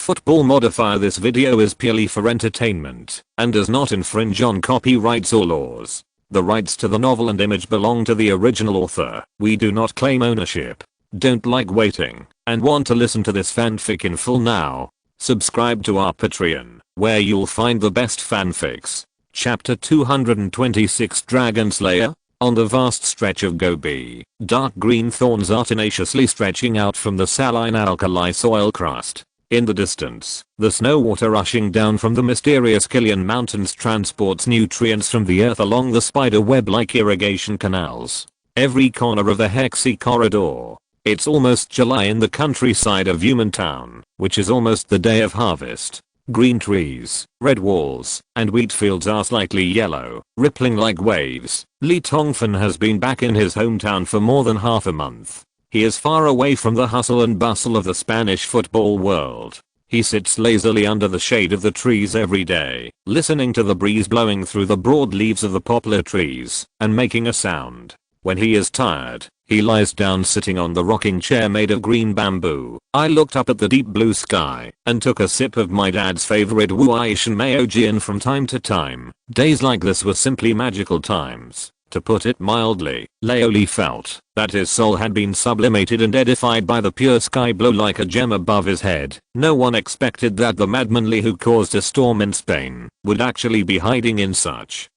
football modifier. This video is purely for entertainment and does not infringe on copyrights or laws. The rights to the novel and image belong to the original author. We do not claim ownership. Don't like waiting and want to listen to this fanfic in full now? Subscribe to our Patreon, where you'll find the best fanfics. Chapter 226, Dragon Slayer. On the vast stretch of Gobi, dark green thorns are tenaciously stretching out from the saline alkali soil crust. In the distance, the snow water rushing down from the mysterious Kilian Mountains transports nutrients from the earth along the spider web-like irrigation canals. Every corner of the Hexy corridor. It's almost July in the countryside of Humantown, which is almost the day of harvest. Green trees, red walls, and wheat fields are slightly yellow, rippling like waves. Lee Tongfan has been back in his hometown for more than half a month. He is far away from the hustle and bustle of the Spanish football world. He sits lazily under the shade of the trees every day, listening to the breeze blowing through the broad leaves of the poplar trees, and making a sound. When he is tired, he lies down sitting on the rocking chair made of green bamboo. I looked up at the deep blue sky and took a sip of my dad's favorite Wuaishan Mayo gin from time to time. Days like this were simply magical times. To put it mildly, Leoli felt that his soul had been sublimated and edified by the pure sky blue like a gem above his head. No one expected that the madman Lee who caused a storm in Spain would actually be hiding in such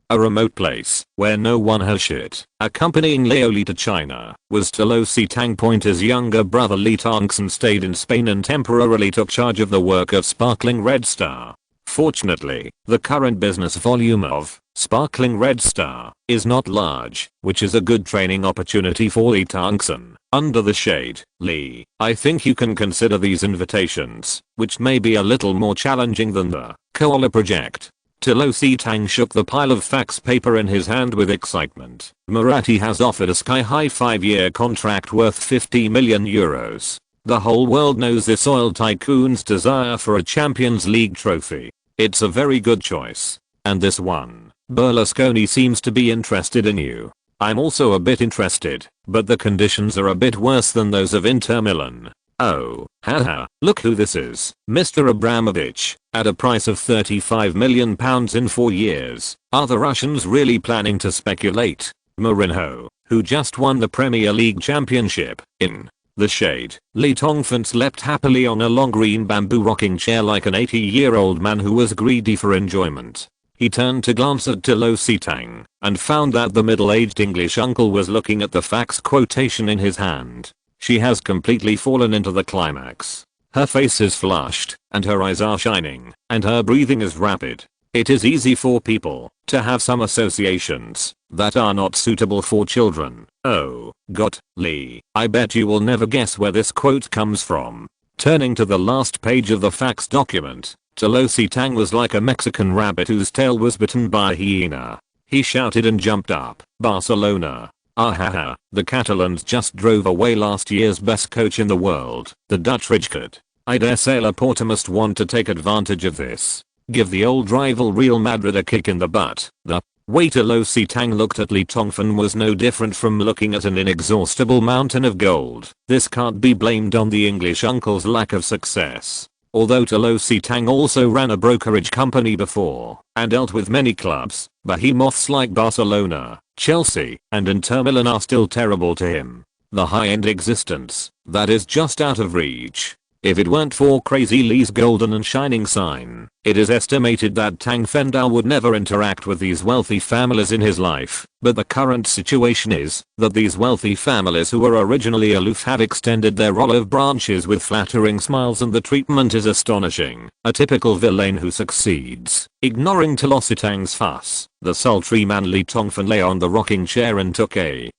a remote place where no one has shit. Accompanying Leoli to China was Tolosi Tang Point. His younger brother Li Tongson stayed in Spain and temporarily took charge of the work of Sparkling Red Star. Fortunately, the current business volume of Sparkling Red Star is not large, which is a good training opportunity for Lee Tongson. Under the shade, Lee, I think you can consider these invitations, which may be a little more challenging than the Koala project. Tolosi Tang shook the pile of fax paper in his hand with excitement. Marathi has offered a sky-high 5-year contract worth 50 million euros. The whole world knows this oil tycoon's desire for a Champions League trophy. It's a very good choice. And this one, Berlusconi seems to be interested in you. I'm also a bit interested, but the conditions are a bit worse than those of Inter Milan. Oh, haha, look who this is, Mr. Abramovich, at a price of £35 million in 4 years. Are the Russians really planning to speculate? Mourinho, who just won the Premier League championship. In the shade, Lee Tongfan slept happily on a long green bamboo rocking chair like an 80-year-old man who was greedy for enjoyment. He turned to glance at Tolosi Tang and found that the middle-aged English uncle was looking at the fax quotation in his hand. She has completely fallen into the climax. Her face is flushed, and her eyes are shining, and her breathing is rapid. It is easy for people to have some associations that are not suitable for children. Oh, God, Lee, I bet you will never guess where this quote comes from. Turning to the last page of the fax document, Tolosi Tang was like a Mexican rabbit whose tail was bitten by a hyena. He shouted and jumped up. Barcelona. Ahaha, the Catalans just drove away last year's best coach in the world, the Dutch Rijkaard. I dare say Laporta must want to take advantage of this. Give the old rival Real Madrid a kick in the butt. The way Tolosi Tang looked at Lee Tongfan was no different from looking at an inexhaustible mountain of gold. This can't be blamed on the English uncle's lack of success. Although Tolosi Tang also ran a brokerage company before and dealt with many clubs, behemoths like Barcelona, Chelsea, and Inter Milan are still terrible to him. The high-end existence that is just out of reach. If it weren't for Crazy Lee's golden and shining sign, it is estimated that Tang Fendao would never interact with these wealthy families in his life. But the current situation is that these wealthy families who were originally aloof have extended their olive branches with flattering smiles, and the treatment is astonishing. A typical villain who succeeds. Ignoring Tolosi Tang's fuss, the sultry man Lee Tongfan lay on the rocking chair and took a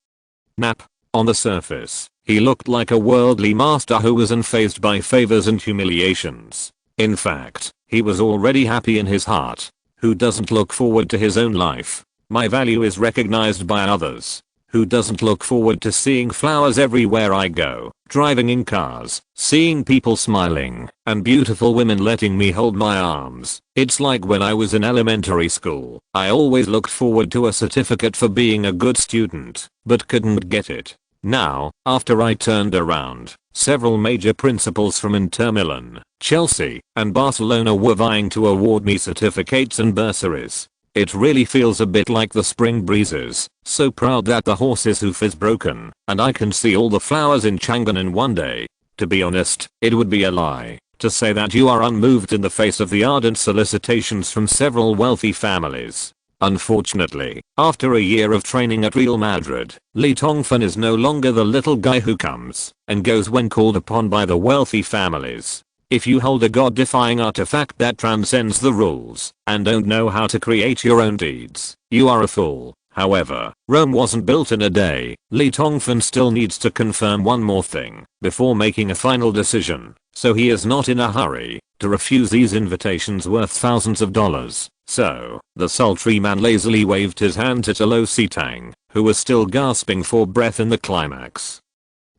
nap. On the surface, he looked like a worldly master who was unfazed by favors and humiliations. In fact, he was already happy in his heart. Who doesn't look forward to his own life? My value is recognized by others. Who doesn't look forward to seeing flowers everywhere I go, driving in cars, seeing people smiling, and beautiful women letting me hold my arms? It's like when I was in elementary school. I always looked forward to a certificate for being a good student, but couldn't get it. Now, after I turned around, several major principals from Inter Milan, Chelsea, and Barcelona were vying to award me certificates and bursaries. It really feels a bit like the spring breezes, so proud that the horse's hoof is broken, and I can see all the flowers in Chang'an in one day. To be honest, it would be a lie to say that you are unmoved in the face of the ardent solicitations from several wealthy families. Unfortunately, after a year of training at Real Madrid, Tongfan is no longer the little guy who comes and goes when called upon by the wealthy families. If you hold a god-defying artifact that transcends the rules and don't know how to create your own deeds, you are a fool. However, Rome wasn't built in a day. Tongfan still needs to confirm one more thing before making a final decision, so he is not in a hurry to refuse these invitations worth thousands of dollars. So, the sultry man lazily waved his hand at Alosi Tang, who was still gasping for breath in the climax.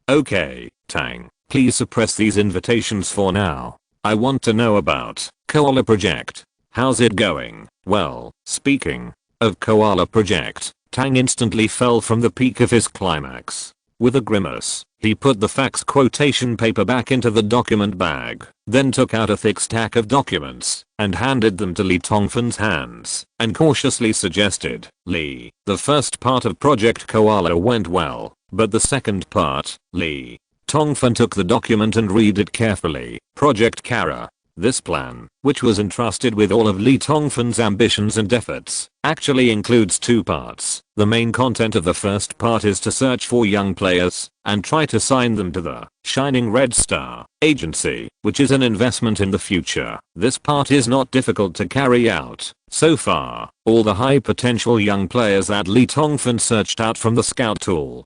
Okay, Tang, please suppress these invitations for now. I want to know about Koala Project. How's it going? Well, speaking of Koala Project, Tang instantly fell from the peak of his climax. With a grimace, he put the fax quotation paper back into the document bag, then took out a thick stack of documents and handed them to Tongfan's hands and cautiously suggested, "Lee, the first part of Project Koala went well, but the second part, Lee." Tongfan took the document and read it carefully. Project Kara. This plan, which was entrusted with all of Tongfan's ambitions and efforts, actually includes two parts. The main content of the first part is to search for young players and try to sign them to the Shining Red Star agency, which is an investment in the future. This part is not difficult to carry out. So far, all the high potential young players that Tongfan searched out from the scout tool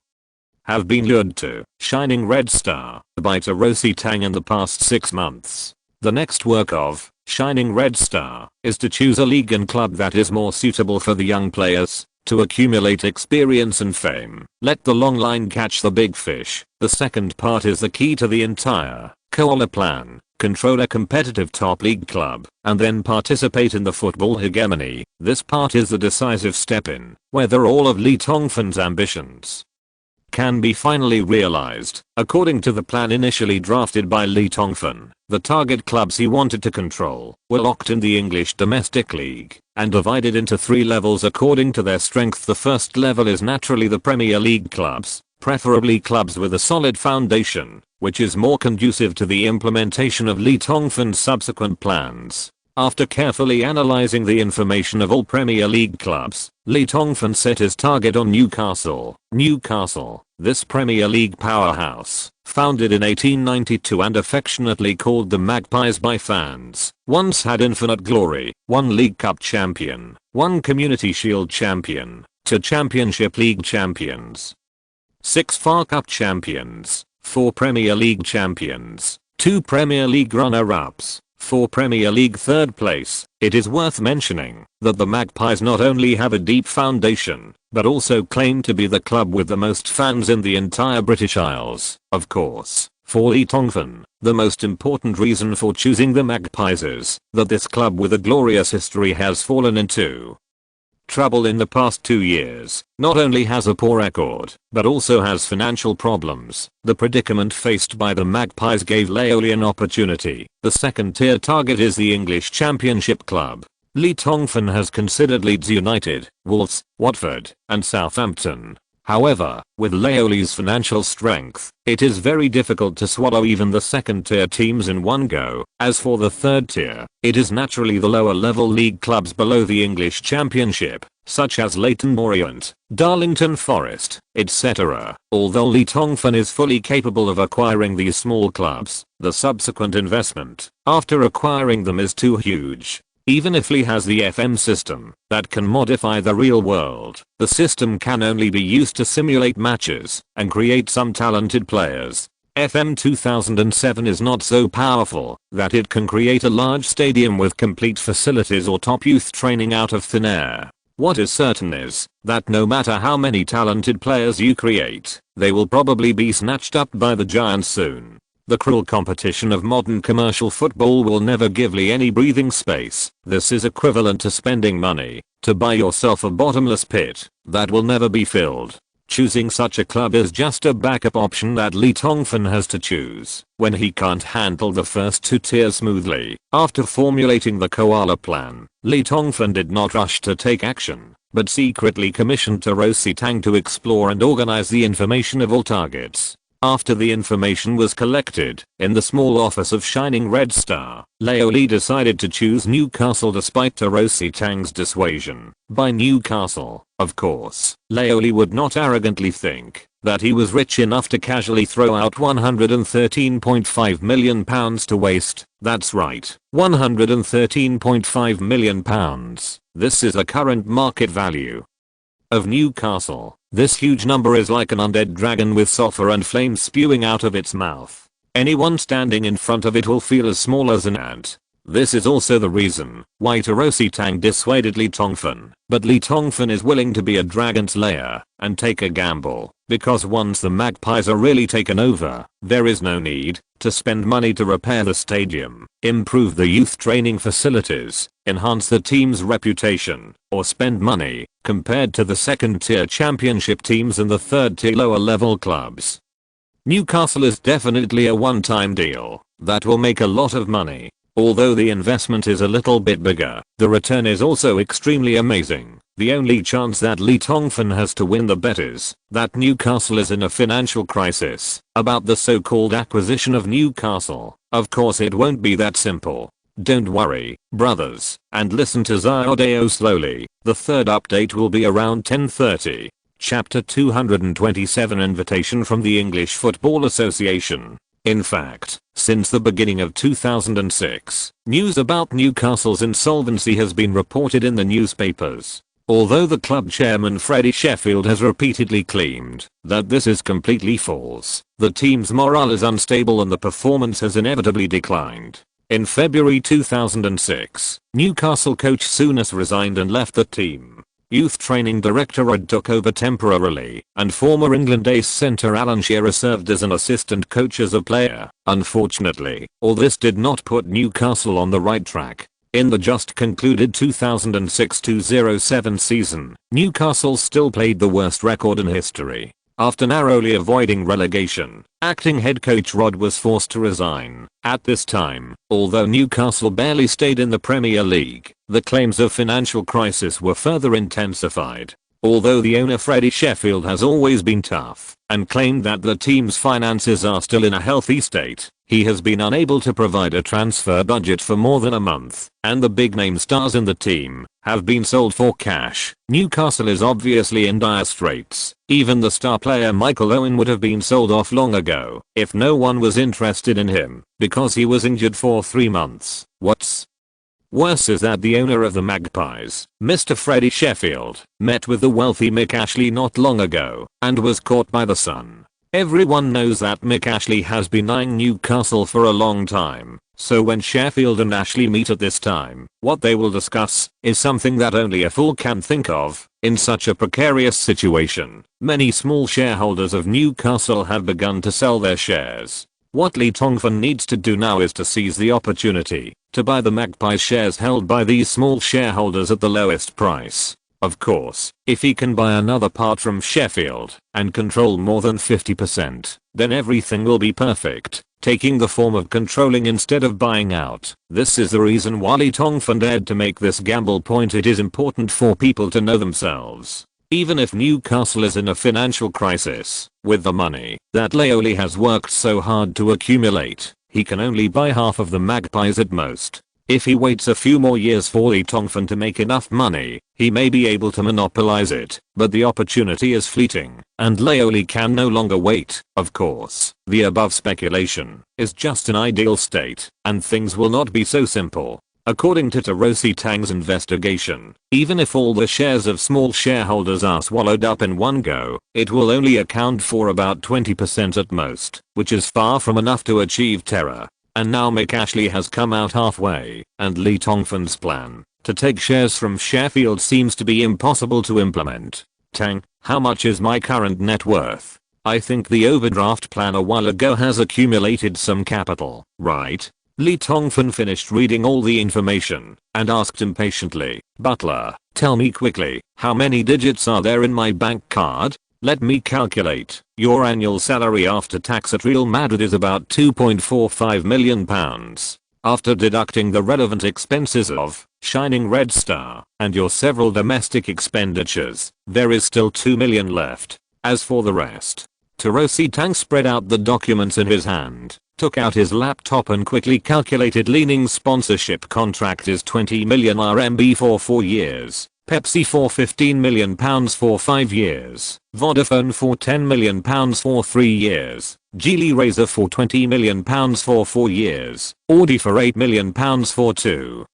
have been lured to Shining Red Star by Alosi Tang in the past 6 months. The next work of Shining Red Star is to choose a league and club that is more suitable for the young players to accumulate experience and fame. Let the long line catch the big fish. The second part is the key to the entire Koala plan. Control a competitive top league club and then participate in the football hegemony. This part is the decisive step in whether all of Tongfan's ambitions can be finally realized. According to the plan initially drafted by Tongfan, the target clubs he wanted to control were locked in the English domestic league and divided into 3 levels according to their strength. The first level is naturally the Premier League clubs, preferably clubs with a solid foundation, which is more conducive to the implementation of Tongfan's subsequent plans. After carefully analyzing the information of all Premier League clubs, Tongfan set his target on Newcastle. Newcastle, this Premier League powerhouse, founded in 1892 and affectionately called the Magpies by fans, once had infinite glory: 1 League Cup champion, 1 Community Shield champion, 2 Championship League champions, 6 FA Cup champions, 4 Premier League champions, 2 Premier League runner-ups, 4 Premier League third place. It is worth mentioning that the Magpies not only have a deep foundation, but also claim to be the club with the most fans in the entire British Isles. Of course, for Tongfan, the most important reason for choosing the Magpies is that this club with a glorious history has fallen into trouble in the past 2 years. Not only has a poor record, but also has financial problems. The predicament faced by the Magpies gave Laoli an opportunity. The second tier target is the English Championship club. Tongfan has considered Leeds United, Wolves, Watford, and Southampton. However, with Laoli's financial strength, it is very difficult to swallow even the second tier teams in one go. As for the third tier, it is naturally the lower level league clubs below the English Championship, such as Leyton Orient, Darlington Forest, etc. Although Tongfan is fully capable of acquiring these small clubs, the subsequent investment after acquiring them is too huge. Even if Lee has the FM system that can modify the real world, the system can only be used to simulate matches and create some talented players. FM 2007 is not so powerful that it can create a large stadium with complete facilities or top youth training out of thin air. What is certain is that no matter how many talented players you create, they will probably be snatched up by the giants soon. The cruel competition of modern commercial football will never give Lee any breathing space. This is equivalent to spending money to buy yourself a bottomless pit that will never be filled. Choosing such a club is just a backup option that Lee Tongfan has to choose when he can't handle the first two tiers smoothly. After formulating the koala plan, Lee Tongfan did not rush to take action, but secretly commissioned Tarosi Tang to explore and organize the information of all targets. After the information was collected, in the small office of Shining Red Star, Laoli decided to choose Newcastle despite Tarosi Tang's dissuasion. By Newcastle, of course, Laoli would not arrogantly think that he was rich enough to casually throw out £113.5 million to waste. That's right, £113.5 million. This is the current market value of Newcastle. This huge number is like an undead dragon with sulfur and flames spewing out of its mouth. Anyone standing in front of it will feel as small as an ant. This is also the reason why Tarosi Tang dissuaded Lee Tongfan. But Lee Tongfan is willing to be a dragon slayer and take a gamble, because once the Magpies are really taken over, there is no need to spend money to repair the stadium, improve the youth training facilities, enhance the team's reputation, or spend money compared to the second tier championship teams and the third tier lower level clubs. Newcastle is definitely a one-time deal that will make a lot of money. Although the investment is a little bit bigger, the return is also extremely amazing. The only chance that Lee Tongfan has to win the bet is that Newcastle is in a financial crisis. About the so-called acquisition of Newcastle, of course it won't be that simple. Don't worry, brothers, and listen to Zyodeo slowly. The third update will be around 10:30. Chapter 227 Invitation from the English Football Association. In fact, since the beginning of 2006, news about Newcastle's insolvency has been reported in the newspapers. Although the club chairman Freddie Sheffield has repeatedly claimed that this is completely false, the team's morale is unstable and the performance has inevitably declined. In February 2006, Newcastle coach Souness resigned and left the team. Youth training director Rudd took over temporarily, and former England ace centre Alan Shearer served as an assistant coach as a player. Unfortunately, all this did not put Newcastle on the right track. In the just concluded 2006-07 season, Newcastle still played the worst record in history. After narrowly avoiding relegation, acting head coach Rudd was forced to resign. At this time, although Newcastle barely stayed in the Premier League, the claims of financial crisis were further intensified. Although the owner Freddie Sheffield has always been tough and claimed that the team's finances are still in a healthy state, he has been unable to provide a transfer budget for more than a month, and the big name stars in the team have been sold for cash. Newcastle is obviously in dire straits. Even the star player Michael Owen would have been sold off long ago if no one was interested in him because he was injured for 3 months. What's worse is that the owner of the Magpies, Mr. Freddie Sheffield, met with the wealthy Mick Ashley not long ago and was caught by the Sun. Everyone knows that Mick Ashley has been eyeing Newcastle for a long time, so when Sheffield and Ashley meet at this time, what they will discuss is something that only a fool can think of. In such a precarious situation, many small shareholders of Newcastle have begun to sell their shares. What Lee Tongfan needs to do now is to seize the opportunity to buy the Magpies shares held by these small shareholders at the lowest price. Of course, if he can buy another part from Sheffield and control more than 50%, then everything will be perfect, taking the form of controlling instead of buying out. This is the reason why Lee Tongfan dared to make this gamble point. It is important for people to know themselves. Even if Newcastle is in a financial crisis, with the money that Laoli has worked so hard to accumulate, he can only buy half of the Magpies at most. If he waits a few more years for Lee Tongfan to make enough money, he may be able to monopolize it, but the opportunity is fleeting, and Laoli can no longer wait. Of course, the above speculation is just an ideal state, and things will not be so simple. According to Tarosi Tang's investigation, even if all the shares of small shareholders are swallowed up in one go, it will only account for about 20% at most, which is far from enough to achieve terror. And now Mick Ashley has come out halfway, and Lee Tongfan's plan to take shares from Sheffield seems to be impossible to implement. Tang, how much is my current net worth? I think the overdraft plan a while ago has accumulated some capital, right? Lee Tongfan finished reading all the information and asked impatiently, "Butler, tell me quickly, how many digits are there in my bank card?" Let me calculate. Your annual salary after tax at Real Madrid is about £2.45 million. After deducting the relevant expenses of Shining Red Star and your several domestic expenditures, there is still 2 million left. As for the rest, Tarosi Tang spread out the documents in his hand, took out his laptop and quickly calculated. Leaning sponsorship contract is 20 million RMB for 4 years. Pepsi for £15 million for 5 years, Vodafone for £10 million for 3 years, Geely Razor for £20 million for 4 years, Audi for £8 million for 2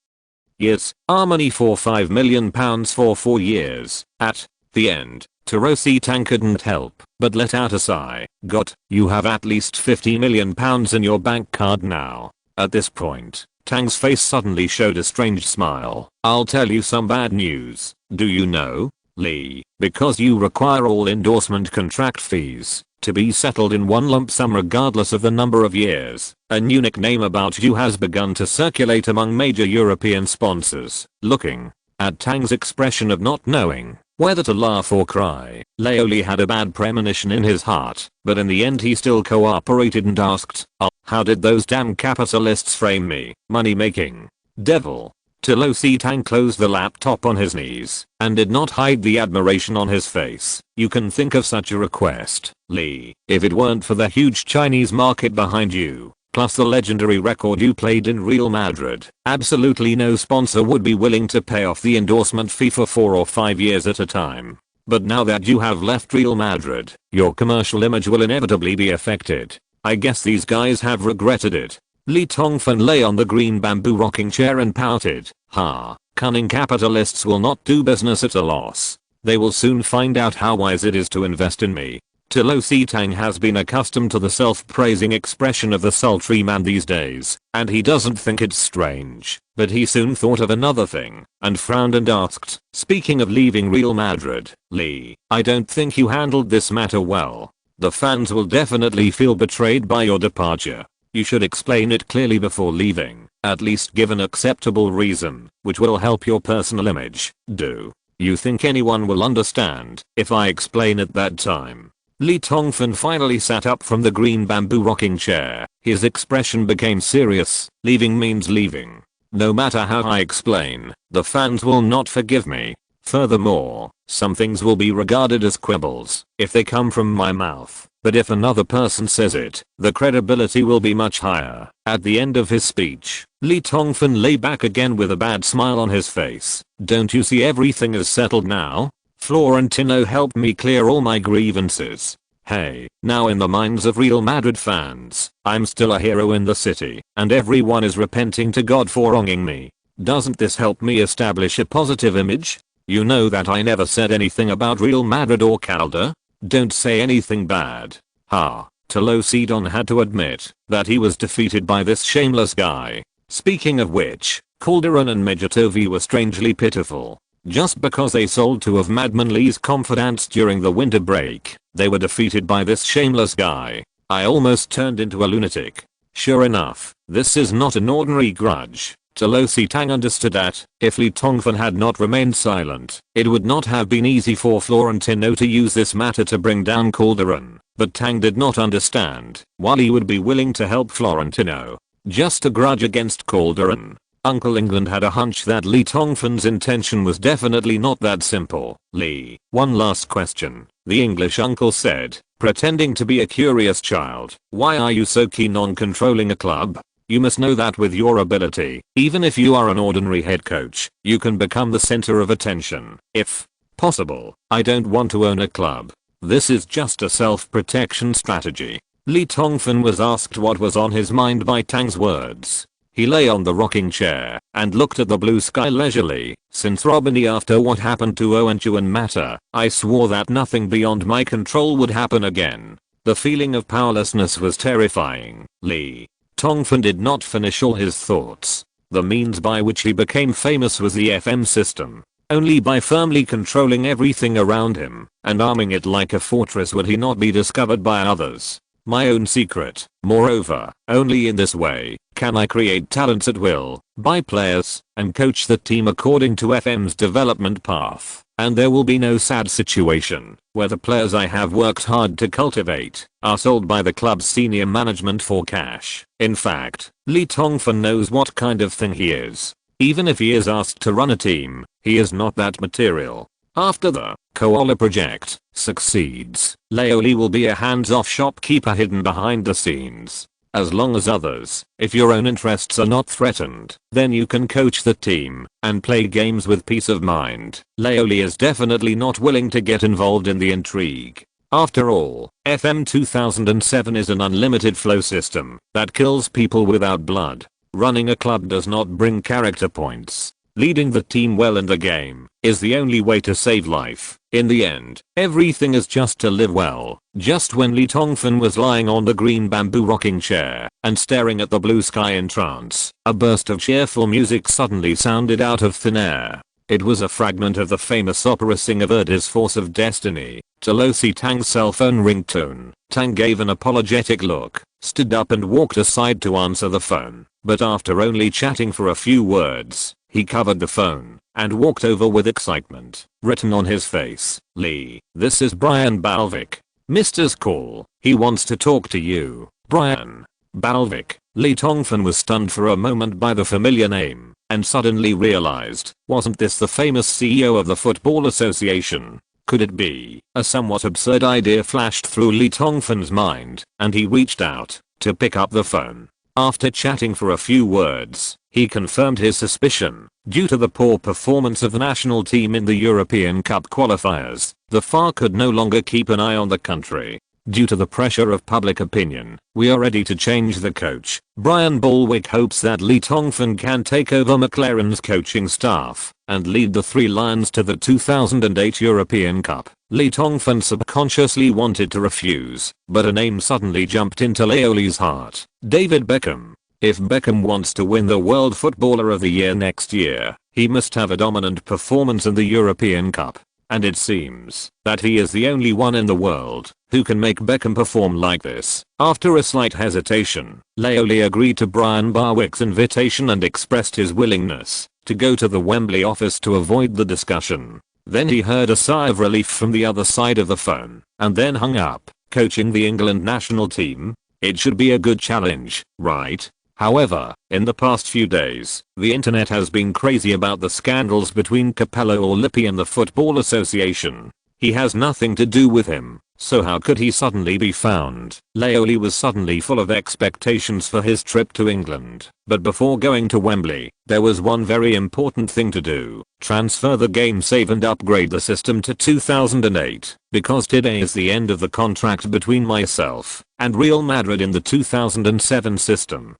years, Harmony for £5 million for 4 years. At the end, Tarosi Tang couldn't help but let out a sigh. God, you have at least £50 million in your bank card now. At this point, Tang's face suddenly showed a strange smile. I'll tell you some bad news. Do you know, Lee, because you require all endorsement contract fees to be settled in one lump sum regardless of the number of years, a new nickname about you has begun to circulate among major European sponsors. Looking at Tang's expression of not knowing whether to laugh or cry, Leoli had a bad premonition in his heart, but in the end he still cooperated and asked, "Oh, how did those damn capitalists frame me? Money making devil." Tarosi Tang closed the laptop on his knees and did not hide the admiration on his face. You can think of such a request, Lee, if it weren't for the huge Chinese market behind you, plus the legendary record you played in Real Madrid. Absolutely no sponsor would be willing to pay off the endorsement fee for 4 or 5 years at a time. But now that you have left Real Madrid, your commercial image will inevitably be affected. I guess these guys have regretted it. Li Tongfan lay on the green bamboo rocking chair and pouted. Ha, cunning capitalists will not do business at a loss. They will soon find out how wise it is to invest in me. Tarosi Tang has been accustomed to the self-praising expression of the sultry man these days, and he doesn't think it's strange. But he soon thought of another thing, and frowned and asked, "Speaking of leaving Real Madrid, Lee, I don't think you handled this matter well. The fans will definitely feel betrayed by your departure. You should explain it clearly before leaving, at least give an acceptable reason, which will help your personal image. Do you think anyone will understand if I explain at that time?" Li Tongfan finally sat up from the green bamboo rocking chair. His expression became serious. Leaving means leaving. No matter how I explain, the fans will not forgive me. Furthermore, some things will be regarded as quibbles if they come from my mouth, but if another person says it, the credibility will be much higher. At the end of his speech, Li Tongfan lay back again with a bad smile on his face. Don't you see everything is settled now? Florentino helped me clear all my grievances. Hey, now in the minds of Real Madrid fans, I'm still a hero in the city, and everyone is repenting to God for wronging me. Doesn't this help me establish a positive image? You know that I never said anything about Real Madrid or Calder. Don't say anything bad. Ha. Tarosi Tang had to admit that he was defeated by this shameless guy. Speaking of which, Calderon and Megatovi were strangely pitiful. Just because they sold 2 of Madman Lee's confidants during the winter break, they were defeated by this shameless guy. I almost turned into a lunatic. Sure enough, this is not an ordinary grudge. Tarosi Tang understood that, if Li Tongfan had not remained silent, it would not have been easy for Florentino to use this matter to bring down Calderon. But Tang did not understand why he would be willing to help Florentino. Just a grudge against Calderon. Uncle England had a hunch that Li Tongfan's intention was definitely not that simple. Lee, one last question, the English uncle said, pretending to be a curious child. Why are you so keen on controlling a club? You must know that with your ability, even if you are an ordinary head coach, you can become the center of attention. If possible, I don't want to own a club. This is just a self-protection strategy. Li Tongfan was asked what was on his mind by Tang's words. He lay on the rocking chair and looked at the blue sky leisurely. Since Robiny, after what happened to Owenchu and Mata, I swore that nothing beyond my control would happen again. The feeling of powerlessness was terrifying. Li Tongfan did not finish all his thoughts. The means by which he became famous was the FM system. Only by firmly controlling everything around him and arming it like a fortress would he not be discovered by others. My own secret. Moreover, only in this way can I create talents at will, buy players, and coach the team according to FM's development path. And there will be no sad situation where the players I have worked hard to cultivate are sold by the club's senior management for cash. In fact, Lee Tongfan knows what kind of thing he is. Even if he is asked to run a team, he is not that material. After the Koala project succeeds, Leo Lee will be a hands-off shopkeeper hidden behind the scenes. As long as others, if your own interests are not threatened, then you can coach the team and play games with peace of mind. Leo Lee is definitely not willing to get involved in the intrigue. After all, FM 2007 is an unlimited flow system that kills people without blood. Running a club does not bring character points. Leading the team well in the game is the only way to save life. In the end, everything is just to live well. Just when Lee Tongfan was lying on the green bamboo rocking chair and staring at the blue sky in trance, a burst of cheerful music suddenly sounded out of thin air. It was a fragment of the famous opera singer Verdi's Force of Destiny. To Lo Si Tang's cell phone ringtone, Tang gave an apologetic look, stood up and walked aside to answer the phone. But after only chatting for a few words, he covered the phone and walked over with excitement written on his face. "Lee, this is Brian Balvic. Mister's call. He wants to talk to you." Brian Balvic. Lee Tongfan was stunned for a moment by the familiar name and suddenly realized, wasn't this the famous CEO of the Football Association? Could it be? A somewhat absurd idea flashed through Lee Tongfan's mind, and he reached out to pick up the phone. After chatting for a few words, he confirmed his suspicion. Due to the poor performance of the national team in the European Cup qualifiers, the FA could no longer keep an eye on the country. Due to the pressure of public opinion, we are ready to change the coach. Brian Balvic hopes that Lee Tongfan can take over McLaren's coaching staff and lead the Three Lions to the 2008 European Cup. Lee Tongfan subconsciously wanted to refuse, but a name suddenly jumped into Leo Lee's heart. David Beckham. If Beckham wants to win the World Footballer of the Year next year, he must have a dominant performance in the European Cup. And it seems that he is the only one in the world who can make Beckham perform like this. After a slight hesitation, Leo Lee agreed to Brian Balvic's invitation and expressed his willingness to go to the Wembley office to avoid the discussion. Then he heard a sigh of relief from the other side of the phone and then hung up. Coaching the England national team? It should be a good challenge, right? However, in the past few days, the internet has been crazy about the scandals between Capello or Lippi and the Football Association. He has nothing to do with him, so how could he suddenly be found? Leo Lee was suddenly full of expectations for his trip to England. But before going to Wembley, there was one very important thing to do. Transfer the game save and upgrade the system to 2008, because today is the end of the contract between myself and Real Madrid in the 2007 system.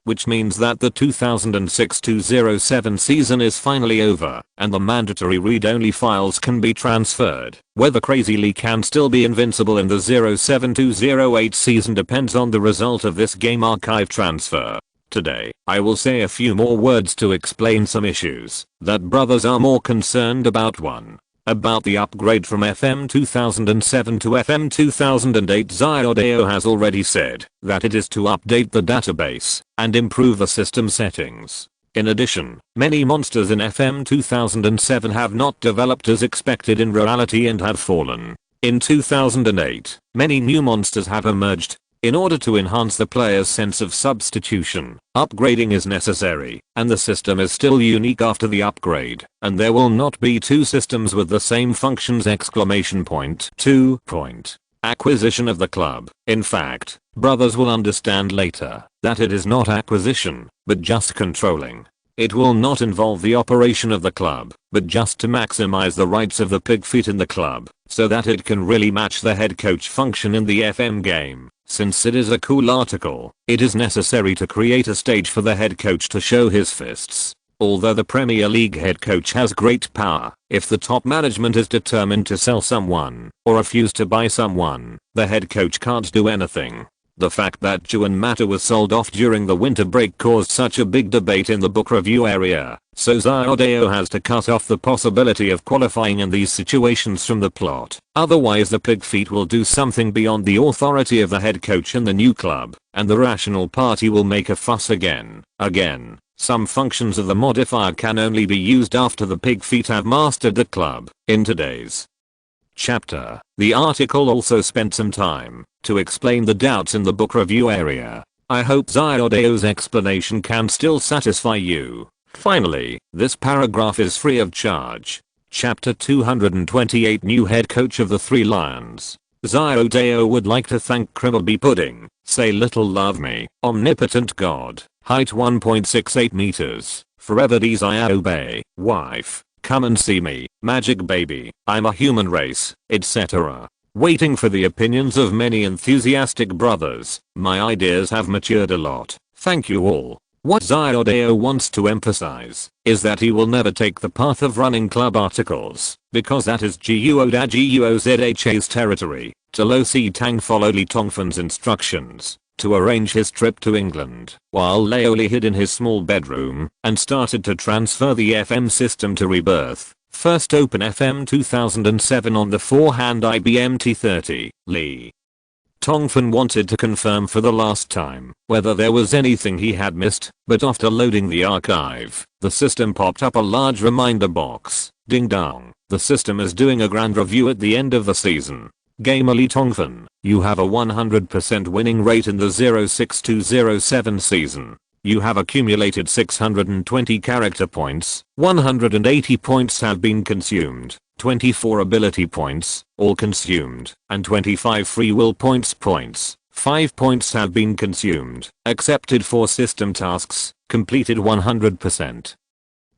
Which means that the 2006-2007 season is finally over, and the mandatory read-only files can be transferred. Whether Crazy Lee can still be invincible in the 07-08 season depends on the result of this game archive transfer. Today, I will say a few more words to explain some issues that brothers are more concerned about. 1. About the upgrade from FM 2007 to FM 2008. Xiodeo has already said that it is to update the database and improve the system settings. In addition, many monsters in FM 2007 have not developed as expected in reality and have fallen. In 2008, many new monsters have emerged. In order to enhance the player's sense of substitution, upgrading is necessary, and the system is still unique after the upgrade, and there will not be two systems with the same functions! 2. Acquisition of the club. In fact, brothers will understand later that it is not acquisition, but just controlling. It will not involve the operation of the club, but just to maximize the rights of the pig feet in the club, so that it can really match the head coach function in the FM game. Since it is a cool article, it is necessary to create a stage for the head coach to show his fists. Although the Premier League head coach has great power, if the top management is determined to sell someone, or refuse to buy someone, the head coach can't do anything. The fact that Juan Mata was sold off during the winter break caused such a big debate in the book review area, so Xiodeo has to cut off the possibility of qualifying in these situations from the plot. Otherwise the pig feet will do something beyond the authority of the head coach in the new club, and the rational party will make a fuss again. Some functions of the modifier can only be used after the pig feet have mastered the club. In today's chapter, the article also spent some time to explain the doubts in the book review area. I hope Ziodeo's explanation can still satisfy you. Finally, this paragraph is free of charge. Chapter 228, New head coach of the Three Lions. Ziodeo would like to thank Crimbleby Pudding, Say Little Love Me, Omnipotent God, Height 1.68 meters, Forever Desire Wife, Come and See Me, Magic Baby, I'm a Human Race, etc. Waiting for the opinions of many enthusiastic brothers, my ideas have matured a lot. Thank you all. What Ziodeo wants to emphasize is that he will never take the path of running club articles, because that is Guozha's territory. To Lo Si Tang followed Li Tongfan's instructions to arrange his trip to England, while Laoli hid in his small bedroom and started to transfer the FM system to Rebirth. First open FM 2007 on the forehand IBM T30. Li Tongfan wanted to confirm for the last time whether there was anything he had missed, but after loading the archive, the system popped up a large reminder box. Ding dong, the system is doing a grand review at the end of the season. Gamer Li Tongfan, you have a 100% winning rate in the 06207 season. You have accumulated 620 character points, 180 points have been consumed, 24 ability points, all consumed, and 25 free will points. 5 points have been consumed, accepted 4 system tasks, completed 100%.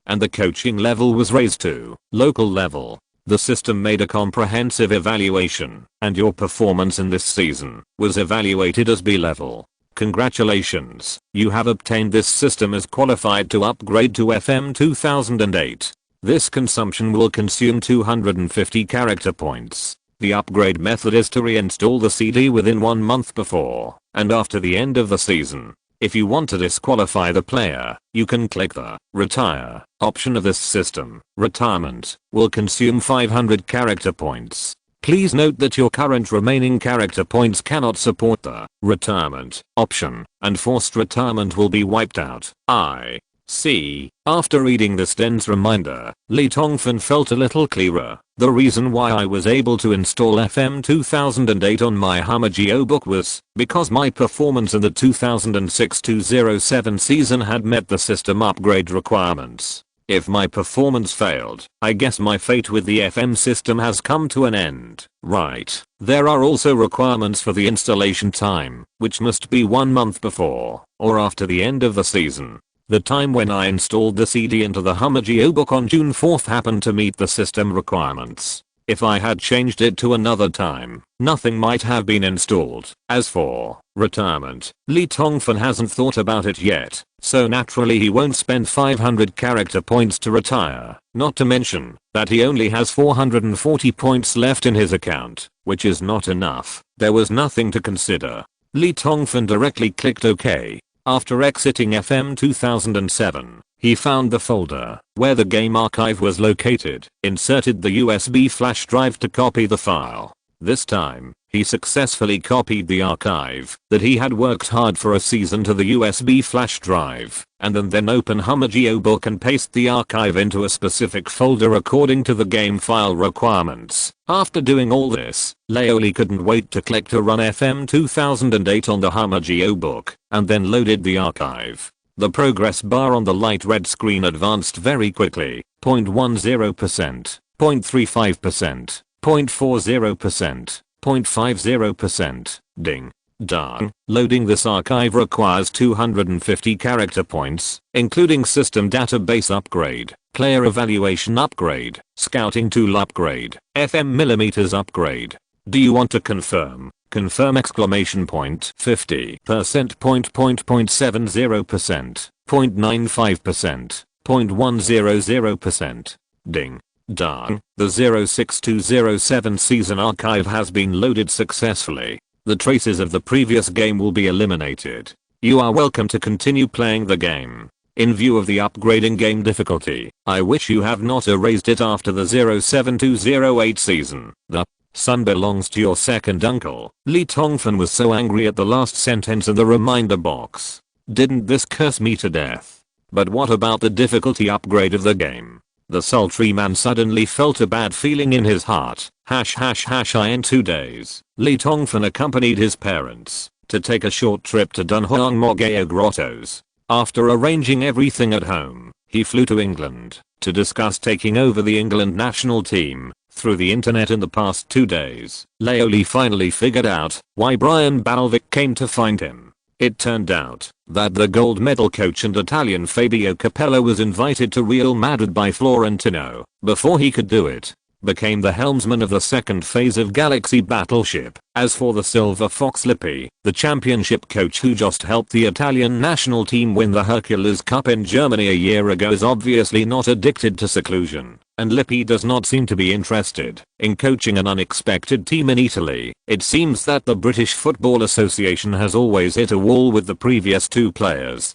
And the coaching level was raised to local level. The system made a comprehensive evaluation, and your performance in this season was evaluated as B level. Congratulations, you have obtained this system as qualified to upgrade to FM 2008. This consumption will consume 250 character points. The upgrade method is to reinstall the CD within 1 month before and after the end of the season. If you want to disqualify the player, you can click the Retire option of this system. Retirement will consume 500 character points. Please note that your current remaining character points cannot support the Retirement option, and forced retirement will be wiped out. I see. After reading this dense reminder, Li Tongfan felt a little clearer. The reason why I was able to install FM 2008 on my Hamageo book was because my performance in the 2006-2007 season had met the system upgrade requirements. If my performance failed, I guess my fate with the FM system has come to an end, right? There are also requirements for the installation time, which must be 1 month before or after the end of the season. The time when I installed the CD into the Hamageo book on June 4th happened to meet the system requirements. If I had changed it to another time, nothing might have been installed. As for retirement, Li Tongfan hasn't thought about it yet, so naturally he won't spend 500 character points to retire, not to mention that he only has 440 points left in his account, which is not enough. There was nothing to consider. Li Tongfan directly clicked OK. After exiting FM 2007, he found the folder where the game archive was located, inserted the USB flash drive to copy the file. This time, he successfully copied the archive that he had worked hard for a season to the USB flash drive, and then open Hamageo book and paste the archive into a specific folder according to the game file requirements. After doing all this, Laoli couldn't wait to click to run FM 2008 on the Hamageo book, and then loaded the archive. The progress bar on the light red screen advanced very quickly. 0.10%, 0.35%, 0.40%, 0.50%. Ding. Dong. Loading this archive requires 250 character points, including system database upgrade, player evaluation upgrade, scouting tool upgrade, FM millimeters upgrade. Do you want to confirm? Confirm exclamation point. 50%, 0.70%, 0.95%, 0.100%. Ding. Dong. The 06207 season archive has been loaded successfully. The traces of the previous game will be eliminated. You are welcome to continue playing the game. In view of the upgrading game difficulty, I wish you have not erased it after the 07208 season. The son belongs to your second uncle. Li Tongfan was so angry at the last sentence in the reminder box. Didn't this curse me to death? But what about the difficulty upgrade of the game? The sultry man suddenly felt a bad feeling in his heart. In 2 days, Lee Tongfan accompanied his parents to take a short trip to Dunhuang Mogao Grottos. After arranging everything at home, he flew to England to discuss taking over the England national team. Through the internet in the past 2 days, Lee finally figured out why Brian Balvic came to find him. It turned out that the gold medal coach and Italian Fabio Capello was invited to Real Madrid by Florentino, before he could do it, became the helmsman of the second phase of Galaxy Battleship. As for the Silver Fox Lippi, the championship coach who just helped the Italian national team win the Hercules Cup in Germany a year ago, is obviously not addicted to seclusion, and Lippi does not seem to be interested in coaching an unexpected team in Italy. It seems that the British Football Association has always hit a wall with the previous 2 players.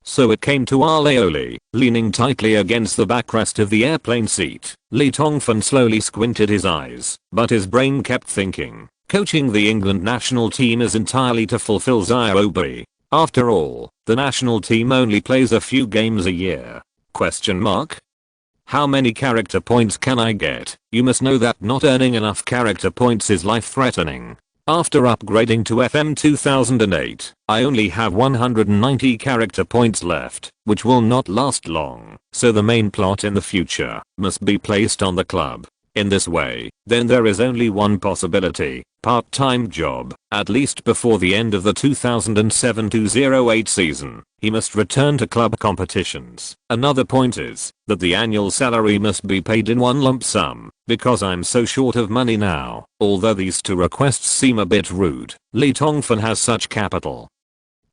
So it came to Lee, leaning tightly against the backrest of the airplane seat. Lee Tongfan slowly squinted his eyes, but his brain kept thinking, coaching the England national team is entirely to fulfill Ziobi. After all, the national team only plays a few games a year. How many character points can I get? You must know that not earning enough character points is life-threatening. After upgrading to FM 2008, I only have 190 character points left, which will not last long, so the main plot in the future must be placed on the club. In this way, then there is only one possibility, part-time job, at least before the end of the 2007-2008 season. He must return to club competitions. Another point is that the annual salary must be paid in one lump sum, because I'm so short of money now. Although these 2 requests seem a bit rude, Lee Tongfan has such capital.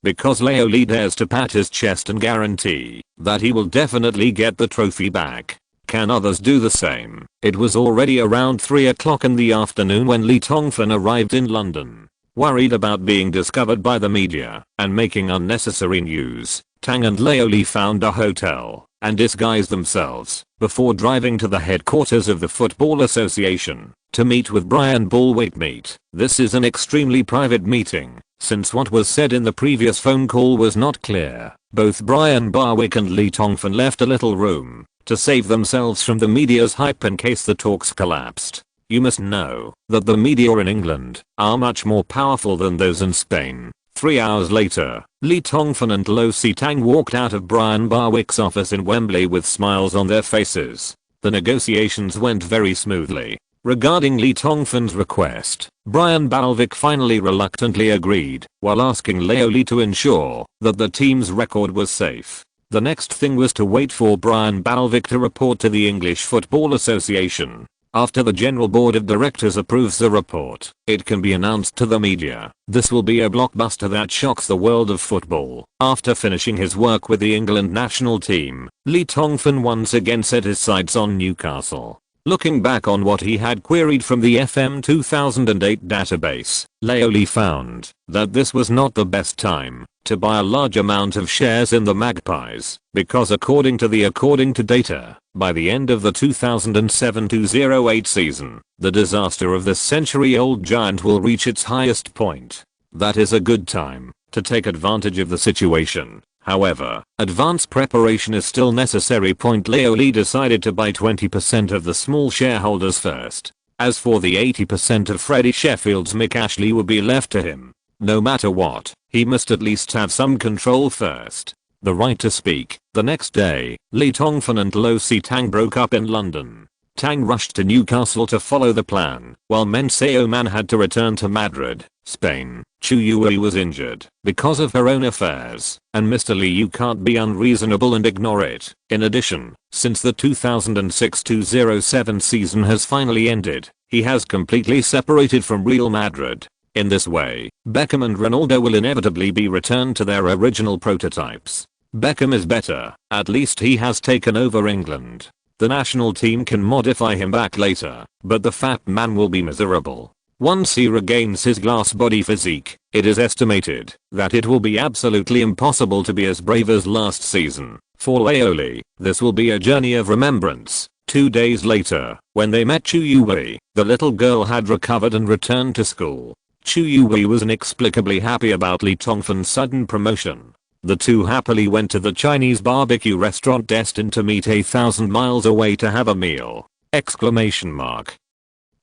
Because Lee dares to pat his chest and guarantee that he will definitely get the trophy back. Can others do the same? It was already around 3 o'clock in the afternoon when Lee Tongfan arrived in London. Worried about being discovered by the media and making unnecessary news, Tang and Lee found a hotel and disguised themselves before driving to the headquarters of the Football Association to meet with Brian Balvic. This is an extremely private meeting, since what was said in the previous phone call was not clear. Both Brian Balvic and Lee Tongfan left a little room to save themselves from the media's hype in case the talks collapsed. You must know that the media in England are much more powerful than those in Spain. 3 hours later, Lee Tongfan and Lo Sitang walked out of Brian Balvic's office in Wembley with smiles on their faces. The negotiations went very smoothly. Regarding Lee Tongfan's request, Brian Balvic finally reluctantly agreed, while asking Lee to ensure that the team's record was safe. The next thing was to wait for Brian Balvic to report to the English Football Association. After the General Board of Directors approves the report, it can be announced to the media. This will be a blockbuster that shocks the world of football. After finishing his work with the England national team, Lee Tongfan once again set his sights on Newcastle. Looking back on what he had queried from the FM 2008 database, Lee found that this was not the best time to buy a large amount of shares in the Magpies, because according to data, by the end of the 2007-2008 season, the disaster of this century-old giant will reach its highest point. That is a good time to take advantage of the situation. However, advanced preparation is still necessary. Lee decided to buy 20% of the small shareholders first. As for the 80% of Freddie Sheffield's, Mick Ashley would be left to him. No matter what, he must at least have some control first. The right to speak. The next day, Lee Tongfan and Lo Sitang broke up in London. Tang rushed to Newcastle to follow the plan, while Mensao Man had to return to Madrid, Spain. Chu Yui was injured because of her own affairs, and Mr. Lee, you can't be unreasonable and ignore it. In addition, since the 2006-2007 season has finally ended, he has completely separated from Real Madrid. In this way, Beckham and Ronaldo will inevitably be returned to their original prototypes. Beckham is better, at least he has taken over England. The national team can modify him back later, but the fat man will be miserable. Once he regains his glass body physique, it is estimated that it will be absolutely impossible to be as brave as last season. For Lee, this will be a journey of remembrance. 2 days later, when they met Chu Yui, the little girl had recovered and returned to school. Chu Yui was inexplicably happy about Lee Tongfan's sudden promotion. The two happily went to the Chinese barbecue restaurant destined to meet 1,000 miles away to have a meal. Exclamation mark.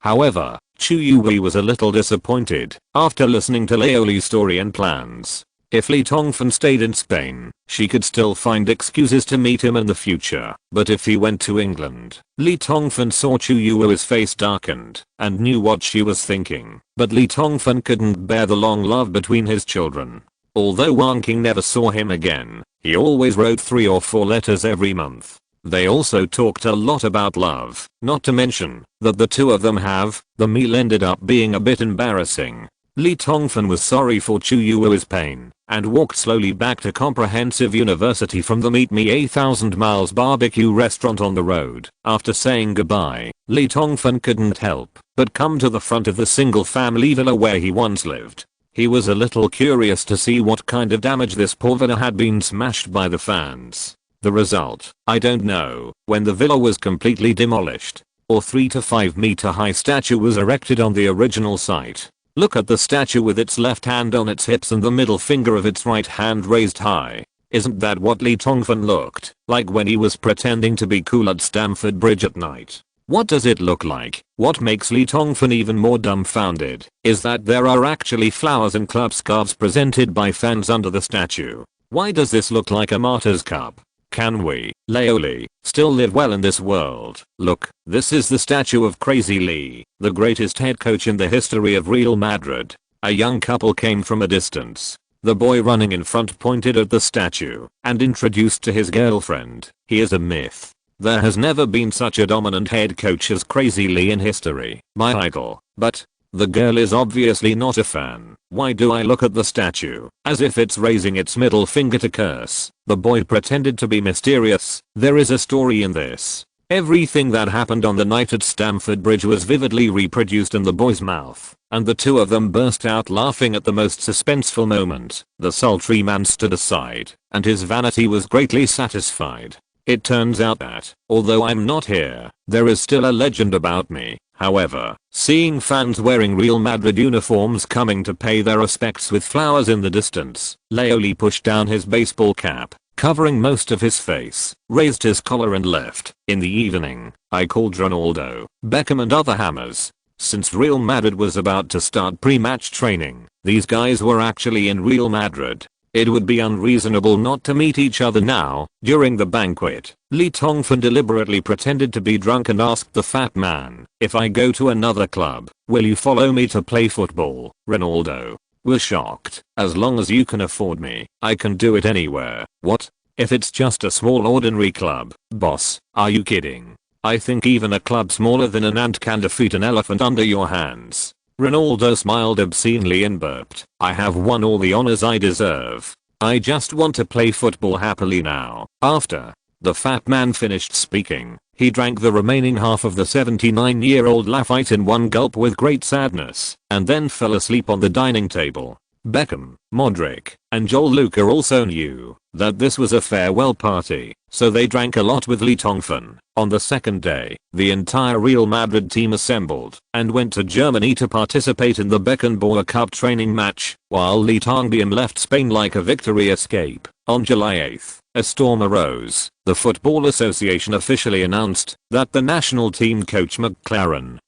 However, Chu Yui was a little disappointed after listening to Laoli's story and plans. If Li Tongfan stayed in Spain, she could still find excuses to meet him in the future. But if he went to England, Li Tongfan saw Chu Yui's face darkened and knew what she was thinking. But Li Tongfan couldn't bear the long love between his children. Although Wang Qing never saw him again, he always wrote 3 or 4 letters every month. They also talked a lot about love, not to mention that the two of them have. The meal ended up being a bit embarrassing. Li Tongfan was sorry for Chu Yui's pain and walked slowly back to Comprehensive University from the Meet Me 1,000 Miles barbecue restaurant on the road. After saying goodbye, Li Tongfan couldn't help but come to the front of the single-family villa where he once lived. He was a little curious to see what kind of damage this poor villa had been smashed by the fans. The result, I don't know. When the villa was completely demolished, a 3 to 5 meter high statue was erected on the original site. Look at the statue with its left hand on its hips and the middle finger of its right hand raised high. Isn't that what Li Tongfan looked like when he was pretending to be cool at Stamford Bridge at night? What does it look like? What makes Li Tongfan even more dumbfounded is that there are actually flowers and club scarves presented by fans under the statue. Why does this look like a martyr's cup? Can we, Laoli, still live well in this world? Look, this is the statue of Crazy Lee, the greatest head coach in the history of Real Madrid. A young couple came from a distance. The boy running in front pointed at the statue and introduced to his girlfriend. He is a myth. There has never been such a dominant head coach as Crazy Lee in history. My idol. But the girl is obviously not a fan. Why do I look at the statue as if it's raising its middle finger to curse? The boy pretended to be mysterious. There is a story in this. Everything that happened on the night at Stamford Bridge was vividly reproduced in the boy's mouth, and the two of them burst out laughing at the most suspenseful moment. The sultry man stood aside, and his vanity was greatly satisfied. It turns out that, although I'm not here, there is still a legend about me. However, seeing fans wearing Real Madrid uniforms coming to pay their respects with flowers in the distance, Laoli pushed down his baseball cap, covering most of his face, raised his collar and left. In the evening, I called Ronaldo, Beckham and other hammers. Since Real Madrid was about to start pre-match training, these guys were actually in Real Madrid. It would be unreasonable not to meet each other now. During the banquet, Li Tongfan deliberately pretended to be drunk and asked the fat man, "If I go to another club, will you follow me to play football?" Ronaldo was shocked. "As long as you can afford me, I can do it anywhere." "What? If it's just a small ordinary club, boss, are you kidding? I think even a club smaller than an ant can defeat an elephant under your hands." Ronaldo smiled obscenely and burped. "I have won all the honors I deserve. I just want to play football happily now." After the fat man finished speaking, he drank the remaining half of the 79-year-old Lafite in one gulp with great sadness, and then fell asleep on the dining table. Beckham, Modric, and Joel Luca also knew that this was a farewell party, so they drank a lot with Li Tongfan. On the second day, the entire Real Madrid team assembled and went to Germany to participate in the Beckenbauer Cup training match, while Li Tongbian left Spain like a victory escape. On July 8th, a storm arose. The Football Association officially announced that the national team coach McLaren,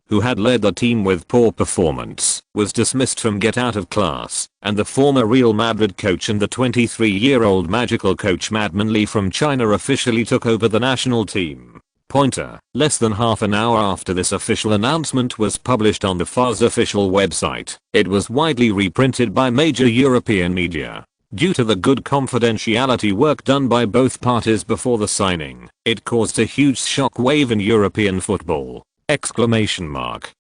who had led the team with poor performance, was dismissed from get out of class, and the former Real Madrid coach and the 23-year-old magical coach Madman Lee from China officially took over the national team. Pointer, less than half an hour after this official announcement was published on the FA's official website, it was widely reprinted by major European media. Due to the good confidentiality work done by both parties before the signing, it caused a huge shockwave in European football. Exclamation mark.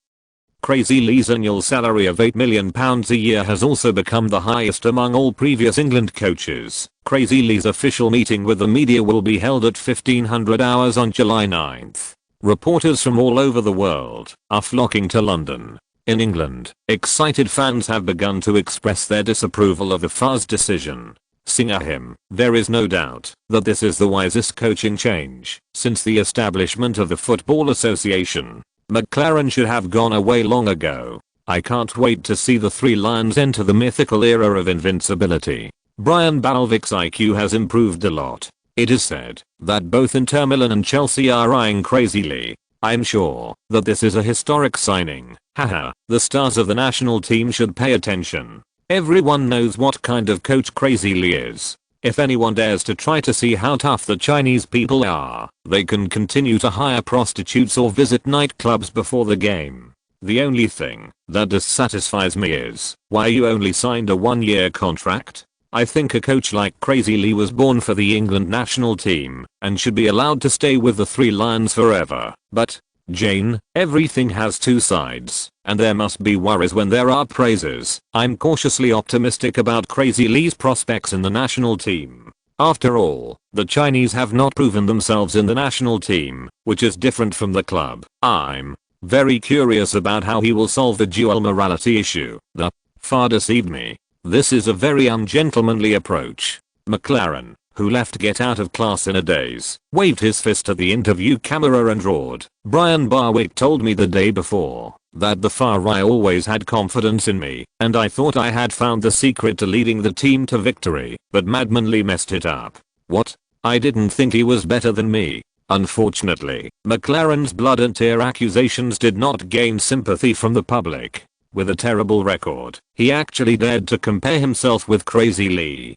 Crazy Lee's annual salary of £8 million a year has also become the highest among all previous England coaches. Crazy Lee's official meeting with the media will be held at 1500 hours on July 9th. Reporters from all over the world are flocking to London. In England, excited fans have begun to express their disapproval of the FA's decision. Singer him. There is no doubt that this is the wisest coaching change since the establishment of the Football Association. McLaren should have gone away long ago. I can't wait to see the Three Lions enter the mythical era of invincibility. Brian Balvic's IQ has improved a lot. It is said that both Inter Milan and Chelsea are eyeing Crazy Lee. I'm sure that this is a historic signing. Haha, the stars of the national team should pay attention. Everyone knows what kind of coach Crazy Lee is. If anyone dares to try to see how tough the Chinese people are, they can continue to hire prostitutes or visit nightclubs before the game. The only thing that dissatisfies me is why you only signed a 1-year contract. I think a coach like Crazy Lee was born for the England national team and should be allowed to stay with the Three Lions forever. But, Jane, everything has two sides, and there must be worries when there are praises. I'm cautiously optimistic about Crazy Lee's prospects in the national team. After all, the Chinese have not proven themselves in the national team, which is different from the club. I'm very curious about how he will solve the dual morality issue. The far deceived me. This is a very ungentlemanly approach. McLaren, who left get out of class in a daze, waved his fist at the interview camera and roared. Brian Barwick told me the day before that the far right always had confidence in me, and I thought I had found the secret to leading the team to victory, but Madman Lee messed it up. What? I didn't think he was better than me. Unfortunately, McLaren's blood and tear accusations did not gain sympathy from the public. With a terrible record, he actually dared to compare himself with Crazy Lee.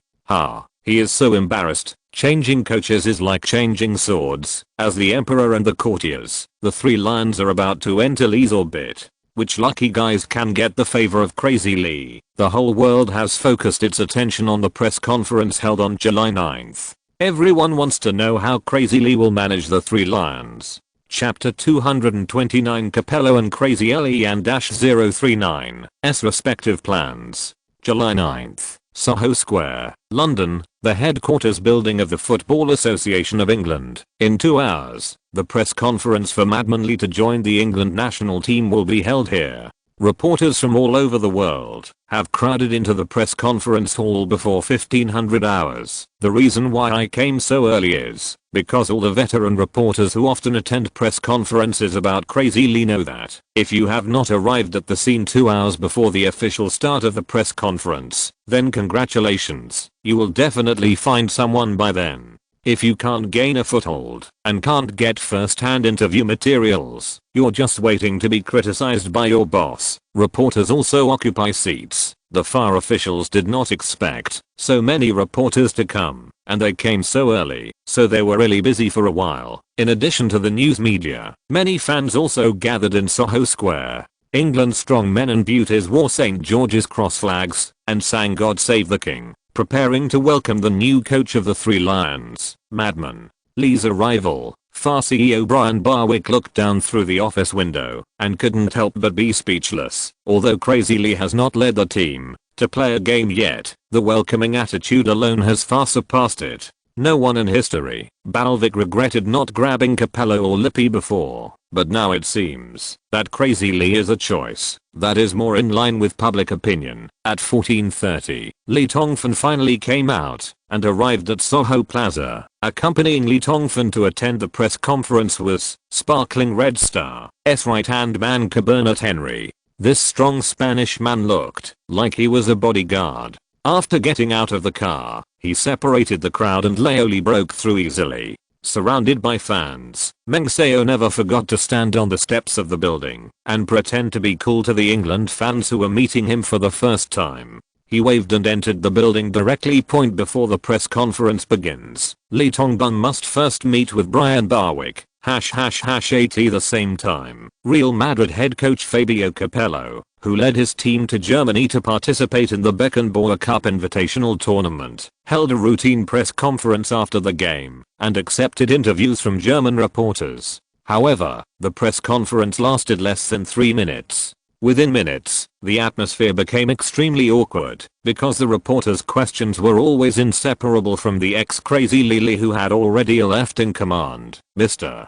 He is so embarrassed. Changing coaches is like changing swords. As the emperor and the courtiers, the Three Lions are about to enter Lee's orbit. Which lucky guys can get the favor of Crazy Lee? The whole world has focused its attention on the press conference held on July 9th. Everyone wants to know how Crazy Lee will manage the Three Lions. Chapter 229 Capello and Crazy Leanne-039's respective plans. July 9th. Soho Square, London, the headquarters building of the Football Association of England. In 2 hours, the press conference for Madman Lee to join the England national team will be held here. Reporters from all over the world have crowded into the press conference hall before 1500 hours. The reason why I came so early is because all the veteran reporters who often attend press conferences about Crazy Lee know that if you have not arrived at the scene 2 hours before the official start of the press conference, then congratulations, you will definitely find someone by then. If you can't gain a foothold and can't get first-hand interview materials, you're just waiting to be criticized by your boss. Reporters also occupy seats. The FAR officials did not expect so many reporters to come, and they came so early, so they were really busy for a while. In addition to the news media, many fans also gathered in Soho Square. England's strong men and beauties wore St. George's Cross flags and sang God Save the King, preparing to welcome the new coach of the Three Lions. Madman Lee's arrival. FAR CEO Brian Barwick looked down through the office window and couldn't help but be speechless. Although Crazy Lee has not led the team to play a game yet, the welcoming attitude alone has far surpassed it. No one in history, Balvic regretted not grabbing Capello or Lippi before, but now it seems that Crazy Lee is a choice that is more in line with public opinion. At 14:30, Lee Tongfan finally came out and arrived at Soho Plaza. Accompanying Lee Tongfan to attend the press conference was sparkling Red Star's right-hand man Bernard Henry. This strong Spanish man looked like he was a bodyguard. After getting out of the car, he separated the crowd and Leoli broke through easily. Surrounded by fans, Mengseo never forgot to stand on the steps of the building and pretend to be cool to the England fans who were meeting him for the first time. He waved and entered the building directly point before the press conference begins. Lee Tongfan must first meet with Brian Barwick, #@the same time. Real Madrid head coach Fabio Capello, who led his team to Germany to participate in the Beckenbauer Cup Invitational Tournament, held a routine press conference after the game and accepted interviews from German reporters. However, the press conference lasted less than 3 minutes. Within minutes, the atmosphere became extremely awkward because the reporters' questions were always inseparable from the ex-Crazy Lee who had already left in command. Mr.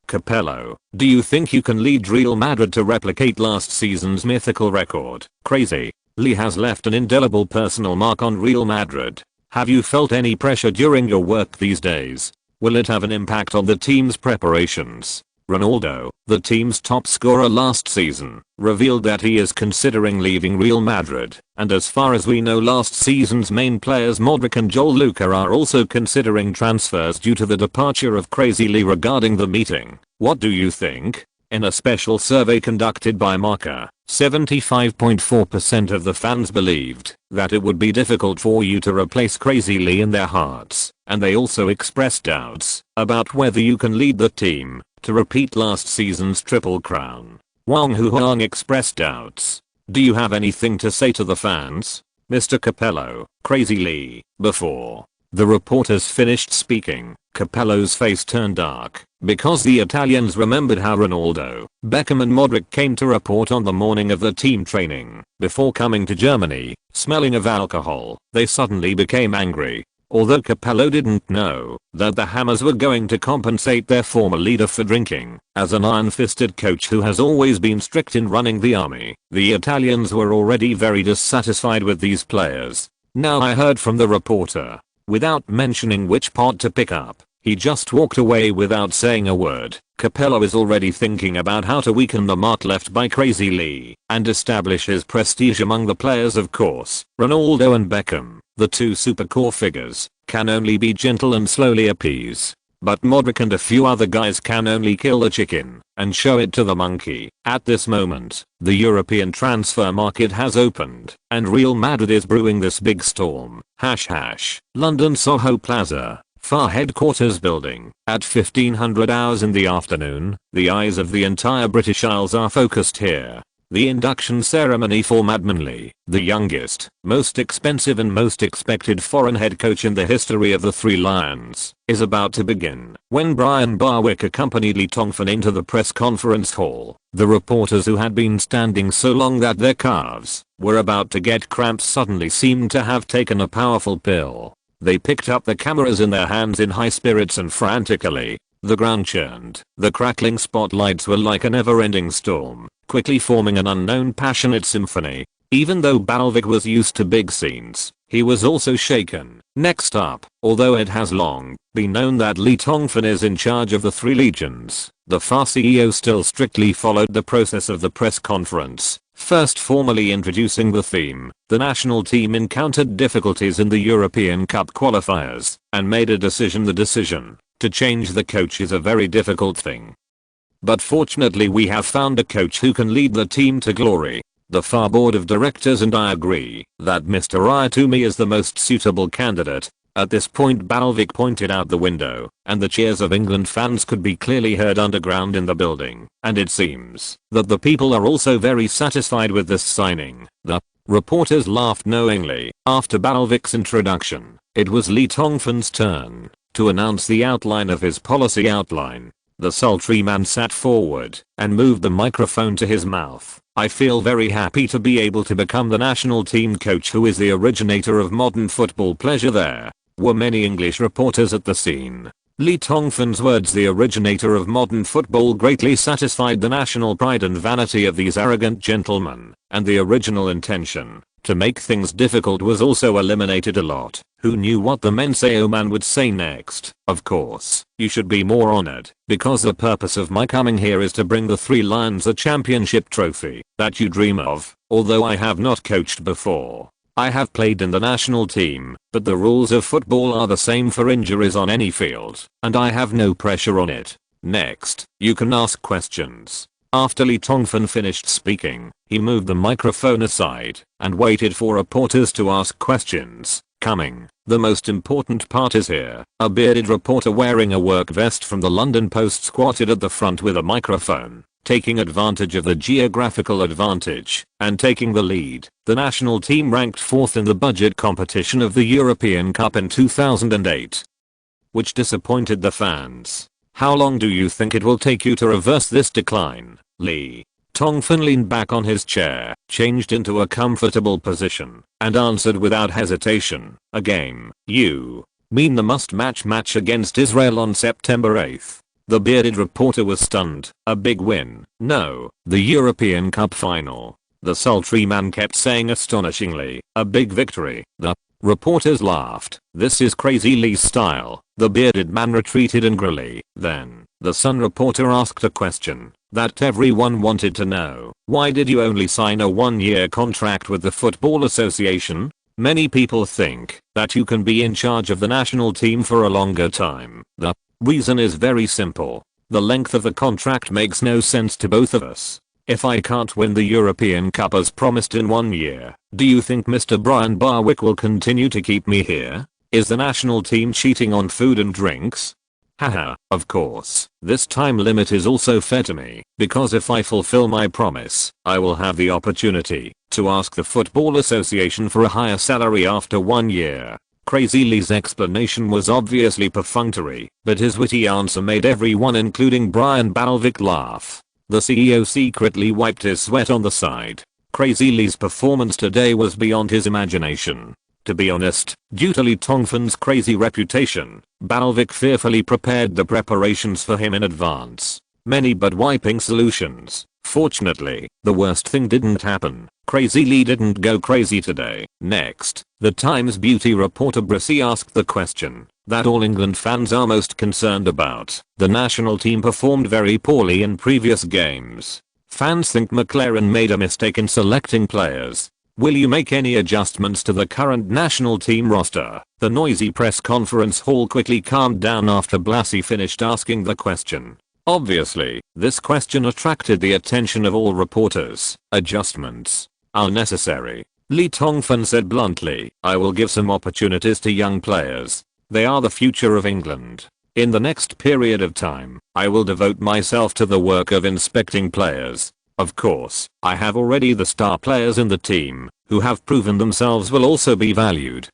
Capello, do you think you can lead Real Madrid to replicate last season's mythical record? Crazy Lee has left an indelible personal mark on Real Madrid. Have you felt any pressure during your work these days? Will it have an impact on the team's preparations? Ronaldo, the team's top scorer last season, revealed that he is considering leaving Real Madrid, and as far as we know last season's main players Modric and Joel Luca are also considering transfers due to the departure of Crazy Lee regarding the meeting. What do you think? In a special survey conducted by Marca, 75.4% of the fans believed that it would be difficult for you to replace Crazy Lee in their hearts, and they also expressed doubts about whether you can lead the team to repeat last season's Triple Crown. Wang Huang expressed doubts. Do you have anything to say to the fans, Mr. Capello, Crazy Lee? Before the reporters finished speaking, Capello's face turned dark because the Italians remembered how Ronaldo, Beckham and Modric came to report on the morning of the team training. Before coming to Germany, smelling of alcohol, they suddenly became angry. Although Capello didn't know that the Hammers were going to compensate their former leader for drinking. As an iron-fisted coach who has always been strict in running the army, the Italians were already very dissatisfied with these players. Now I heard from the reporter, without mentioning which part to pick up, he just walked away without saying a word. Capello is already thinking about how to weaken the mark left by Crazy Lee and establish his prestige among the players. Of course, Ronaldo and Beckham, the two super core figures, can only be gentle and slowly appease. But Modric and a few other guys can only kill the chicken and show it to the monkey. At this moment, the European transfer market has opened and Real Madrid is brewing this big storm. London Soho Plaza, FAR headquarters building, at 1500 hours in the afternoon. The eyes of the entire British Isles are focused here. The induction ceremony for Madmanley, the youngest, most expensive and most expected foreign head coach in the history of the Three Lions, is about to begin. When Brian Barwick accompanied Lee Tongfan into the press conference hall, the reporters who had been standing so long that their calves were about to get cramps suddenly seemed to have taken a powerful pill. They picked up the cameras in their hands in high spirits and frantically. The ground churned. The crackling spotlights were like a never-ending storm, quickly forming an unknown passionate symphony. Even though Balvic was used to big scenes, he was also shaken. Next up, although it has long been known that Lee Tongfan is in charge of the Three Legions, the FAR CEO still strictly followed the process of the press conference. First formally introducing the theme, the national team encountered difficulties in the European Cup qualifiers and made a decision. The decision to change the coach is a very difficult thing. But fortunately we have found a coach who can lead the team to glory. The FAR board of directors and I agree that Mr. Ayatoumi is the most suitable candidate. At this point Balvic pointed out the window, and the cheers of England fans could be clearly heard underground in the building, and it seems that the people are also very satisfied with this signing. The reporters laughed knowingly. After Balvic's introduction, it was Lee Tongfan's turn to announce the outline of his policy outline. The sultry man sat forward and moved the microphone to his mouth. I feel very happy to be able to become the national team coach who is the originator of modern football. Pleasure. There were many English reporters at the scene. Lee Tongfan's words, the originator of modern football, greatly satisfied the national pride and vanity of these arrogant gentlemen, and the original intention to make things difficult was also eliminated a lot. Who knew what the Menseo man would say next? Of course, you should be more honored, because the purpose of my coming here is to bring the Three Lions a championship trophy that you dream of. Although I have not coached before, I have played in the national team, but the rules of football are the same for injuries on any field, and I have no pressure on it. Next, you can ask questions. After Lee Tongfan finished speaking, he moved the microphone aside and waited for reporters to ask questions. Coming, the most important part is here. A bearded reporter wearing a work vest from the London Post squatted at the front with a microphone, taking advantage of the geographical advantage and taking the lead. The national team ranked 4th in the budget competition of the European Cup in 2008, which disappointed the fans. How long do you think it will take you to reverse this decline, Lee? Tongfan leaned back on his chair, changed into a comfortable position, and answered without hesitation. A game. You mean the must-match against Israel on September 8th? The bearded reporter was stunned. A big win. No, the European Cup final. The sultry man kept saying astonishingly. A big victory. The reporters laughed. This is Crazy Lee's style. The bearded man retreated angrily. Then The Sun reporter asked a question that everyone wanted to know. Why did you only sign a 1-year contract with the Football Association? Many people think that you can be in charge of the national team for a longer time. The reason is very simple. The length of the contract makes no sense to both of us. If I can't win the European Cup as promised in 1 year, do you think Mr. Brian Barwick will continue to keep me here? Is the national team cheating on food and drinks? Haha, of course. This time limit is also fair to me, because if I fulfill my promise, I will have the opportunity to ask the Football Association for a higher salary after 1 year. Crazy Lee's explanation was obviously perfunctory, but his witty answer made everyone including Brian Barwick laugh. The CEO secretly wiped his sweat on the side. Crazy Lee's performance today was beyond his imagination. To be honest, due to Lee Tongfan's crazy reputation, Barwick fearfully prepared the preparations for him in advance. Many but wiping solutions. Fortunately, the worst thing didn't happen. Crazy Lee didn't go crazy today. Next, the Times beauty reporter Brissy asked the question that all England fans are most concerned about. The national team performed very poorly in previous games. Fans think McLaren made a mistake in selecting players. Will you make any adjustments to the current national team roster? The noisy press conference hall quickly calmed down after Blassie finished asking the question. Obviously, this question attracted the attention of all reporters. Adjustments are necessary. Lee Tongfan said bluntly, I will give some opportunities to young players. They are the future of England. In the next period of time, I will devote myself to the work of inspecting players. Of course, I have already the star players in the team, who have proven themselves will also be valued.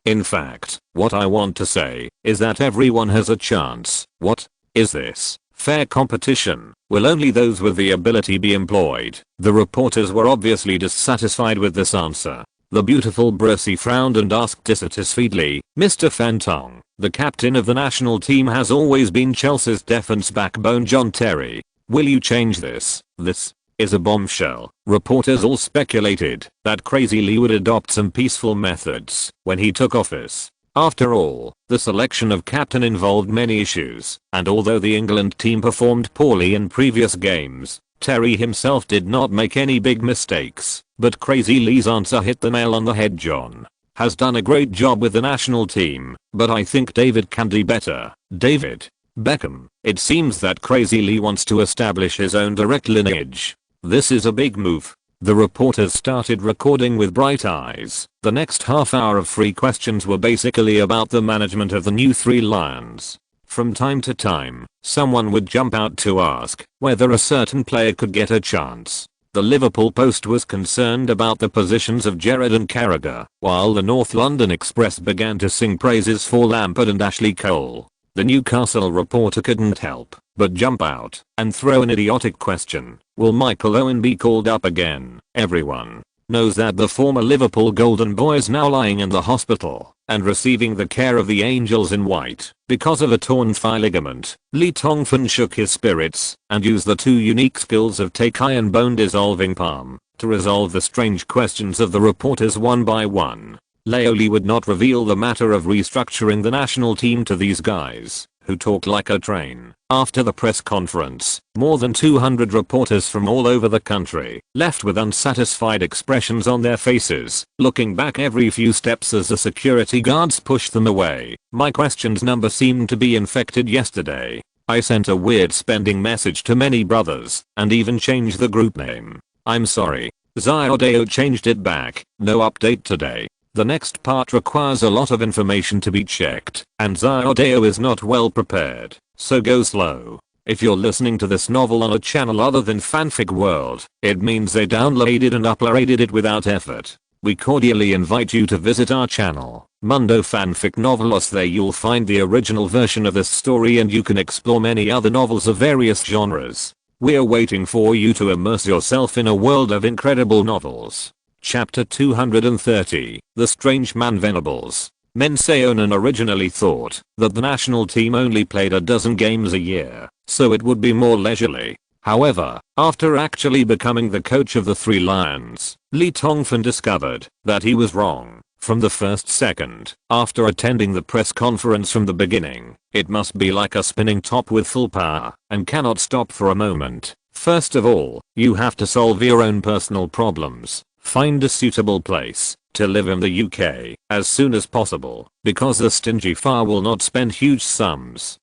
In fact, what I want to say is that everyone has a chance. What is this? Fair competition? Will only those with the ability be employed? The reporters were obviously dissatisfied with this answer. The beautiful Brissy frowned and asked dissatisfiedly, Mr. Fantong, the captain of the national team has always been Chelsea's defense backbone John Terry. Will you change this? This is a bombshell. Reporters all speculated that Crazy Lee would adopt some peaceful methods when he took office. After all, the selection of captain involved many issues, and although the England team performed poorly in previous games, Terry himself did not make any big mistakes. But Crazy Lee's answer hit the nail on the head. John has done a great job with the national team, but I think David can do better. David Beckham. It seems that Crazy Lee wants to establish his own direct lineage. This is a big move. The reporters started recording with bright eyes. The next half hour of free questions were basically about the management of the new Three Lions. From time to time, someone would jump out to ask whether a certain player could get a chance. The Liverpool Post was concerned about the positions of Gerrard and Carragher, while the North London Express began to sing praises for Lampard and Ashley Cole. The Newcastle reporter couldn't help but jump out and throw an idiotic question. Will Michael Owen be called up again? Everyone knows that the former Liverpool Golden Boy is now lying in the hospital and receiving the care of the Angels in White because of a torn thigh ligament. Lee Tongfan shook his spirits and used the two unique skills of Takai and bone dissolving palm to resolve the strange questions of the reporters one by one. Leo Lee would not reveal the matter of restructuring the national team to these guys, who talk like a train. After the press conference, more than 200 reporters from all over the country left with unsatisfied expressions on their faces, looking back every few steps as the security guards pushed them away. My questions number seemed to be infected yesterday. I sent a weird spending message to many brothers and even changed the group name. I'm sorry. Xiodeo changed it back. No update today. The next part requires a lot of information to be checked, and Xiodeo is not well prepared, so go slow. If you're listening to this novel on a channel other than Fanfic World, it means they downloaded and uploaded it without effort. We cordially invite you to visit our channel, Mundo Fanfic Novelos. There you'll find the original version of this story and you can explore many other novels of various genres. We're waiting for you to immerse yourself in a world of incredible novels. Chapter 230, The Strange Man Venables. Menseonen originally thought that the national team only played a dozen games a year, so it would be more leisurely. However, after actually becoming the coach of the Three Lions, Lee Tongfan discovered that he was wrong. from the first second. After attending the press conference from the beginning, it must be like a spinning top with full power and cannot stop for a moment. First of all, you have to solve your own personal problems. Find a suitable place to live in the UK as soon as possible, because the stingy FAR will not spend huge sums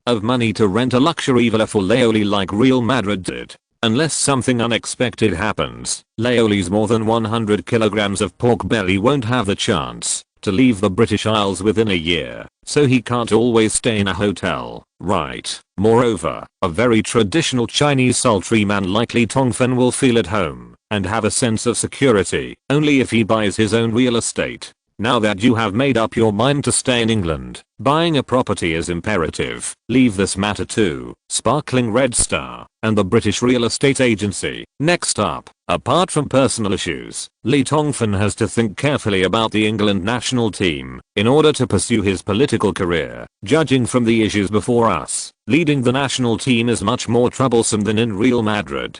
of money to rent a luxury villa for Leoli like Real Madrid did. Unless something unexpected happens, Leoli's more than 100 kilograms of pork belly won't have the chance to leave the British Isles within a year, so he can't always stay in a hotel, right? Moreover, a very traditional Chinese sultry man like Li Tongfan will feel at home and have a sense of security only if he buys his own real estate. Now that you have made up your mind to stay in England, buying a property is imperative. Leave this matter to Sparkling Red Star and the British Real Estate Agency. Next up, apart from personal issues, Li Tongfan has to think carefully about the England national team in order to pursue his political career. Judging from the issues before us, leading the national team is much more troublesome than in Real Madrid.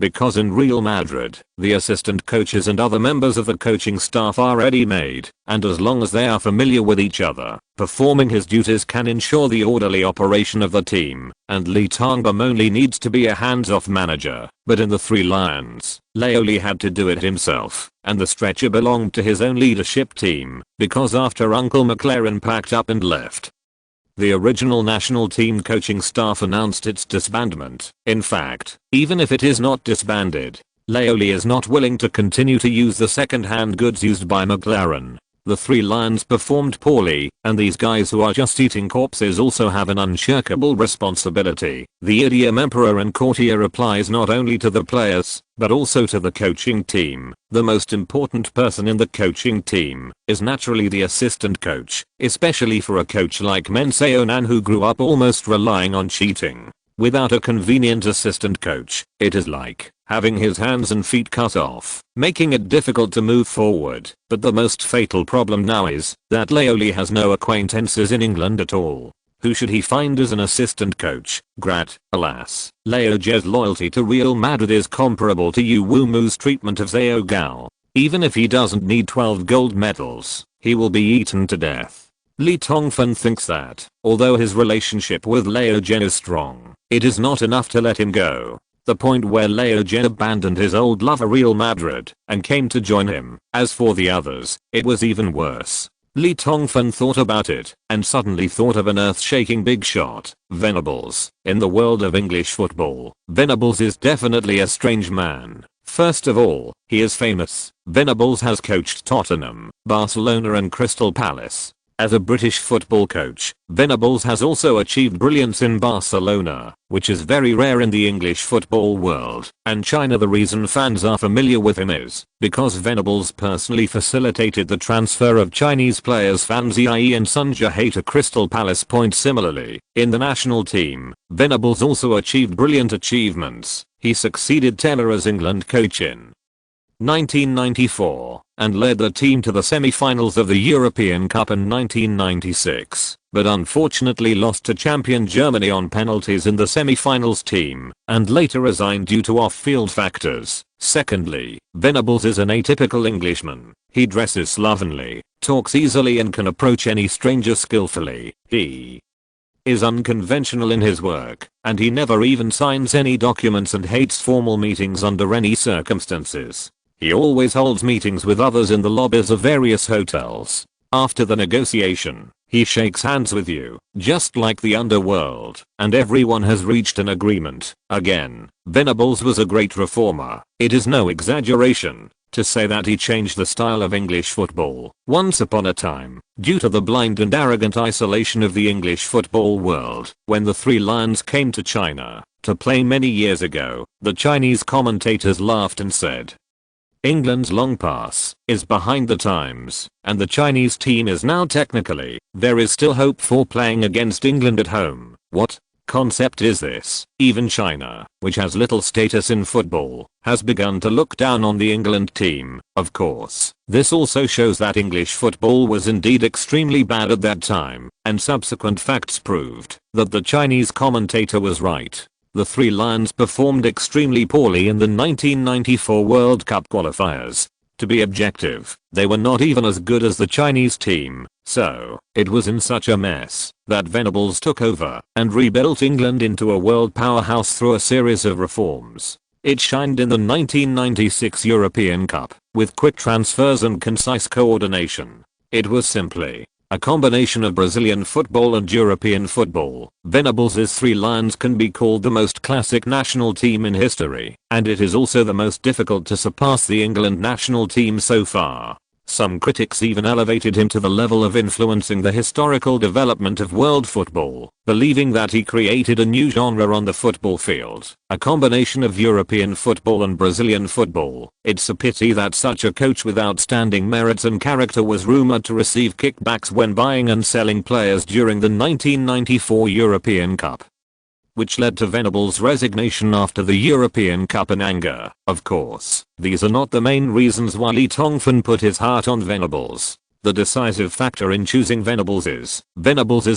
Because in Real Madrid, the assistant coaches and other members of the coaching staff are ready-made, and as long as they are familiar with each other, performing his duties can ensure the orderly operation of the team, and Li Tongfan only needs to be a hands-off manager. But in the Three Lions, Leoli had to do it himself, and the stretcher belonged to his own leadership team, because after Uncle McLaren packed up and left, the original national team coaching staff announced its disbandment. In fact, even if it is not disbanded, Leoli is not willing to continue to use the second-hand goods used by McLaren. The Three Lions performed poorly, and these guys who are just eating corpses also have an unshakable responsibility. The idiom emperor and courtier applies not only to the players, but also to the coaching team. The most important person in the coaching team is naturally the assistant coach, especially for a coach like Menseonan who grew up almost relying on cheating. Without a convenient assistant coach, it is like having his hands and feet cut off, making it difficult to move forward. But the most fatal problem now is that Leoli has no acquaintances in England at all. Who should he find as an assistant coach? Alas, Leoje's loyalty to Real Madrid is comparable to Yu Wumu's treatment of Zhao Gao. Even if he doesn't need 12 gold medals, he will be eaten to death. Li Tongfan thinks that, although his relationship with Leoje is strong, it is not enough to let him go. The point where Leoje abandoned his old lover Real Madrid and came to join him. As for the others, it was even worse. Li Tongfan thought about it and suddenly thought of an earth-shaking big shot. Venables. In the world of English football, Venables is definitely a strange man. First of all, he is famous. Venables has coached Tottenham, Barcelona and Crystal Palace. As a British football coach, Venables has also achieved brilliance in Barcelona, which is very rare in the English football world, and China. The reason fans are familiar with him is because Venables personally facilitated the transfer of Chinese players Fan Ziyi and Sun Jiahe to Crystal Palace. Similarly, in the national team, Venables also achieved brilliant achievements. He succeeded Taylor as England coach in 1994 and led the team to the semi-finals of the European Cup in 1996, but unfortunately lost to champion Germany on penalties in the semi-finals team, and later resigned due to off-field factors. Secondly, Venables is an atypical Englishman. He dresses slovenly, talks easily and can approach any stranger skillfully. He is unconventional in his work, and he never even signs any documents and hates formal meetings under any circumstances. He always holds meetings with others in the lobbies of various hotels. After the negotiation, he shakes hands with you, just like the underworld, and everyone has reached an agreement. Again, Venables was a great reformer. It is no exaggeration to say that he changed the style of English football. Once upon a time, due to the blind and arrogant isolation of the English football world, when the Three Lions came to China to play many years ago, the Chinese commentators laughed and said, "England's long pass is behind the times, and the Chinese team is now technically, there is still hope for playing against England at home." What concept is this? Even China, which has little status in football, has begun to look down on the England team. Of course, this also shows that English football was indeed extremely bad at that time, and subsequent facts proved that the Chinese commentator was right. The Three Lions performed extremely poorly in the 1994 World Cup qualifiers. To be objective, they were not even as good as the Chinese team, so it was in such a mess that Venables took over and rebuilt England into a world powerhouse through a series of reforms. It shined in the 1996 European Cup with quick transfers and concise coordination. It was simply a combination of Brazilian football and European football. Venables' Three Lions can be called the most classic national team in history, and it is also the most difficult to surpass the England national team so far. Some critics even elevated him to the level of influencing the historical development of world football, believing that he created a new genre on the football field, a combination of European football and Brazilian football. It's a pity that such a coach with outstanding merits and character was rumored to receive kickbacks when buying and selling players during the 1994 European Cup, which led to Venables' resignation after the European Cup in anger. Of course, these are not the main reasons why Lee Tongfan put his heart on Venables. The decisive factor in choosing Venables is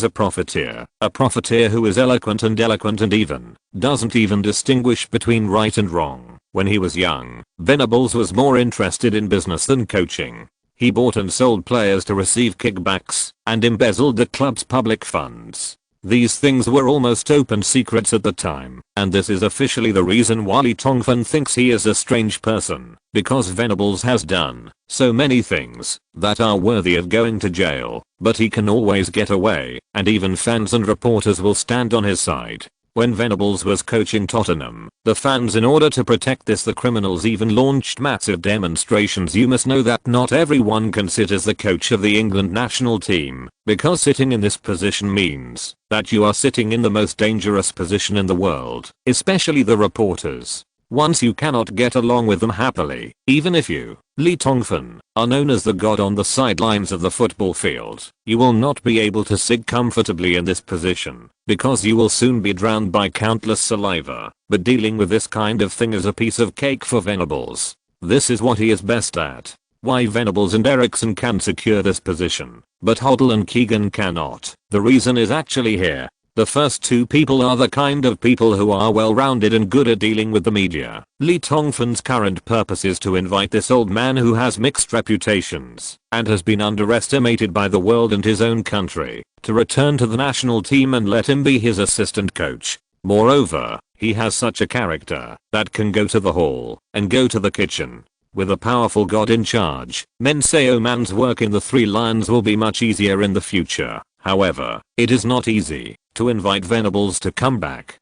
a profiteer who is eloquent and even doesn't even distinguish between right and wrong. When he was young, Venables was more interested in business than coaching. He bought and sold players to receive kickbacks and embezzled the club's public funds. These things were almost open secrets at the time, and this is officially the reason why Lee Tongfan thinks he is a strange person, because Venables has done so many things that are worthy of going to jail, but he can always get away, and even fans and reporters will stand on his side. When Venables was coaching Tottenham, the fans, in order to protect the criminals, even launched massive demonstrations. You must know that not everyone considers the coach of the England national team, because sitting in this position means that you are sitting in the most dangerous position in the world, especially the reporters. Once you cannot get along with them happily, even if you, Lee Tongfan, are known as the god on the sidelines of the football field, you will not be able to sit comfortably in this position, because you will soon be drowned by countless saliva. But dealing with this kind of thing is a piece of cake for Venables. This is what he is best at. Why Venables and Eriksen can secure this position, but Hoddle and Keegan cannot. The reason is actually here. The first two people are the kind of people who are well-rounded and good at dealing with the media. Lee Tongfan's current purpose is to invite this old man who has mixed reputations and has been underestimated by the world and his own country to return to the national team and let him be his assistant coach. Moreover, he has such a character that can go to the hall and go to the kitchen. With a powerful god in charge, men say Oman's work in the Three Lions will be much easier in the future. However, it is not easy to invite Venables to come back.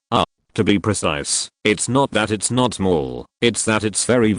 To be precise, it's not that it's not small, it's that it's very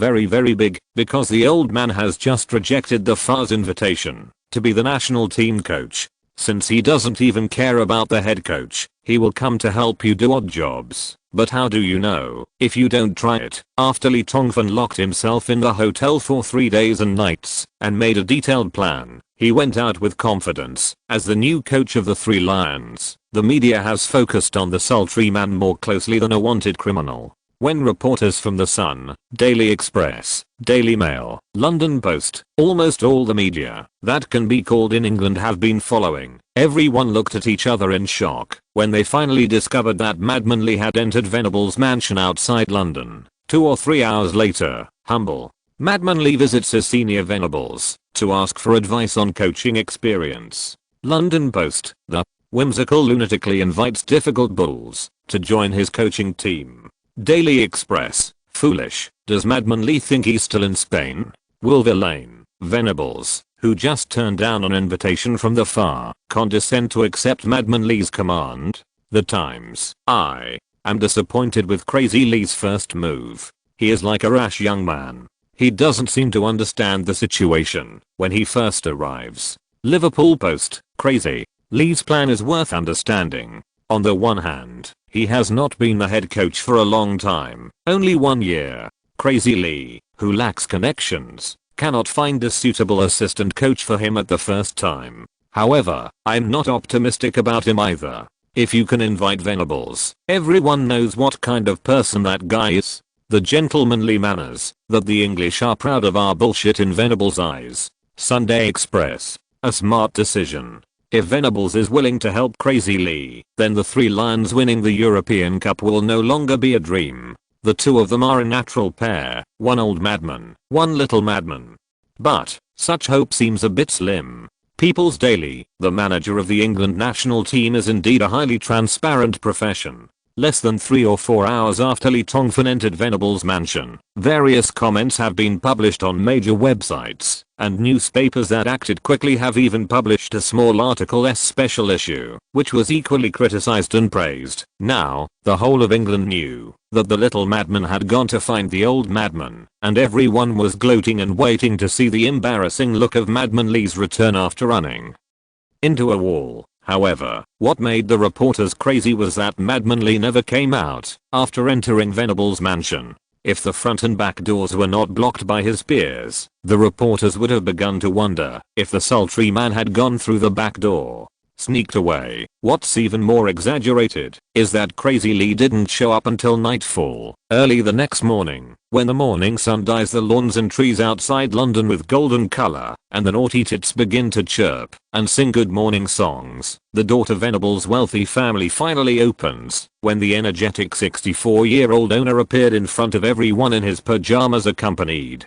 big, because the old man has just rejected the FA's invitation to be the national team coach. Since he doesn't even care about the head coach, he will come to help you do odd jobs. But how do you know if you don't try it? After Lee Tongfan locked himself in the hotel for 3 days and nights and made a detailed plan, he went out with confidence as the new coach of the Three Lions. The media has focused on the sultry man more closely than a wanted criminal. When reporters from The Sun, Daily Express, Daily Mail, London Post, almost all the media that can be called in England have been following, everyone looked at each other in shock when they finally discovered that Madman Lee had entered Venables' mansion outside London. 2 or 3 hours later, humble Madman Lee visits his senior Venables to ask for advice on coaching experience. London Post, the whimsical lunatically invites difficult bulls to join his coaching team. Daily Express, foolish, does Madman Lee think he's still in Spain? Wolver Lane, Venables, who just turned down an invitation from the FA, condescend to accept Madman Lee's command. The Times, I am disappointed with Crazy Lee's first move. He is like a rash young man. He doesn't seem to understand the situation when he first arrives. Liverpool Post, Crazy Lee's plan is worth understanding. On the one hand, he has not been the head coach for a long time, only 1 year. Crazy Lee, who lacks connections, cannot find a suitable assistant coach for him at the first time. However, I'm not optimistic about him either. If you can invite Venables, everyone knows what kind of person that guy is. The gentlemanly manners that the English are proud of are bullshit in Venables' eyes. Sunday Express, a smart decision. If Venables is willing to help Crazy Lee, then the Three Lions winning the European Cup will no longer be a dream. The two of them are a natural pair, one old madman, one little madman. But such hope seems a bit slim. People's Daily, the manager of the England national team, is indeed a highly transparent profession. Less than 3 or 4 hours after Lee Tongfan entered Venables' mansion, various comments have been published on major websites, and newspapers that acted quickly have even published a small article special issue, which was equally criticized and praised. Now, the whole of England knew that the little madman had gone to find the old madman, and everyone was gloating and waiting to see the embarrassing look of Madman Lee's return after running into a wall. However, what made the reporters crazy was that Madman Lee never came out after entering Venables' mansion. If the front and back doors were not blocked by his peers, the reporters would have begun to wonder if the sultry man had gone through the back door, sneaked away. What's even more exaggerated is that crazy Lee didn't show up until nightfall. Early the next morning, when the morning sun dyes the lawns and trees outside London with golden color, and the naughty tits begin to chirp and sing good morning songs, the door to Venables' wealthy family finally opens, when the energetic 64-year-old owner appeared in front of everyone in his pajamas, accompanied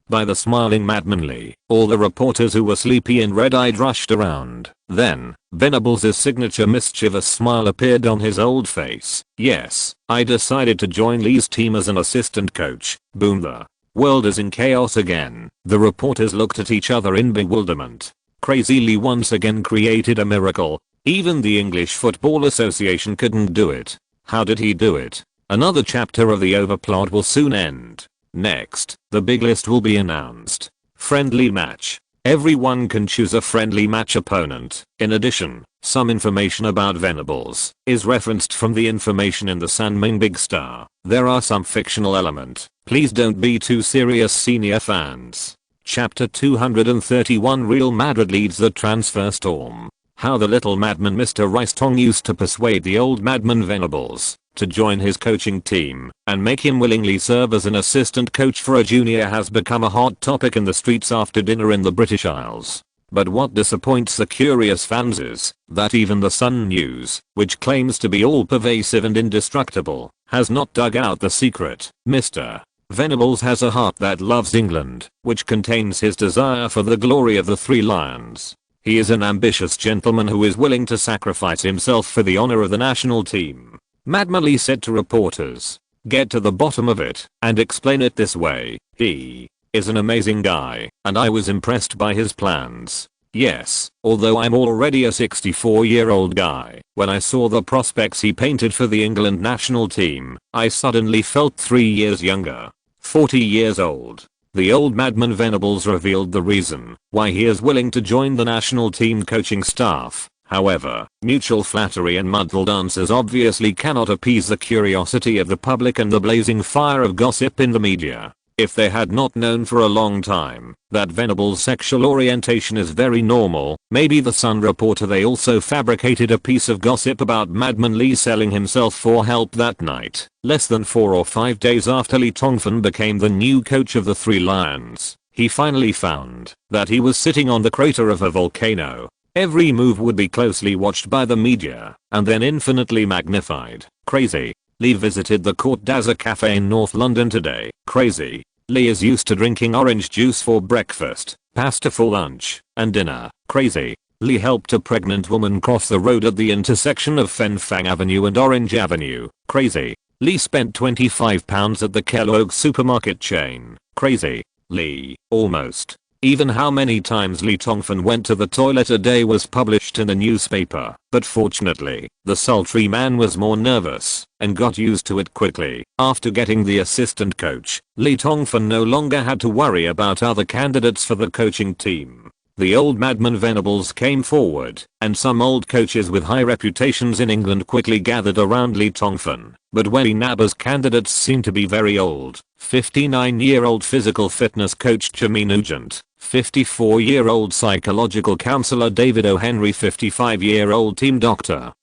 by the smiling Madman Lee. All the reporters who were sleepy and red-eyed rushed around. Then, Venables' signature mischievous smile appeared on his old face. "Yes, I decided to join Lee's team as an assistant coach." Boom, the world is in chaos again. The reporters looked at each other in bewilderment. Crazy Lee once again created a miracle. Even the English Football Association couldn't do it. How did he do it? Another chapter of the overplot will soon end. Next, the big list will be announced. Friendly match. Everyone can choose a friendly match opponent. In addition, some information about Venables is referenced from the information in the San Ming Big Star. There are some fictional element. Please don't be too serious, senior fans. Chapter 231, Real Madrid leads the transfer storm. How the little madman Mr. Rice Tong used to persuade the old madman Venables to join his coaching team and make him willingly serve as an assistant coach for a junior has become a hot topic in the streets after dinner in the British Isles. But what disappoints the curious fans is that even the Sun News, which claims to be all-pervasive and indestructible, has not dug out the secret. Mr. Venables has a heart that loves England, which contains his desire for the glory of the Three Lions. He is an ambitious gentleman who is willing to sacrifice himself for the honor of the national team. Madman Lee said to reporters, "Get to the bottom of it and explain it this way. He is an amazing guy, and I was impressed by his plans. Yes, although I'm already a 64-year-old guy, when I saw the prospects he painted for the England national team, I suddenly felt 3 years younger. 40 years old." The old madman Venables revealed the reason why he is willing to join the national team coaching staff. However, mutual flattery and muddled answers obviously cannot appease the curiosity of the public and the blazing fire of gossip in the media. If they had not known for a long time that Venables' sexual orientation is very normal, maybe the Sun reporter they also fabricated a piece of gossip about Madman Lee selling himself for help that night. Less than 4 or 5 days after Lee Tongfan became the new coach of the Three Lions, he finally found that he was sitting on the crater of a volcano. Every move would be closely watched by the media, and then infinitely magnified. Crazy Lee visited the Court d'Azur cafe in North London today. Crazy Lee is used to drinking orange juice for breakfast, pasta for lunch, and dinner. Crazy Lee helped a pregnant woman cross the road at the intersection of Fenfang Avenue and Orange Avenue. Crazy Lee spent £25 at the Kellogg's supermarket chain. Crazy Lee almost even how many times Lee Tongfan went to the toilet a day was published in the newspaper, but fortunately, the sultry man was more nervous and got used to it quickly. After getting the assistant coach, Lee Tongfan no longer had to worry about other candidates for the coaching team. The old madman Venables came forward, and some old coaches with high reputations in England quickly gathered around Lee Tongfan. But Welly Naba's candidates seemed to be very old. 59-year-old physical fitness coach Jimmy Nugent, 54-year-old psychological counselor David O'Henry, 55-year-old team doctor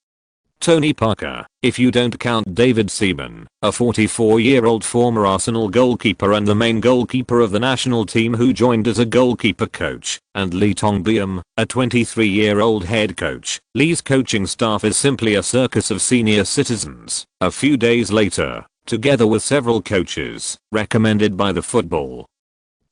Tony Parker, if you don't count David Seaman, a 44-year-old former Arsenal goalkeeper and the main goalkeeper of the national team who joined as a goalkeeper coach, and Lee Tong-bium, a 23-year-old head coach. Lee's coaching staff is simply a circus of senior citizens. A few days later, together with several coaches recommended by the Football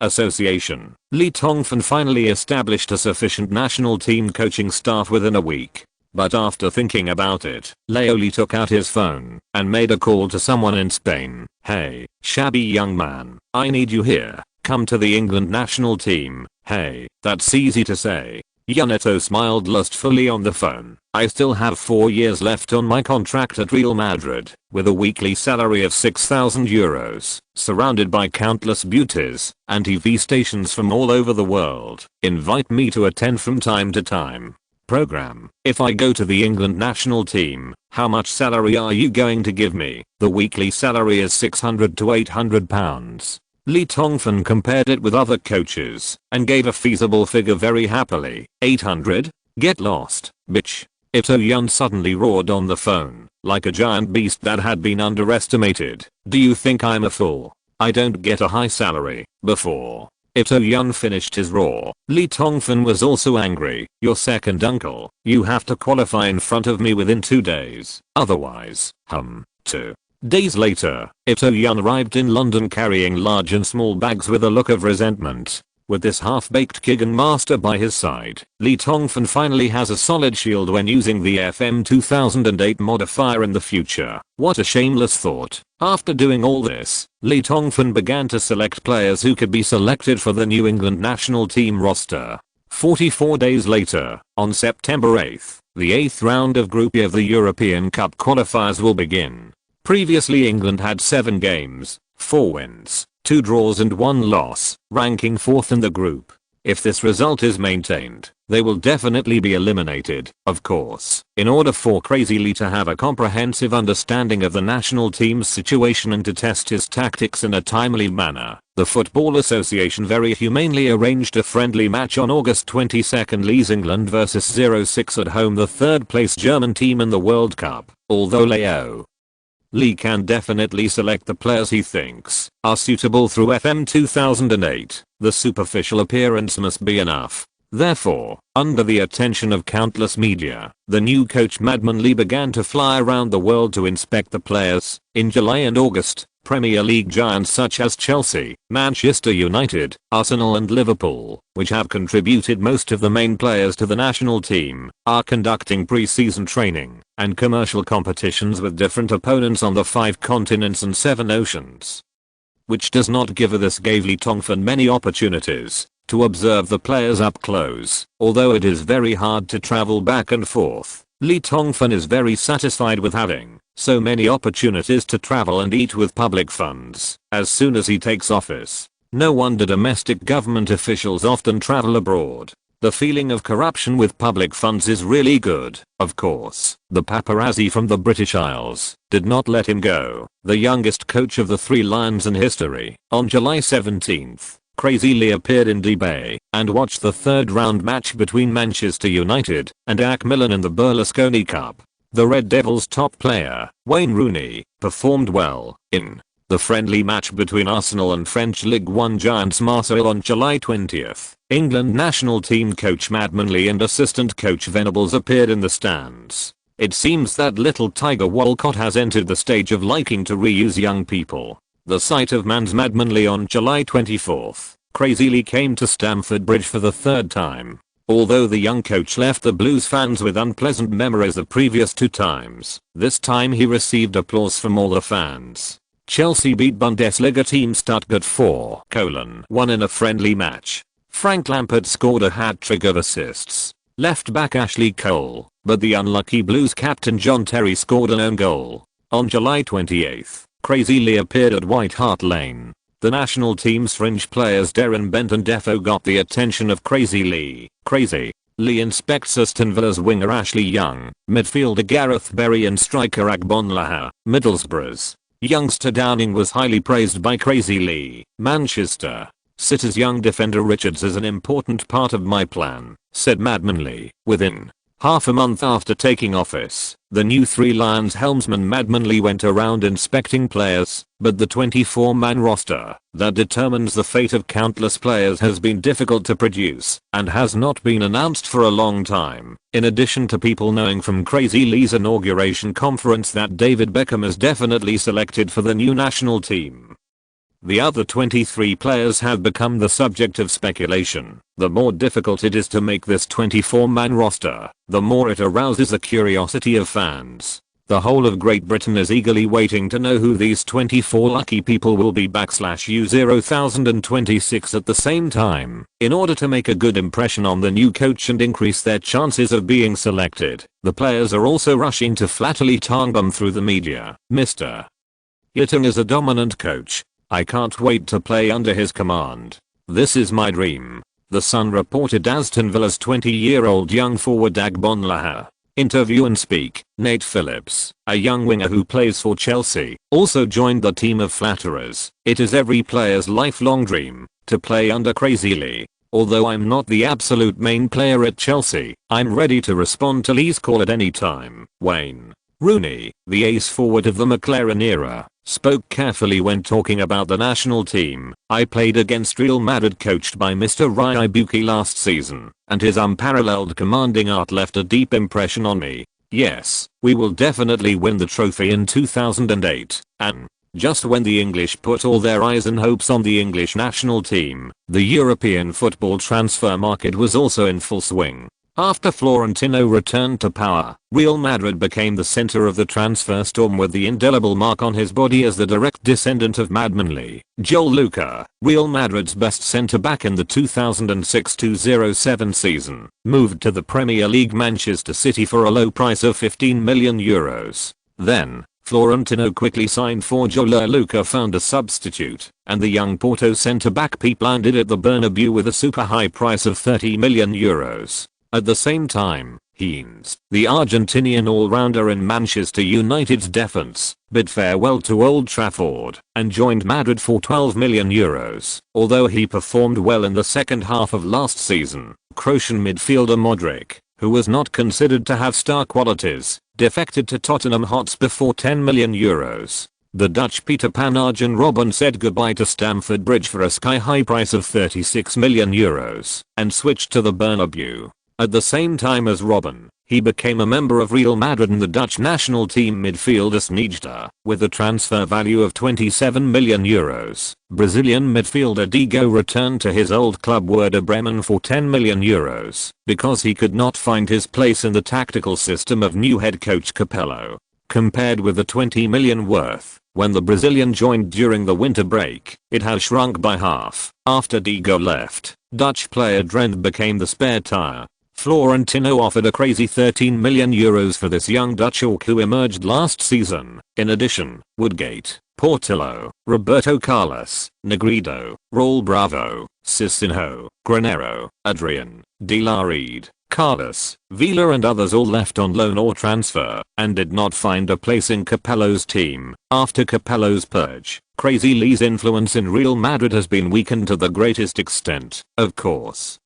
Association. Lee Tongfan finally established a sufficient national team coaching staff within a week. But after thinking about it, Lee took out his phone and made a call to someone in Spain. "Hey, shabby young man, I need you here. Come to the England national team." "Hey, that's easy to say." Yaneto smiled lustfully on the phone. "I still have 4 years left on my contract at Real Madrid, with a weekly salary of €6,000, surrounded by countless beauties and TV stations from all over the world. Invite me to attend from time to time. Program. If I go to the England national team, how much salary are you going to give me?" "The weekly salary is £600 to £800. Lee Tongfan compared it with other coaches and gave a feasible figure very happily. "800? Get lost, bitch." Ito Yun suddenly roared on the phone, like a giant beast that had been underestimated. "Do you think I'm a fool? I don't get a high salary." Before Ito Yun finished his roar, Lee Tongfan was also angry. "Your second uncle, you have to qualify in front of me within 2 days. Otherwise, 2 days later, Ito Yun arrived in London carrying large and small bags with a look of resentment. With this half-baked Kigan master by his side, Lee Tongfan finally has a solid shield when using the FM 2008 modifier in the future. What a shameless thought. After doing all this, Lee Tongfan began to select players who could be selected for the New England national team roster. 44 days later, on September 8th, the 8th round of Group E of the European Cup qualifiers will begin. Previously England had 7 games, 4 wins, 2 draws and 1 loss, ranking 4th in the group. If this result is maintained, they will definitely be eliminated. Of course, in order for Crazy Lee to have a comprehensive understanding of the national team's situation and to test his tactics in a timely manner, the Football Association very humanely arranged a friendly match on August 22nd. Lee's England vs 06 at home, the 3rd place German team in the World Cup. Although Lee can definitely select the players he thinks are suitable through FM 2008, the superficial appearance must be enough. Therefore, under the attention of countless media, the new coach Madman Lee began to fly around the world to inspect the players. In July and August, Premier League giants such as Chelsea, Manchester United, Arsenal and Liverpool, which have contributed most of the main players to the national team, are conducting pre-season training and commercial competitions with different opponents on the 5 continents and 7 oceans. Which does not give this gave Lee Tongfan many opportunities to observe the players up close. Although it is very hard to travel back and forth, Lee Tongfan is very satisfied with having so many opportunities to travel and eat with public funds. As soon as he takes office, no wonder domestic government officials often travel abroad. The feeling of corruption with public funds is really good. Of course, the paparazzi from the British Isles did not let him go. The youngest coach of the 3 Lions in history. On July 17th, Crazy Lee appeared in Dubai and watched the 3rd round match between Manchester United and AC Milan in the Berlusconi Cup. The Red Devils' top player, Wayne Rooney, performed well in the friendly match between Arsenal and French Ligue 1 giants Marseille on July 20th. England national team coach Madman Lee and assistant coach Venables appeared in the stands. It seems that little Tiger Walcott has entered the stage of liking to reuse young people. The sight of man's Madman Lee on July 24th, Crazy Lee came to Stamford Bridge for the 3rd time. Although the young coach left the Blues fans with unpleasant memories the previous 2 times, this time he received applause from all the fans. Chelsea beat Bundesliga team Stuttgart 4-1 in a friendly match. Frank Lampard scored a hat-trick of assists. Left back Ashley Cole, but the unlucky Blues captain John Terry scored an own goal. On July 28th, Crazy Lee appeared at White Hart Lane. The national team's fringe players Darren Bent and Defo got the attention of Crazy Lee. Crazy Lee inspects Aston Villa's winger Ashley Young, midfielder Gareth Barry and striker Agbon Laha. Middlesbrough's youngster Downing was highly praised by Crazy Lee. Manchester City's young defender Richards is an important part of my plan, said Madman Lee. Within half a month after taking office, the new 3 Lions helmsman Madman Lee went around inspecting players, but the 24-man roster that determines the fate of countless players has been difficult to produce and has not been announced for a long time. In addition to people knowing from Crazy Lee's inauguration conference that David Beckham is definitely selected for the new national team. The other 23 players have become the subject of speculation. The more difficult it is to make this 24-man roster, the more it arouses the curiosity of fans. The whole of Great Britain is eagerly waiting to know who these 24 lucky people will be /U0026 at the same time. In order to make a good impression on the new coach and increase their chances of being selected, the players are also rushing to flatly tongue them through the media. Mr. Yatang is a dominant coach. I can't wait to play under his command. This is my dream. The Sun reported Aston Villa's 20-year-old young forward Agbon Laha. Interview and speak. Nate Phillips, a young winger who plays for Chelsea, also joined the team of flatterers. It is every player's lifelong dream to play under Crazy Lee. Although I'm not the absolute main player at Chelsea, I'm ready to respond to Lee's call at any time. Wayne Rooney, the ace forward of the McLaren era, spoke carefully when talking about the national team. I played against Real Madrid coached by Mr. Raibuki last season, and his unparalleled commanding art left a deep impression on me. Yes, we will definitely win the trophy in 2008, and just when the English put all their eyes and hopes on the English national team, the European football transfer market was also in full swing. After Florentino returned to power, Real Madrid became the center of the transfer storm with the indelible mark on his body as the direct descendant of Madman Lee. Joel Luca, Real Madrid's best center-back in the 2006-07 season, moved to the Premier League Manchester City for a low price of €15 million. Then, Florentino quickly signed for Joel Luca, found a substitute, and the young Porto centre-back Pep landed at the Bernabeu with a super high price of €30 million. At the same time, Heinz, the Argentinian all-rounder in Manchester United's defense, bid farewell to Old Trafford and joined Madrid for €12 million. Although he performed well in the second half of last season, Croatian midfielder Modric, who was not considered to have star qualities, defected to Tottenham Hotspur for €10 million. The Dutch Peter Pan Arjen Robben said goodbye to Stamford Bridge for a sky-high price of €36 million and switched to the Bernabeu. At the same time as Robben, he became a member of Real Madrid and the Dutch national team midfielder Sneijder, with a transfer value of €27 million. Brazilian midfielder Diego returned to his old club Werder Bremen for €10 million because he could not find his place in the tactical system of new head coach Capello. Compared with the $20 million worth, when the Brazilian joined during the winter break, it has shrunk by half. After Diego left, Dutch player Drent became the spare tire. Florentino offered a crazy €13 million for this young Dutch Orc who emerged last season. In addition, Woodgate, Portillo, Roberto Carlos, Negredo, Raul Bravo, Cicinho, Granero, Adrian, De La Reed, Carlos, Vila and others all left on loan or transfer and did not find a place in Capello's team. After Capello's purge, Crazy Lee's influence in Real Madrid has been weakened to the greatest extent. Of course,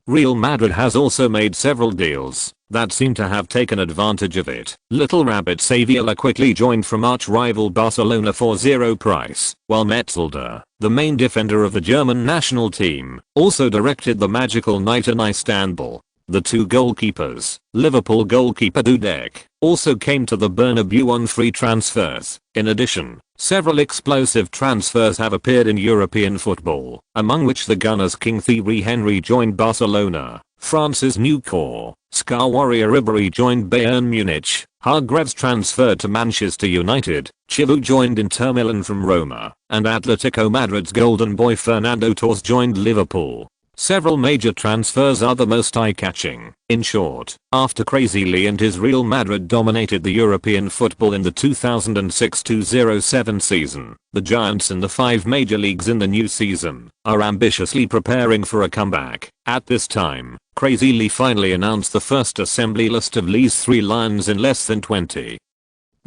Real Madrid has also made several deals that seem to have taken advantage of it. Little Rabbit Saviola quickly joined from arch-rival Barcelona for zero price, while Metzelder, the main defender of the German national team, also directed the magical night in Istanbul. The two goalkeepers, Liverpool goalkeeper Dudek, also came to the Bernabeu on free transfers. In addition, several explosive transfers have appeared in European football, among which the Gunners' King Thierry Henry joined Barcelona, France's new core, Scar Warrior Ribéry joined Bayern Munich, Hargreaves transferred to Manchester United, Chivu joined Inter Milan from Roma, and Atletico Madrid's golden boy Fernando Torres joined Liverpool. Several major transfers are the most eye-catching. In short, after Crazy Lee and his Real Madrid dominated the European football in the 2006-07 season, the Giants in the 5 major leagues in the new season are ambitiously preparing for a comeback. At this time, Crazy Lee finally announced the first assembly list of Lee's 3 Lions in less than 20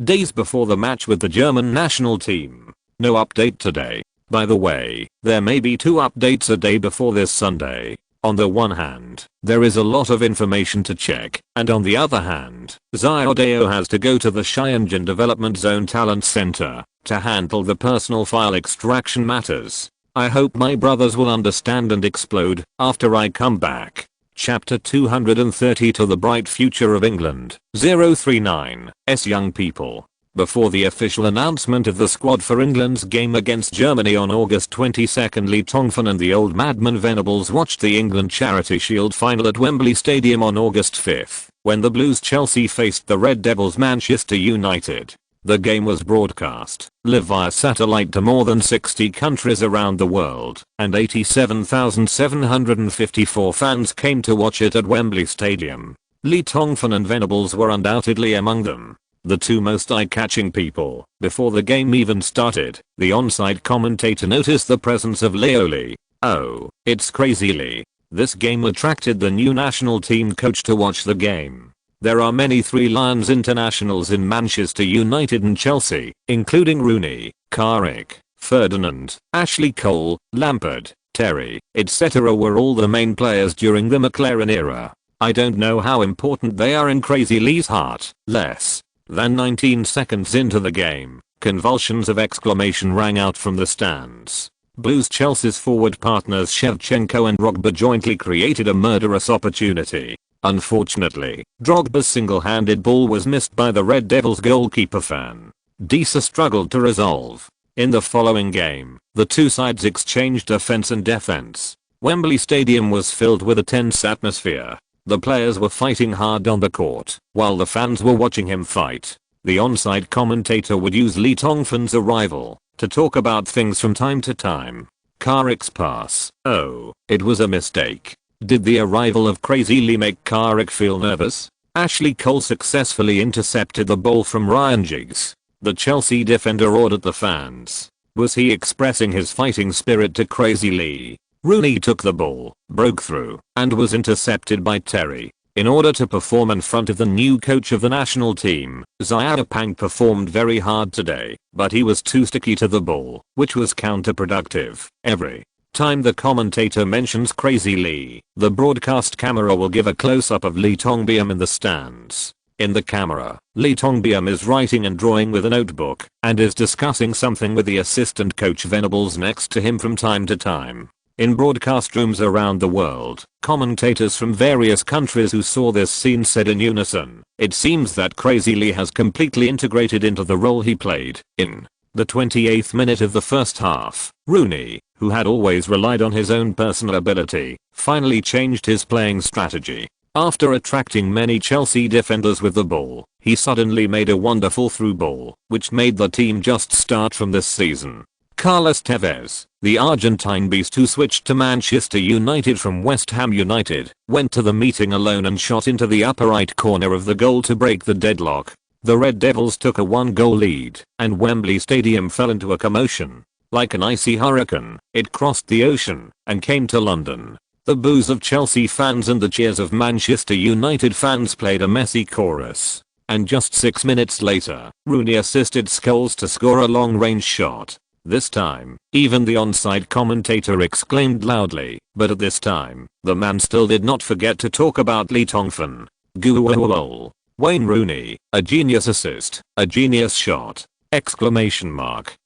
days before the match with the German national team. No update today. By the way, there may be 2 updates a day before this Sunday. On the one hand, there is a lot of information to check, and on the other hand, Xiaodao has to go to the Shenzhen Development Zone Talent Center to handle the personal file extraction matters. I hope my brothers will understand and explode after I come back. Chapter 230 To the Bright Future of England. 039. Young people. Before the official announcement of the squad for England's game against Germany on August 22nd, Lee Tongfan and the old madman Venables watched the England Charity Shield final at Wembley Stadium on August 5th, when the Blues Chelsea faced the Red Devils Manchester United. The game was broadcast live via satellite to more than 60 countries around the world, and 87,754 fans came to watch it at Wembley Stadium. Lee Tongfan and Venables were undoubtedly among them. The two most eye-catching people. Before the game even started, the onside commentator noticed the presence of Leo Lee. "Oh, it's Crazy Lee." This game attracted the new national team coach to watch the game. There are many Three Lions internationals in Manchester United and Chelsea, including Rooney, Carrick, Ferdinand, Ashley Cole, Lampard, Terry, etc. were all the main players during the McLaren era. I don't know how important they are in Crazy Lee's heart. Less than 19 seconds into the game, convulsions of exclamation rang out from the stands. Blues Chelsea's forward partners Shevchenko and Drogba jointly created a murderous opportunity. Unfortunately, Drogba's single-handed ball was missed by the Red Devils goalkeeper Fan. Disa struggled to resolve. In the following game, the two sides exchanged offense and defense. Wembley Stadium was filled with a tense atmosphere. The players were fighting hard on the court, while the fans were watching him fight. The onside commentator would use Lee Tongfan's arrival to talk about things from time to time. Carrick's pass. "Oh, it was a mistake." Did the arrival of Crazy Lee make Carrick feel nervous? Ashley Cole successfully intercepted the ball from Ryan Giggs. The Chelsea defender ordered the fans. Was he expressing his fighting spirit to Crazy Lee? Rooney took the ball, broke through, and was intercepted by Terry. In order to perform in front of the new coach of the national team, Xiaopang performed very hard today, but he was too sticky to the ball, which was counterproductive. Every time the commentator mentions Crazy Lee, the broadcast camera will give a close-up of Lee Tongbiam in the stands. In the camera, Lee Tongbiam is writing and drawing with a notebook, and is discussing something with the assistant coach Venables next to him from time to time. In broadcast rooms around the world, commentators from various countries who saw this scene said in unison, "It seems that Crazy Lee has completely integrated into the role he played." In the 28th minute of the first half, Rooney, who had always relied on his own personal ability, finally changed his playing strategy. After attracting many Chelsea defenders with the ball, he suddenly made a wonderful through ball, which made the team just start from this season. Carlos Tevez, the Argentine beast who switched to Manchester United from West Ham United, went to the meeting alone and shot into the upper right corner of the goal to break the deadlock. The Red Devils took a 1-goal lead, and Wembley Stadium fell into a commotion. Like an icy hurricane, it crossed the ocean and came to London. The boos of Chelsea fans and the cheers of Manchester United fans played a messy chorus. And just 6 minutes later, Rooney assisted Scholes to score a long-range shot. This time, even the onside commentator exclaimed loudly, but at this time, the man still did not forget to talk about Lee Tongfan. Goal. Wayne Rooney, a genius assist, a genius shot! Exclamation mark.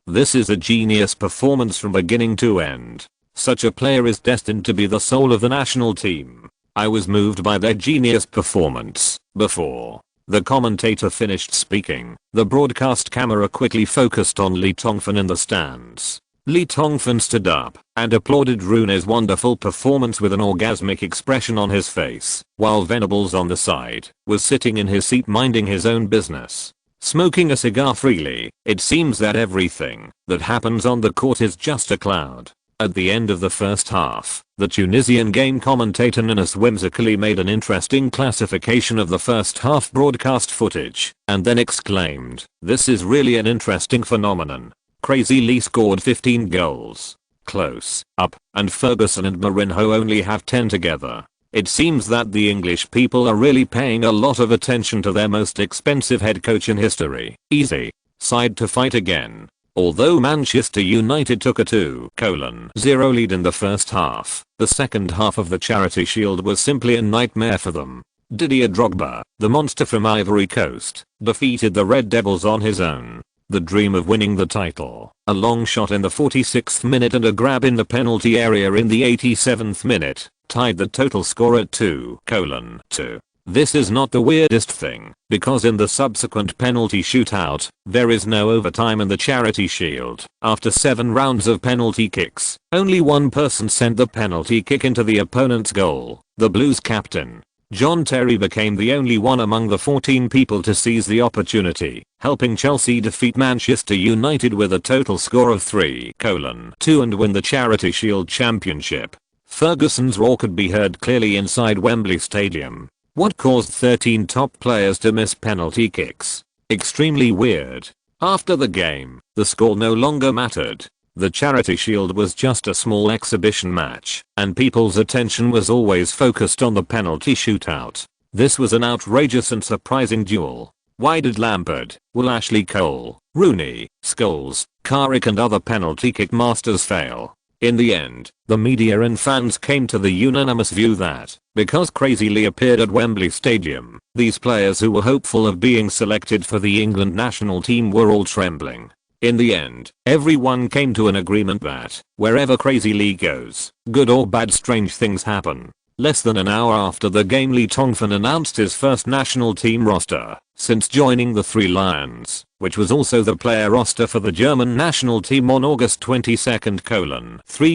This is a genius performance from beginning to end. Such a player is destined to be the soul of the national team. I was moved by their genius performance. Before the commentator finished speaking, the broadcast camera quickly focused on Lee Tongfan in the stands. Lee Tongfan stood up and applauded Rooney's wonderful performance with an orgasmic expression on his face, while Venables on the side was sitting in his seat minding his own business, smoking a cigar freely. It seems that everything that happens on the court is just a cloud. At the end of the first half, the Tunisian game commentator Ninus whimsically made an interesting classification of the first half broadcast footage, and then exclaimed, "This is really an interesting phenomenon. Crazy Lee scored 15 goals. Close up, and Ferguson and Mourinho only have 10 together. It seems that the English people are really paying a lot of attention to their most expensive head coach in history. Easy side to fight again." Although Manchester United took a 2-0 lead in the first half, the second half of the Charity Shield was simply a nightmare for them. Didier Drogba, the monster from Ivory Coast, defeated the Red Devils on his own. The dream of winning the title, a long shot in the 46th minute and a grab in the penalty area in the 87th minute, tied the total score at 2-2. This is not the weirdest thing, because in the subsequent penalty shootout, there is no overtime in the Charity Shield. After 7 rounds of penalty kicks, only one person sent the penalty kick into the opponent's goal. The Blues captain, John Terry, became the only one among the 14 people to seize the opportunity, helping Chelsea defeat Manchester United with a total score of 3-2 and win the Charity Shield Championship. Ferguson's roar could be heard clearly inside Wembley Stadium. What caused 13 top players to miss penalty kicks? Extremely weird. After the game, the score no longer mattered. The Charity Shield was just a small exhibition match, and people's attention was always focused on the penalty shootout. This was an outrageous and surprising duel. Why did Lampard, Ashley Cole, Rooney, Scholes, Carrick and other penalty kick masters fail? In the end, the media and fans came to the unanimous view that, because Crazy Lee appeared at Wembley Stadium, these players who were hopeful of being selected for the England national team were all trembling. In the end, everyone came to an agreement that, wherever Crazy Lee goes, good or bad strange things happen. Less than an hour after the game, Lee Tongfan announced his first national team roster since joining the Three Lions, which was also the player roster for the German national team on August 22. 3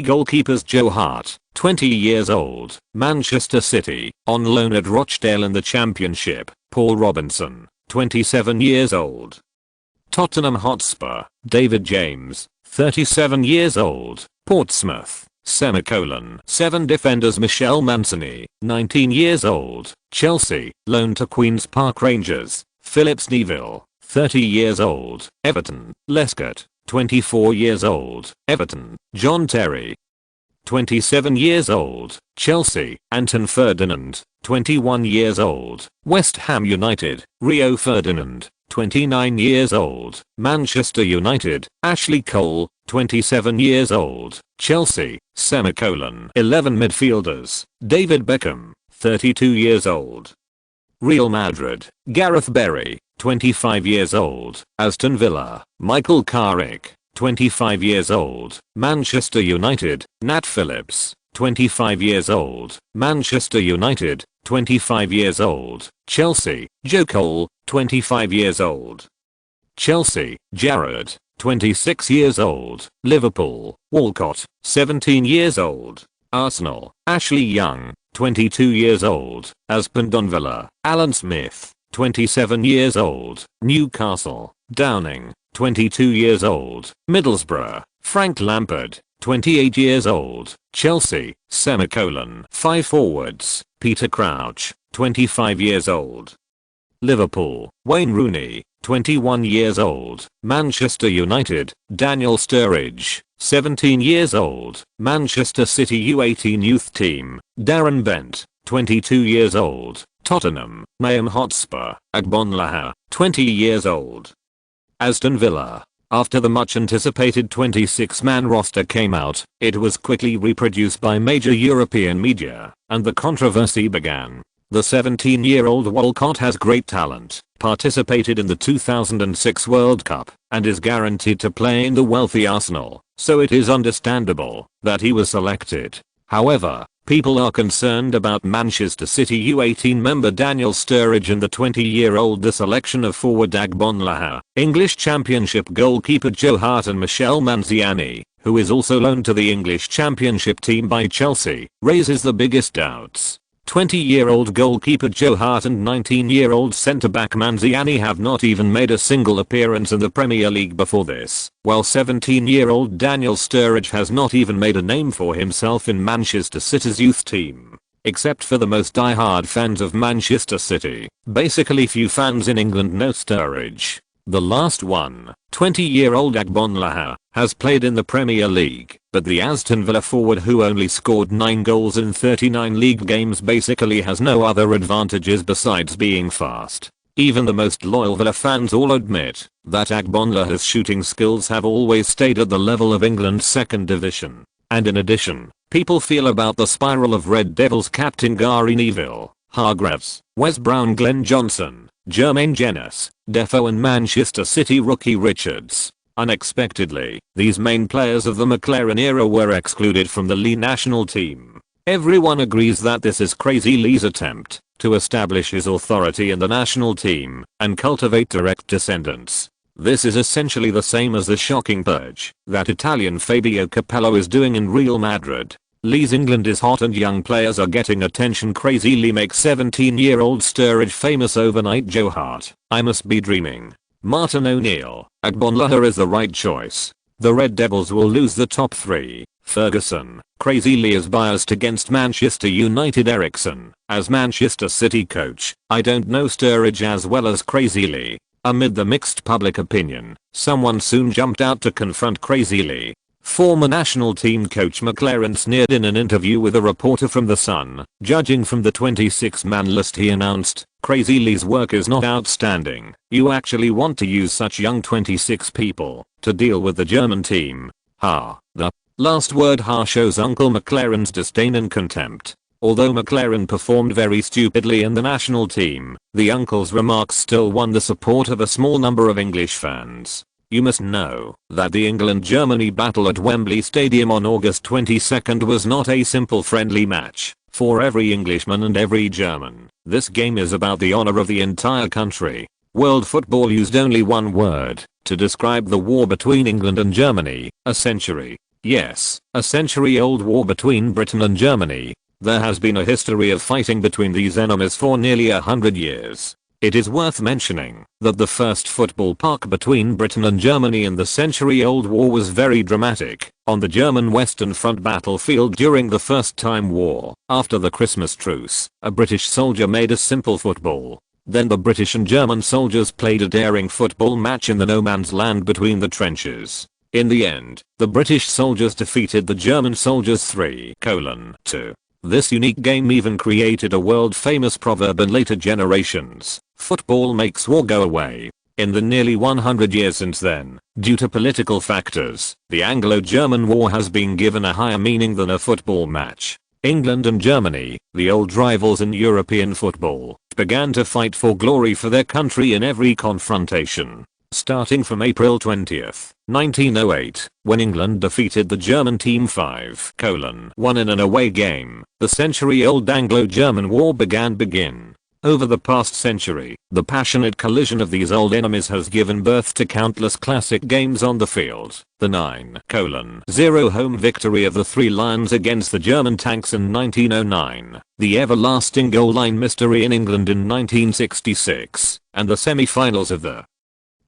goalkeepers: Joe Hart, 20 years old, Manchester City, on loan at Rochdale in the Championship; Paul Robinson, 27 years old, Tottenham Hotspur; David James, 37 years old, Portsmouth; 7 defenders: Michel Mancini, 19 years old, Chelsea, loaned to Queen's Park Rangers; Phillips Neville, 30 years old, Everton; Lescott, 24 years old, Everton; John Terry, 27 years old, Chelsea; Anton Ferdinand, 21 years old, West Ham United; Rio Ferdinand, 29 years old, Manchester United; Ashley Cole, 27 years old, Chelsea; 11 midfielders: David Beckham, 32 years old, Real Madrid; Gareth Barry, 25 years old, Aston Villa; Michael Carrick, 25 years old, Manchester United; Nat Phillips, 25 years old, Manchester United; 25 years old, Chelsea; Joe Cole, 25 years old, Chelsea; Jarrod, 26 years old, Liverpool; Walcott, 17 years old, Arsenal; Ashley Young, 22 years old, Aston Villa; Alan Smith, 27 years old, Newcastle; Downing, 22 years old, Middlesbrough; Frank Lampard, 28 years old, Chelsea; 5 forwards: Peter Crouch, 25 years old, Liverpool; Wayne Rooney, 21 years old, Manchester United; Daniel Sturridge, 17 years old, Manchester City U18 youth team; Darren Bent, 22 years old, Tottenham; Tottenham Hotspur; Agbonlahor, 20 years old, Aston Villa. After the much anticipated 26-man roster came out, it was quickly reproduced by major European media, and the controversy began. The 17-year-old Walcott has great talent, participated in the 2006 World Cup, and is guaranteed to play in the wealthy Arsenal, so it is understandable that he was selected. However, people are concerned about Manchester City U18 member Daniel Sturridge and the 20-year-old, the selection of forward Agbonlahor, English Championship goalkeeper Joe Hart and Michel Mancini, who is also loaned to the English Championship team by Chelsea, raises the biggest doubts. 20-year-old goalkeeper Joe Hart and 19-year-old centre-back Mancini have not even made a single appearance in the Premier League before this, while 17-year-old Daniel Sturridge has not even made a name for himself in Manchester City's youth team. Except for the most die-hard fans of Manchester City, basically few fans in England know Sturridge. The last one, 20-year-old Agbonlahor, has played in the Premier League, but the Aston Villa forward, who only scored 9 goals in 39 league games, basically has no other advantages besides being fast. Even the most loyal Villa fans all admit that Agbonlahor's shooting skills have always stayed at the level of England's second division. And in addition, people feel about the spiral of Red Devils captain Gary Neville, Hargreaves, Wes Brown, Glenn Johnson, Jermaine Jenas, Defoe and Manchester City rookie Richards. Unexpectedly, these main players of the McLaren era were excluded from the Lee national team. Everyone agrees that this is Crazy Lee's attempt to establish his authority in the national team and cultivate direct descendants. This is essentially the same as the shocking purge that Italian Fabio Capello is doing in Real Madrid. Lee's England is hot and young players are getting attention. Crazy Lee makes 17-year-old Sturridge famous overnight. Joe Hart, I must be dreaming. Martin O'Neill, Agbonlahor is the right choice. The Red Devils will lose the top 3. Ferguson, Crazy Lee is biased against Manchester United. Ericsson, as Manchester City coach, I don't know Sturridge as well as Crazy Lee. Amid the mixed public opinion, someone soon jumped out to confront Crazy Lee. Former national team coach McLaren sneered in an interview with a reporter from The Sun. Judging from the 26-man list, he announced, Crazy Lee's work is not outstanding. You actually want to use such young 26 people to deal with the German team? Ha. The last word ha shows Uncle McLaren's disdain and contempt. Although McLaren performed very stupidly in the national team, the uncle's remarks still won the support of a small number of English fans. You must know that the England-Germany battle at Wembley Stadium on August 22 was not a simple friendly match. For every Englishman and every German, this game is about the honor of the entire country. World football used only one word to describe the war between England and Germany: a century. Yes, a century-old war between Britain and Germany. There has been a history of fighting between these enemies for nearly 100 years. It is worth mentioning that the first football park between Britain and Germany in the century-old war was very dramatic, on the German Western Front battlefield during the First Time War. After the Christmas truce, a British soldier made a simple football. Then the British and German soldiers played a daring football match in the no man's land between the trenches. In the end, the British soldiers defeated the German soldiers 3-2. This unique game even created a world-famous proverb in later generations: football makes war go away. In the nearly 100 years since then, due to political factors, the Anglo-German War has been given a higher meaning than a football match. England and Germany, the old rivals in European football, began to fight for glory for their country in every confrontation. Starting from April 20, 1908, when England defeated the German team 5-1 in an away game, the century-old Anglo-German War began. Over the past century, the passionate collision of these old enemies has given birth to countless classic games on the field. The 9-0 home victory of the Three Lions against the German tanks in 1909, the everlasting goal line mystery in England in 1966, and the semi-finals of the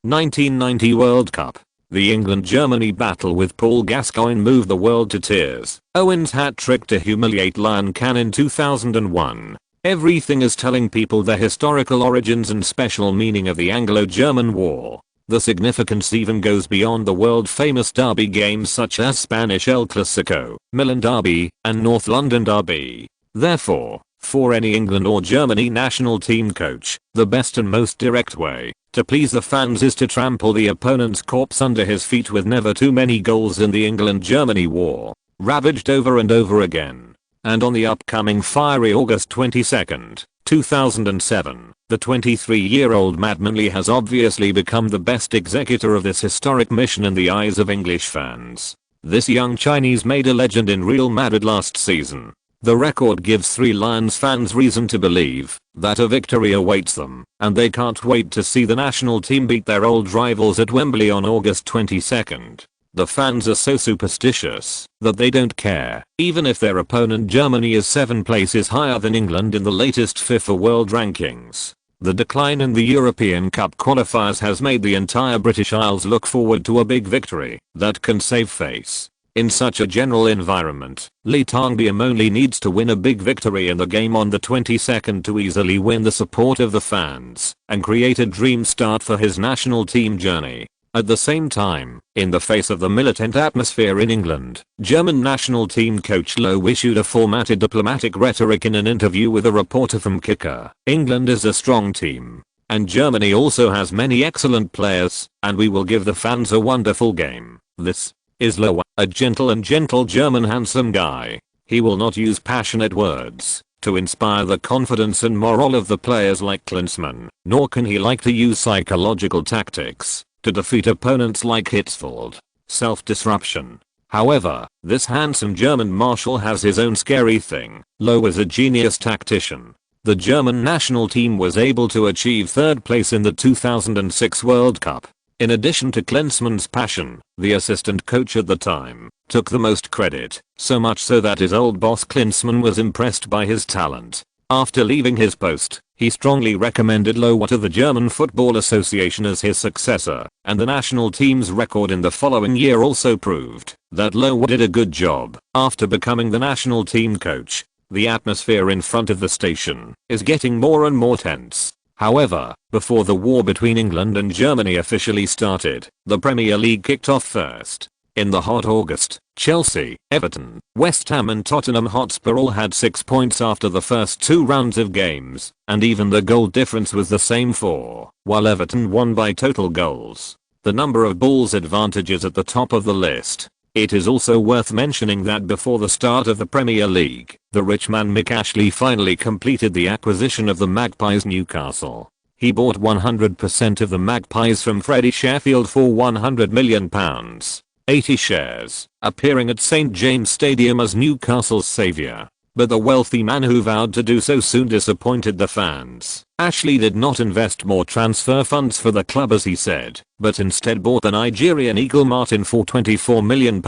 1990 World Cup. The England-Germany battle with Paul Gascoigne moved the world to tears. Owen's hat-trick to humiliate Lion Can in 2001. Everything is telling people the historical origins and special meaning of the Anglo-German War. The significance even goes beyond the world-famous derby games such as Spanish El Clasico, Milan Derby, and North London Derby. Therefore, for any England or Germany national team coach, the best and most direct way to please the fans is to trample the opponent's corpse under his feet with never too many goals in the England-Germany war, ravaged over and over again. And on the upcoming fiery August 22, 2007, the 23-year-old Madman Lee has obviously become the best executor of this historic mission in the eyes of English fans. This young Chinese made a legend in Real Madrid last season. The record gives Three Lions fans reason to believe that a victory awaits them, and they can't wait to see the national team beat their old rivals at Wembley on August 22. The fans are so superstitious that they don't care, even if their opponent Germany is 7 places higher than England in the latest FIFA World Rankings. The decline in the European Cup qualifiers has made the entire British Isles look forward to a big victory that can save face. In such a general environment, Lee Tongbiam only needs to win a big victory in the game on the 22nd to easily win the support of the fans and create a dream start for his national team journey. At the same time, in the face of the militant atmosphere in England, German national team coach Low issued a formatted diplomatic rhetoric in an interview with a reporter from Kicker. England is a strong team, and Germany also has many excellent players, and we will give the fans a wonderful game. This is Low, a gentle German handsome guy. He will not use passionate words to inspire the confidence and morale of the players like Klinsmann, nor can he like to use psychological tactics to defeat opponents like Hitzfeld. Self-disruption. However, this handsome German marshal has his own scary thing. Low is a genius tactician. the German national team was able to achieve third place in the 2006 World Cup. In addition to Klinsmann's passion, the assistant coach at the time took the most credit, so much so that his old boss Klinsmann was impressed by his talent. After leaving his post, he strongly recommended Lowe to the German Football Association as his successor, and the national team's record in the following year also proved that Lowe did a good job. After becoming the national team coach, the atmosphere in front of the station is getting more and more tense. However, before the war between England and Germany officially started, the Premier League kicked off first. In the hot August, Chelsea, Everton, West Ham and Tottenham Hotspur all had 6 points after the first 2 rounds of games, and even the goal difference was the same 4, while Everton won by total goals. The number of balls advantage is at the top of the list. It is also worth mentioning that before the start of the Premier League, the rich man Mick Ashley finally completed the acquisition of the Magpies Newcastle. He bought 100% of the Magpies from Freddie Sheffield for £100 million. 80 shares, appearing at St James Stadium as Newcastle's saviour. But the wealthy man who vowed to do so soon disappointed the fans. Ashley did not invest more transfer funds for the club as he said, but instead bought the Nigerian Eagle Martin for £24 million.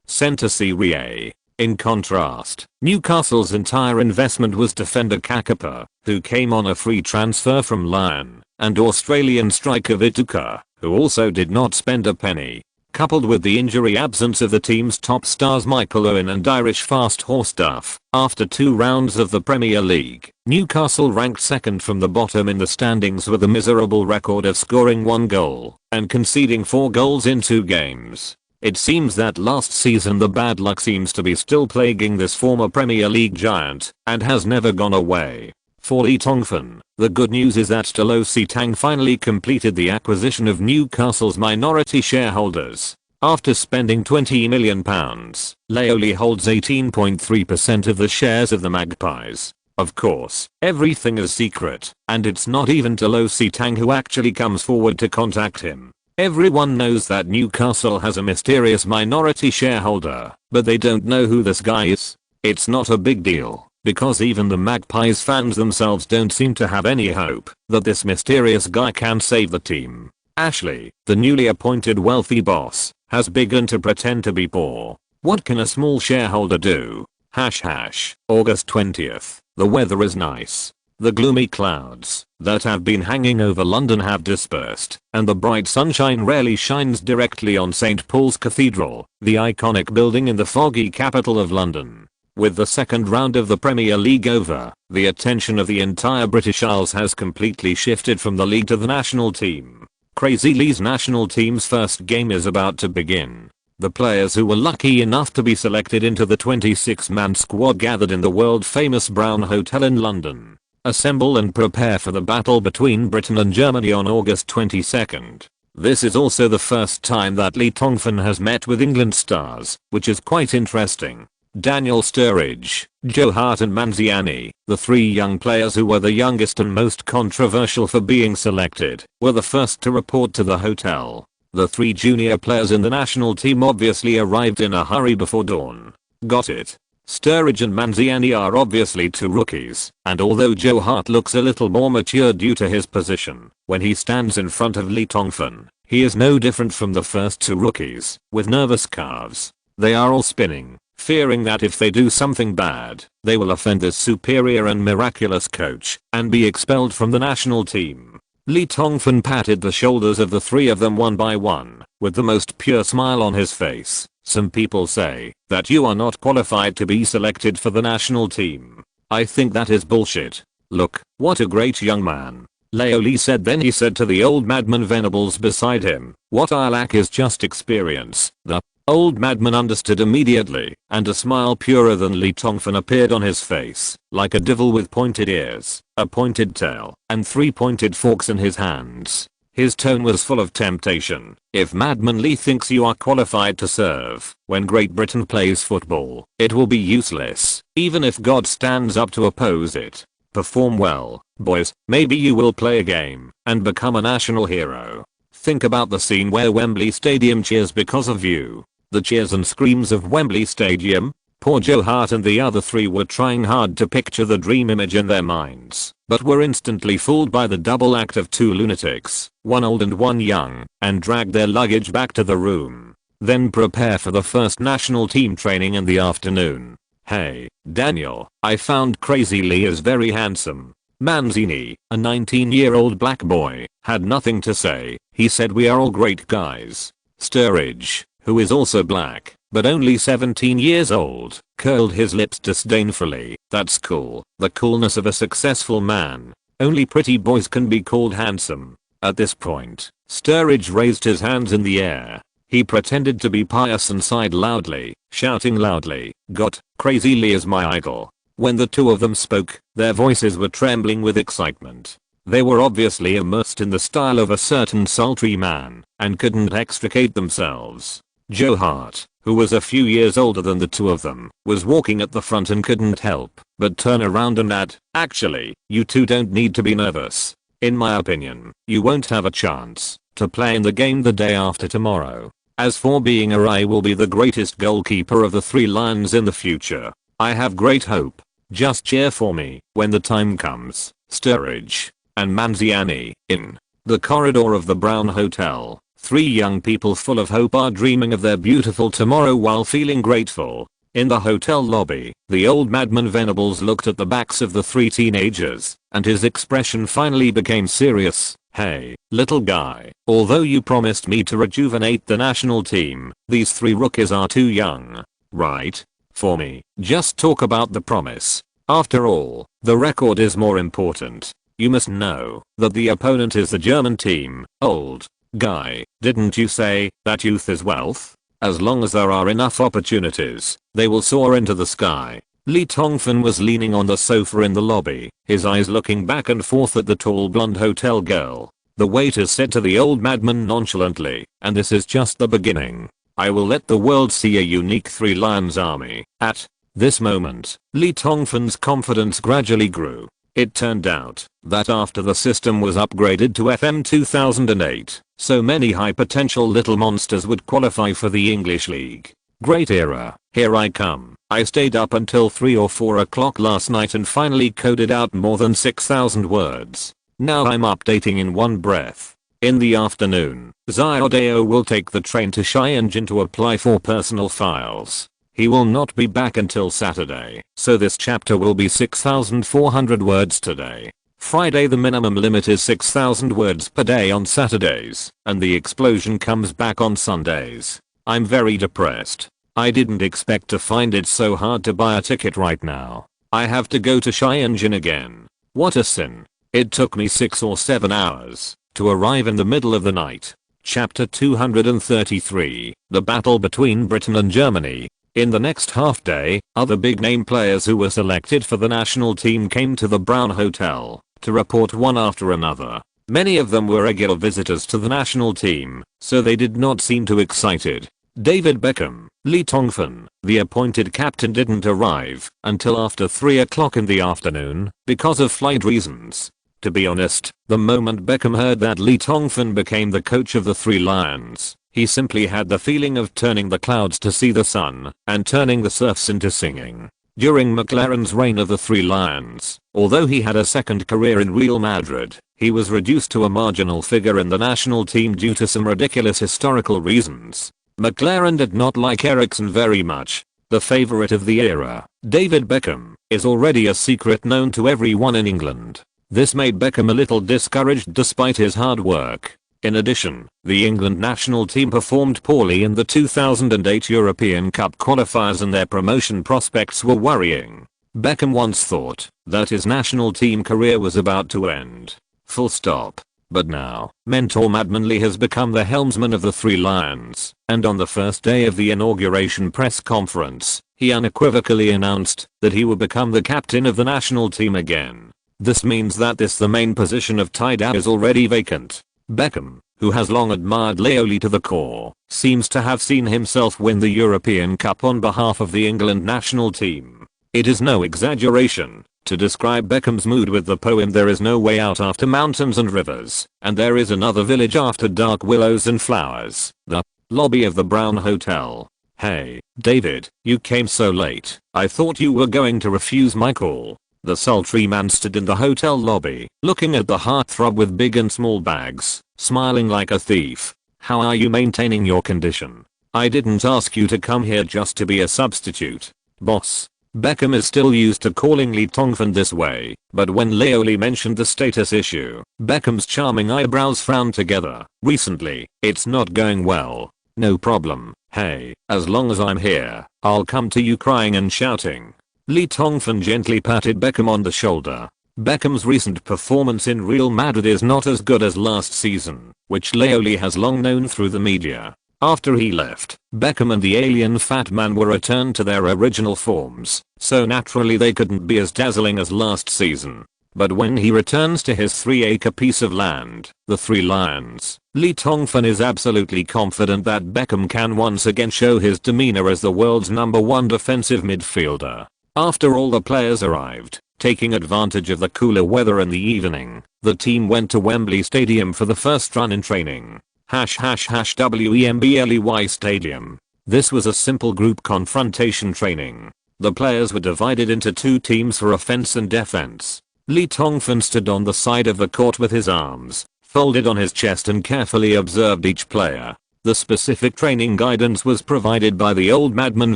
Sent to Serie A. In contrast, Newcastle's entire investment was defender Kakapa, who came on a free transfer from Lyon, and Australian striker Vituka, who also did not spend a penny. Coupled with the injury absence of the team's top stars Michael Owen and Irish fast horse Duff, after 2 rounds of the Premier League, Newcastle ranked second from the bottom in the standings with a miserable record of scoring 1 goal and conceding 4 goals in 2 games. It seems that last season the bad luck seems to be still plaguing this former Premier League giant and has never gone away. For Lee Tongfan, the good news is that Stalo Sitang finally completed the acquisition of Newcastle's minority shareholders. After spending £20 million, Laoli holds 18.3% of the shares of the Magpies. Of course, everything is secret, and it's not even Stalo Sitang who actually comes forward to contact him. Everyone knows that Newcastle has a mysterious minority shareholder, but they don't know who this guy is. It's not a big deal, because even the Magpies fans themselves don't seem to have any hope that this mysterious guy can save the team. Ashley, the newly appointed wealthy boss, has begun to pretend to be poor. What can a small shareholder do? August 20th. The weather is nice. The gloomy clouds that have been hanging over London have dispersed, and the bright sunshine rarely shines directly on St Paul's Cathedral, the iconic building in the foggy capital of London. With the second round of the Premier League over, the attention of the entire British Isles has completely shifted from the league to the national team. Crazy Lee's national team's first game is about to begin. The players who were lucky enough to be selected into the 26-man squad gathered in the world-famous Brown Hotel in London. Assemble and prepare for the battle between Britain and Germany on August 22nd. This is also the first time that Lee Tongfan has met with England stars, which is quite interesting. Daniel Sturridge, Joe Hart and Manziani, the 3 young players who were the youngest and most controversial for being selected, were the first to report to the hotel. The 3 junior players in the national team obviously arrived in a hurry before dawn. Got it? Sturridge and Manziani are obviously 2 rookies, and although Joe Hart looks a little more mature due to his position, when he stands in front of Lee Tongfan, he is no different from the first 2 rookies, with nervous calves. They are all spinning, fearing that if they do something bad, they will offend this superior and miraculous coach and be expelled from the national team. Lee Tongfan patted the shoulders of the 3 of them one by one, with the most pure smile on his face. Some people say that you are not qualified to be selected for the national team. I think that is bullshit. Look, what a great young man. Laoli said. Then he said to the old madman Venables beside him, what I lack is just experience. The old madman understood immediately, and a smile purer than Lee Tongfan appeared on his face, like a devil with pointed ears, a pointed tail, and 3 pointed forks in his hands. His tone was full of temptation. If Madman Lee thinks you are qualified to serve when Great Britain plays football, it will be useless, even if God stands up to oppose it. Perform well, boys, maybe you will play a game and become a national hero. Think about the scene where Wembley Stadium cheers because of you. The cheers and screams of Wembley Stadium. Poor Joe Hart and the other three were trying hard to picture the dream image in their minds, but were instantly fooled by the double act of two lunatics, one old and one young, and dragged their luggage back to the room. Then prepare for the first national team training in the afternoon. Hey, Daniel, I found Crazy Lee is very handsome. Manzini, a 19-year-old black boy, had nothing to say. He said we are all great guys. Sturridge, who is also black, but only 17 years old, curled his lips disdainfully. That's cool. The coolness of a successful man. Only pretty boys can be called handsome. At this point, Sturridge raised his hands in the air. He pretended to be pious and sighed loudly, shouting loudly, "God, Crazy Lee is my idol." When the two of them spoke, their voices were trembling with excitement. They were obviously immersed in the style of a certain sultry man, and couldn't extricate themselves. Joe Hart, who was a few years older than the two of them, was walking at the front and couldn't help but turn around and add, "Actually, you two don't need to be nervous. In my opinion, you won't have a chance to play in the game the day after tomorrow. As for being I will be the greatest goalkeeper of the Three Lions in the future. I have great hope. Just cheer for me when the time comes." Sturridge and Manziani, in the corridor of the Brown Hotel, three young people full of hope are dreaming of their beautiful tomorrow while feeling grateful. In the hotel lobby, the old madman Venables looked at the backs of the three teenagers, and his expression finally became serious. "Hey, little guy, although you promised me to rejuvenate the national team, these three rookies are too young, right? For me, just talk about the promise. After all, the record is more important. You must know that the opponent is the German team. Old guy, didn't you say that youth is wealth? As long as there are enough opportunities, they will soar into the sky." Lee Tongfan was leaning on the sofa in the lobby, his eyes looking back and forth at the tall blonde hotel girl. The waiter said to the old madman nonchalantly, "And this is just the beginning. I will let the world see a unique Three Lions army." At this moment, Lee Tongfan's confidence gradually grew. It turned out that after the system was upgraded to FM 2008, so many high potential little monsters would qualify for the English League. Great era, here I come. I stayed up until 3 or 4 o'clock last night and finally coded out more than 6,000 words. Now I'm updating in one breath. In the afternoon, Xiaodao will take the train to Shenzhen to apply for personal files. He will not be back until Saturday, so this chapter will be 6,400 words today. Friday the minimum limit is 6,000 words per day on Saturdays, and the explosion comes back on Sundays. I'm very depressed. I didn't expect to find it so hard to buy a ticket right now. I have to go to Shenzhen again. What a sin. It took me 6 or 7 hours to arrive in the middle of the night. Chapter 233, The Battle Between Britain and Germany. In the next half day, other big name players who were selected for the national team came to the Brown Hotel to report one after another. Many of them were regular visitors to the national team, so they did not seem too excited. David Beckham, Lee Tongfan, the appointed captain, didn't arrive until after 3 o'clock in the afternoon because of flight reasons. To be honest, the moment Beckham heard that Lee Tongfan became the coach of the Three Lions, he simply had the feeling of turning the clouds to see the sun and turning the surfs into singing. During McLaren's reign of the Three Lions, although he had a second career in Real Madrid, he was reduced to a marginal figure in the national team due to some ridiculous historical reasons. McLaren did not like Eriksson very much. The favorite of the era, David Beckham, is already a secret known to everyone in England. This made Beckham a little discouraged despite his hard work. In addition, the England national team performed poorly in the 2008 European Cup qualifiers and their promotion prospects were worrying. Beckham once thought that his national team career was about to end. Full stop. But now, mentor Madman Lee has become the helmsman of the Three Lions, and on the first day of the inauguration press conference, he unequivocally announced that he would become the captain of the national team again. This means that the main position of tight end is already vacant. Beckham, who has long admired Lee to the core, seems to have seen himself win the European Cup on behalf of the England national team. It is no exaggeration to describe Beckham's mood with the poem "There is no way out after mountains and rivers, and there is another village after dark willows and flowers." The lobby of the Brown Hotel Hey, David, you came so late. I thought you were going to refuse my call. The sultry man stood in the hotel lobby, looking at the heartthrob with big and small bags, smiling like a thief. How are you maintaining your condition? I didn't ask you to come here just to be a substitute. Boss. Beckham is still used to calling Lee Tongfan this way, but when Leoli mentioned the status issue, Beckham's charming eyebrows frowned together. Recently, it's not going well. No problem. Hey, as long as I'm here, I'll come to you crying and shouting. Lee Tongfan gently patted Beckham on the shoulder. Beckham's recent performance in Real Madrid is not as good as last season, which Leoli has long known through the media. After he left, Beckham and the alien fat man were returned to their original forms, so naturally they couldn't be as dazzling as last season. But when he returns to his 3-acre piece of land, the Three Lions, Lee Tongfan is absolutely confident that Beckham can once again show his demeanor as the world's #1 defensive midfielder. After all the players arrived, taking advantage of the cooler weather in the evening, the team went to Wembley Stadium for the first run in training. Wembley Stadium. This was a simple group confrontation training. The players were divided into 2 teams for offense and defense. Lee Tongfan stood on the side of the court with his arms folded on his chest and carefully observed each player. The specific training guidance was provided by the old madman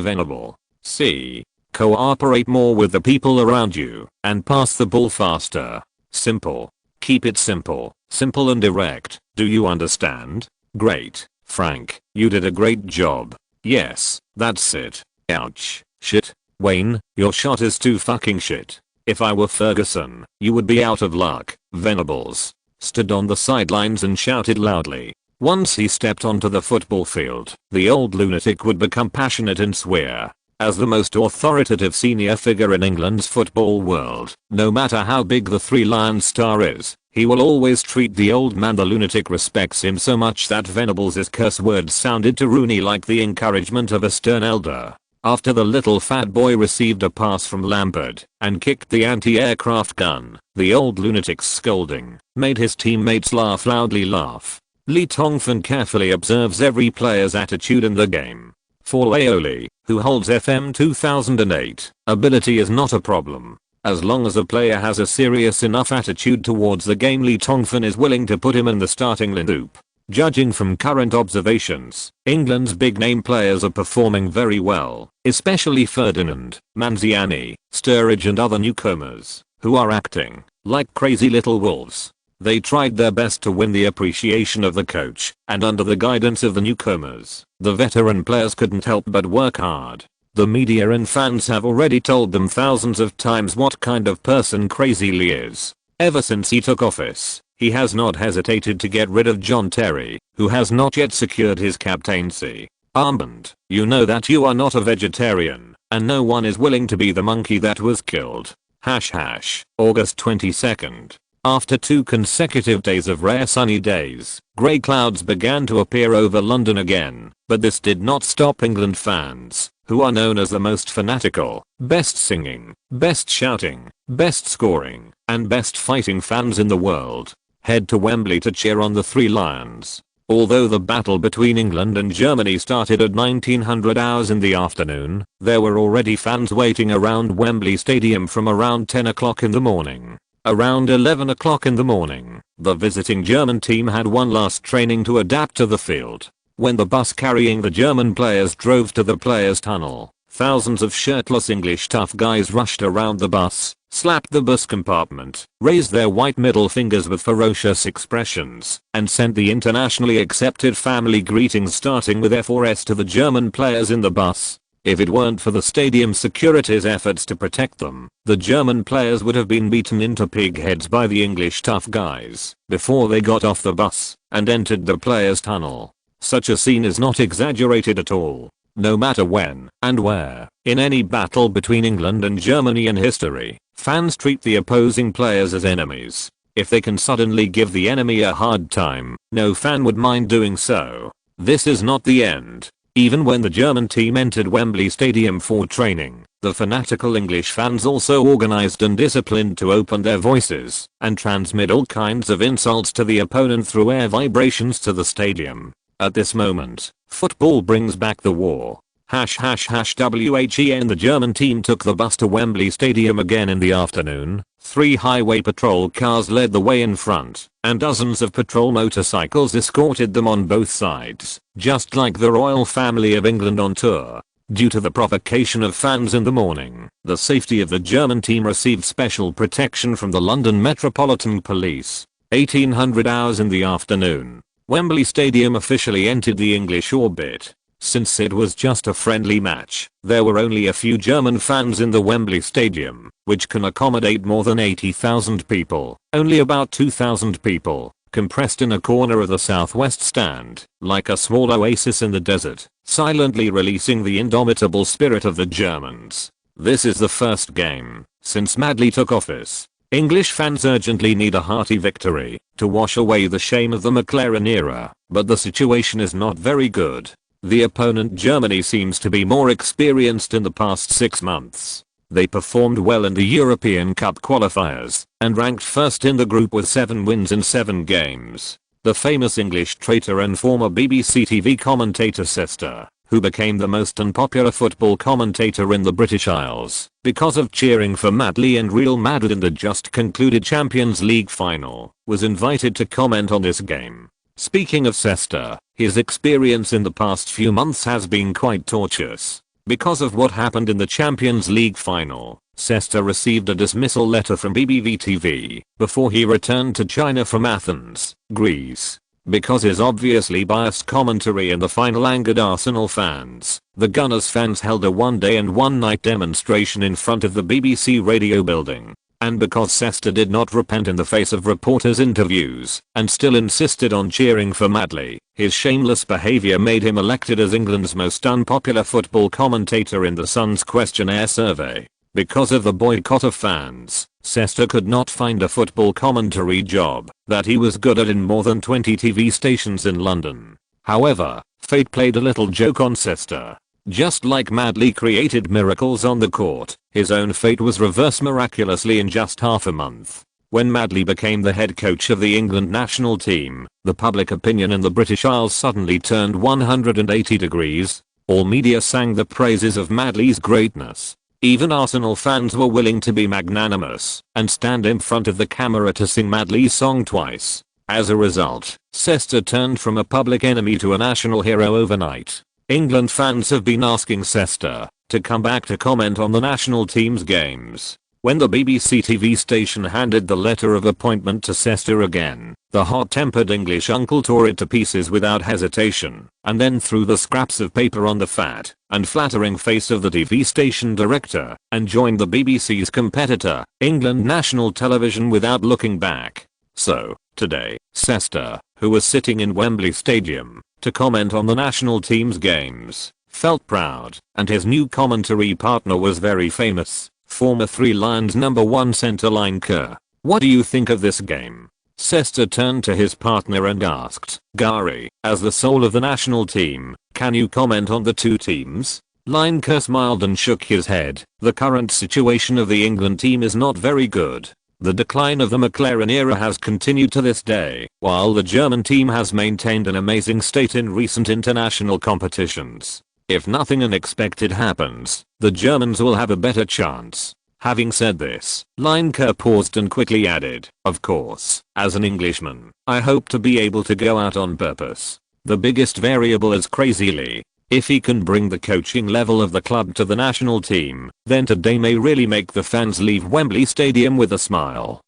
Venable. C. Cooperate more with the people around you and pass the ball faster. Simple. Keep it simple. Simple and direct. Do you understand? Great. Frank, you did a great job. Yes, that's it. Ouch. Shit. Wayne, your shot is too fucking shit. If I were Ferguson, you would be out of luck. Venables stood on the sidelines and shouted loudly. Once he stepped onto the football field, the old lunatic would become passionate and swear. As the most authoritative senior figure in England's football world, no matter how big the Three Lions star is, he will always treat the old man. The lunatic respects him so much that Venables' curse words sounded to Rooney like the encouragement of a stern elder. After the little fat boy received a pass from Lampard and kicked the anti-aircraft gun, the old lunatic's scolding made his teammates loudly laugh. Lee Tongfan carefully observes every player's attitude in the game. For Leoli, who holds FM 2008, ability is not a problem. As long as a player has a serious enough attitude towards the game, Lee Tongfan is willing to put him in the starting lineup. Judging from current observations, England's big-name players are performing very well, especially Ferdinand, Manziani, Sturridge and other newcomers, who are acting like crazy little wolves. They tried their best to win the appreciation of the coach, and under the guidance of the newcomers, the veteran players couldn't help but work hard. The media and fans have already told them thousands of times what kind of person Crazy Lee is. Ever since he took office, he has not hesitated to get rid of John Terry, who has not yet secured his captaincy. Armband, you know that you are not a vegetarian, and no one is willing to be the monkey that was killed. August 22nd. After 2 consecutive days of rare sunny days, grey clouds began to appear over London again, but this did not stop England fans, who are known as the most fanatical, best singing, best shouting, best scoring, and best fighting fans in the world, head to Wembley to cheer on the Three Lions. Although the battle between England and Germany started at 1900 hours in the afternoon, there were already fans waiting around Wembley Stadium from around 10 o'clock in the morning. Around 11 o'clock in the morning, the visiting German team had one last training to adapt to the field. When the bus carrying the German players drove to the players' tunnel, thousands of shirtless English tough guys rushed around the bus, slapped the bus compartment, raised their white middle fingers with ferocious expressions, and sent the internationally accepted family greetings starting with F4S to the German players in the bus. If it weren't for the stadium security's efforts to protect them, the German players would have been beaten into pig heads by the English tough guys before they got off the bus and entered the players' tunnel. Such a scene is not exaggerated at all. No matter when and where, in any battle between England and Germany in history, fans treat the opposing players as enemies. If they can suddenly give the enemy a hard time, no fan would mind doing so. This is not the end. Even when the German team entered Wembley Stadium for training, the fanatical English fans also organized and disciplined to open their voices and transmit all kinds of insults to the opponent through air vibrations to the stadium. At this moment, football brings back the war. #WHEN. The German team took the bus to Wembley Stadium again in the afternoon. 3 highway patrol cars led the way in front, and dozens of patrol motorcycles escorted them on both sides, just like the royal family of England on tour. Due to the provocation of fans in the morning, the safety of the German team received special protection from the London Metropolitan Police. 1800 hours in the afternoon, Wembley Stadium officially entered the English orbit. Since it was just a friendly match, there were only a few German fans in the Wembley Stadium, which can accommodate more than 80,000 people. Only about 2,000 people, compressed in a corner of the southwest stand, like a small oasis in the desert, silently releasing the indomitable spirit of the Germans. This is the first game since Madley took office. English fans urgently need a hearty victory to wash away the shame of the McLaren era, but the situation is not very good. The opponent Germany seems to be more experienced in the past 6 months. They performed well in the European Cup qualifiers and ranked first in the group with 7 wins in 7 games. The famous English traitor and former BBC TV commentator Sester, who became the most unpopular football commentator in the British Isles because of cheering for Madley and Real Madrid in the just concluded Champions League final, was invited to comment on this game. Speaking of Sester, his experience in the past few months has been quite tortuous. Because of what happened in the Champions League final, Sester received a dismissal letter from BBV TV before he returned to China from Athens, Greece. Because his obviously biased commentary in the final angered Arsenal fans, the Gunners fans held a one-day and one-night demonstration in front of the BBC radio building. And because Sester did not repent in the face of reporters' interviews and still insisted on cheering for Madley, his shameless behavior made him elected as England's most unpopular football commentator in the Sun's questionnaire survey. Because of the boycott of fans, Sester could not find a football commentary job that he was good at in more than 20 TV stations in London. However, fate played a little joke on Sester. Just like Madley created miracles on the court, his own fate was reversed miraculously in just half a month. When Madley became the head coach of the England national team, the public opinion in the British Isles suddenly turned 180 degrees. All media sang the praises of Madley's greatness. Even Arsenal fans were willing to be magnanimous and stand in front of the camera to sing Madley's song twice. As a result, Sester turned from a public enemy to a national hero overnight. England fans have been asking Sester to come back to comment on the national team's games. When the BBC TV station handed the letter of appointment to Sester again, the hot-tempered English uncle tore it to pieces without hesitation, and then threw the scraps of paper on the fat and flattering face of the TV station director, and joined the BBC's competitor, England National Television, without looking back. So, today, Sester, who was sitting in Wembley Stadium to comment on the national team's games, felt proud, and his new commentary partner was very famous, former Three Lions #1 centre Line Kerr. "What do you think of this game?" Sester turned to his partner and asked, "Gary, as the soul of the national team, can you comment on the two teams?" Line Kerr smiled and shook his head. "The current situation of the England team is not very good. The decline of the McLaren era has continued to this day, while the German team has maintained an amazing state in recent international competitions. If nothing unexpected happens, the Germans will have a better chance." Having said this, Line Kerr paused and quickly added, "Of course, as an Englishman, I hope to be able to go out on purpose. The biggest variable is Crazy Lee. If he can bring the coaching level of the club to the national team, then today may really make the fans leave Wembley Stadium with a smile."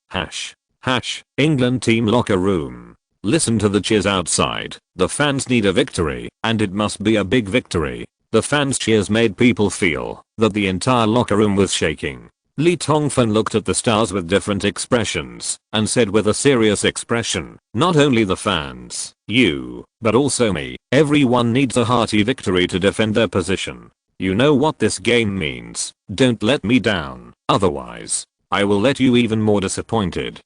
England team locker room. Listen to the cheers outside. The fans need a victory, and it must be a big victory. The fans' cheers made people feel that the entire locker room was shaking. Lee Tongfan looked at the stars with different expressions and said with a serious expression, "Not only the fans, you, but also me. Everyone needs a hearty victory to defend their position. You know what this game means. Don't let me down, otherwise, I will let you even more disappointed."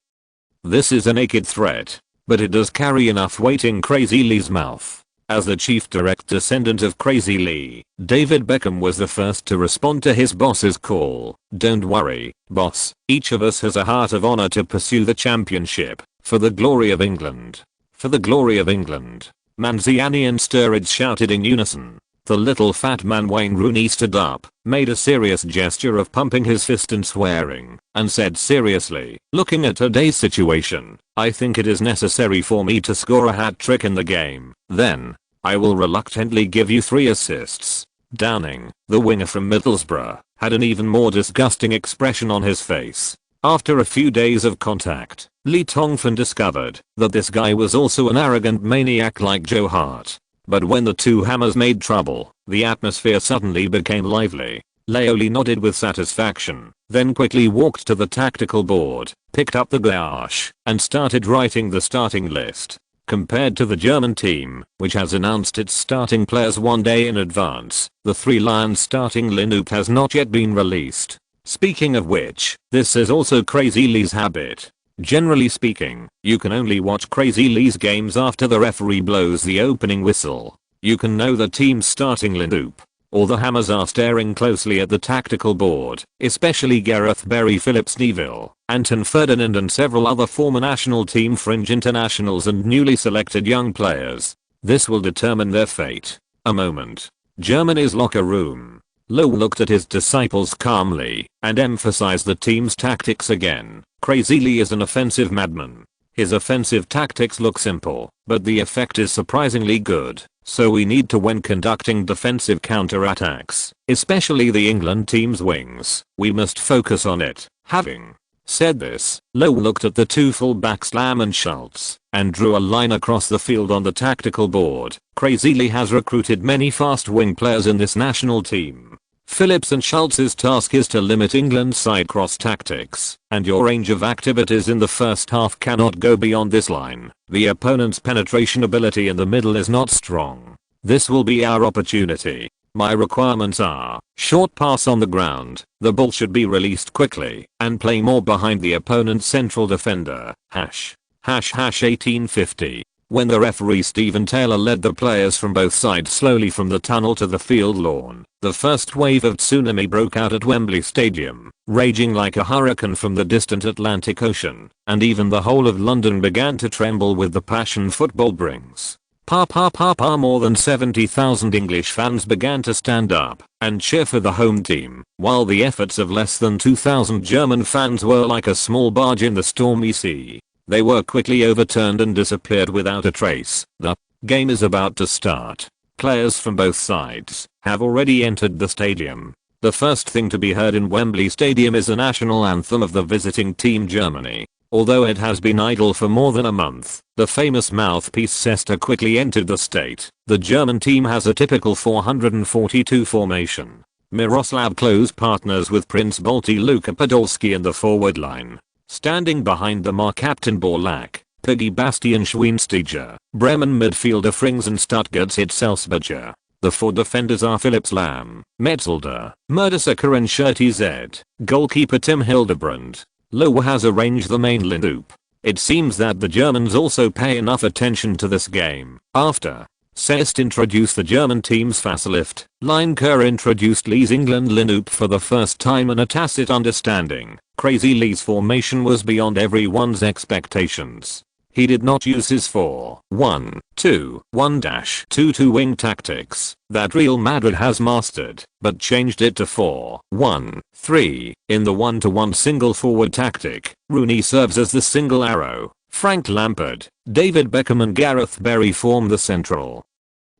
This is a naked threat, but it does carry enough weight in Crazy Lee's mouth. As the chief direct descendant of Crazy Lee, David Beckham was the first to respond to his boss's call. "Don't worry, boss, each of us has a heart of honor to pursue the championship, for the glory of England. For the glory of England." Manziani and Sturridge shouted in unison. The little fat man Wayne Rooney stood up, made a serious gesture of pumping his fist and swearing, and said seriously, "Looking at today's situation, I think it is necessary for me to score a hat trick in the game. Then, I will reluctantly give you 3 assists." Downing, the winger from Middlesbrough, had an even more disgusting expression on his face. After a few days of contact, Lee Tongfan discovered that this guy was also an arrogant maniac like Joe Hart. But when the two hammers made trouble, the atmosphere suddenly became lively. Lee nodded with satisfaction, then quickly walked to the tactical board, picked up the gouache, and started writing the starting list. Compared to the German team, which has announced its starting players 1 day in advance, the Three Lions starting lineup has not yet been released. Speaking of which, this is also Crazy Lee's habit. Generally speaking, you can only watch Crazy Lee's games after the referee blows the opening whistle. You can know the team's starting lineup, or the Hammers are staring closely at the tactical board, especially Gareth Barry, Phillips Neville, Anton Ferdinand and several other former national team fringe internationals and newly selected young players. This will determine their fate. A moment. Germany's locker room. Lowe looked at his disciples calmly and emphasized the team's tactics again. Crazy Lee is an offensive madman. His offensive tactics look simple, but the effect is surprisingly good, so we need to when conducting defensive counterattacks, especially the England team's wings, we must focus on it. Having said this, Lowe looked at the two fullbacks Lam and Schultz, and drew a line across the field on the tactical board. Crazy Lee has recruited many fast wing players in this national team. Phillips and Schultz's task is to limit England's side cross tactics, and your range of activities in the first half cannot go beyond this line. The opponent's penetration ability in the middle is not strong. This will be our opportunity. My requirements are: short pass on the ground, the ball should be released quickly, and play more behind the opponent's central defender. #1850. When the referee Stephen Taylor led the players from both sides slowly from the tunnel to the field lawn, the first wave of tsunami broke out at Wembley Stadium, raging like a hurricane from the distant Atlantic Ocean, and even the whole of London began to tremble with the passion football brings. More than 70,000 English fans began to stand up and cheer for the home team, while the efforts of less than 2,000 German fans were like a small barge in the stormy sea. They were quickly overturned and disappeared without a trace. The game is about to start. Players from both sides have already entered the stadium. The first thing to be heard in Wembley Stadium is the national anthem of the visiting team Germany. Although it has been idle for more than a month, the famous mouthpiece Sesta quickly entered the state. The German team has a typical 442 formation. Miroslav Klose partners with Prince Balti Luka Podolski in the forward line. Standing behind them are Captain Borlak, Piggy Bastian Schweinsteiger, Bremen midfielder Frings and Stuttgart's Hitzelsberger. The four defenders are Phillips Lam, Metzelder, Mertesacker and Shirty Z. Goalkeeper Tim Hildebrand. Lowe has arranged the main lineup. It seems that the Germans also pay enough attention to this game. After Sest introduced the German team's facelift, Lineker introduced Lee's England lineup for the first time in a tacit understanding. Crazy Lee's formation was beyond everyone's expectations. He did not use his 4-1-2-1-2-2 wing tactics that Real Madrid has mastered, but changed it to 4-1-3 in the 1-to-1 single forward tactic. Rooney serves as the single arrow. Frank Lampard, David Beckham and Gareth Barry form the central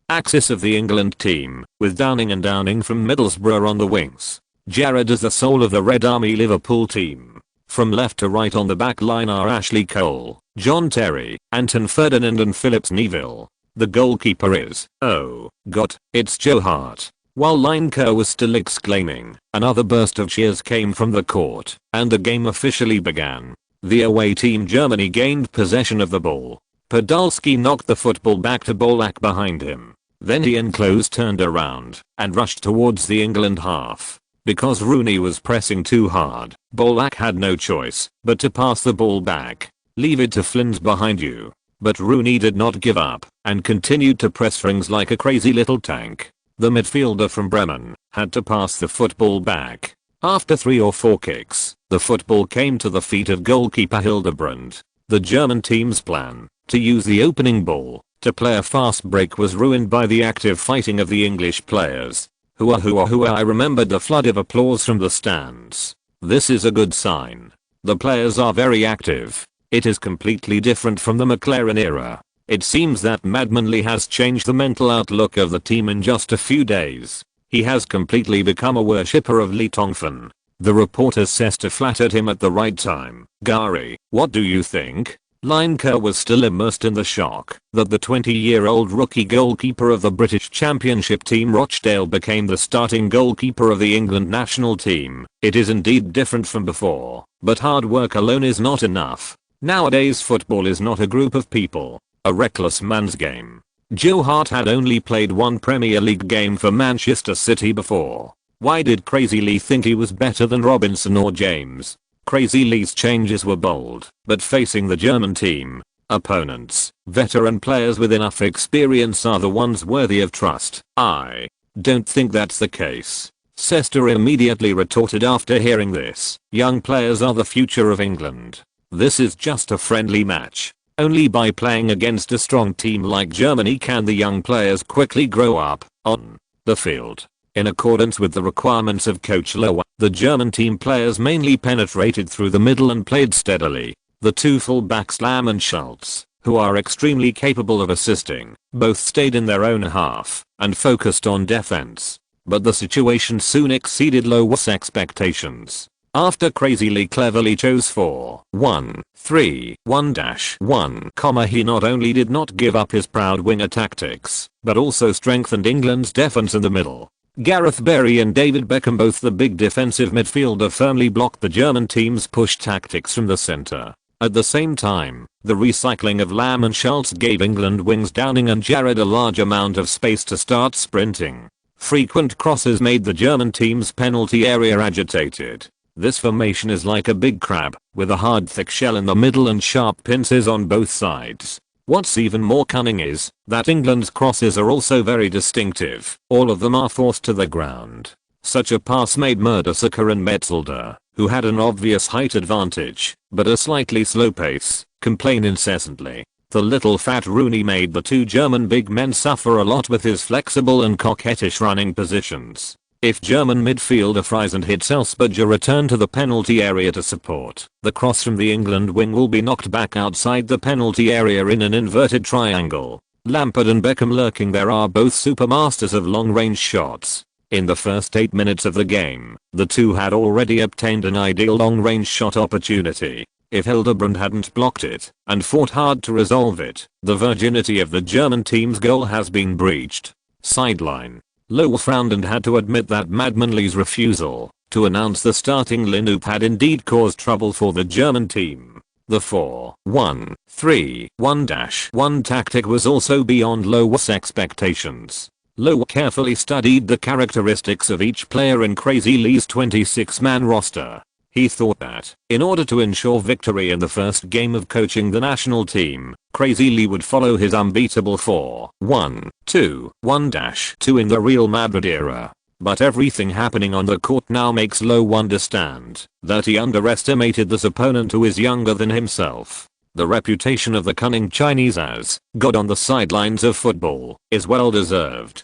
axis of the England team, with Downing from Middlesbrough on the wings. Gerrard is the soul of the Red Army Liverpool team. From left to right on the back line are Ashley Cole, John Terry, Anton Ferdinand and Phillips Neville. The goalkeeper is, oh god, it's Joe Hart. While Lineker was still exclaiming, another burst of cheers came from the court, and the game officially began. The away team Germany gained possession of the ball. Podolski knocked the football back to Borlak behind him. Then he and Klose turned around and rushed towards the England half. Because Rooney was pressing too hard, Borlak had no choice but to pass the ball back. Leave it to Flins behind you. But Rooney did not give up and continued to press Frings like a crazy little tank. The midfielder from Bremen had to pass the football back. After 3 or 4 kicks, the football came to the feet of goalkeeper Hildebrand. The German team's plan, to use the opening ball to play a fast break was ruined by the active fighting of the English players. Hooah hooah hooah, I remembered the flood of applause from the stands. This is a good sign. The players are very active. It is completely different from the McLaren era. It seems that Madman Lee has changed the mental outlook of the team in just a few days. He has completely become a worshipper of Lee Tongfan. The reporter says to flattered him at the right time. Gary, what do you think? Lineker was still immersed in the shock that the 20-year-old rookie goalkeeper of the British Championship team Rochdale became the starting goalkeeper of the England national team. It is indeed different from before, but hard work alone is not enough. Nowadays football is not a group of people, a reckless man's game. Joe Hart had only played one Premier League game for Manchester City before. Why did Crazy Lee think he was better than Robinson or James? Crazy Lee's changes were bold, but facing the German team, opponents, veteran players with enough experience are the ones worthy of trust. I don't think that's the case. Sester immediately retorted after hearing this. Young players are the future of England. This is just a friendly match. Only by playing against a strong team like Germany can the young players quickly grow up on the field. In accordance with the requirements of Coach Lowe, the German team players mainly penetrated through the middle and played steadily. The two full-backs Lam and Schultz, who are extremely capable of assisting, both stayed in their own half and focused on defense. But the situation soon exceeded Lowe's expectations. After Crazy Lee cleverly chose 4-1-3-1-1, he not only did not give up his proud winger tactics, but also strengthened England's defense in the middle. Gareth Barry and David Beckham, both the big defensive midfielder, firmly blocked the German team's push tactics from the center. At the same time, the recycling of Lam and Schultz gave England wings Downing and Jared a large amount of space to start sprinting. Frequent crosses made the German team's penalty area agitated. This formation is like a big crab, with a hard thick shell in the middle and sharp pincers on both sides. What's even more cunning is that England's crosses are also very distinctive. All of them are forced to the ground. Such a pass made Mertesacker and Metzelder, who had an obvious height advantage, but a slightly slow pace, complain incessantly. The little fat Rooney made the two German big men suffer a lot with his flexible and coquettish running positions. If German midfielder Friesen hits Elsberger return to the penalty area to support, the cross from the England wing will be knocked back outside the penalty area in an inverted triangle. Lampard and Beckham lurking there are both supermasters of long-range shots. In the first 8 minutes of the game, the two had already obtained an ideal long-range shot opportunity. If Hildebrand hadn't blocked it and fought hard to resolve it, the virginity of the German team's goal has been breached. Sideline. Lowe frowned and had to admit that Madman Lee's refusal to announce the starting lineup had indeed caused trouble for the German team. The 4-1-3-1-1 tactic was also beyond Lowe's expectations. Lowe carefully studied the characteristics of each player in Crazy Lee's 26-man roster. He thought that, in order to ensure victory in the first game of coaching the national team, Crazy Lee would follow his unbeatable 4-1-2-1-2 in the Real Madrid era. But everything happening on the court now makes Lowe understand that he underestimated this opponent who is younger than himself. The reputation of the cunning Chinese as God on the sidelines of football is well deserved!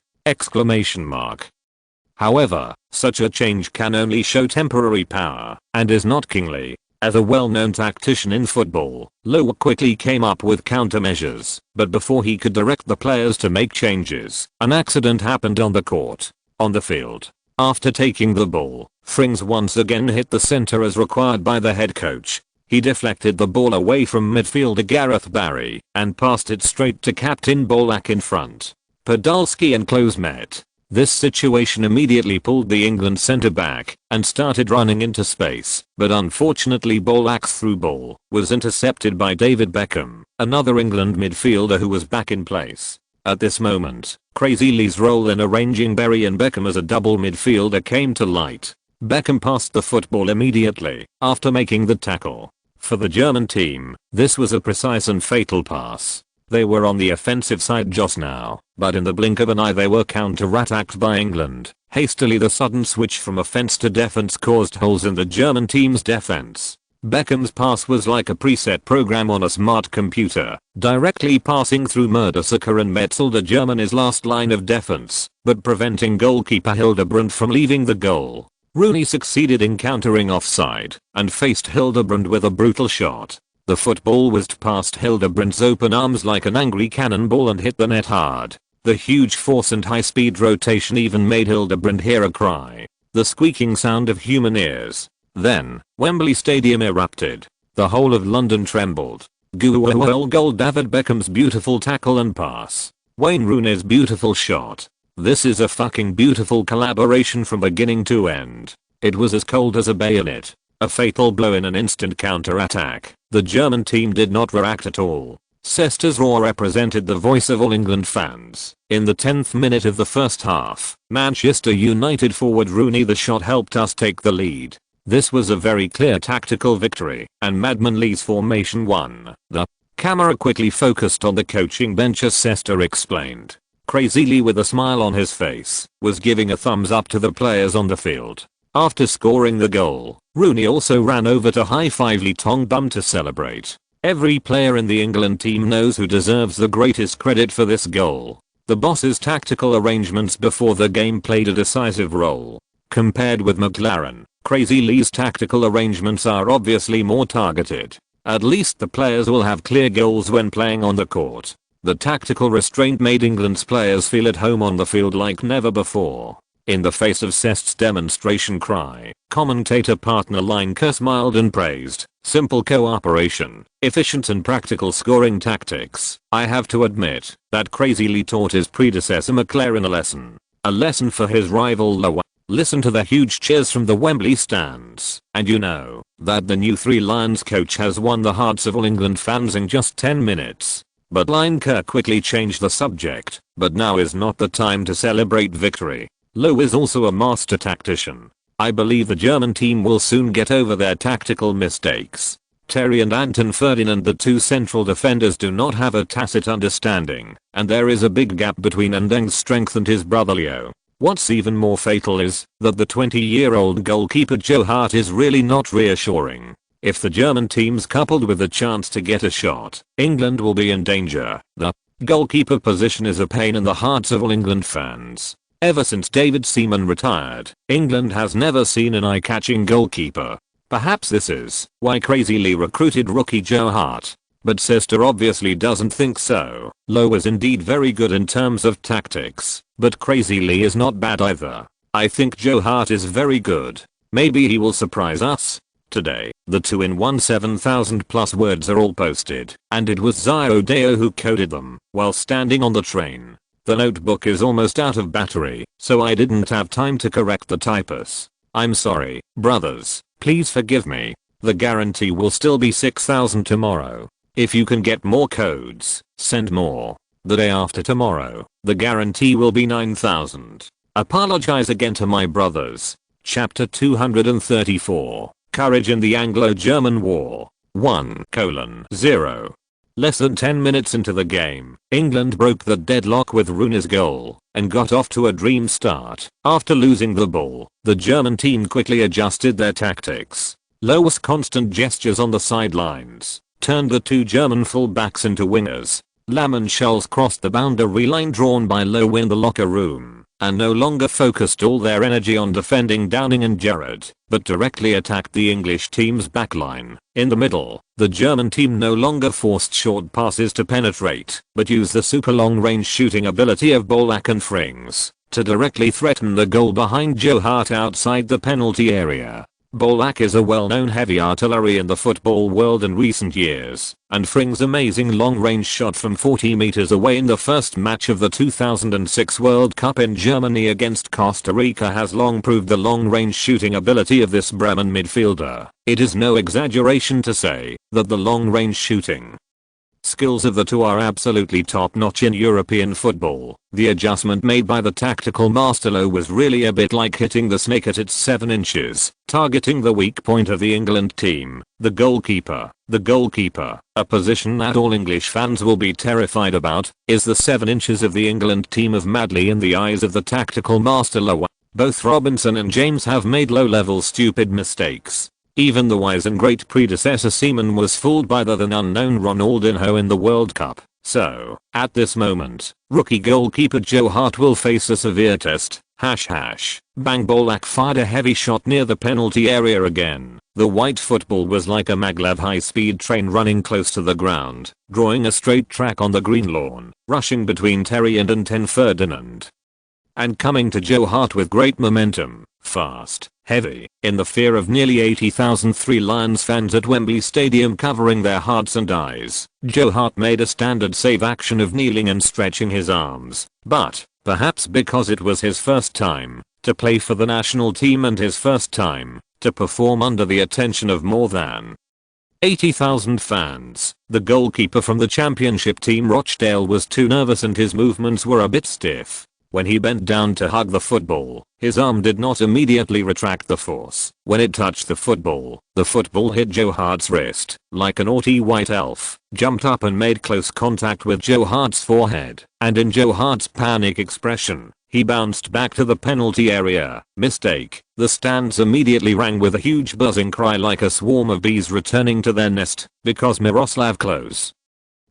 However, such a change can only show temporary power and is not kingly. As a well-known tactician in football, Lowe quickly came up with countermeasures, but before he could direct the players to make changes, an accident happened on the court. On the field, after taking the ball, Frings once again hit the center as required by the head coach. He deflected the ball away from midfielder Gareth Barry and passed it straight to captain Bolak in front. Podolski and Klose met. This situation immediately pulled the England centre back and started running into space, but unfortunately Bolak's through ball was intercepted by David Beckham, another England midfielder who was back in place. At this moment, Crazy Lee's role in arranging Barry and Beckham as a double midfielder came to light. Beckham passed the football immediately after making the tackle. For the German team, this was a precise and fatal pass. They were on the offensive side just now, but in the blink of an eye they were counter-attacked by England. Hastily the sudden switch from offense to defense caused holes in the German team's defense. Beckham's pass was like a preset program on a smart computer, directly passing through Mertesacker and Metzelder Germany's last line of defense, but preventing goalkeeper Hildebrand from leaving the goal. Rooney succeeded in countering offside and faced Hildebrand with a brutal shot. The football whizzed past Hildebrand's open arms like an angry cannonball and hit the net hard. The huge force and high-speed rotation even made Hildebrand hear a cry, the squeaking sound of human ears. Then, Wembley Stadium erupted. The whole of London trembled. Goal, David Beckham's beautiful tackle and pass. Wayne Rooney's beautiful shot. This is a fucking beautiful collaboration from beginning to end. It was as cold as a bayonet. A fatal blow in an instant counter-attack. The German team did not react at all. Cester's roar represented the voice of all England fans. In the 10th minute of the first half, Manchester United forward Rooney the shot helped us take the lead. This was a very clear tactical victory, and Madman Lee's formation won. The camera quickly focused on the coaching bench as Cester explained. Crazy Lee, with a smile on his face, was giving a thumbs up to the players on the field. After scoring the goal, Rooney also ran over to high-five Lee Tongfan to celebrate. Every player in the England team knows who deserves the greatest credit for this goal. The boss's tactical arrangements before the game played a decisive role. Compared with McLaren, Crazy Lee's tactical arrangements are obviously more targeted. At least the players will have clear goals when playing on the court. The tactical restraint made England's players feel at home on the field like never before. In the face of Cest's demonstration cry, commentator partner Lineker smiled and praised simple cooperation, efficient and practical scoring tactics. I have to admit that Crazy Lee taught his predecessor McLaren a lesson for his rival Lowe. Listen to the huge cheers from the Wembley stands, and you know that the new Three Lions coach has won the hearts of all England fans in just 10 minutes. But Lineker quickly changed the subject. But now is not the time to celebrate victory. Lowe is also a master tactician. I believe the German team will soon get over their tactical mistakes. Terry and Anton Ferdinand, the two central defenders, do not have a tacit understanding, and there is a big gap between Ndeng's strength and his brother Leo. What's even more fatal is that the 20-year-old goalkeeper Joe Hart is really not reassuring. If the German team's coupled with the chance to get a shot, England will be in danger. The goalkeeper position is a pain in the hearts of all England fans. Ever since David Seaman retired, England has never seen an eye-catching goalkeeper. Perhaps this is why Crazy Lee recruited rookie Joe Hart. But Cester obviously doesn't think so. Lowe is indeed very good in terms of tactics, but Crazy Lee is not bad either. I think Joe Hart is very good. Maybe he will surprise us. Today, the 2-in-1 7,000 plus words are all posted, and it was Zio Deo who coded them while standing on the train. The notebook is almost out of battery, so I didn't have time to correct the typos. I'm sorry, brothers, please forgive me. The guarantee will still be 6,000 tomorrow. If you can get more codes, send more. The day after tomorrow, the guarantee will be 9,000. Apologize again to my brothers. Chapter 234. Courage in the Anglo-German War. 1:0. Less than 10 minutes into the game, England broke the deadlock with Rooney's goal and got off to a dream start. After losing the ball, the German team quickly adjusted their tactics. Lowe's constant gestures on the sidelines turned the two German fullbacks into wingers. Lam and Scholes crossed the boundary line drawn by Lowe in the locker room and no longer focused all their energy on defending Downing and Gerrard, but directly attacked the English team's backline. In the middle, the German team no longer forced short passes to penetrate, but used the super long-range shooting ability of Ballack and Frings to directly threaten the goal behind Joe Hart outside the penalty area. Ballack is a well-known heavy artillery in the football world in recent years, and Frings' amazing long-range shot from 40 meters away in the first match of the 2006 World Cup in Germany against Costa Rica has long proved the long-range shooting ability of this Bremen midfielder. It is no exaggeration to say that the long-range shooting skills of the two are absolutely top-notch in European football. The adjustment made by the tactical master Lowe was really a bit like hitting the snake at its 7 inches, targeting the weak point of the England team, the goalkeeper. The goalkeeper, a position that all English fans will be terrified about, is the 7 inches of the England team of Madley in the eyes of the tactical master Lowe. Both Robinson and James have made low-level stupid mistakes. Even the wise and great predecessor Seaman was fooled by the then unknown Ronaldinho in the World Cup. So, at this moment, rookie goalkeeper Joe Hart will face a severe test. Bang, Bolak fired a heavy shot near the penalty area again. The white football was like a maglev high-speed train running close to the ground, drawing a straight track on the green lawn, rushing between Terry and Anton Ferdinand. And coming to Joe Hart with great momentum, fast, heavy, in the fear of nearly 80,000 Three Lions fans at Wembley Stadium covering their hearts and eyes, Joe Hart made a standard save action of kneeling and stretching his arms, but, perhaps because it was his first time to play for the national team and his first time to perform under the attention of more than 80,000 fans, the goalkeeper from the championship team Rochdale was too nervous and his movements were a bit stiff. When he bent down to hug the football, his arm did not immediately retract the force. When it touched the football hit Joe Hart's wrist, like a naughty white elf, jumped up and made close contact with Joe Hart's forehead, and in Joe Hart's panic expression, he bounced back to the penalty area. Mistake. The stands immediately rang with a huge buzzing cry like a swarm of bees returning to their nest, because Miroslav Klose,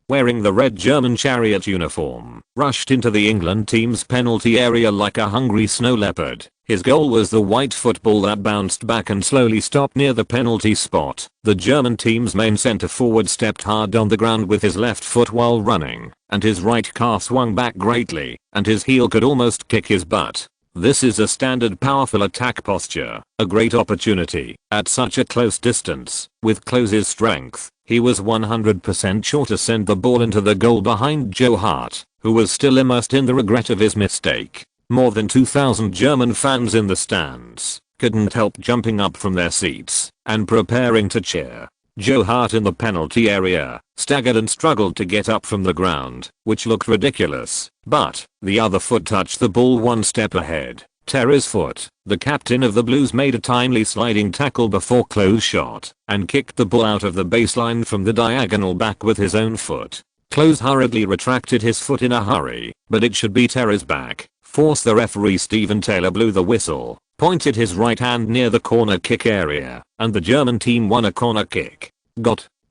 wearing the red German chariot uniform, rushed into the England team's penalty area like a hungry snow leopard. His goal was the white football that bounced back and slowly stopped near the penalty spot. The German team's main centre forward stepped hard on the ground with his left foot while running, and his right calf swung back greatly, and his heel could almost kick his butt. This is a standard powerful attack posture, a great opportunity. At such a close distance, with Klose's strength, he was 100% sure to send the ball into the goal behind Joe Hart, who was still immersed in the regret of his mistake. More than 2,000 German fans in the stands couldn't help jumping up from their seats and preparing to cheer. Joe Hart in the penalty area staggered and struggled to get up from the ground, which looked ridiculous, but the other foot touched the ball one step ahead. Terry's foot. The captain of the Blues made a timely sliding tackle before Klose shot and kicked the ball out of the baseline from the diagonal back with his own foot. Klose hurriedly retracted his foot in a hurry, but it should be Terry's back. Force. The referee Stephen Taylor blew the whistle, pointed his right hand near the corner kick area, and the German team won a corner kick.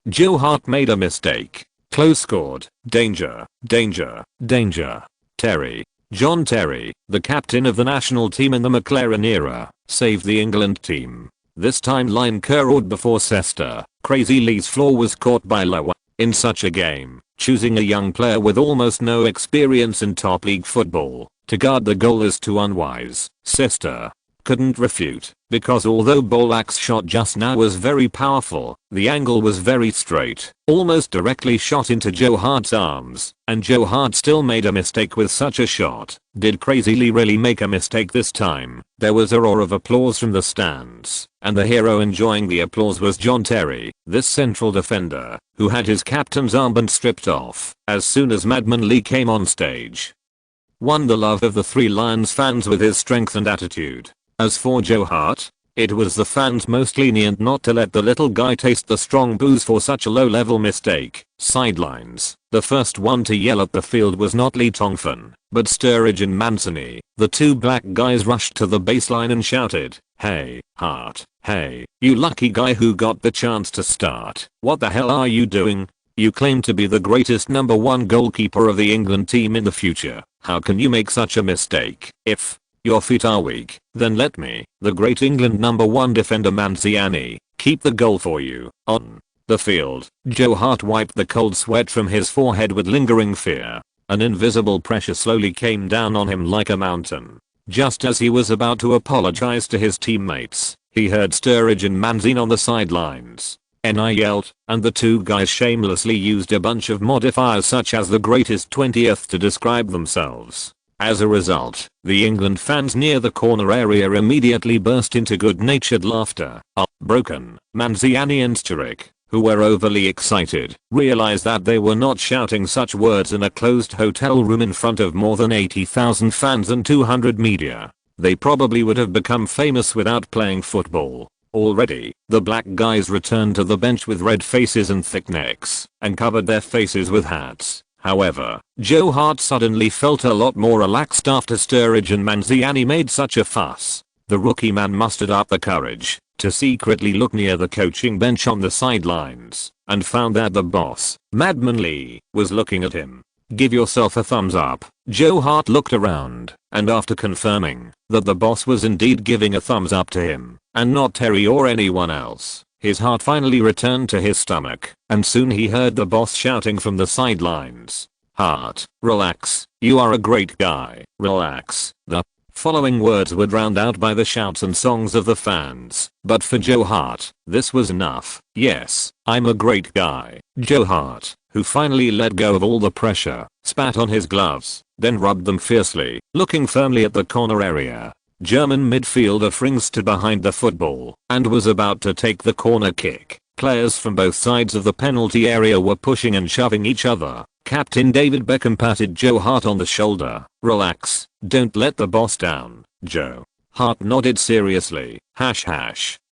Joe Hart made a mistake. Klose scored. Danger, danger, danger. John Terry, the captain of the national team in the McLaren era, saved the England team. This time line curled before Cester. Crazy Lee's flaw was caught by Lower. In such a game, choosing a young player with almost no experience in top league football to guard the goal is too unwise. Cester couldn't refute, because although Bolak's shot just now was very powerful, the angle was very straight, almost directly shot into Joe Hart's arms, and Joe Hart still made a mistake with such a shot. Did Crazy Lee really make a mistake this time? There was a roar of applause from the stands, and the hero enjoying the applause was John Terry, this central defender, who had his captain's armband stripped off as soon as Madman Lee came on stage. Won the love of the Three Lions fans with his strength and attitude. As for Joe Hart, it was the fans most lenient not to let the little guy taste the strong booze for such a low-level mistake. Sidelines. The first one to yell at the field was not Lee Tongfan, but Sturridge and Mancini. The two black guys rushed to the baseline and shouted, "Hey, Hart, hey, you lucky guy who got the chance to start. What the hell are you doing? You claim to be the greatest number one goalkeeper of the England team in the future. How can you make such a mistake? If your feet are weak, then let me, the great England number one defender Manziani, keep the goal for you." On the field, Joe Hart wiped the cold sweat from his forehead with lingering fear. An invisible pressure slowly came down on him like a mountain. Just as he was about to apologize to his teammates, he heard Sturridge and Mancini on the sidelines. "NI" yelled, and the two guys shamelessly used a bunch of modifiers such as the greatest 20th to describe themselves. As a result, the England fans near the corner area immediately burst into good-natured laughter. Broken, Manziani and Sturridge, who were overly excited, realized that they were not shouting such words in a closed hotel room in front of more than 80,000 fans and 200 media. They probably would have become famous without playing football. Already, the black guys returned to the bench with red faces and thick necks, and covered their faces with hats. However, Joe Hart suddenly felt a lot more relaxed after Sturridge and Manziani made such a fuss. The rookie man mustered up the courage to secretly look near the coaching bench on the sidelines and found that the boss, Madman Lee, was looking at him. "Give yourself a thumbs up." Joe Hart looked around, and after confirming that the boss was indeed giving a thumbs up to him, and not Terry or anyone else, his heart finally returned to his stomach, and soon he heard the boss shouting from the sidelines, "Hart, relax, you are a great guy, relax." The following words were drowned out by the shouts and songs of the fans, but for Joe Hart, this was enough. "Yes, I'm a great guy." Joe Hart, who finally let go of all the pressure, spat on his gloves, then rubbed them fiercely, looking firmly at the corner area. German midfielder Frings stood behind the football and was about to take the corner kick. Players from both sides of the penalty area were pushing and shoving each other. Captain David Beckham patted Joe Hart on the shoulder. "Relax, don't let the boss down, Joe." Hart nodded seriously.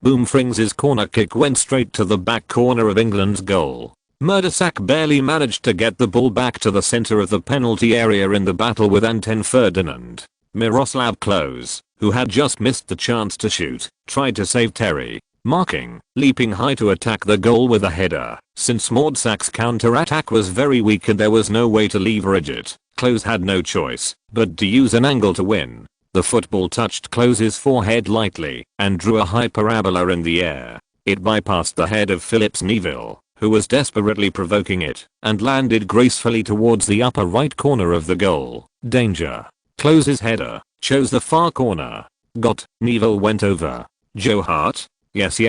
Boom. Frings' corner kick went straight to the back corner of England's goal. Murdersack barely managed to get the ball back to the center of the penalty area in the battle with Anton Ferdinand. Miroslav Klose, who had just missed the chance to shoot, tried to save Terry, marking, leaping high to attack the goal with a header. Since Mordsack's counter-attack was very weak and there was no way to leverage it, Klose had no choice but to use an angle to win. The football touched Klose's forehead lightly and drew a high parabola in the air. It bypassed the head of Phillips Neville, who was desperately provoking it, and landed gracefully towards the upper right corner of the goal. Danger. Klose's header chose the far corner. Got. Neville went over. Joe Hart? Yes.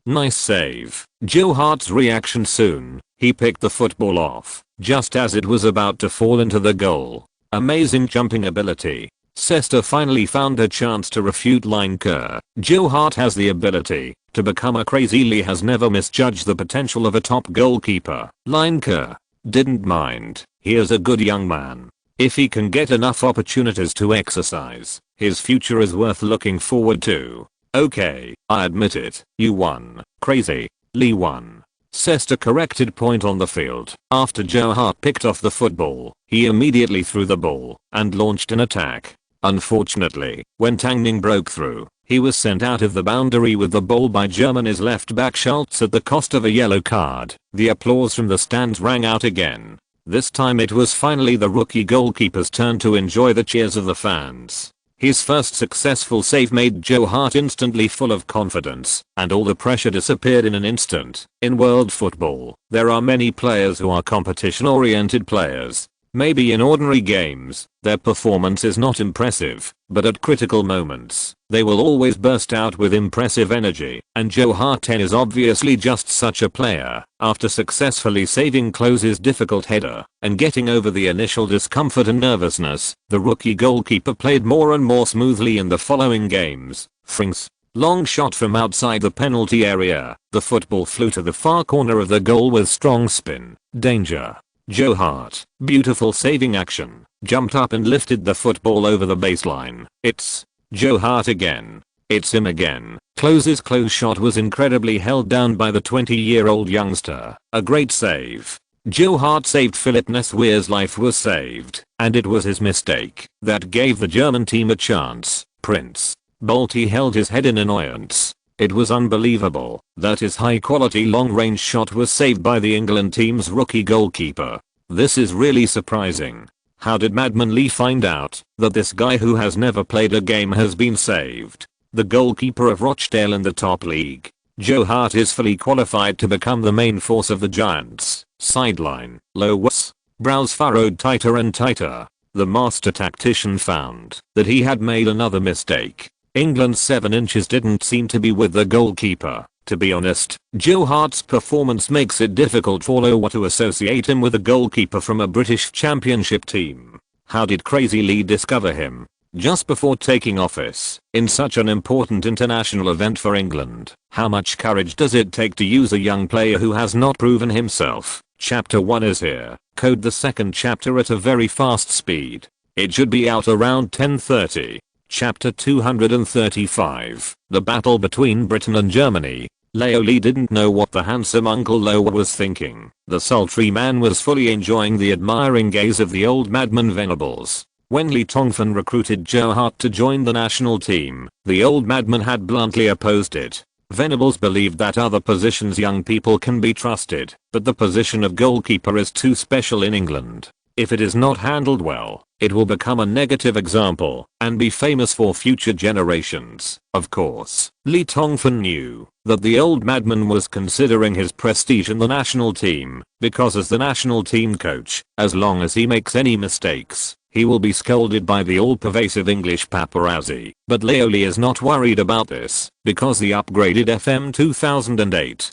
Nice save. Joe Hart's reaction soon. He picked the football off, just as it was about to fall into the goal. Amazing jumping ability. Sester finally found a chance to refute Lineker. Joe Hart has the ability to become a crazy. Lee has never misjudged the potential of a top goalkeeper. Lineker didn't mind. He is a good young man. If he can get enough opportunities to exercise, his future is worth looking forward to. Okay, I admit it. You won. Crazy. Lee won. Sester corrected point on the field. After Joe Hart picked off the football, he immediately threw the ball and launched an attack. Unfortunately, when Tang Ning broke through, he was sent out of the boundary with the ball by Germany's left back Schultz at the cost of a yellow card. The applause from the stands rang out again. This time it was finally the rookie goalkeeper's turn to enjoy the cheers of the fans. His first successful save made Joe Hart instantly full of confidence, and all the pressure disappeared in an instant. In world football, there are many players who are competition-oriented players. Maybe in ordinary games, their performance is not impressive, but at critical moments, they will always burst out with impressive energy, and Joe Hart is obviously just such a player. After successfully saving Klose's difficult header and getting over the initial discomfort and nervousness, the rookie goalkeeper played more and more smoothly in the following games. Frings. Long shot from outside the penalty area. The football flew to the far corner of the goal with strong spin. Danger. Joe Hart, beautiful saving action, jumped up and lifted the football over the baseline. It's Joe Hart again. It's him again. Klose's close shot was incredibly held down by the 20-year-old youngster. A great save. Joe Hart saved Philip Nesweer's life was saved, and it was his mistake that gave the German team a chance. Prince Bolte held his head in annoyance. It was unbelievable that his high-quality long-range shot was saved by the England team's rookie goalkeeper. This is really surprising. How did Madman Lee find out that this guy who has never played a game has been saved? The goalkeeper of Rochdale in the top league. Joe Hart is fully qualified to become the main force of the Giants. Sideline. Lowas. Brows furrowed tighter and tighter. The master tactician found that he had made another mistake. England's 7 inches didn't seem to be with the goalkeeper. To be honest, Joe Hart's performance makes it difficult for Lowa to associate him with a goalkeeper from a British Championship team. How did Crazy Lee discover him? Just before taking office, in such an important international event for England. How much courage does it take to use a young player who has not proven himself? Chapter 1 is here. Code the second chapter at a very fast speed. It should be out around 10:30. Chapter 235. The battle between Britain and Germany. Leo Lee didn't know what the handsome Uncle Lowa was thinking. The sultry man was fully enjoying the admiring gaze of the old Madman Venables. When Lee Tongfan recruited Joe Hart to join the national team, the old madman had bluntly opposed it. Venables believed that other positions young people can be trusted, but the position of goalkeeper is too special in England. If it is not handled well, it will become a negative example and be famous for future generations. Of course, Lee Tongfan knew that the old madman was considering his prestige in the national team, because as the national team coach, as long as he makes any mistakes, he will be scolded by the all-pervasive English paparazzi. But Leoli is not worried about this, because the upgraded FM 2008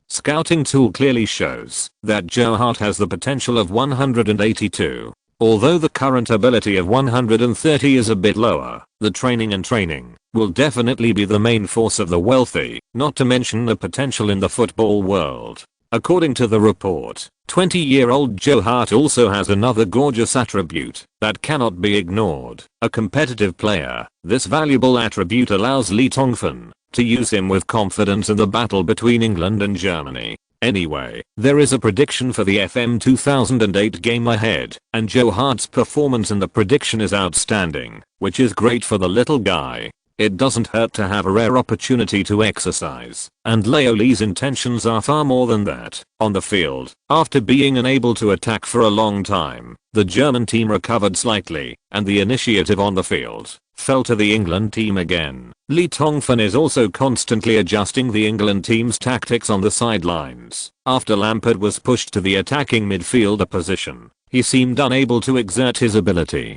scouting tool clearly shows that Joe Hart has the potential of 182. Although the current ability of 130 is a bit lower, the training will definitely be the main force of the wealthy, not to mention the potential in the football world. According to the report, 20-year-old Joe Hart also has another gorgeous attribute that cannot be ignored: a competitive player. This valuable attribute allows Lee Tongfan to use him with confidence in the battle between England and Germany. Anyway, there is a prediction for the FM 2008 game ahead, and Joe Hart's performance in the prediction is outstanding, which is great for the little guy. It doesn't hurt to have a rare opportunity to exercise, and Leoli's intentions are far more than that. On the field, after being unable to attack for a long time, the German team recovered slightly, and the initiative on the field fell to the England team again. Lee Tongfan is also constantly adjusting the England team's tactics on the sidelines. After Lampard was pushed to the attacking midfielder position, he seemed unable to exert his ability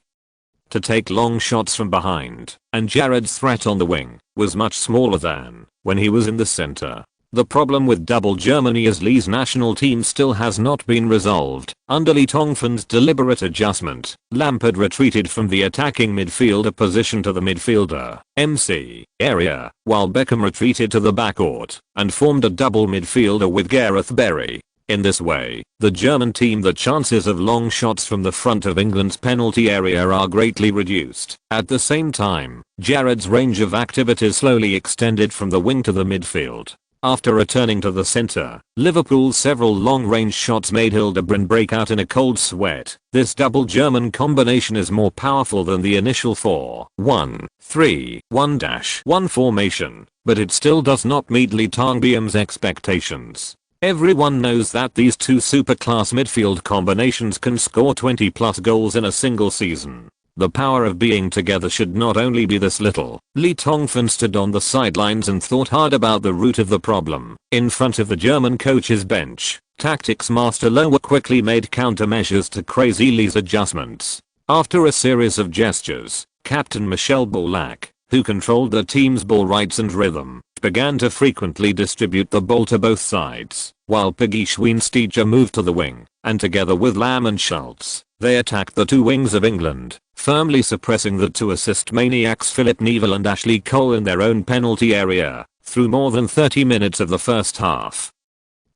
to take long shots from behind, and Jared's threat on the wing was much smaller than when he was in the center. The problem with double Germany is Lee's national team still has not been resolved. Under Lee Tongfan's deliberate adjustment, Lampard retreated from the attacking midfielder position to the midfielder MC area, while Beckham retreated to the backcourt and formed a double midfielder with Gareth Barry. In this way, the German team the chances of long shots from the front of England's penalty area are greatly reduced. At the same time, Jared's range of activities slowly extended from the wing to the midfield. After returning to the center, Liverpool's several long-range shots made Hildebrand break out in a cold sweat. This double German combination is more powerful than the initial 4-1-3-1-1 formation, but it still does not meet Lee Tongbien's expectations. Everyone knows that these two super-class midfield combinations can score 20 plus goals in a single season. The power of being together should not only be this little. Lee Tongfan stood on the sidelines and thought hard about the root of the problem. In front of the German coach's bench, tactics master Lowe quickly made countermeasures to Crazy Lee's adjustments. After a series of gestures, Captain Michel Ballack, who controlled the team's ball rights and rhythm, began to frequently distribute the ball to both sides, while Piggy Schweinsteiger moved to the wing, and together with Lamb and Schultz, they attacked the two wings of England, firmly suppressing the two assist maniacs Philip Neville and Ashley Cole in their own penalty area, through more than 30 minutes of the first half.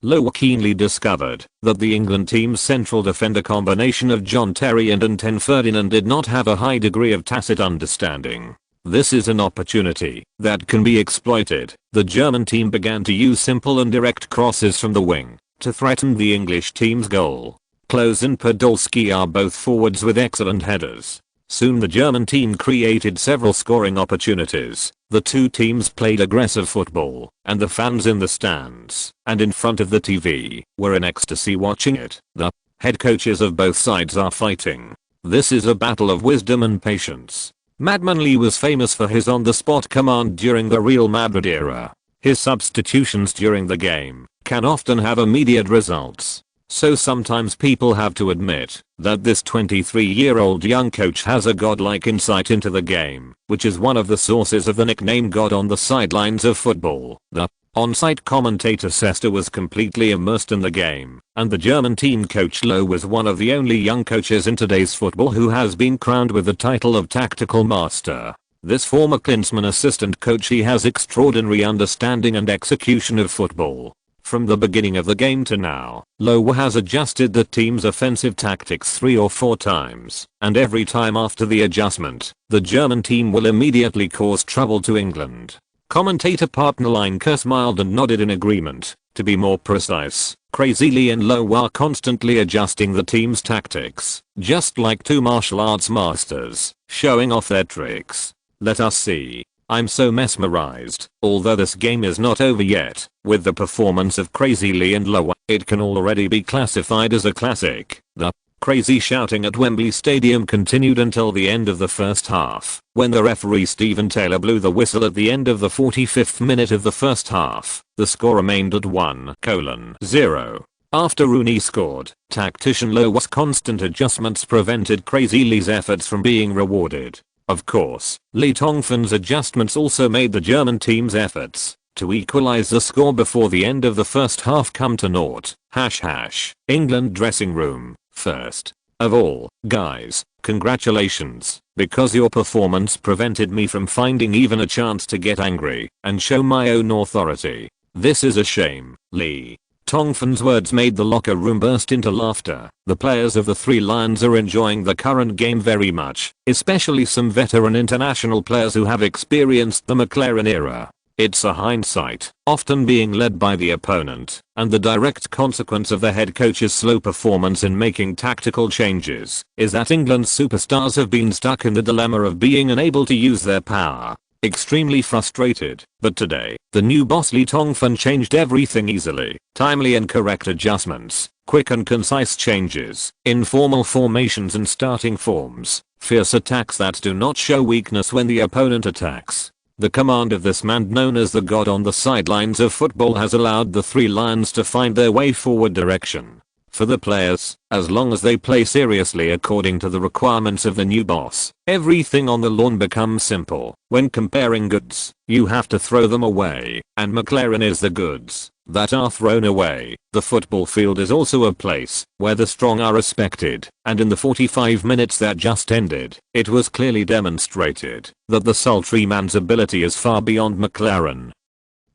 Lowe keenly discovered that the England team's central defender combination of John Terry and Anton Ferdinand did not have a high degree of tacit understanding. This is an opportunity that can be exploited. The German team began to use simple and direct crosses from the wing to threaten the English team's goal. Klose and Podolski are both forwards with excellent headers. Soon the German team created several scoring opportunities. The two teams played aggressive football, and the fans in the stands and in front of the TV were in ecstasy watching it. The head coaches of both sides are fighting. This is a battle of wisdom and patience. Madman Lee was famous for his on-the-spot command during the Real Madrid era. His substitutions during the game can often have immediate results. So sometimes people have to admit that this 23-year-old young coach has a godlike insight into the game, which is one of the sources of the nickname God on the sidelines of football. The on-site commentator Sester was completely immersed in the game, and the German team coach Lowe was one of the only young coaches in today's football who has been crowned with the title of tactical master. This former Klinsmann assistant coach, he has extraordinary understanding and execution of football. From the beginning of the game to now, Lowe has adjusted the team's offensive tactics 3 or 4 times, and every time after the adjustment, the German team will immediately cause trouble to England. Commentator partner Lineker smiled and nodded in agreement. To be more precise, Crazy Lee and Low are constantly adjusting the team's tactics, just like two martial arts masters, showing off their tricks. Let us see. I'm so mesmerized. Although this game is not over yet, with the performance of Crazy Lee and Low, it can already be classified as a classic. The crazy shouting at Wembley Stadium continued until the end of the first half, when the referee Stephen Taylor blew the whistle at the end of the 45th minute of the first half. The score remained at 1-0. After Rooney scored, tactician Lowe's constant adjustments prevented Crazy Lee's efforts from being rewarded. Of course, Lee Tongfan's adjustments also made the German team's efforts to equalize the score before the end of the first half come to naught. #. England dressing room. First of all, guys, congratulations, because your performance prevented me from finding even a chance to get angry and show my own authority. This is a shame, Lee. Tongfan's words made the locker room burst into laughter. The players of the Three Lions are enjoying the current game very much, especially some veteran international players who have experienced the McLaren era. It's a hindsight, often being led by the opponent, and the direct consequence of the head coach's slow performance in making tactical changes is that England's superstars have been stuck in the dilemma of being unable to use their power. Extremely frustrated, but today, the new boss Lee Tongfan changed everything easily. Timely and correct adjustments, quick and concise changes, informal formations and starting forms, fierce attacks that do not show weakness when the opponent attacks. The command of this man known as the god on the sidelines of football has allowed the Three Lions to find their way forward direction. For the players, as long as they play seriously according to the requirements of the new boss, everything on the lawn becomes simple. When comparing goods, you have to throw them away, and McLaren is the goods that are thrown away. The football field is also a place where the strong are respected, and in the 45 minutes that just ended, it was clearly demonstrated that the sultry man's ability is far beyond McLaren.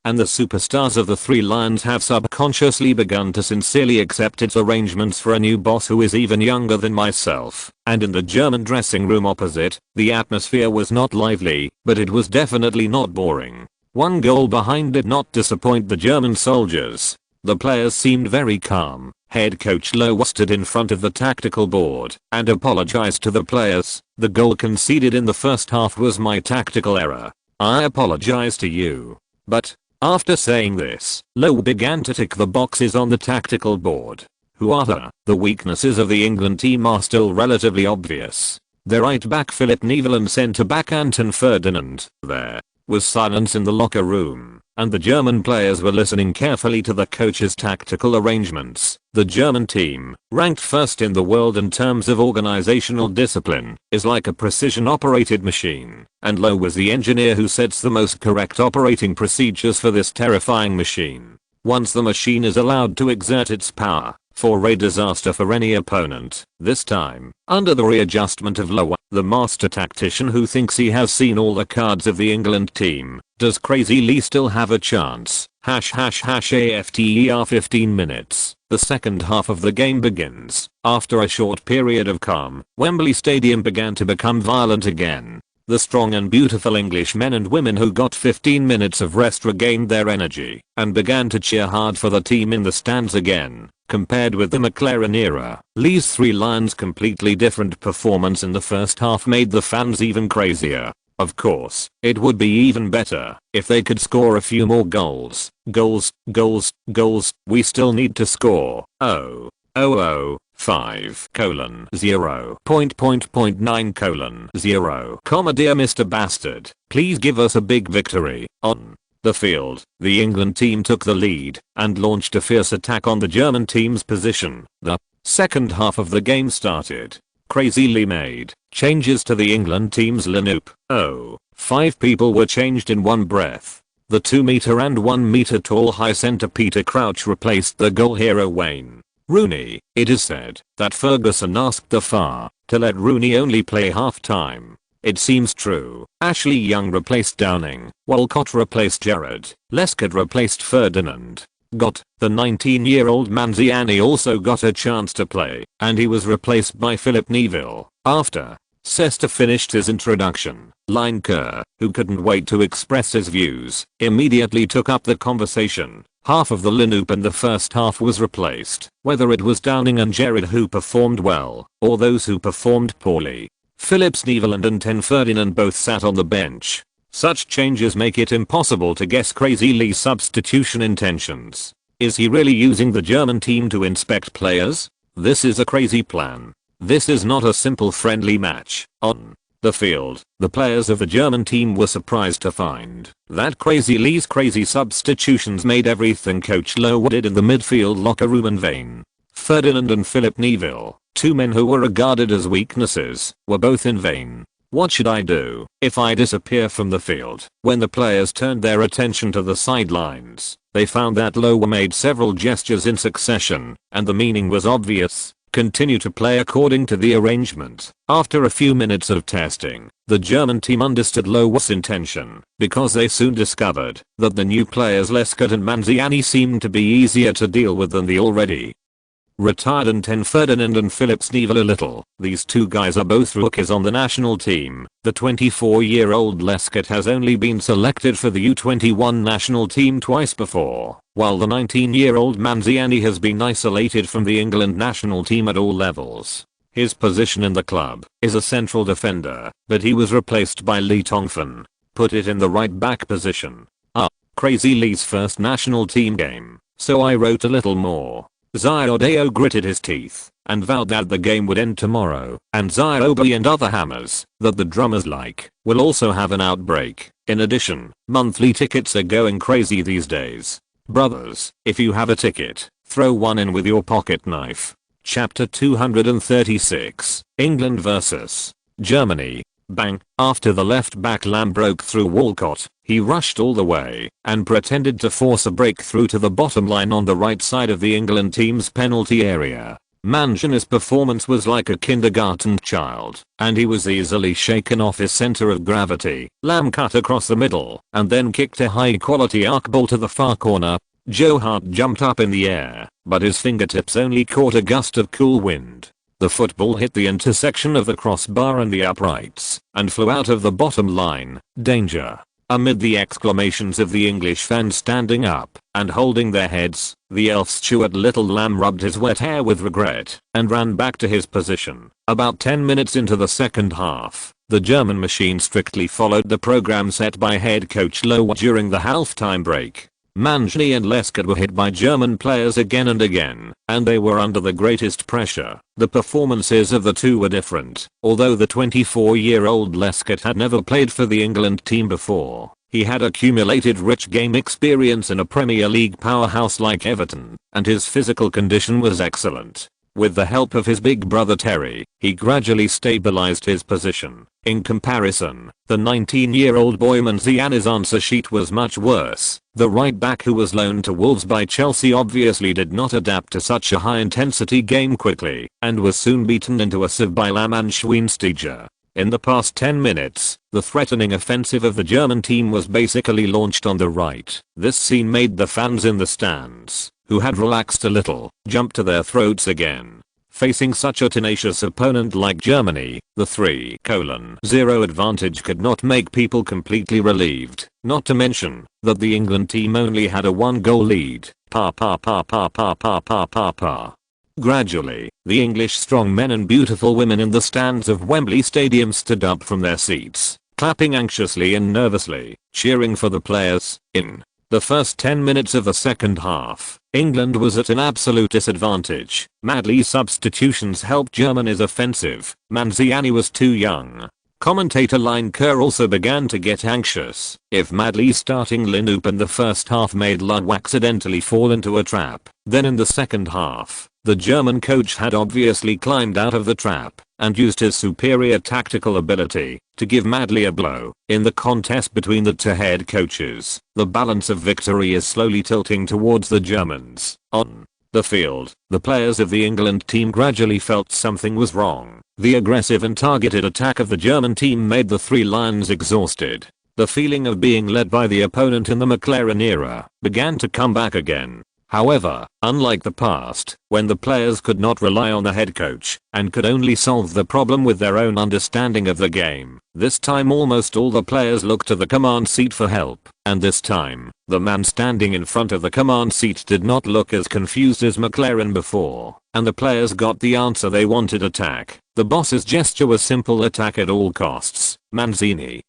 And the superstars of the Three Lions have subconsciously begun to sincerely accept its arrangements for a new boss who is even younger than myself. And in the German dressing room opposite, the atmosphere was not lively, but it was definitely not boring. One goal behind did not disappoint the German soldiers. The players seemed very calm. Head coach Lowe stood in front of the tactical board and apologized to the players. The goal conceded in the first half was my tactical error. I apologize to you. But after saying this, Lowe began to tick the boxes on the tactical board. Who are the weaknesses of the England team are still relatively obvious. Their right back Philip Neville and centre back Anton Ferdinand. There was silence in the locker room, and the German players were listening carefully to the coach's tactical arrangements. The German team, ranked first in the world in terms of organizational discipline, is like a precision-operated machine, and Lowe was the engineer who sets the most correct operating procedures for this terrifying machine. Once the machine is allowed to exert its power, for a disaster for any opponent. This time, under the readjustment of Lowe, the master tactician who thinks he has seen all the cards of the England team, does Crazy Lee still have a chance? #AFTER 15 minutes. The second half of the game begins. After a short period of calm, Wembley Stadium began to become violent again. The strong and beautiful English men and women who got 15 minutes of rest regained their energy and began to cheer hard for the team in the stands again. Compared with the McLaren era, Lee's Three Lions' completely different performance in the first half made the fans even crazier. Of course, it would be even better if they could score a few more goals. Goals. We still need to score. 5:0.9:0. Dear Mr. Bastard, please give us a big victory. On the field, the England team took the lead and launched a fierce attack on the German team's position. The second half of the game started. Crazy Lee made changes to the England team's lineup. 5 people were changed in one breath. The 2-meter and 1-meter tall high centre Peter Crouch replaced the goal hero Wayne Rooney. It is said that Ferguson asked the FA to let Rooney only play half-time. It seems true. Ashley Young replaced Downing, Walcott replaced Gerrard, Lescott replaced Ferdinand. The 19-year-old Manziani also got a chance to play, and he was replaced by Philip Neville. After Sester finished his introduction. Lineker, who couldn't wait to express his views, immediately took up the conversation. Half of the lineup in the first half was replaced, whether it was Downing and Gerrard who performed well, or those who performed poorly. Phillips, Neveland and Ten Ferdinand both sat on the bench. Such changes make it impossible to guess Crazy Lee's substitution intentions. Is he really using the German team to inspect players? This is a crazy plan. This is not a simple friendly match. On the field, the players of the German team were surprised to find that Crazy Lee's crazy substitutions made everything Coach Lowe did in the midfield locker room in vain. Ferdinand and Philip Neville, two men who were regarded as weaknesses, were both in vain. What should I do if I disappear from the field? When the players turned their attention to the sidelines, they found that Lowe made several gestures in succession, and the meaning was obvious. Continue to play according to the arrangement. After a few minutes of testing, the German team understood Lowe's intention, because they soon discovered that the new players Lescott and Manziani seemed to be easier to deal with than the already retired and Ten Ferdinand and Phillips Neville a little. These two guys are both rookies on the national team. The 24-year-old Lescott has only been selected for the U21 national team twice before, while the 19-year-old Manziani has been isolated from the England national team at all levels. His position in the club is a central defender, but he was replaced by Lee Tongfan. Put it in the right back position. Crazy Lee's first national team game, so I wrote a little more. Ziodeo gritted his teeth and vowed that the game would end tomorrow, and Ziobi and other hammers that the drummers like will also have an outbreak. In addition, monthly tickets are going crazy these days. Brothers, if you have a ticket, throw one in with your pocket knife. Chapter 236, England vs. Germany. Bang. After the left back Lamb broke through Walcott, he rushed all the way and pretended to force a breakthrough to the bottom line on the right side of the England team's penalty area. Mangani's performance was like a kindergarten child, and he was easily shaken off his center of gravity. Lamb cut across the middle and then kicked a high-quality arc ball to the far corner. Joe Hart jumped up in the air, but his fingertips only caught a gust of cool wind. The football hit the intersection of the crossbar and the uprights and flew out of the bottom line. Danger. Amid the exclamations of the English fans standing up and holding their heads, the elf Stuart Little Lamb rubbed his wet hair with regret and ran back to his position. About 10 minutes into the second half, the German machine strictly followed the program set by head coach Lowe during the halftime break. Mangiani and Lescott were hit by German players again and again, and they were under the greatest pressure. The performances of the two were different. Although the 24-year-old Lescott had never played for the England team before, he had accumulated rich game experience in a Premier League powerhouse like Everton, and his physical condition was excellent. With the help of his big brother Terry, he gradually stabilized his position. In comparison, the 19-year-old boy Manziani's answer sheet was much worse. The right back who was loaned to Wolves by Chelsea obviously did not adapt to such a high-intensity game quickly, and was soon beaten into a sieve by Lamb and Schweinsteiger. In the past 10 minutes, the threatening offensive of the German team was basically launched on the right. This scene made the fans in the stands, who had relaxed a little, jump to their throats again. Facing such a tenacious opponent like Germany, the 3:0 advantage could not make people completely relieved, not to mention that the England team only had a 1-goal lead. Gradually, the English strong men and beautiful women in the stands of Wembley Stadium stood up from their seats, clapping anxiously and nervously, cheering for the players. In the first 10 minutes of the second half, England was at an absolute disadvantage. Madley's substitutions helped Germany's offensive. Manziani was too young. Commentator Lineker also began to get anxious. If Madley's starting lineup in the first half made Lowe accidentally fall into a trap, then in the second half, the German coach had obviously climbed out of the trap and used his superior tactical ability to give Madley a blow. In the contest between the two head coaches, the balance of victory is slowly tilting towards the Germans. On the field, the players of the England team gradually felt something was wrong. The aggressive and targeted attack of the German team made the Three Lions exhausted. The feeling of being led by the opponent in the McLaren era began to come back again. However, unlike the past, when the players could not rely on the head coach and could only solve the problem with their own understanding of the game, this time almost all the players looked to the command seat for help, and this time, the man standing in front of the command seat did not look as confused as McLaren before, and the players got the answer they wanted: attack. The boss's gesture was simple: attack at all costs. Mancini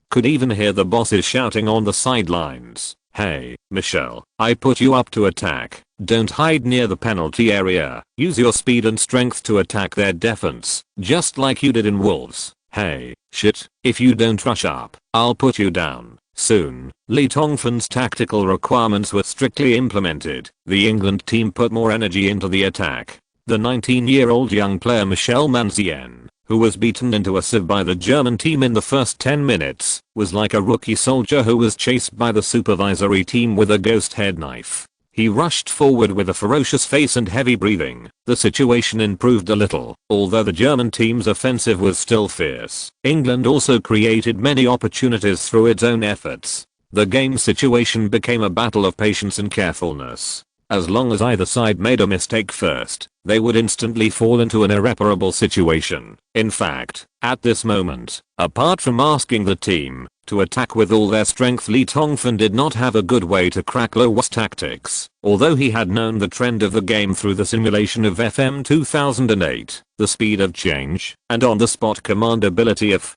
could even hear the bosses shouting on the sidelines, "Hey, Michel, I put you up to attack. Don't hide near the penalty area. Use your speed and strength to attack their defense, just like you did in Wolves. Hey, shit, if you don't rush up, I'll put you down." Soon, Lee Tongfan's tactical requirements were strictly implemented. The England team put more energy into the attack. The 19-year-old young player Michel Mancini, who was beaten into a sieve by the German team in the first 10 minutes, was like a rookie soldier who was chased by the supervisory team with a ghost head knife. He rushed forward with a ferocious face and heavy breathing. The situation improved a little, although the German team's offensive was still fierce. England also created many opportunities through its own efforts. The game situation became a battle of patience and carefulness. As long as either side made a mistake first, they would instantly fall into an irreparable situation. In fact, at this moment, apart from asking the team to attack with all their strength, Lee Tongfan did not have a good way to crack Lowa's tactics. Although he had known the trend of the game through the simulation of FM 2008, the speed of change, and on-the-spot command ability of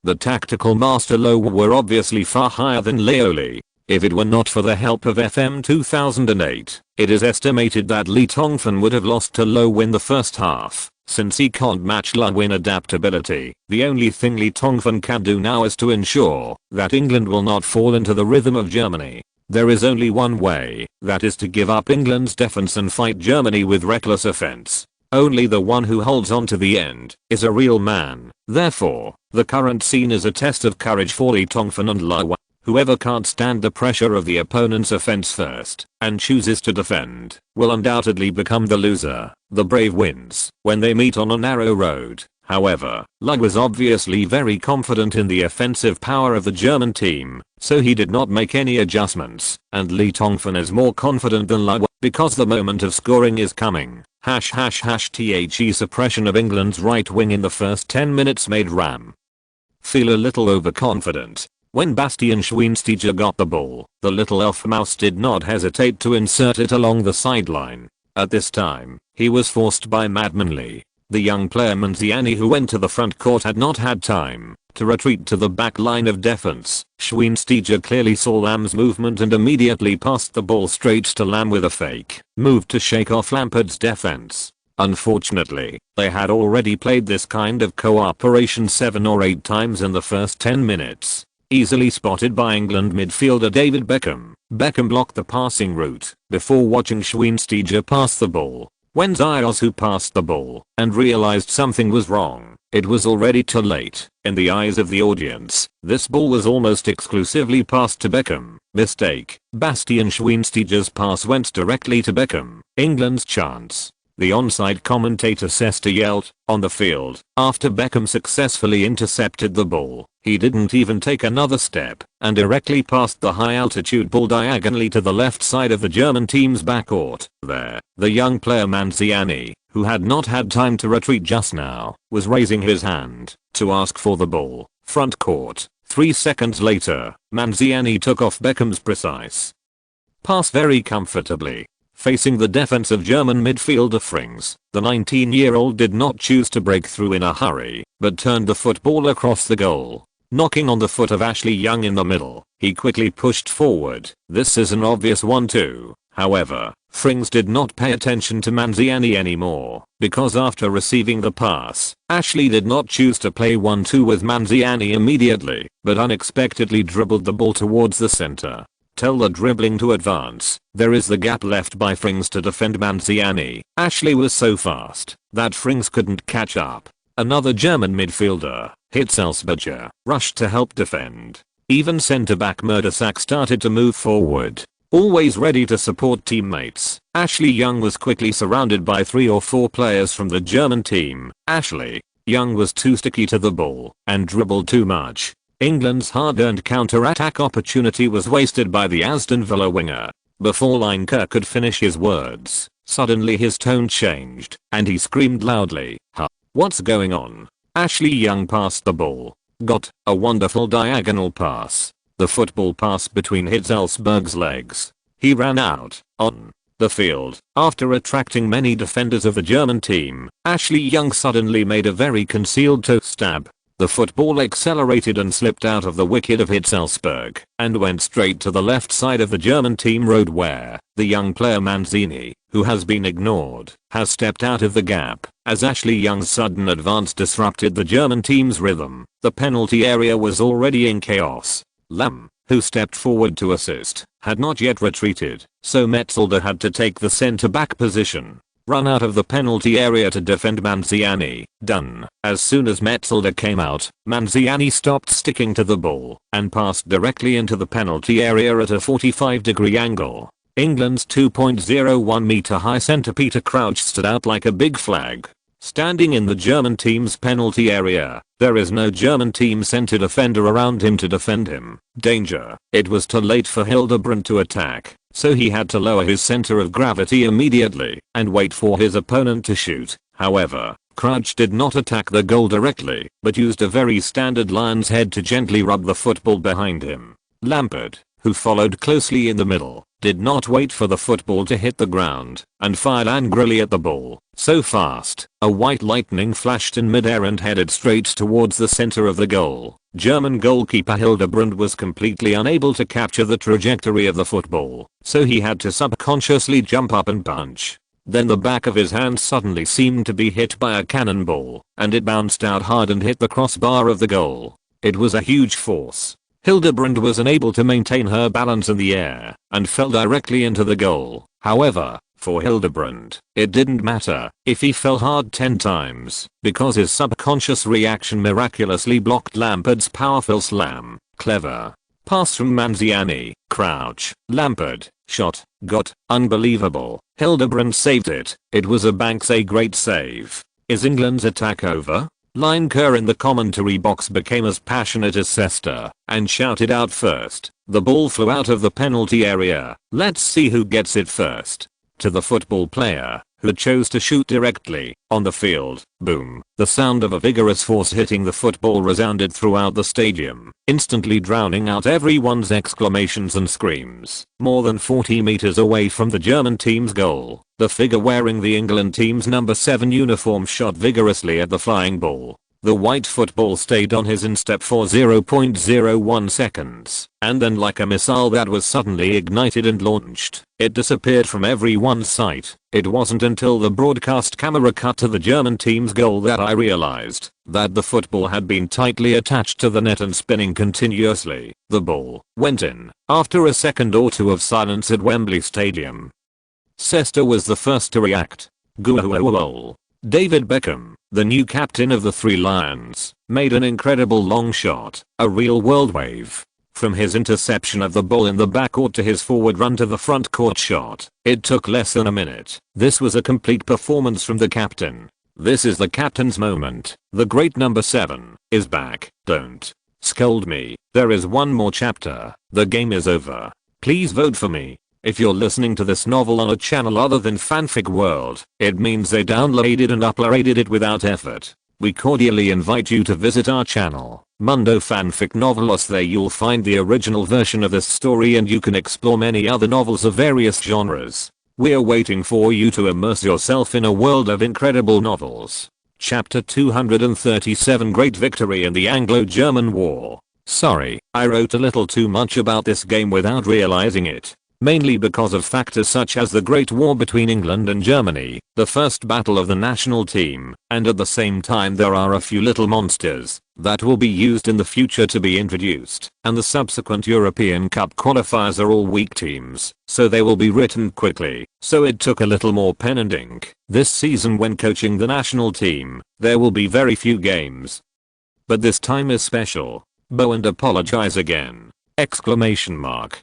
the tactical master Lowa were obviously far higher than Leoli. If it were not for the help of FM 2008, it is estimated that Lee Tongfan would have lost to Low in the first half. Since he can't match Low in adaptability, the only thing Lee Tongfan can do now is to ensure that England will not fall into the rhythm of Germany. There is only one way, that is to give up England's defense and fight Germany with reckless offense. Only the one who holds on to the end is a real man. Therefore, the current scene is a test of courage for Lee Tongfan and Low. Whoever can't stand the pressure of the opponent's offense first and chooses to defend will undoubtedly become the loser. The brave wins when they meet on a narrow road. However, Lug was obviously very confident in the offensive power of the German team, so he did not make any adjustments, and Lee Tongfan is more confident than Lug because the moment of scoring is coming. ###the suppression of England's right wing in the first 10 minutes made Ram feel a little overconfident. When Bastian Schweinsteiger got the ball, the little elf mouse did not hesitate to insert it along the sideline. At this time, he was forced by Madman Lee. The young player Mancini, who went to the front court, had not had time to retreat to the back line of defense. Schweinsteiger clearly saw Lam's movement and immediately passed the ball straight to Lam with a fake move to shake off Lampard's defense. Unfortunately, they had already played this kind of cooperation 7 or 8 times in the first 10 minutes. Easily spotted by England midfielder David Beckham. Beckham blocked the passing route before watching Schweinsteiger pass the ball. When Zayas, who passed the ball and realized something was wrong, it was already too late. In the eyes of the audience, this ball was almost exclusively passed to Beckham. Mistake. Bastian Schweinsteiger's pass went directly to Beckham. England's chance. The onside commentator Sesta yelled on the field after Beckham successfully intercepted the ball. He didn't even take another step and directly passed the high-altitude ball diagonally to the left side of the German team's backcourt. There, the young player Mancini, who had not had time to retreat just now, was raising his hand to ask for the ball. Front court. 3 seconds later, Mancini took off Beckham's precise pass very comfortably. Facing the defensive German midfielder Frings, the 19-year-old did not choose to break through in a hurry, but turned the football across the goal. Knocking on the foot of Ashley Young in the middle, he quickly pushed forward. This is an obvious 1-2. However, Frings did not pay attention to Mancini anymore, because after receiving the pass, Ashley did not choose to play 1-2 with Mancini immediately, but unexpectedly dribbled the ball towards the center. Tell the dribbling to advance. There is the gap left by Frings to defend Mancini. Ashley was so fast that Frings couldn't catch up. Another German midfielder, Hitzelsberger, rushed to help defend. Even centre-back Mertesack started to move forward, always ready to support teammates. Ashley Young was quickly surrounded by 3 or 4 players from the German team. Ashley Young was too sticky to the ball and dribbled too much. England's hard-earned counter-attack opportunity was wasted by the Aston Villa winger. Before Lineker could finish his words, suddenly his tone changed, and he screamed loudly, "Huh? What's going on?" Ashley Young passed the ball. Got a wonderful diagonal pass. The football passed between Hitzelsberg's legs. He ran out on the field. After attracting many defenders of the German team, Ashley Young suddenly made a very concealed toe stab. The football accelerated and slipped out of the wicket of Hitzelsberg and went straight to the left side of the German team road where the young player Manzini, who has been ignored, has stepped out of the gap. As Ashley Young's sudden advance disrupted the German team's rhythm, the penalty area was already in chaos. Lam, who stepped forward to assist, had not yet retreated, so Metzelder had to take the centre-back position. Run out of the penalty area to defend Manziani. Done. As soon as Metzelder came out, Manziani stopped sticking to the ball and passed directly into the penalty area at a 45-degree angle. England's 2.01 meter high centre Peter Crouch stood out like a big flag. Standing in the German team's penalty area, there is no German team centre defender around him to defend him. Danger. It was too late for Hildebrand to attack, so he had to lower his center of gravity immediately and wait for his opponent to shoot. However, Crouch did not attack the goal directly, but used a very standard lion's head to gently rub the football behind him. Lampard, who followed closely in the middle, did not wait for the football to hit the ground and fired angrily at the ball. So fast, a white lightning flashed in midair and headed straight towards the center of the goal. German goalkeeper Hildebrand was completely unable to capture the trajectory of the football, so he had to subconsciously jump up and punch. Then the back of his hand suddenly seemed to be hit by a cannonball, and it bounced out hard and hit the crossbar of the goal. It was a huge force. Hildebrand was unable to maintain her balance in the air and fell directly into the goal. However, for Hildebrand, it didn't matter if he fell hard 10 times because his subconscious reaction miraculously blocked Lampard's powerful slam. Clever pass from Manziani. Crouch. Lampard. Shot. Got. Unbelievable. Hildebrand saved it. It was a Banksy great save. Is England's attack over? Lineker in the commentary box became as passionate as Sester and shouted out first. The ball flew out of the penalty area. Let's see who gets it first. To the football player, who chose to shoot directly on the field. Boom. The sound of a vigorous force hitting the football resounded throughout the stadium, instantly drowning out everyone's exclamations and screams. More than 40 meters away from the German team's goal, the figure wearing the England team's number 7 uniform shot vigorously at the flying ball. The white football stayed on his instep for 0.01 seconds, and then like a missile that was suddenly ignited and launched, it disappeared from everyone's sight. It wasn't until the broadcast camera cut to the German team's goal that I realized that the football had been tightly attached to the net and spinning continuously. The ball went in after a second or two of silence at Wembley Stadium. Sester was the first to react. Goal. David Beckham, the new captain of the Three Lions, made an incredible long shot, a real world wave. From his interception of the ball in the backcourt to his forward run to the front court shot, it took less than a minute. This was a complete performance from the captain. This is the captain's moment. The great number 7 is back. Don't scold me. There is one more chapter. The game is over. Please vote for me. If you're listening to this novel on a channel other than Fanfic World, it means they downloaded and uploaded it without effort. We cordially invite you to visit our channel, Mundo Fanfic Novelos. There you'll find the original version of this story and you can explore many other novels of various genres. We're waiting for you to immerse yourself in a world of incredible novels. Chapter 237 Great Victory in the Anglo-German War. Sorry, I wrote a little too much about this game without realizing it. Mainly because of factors such as the Great War between England and Germany, the first battle of the national team, and at the same time there are a few little monsters that will be used in the future to be introduced, and the subsequent European Cup qualifiers are all weak teams, so they will be written quickly, so it took a little more pen and ink. This season when coaching the national team, there will be very few games. But this time is special. Bow and apologize again! Exclamation mark.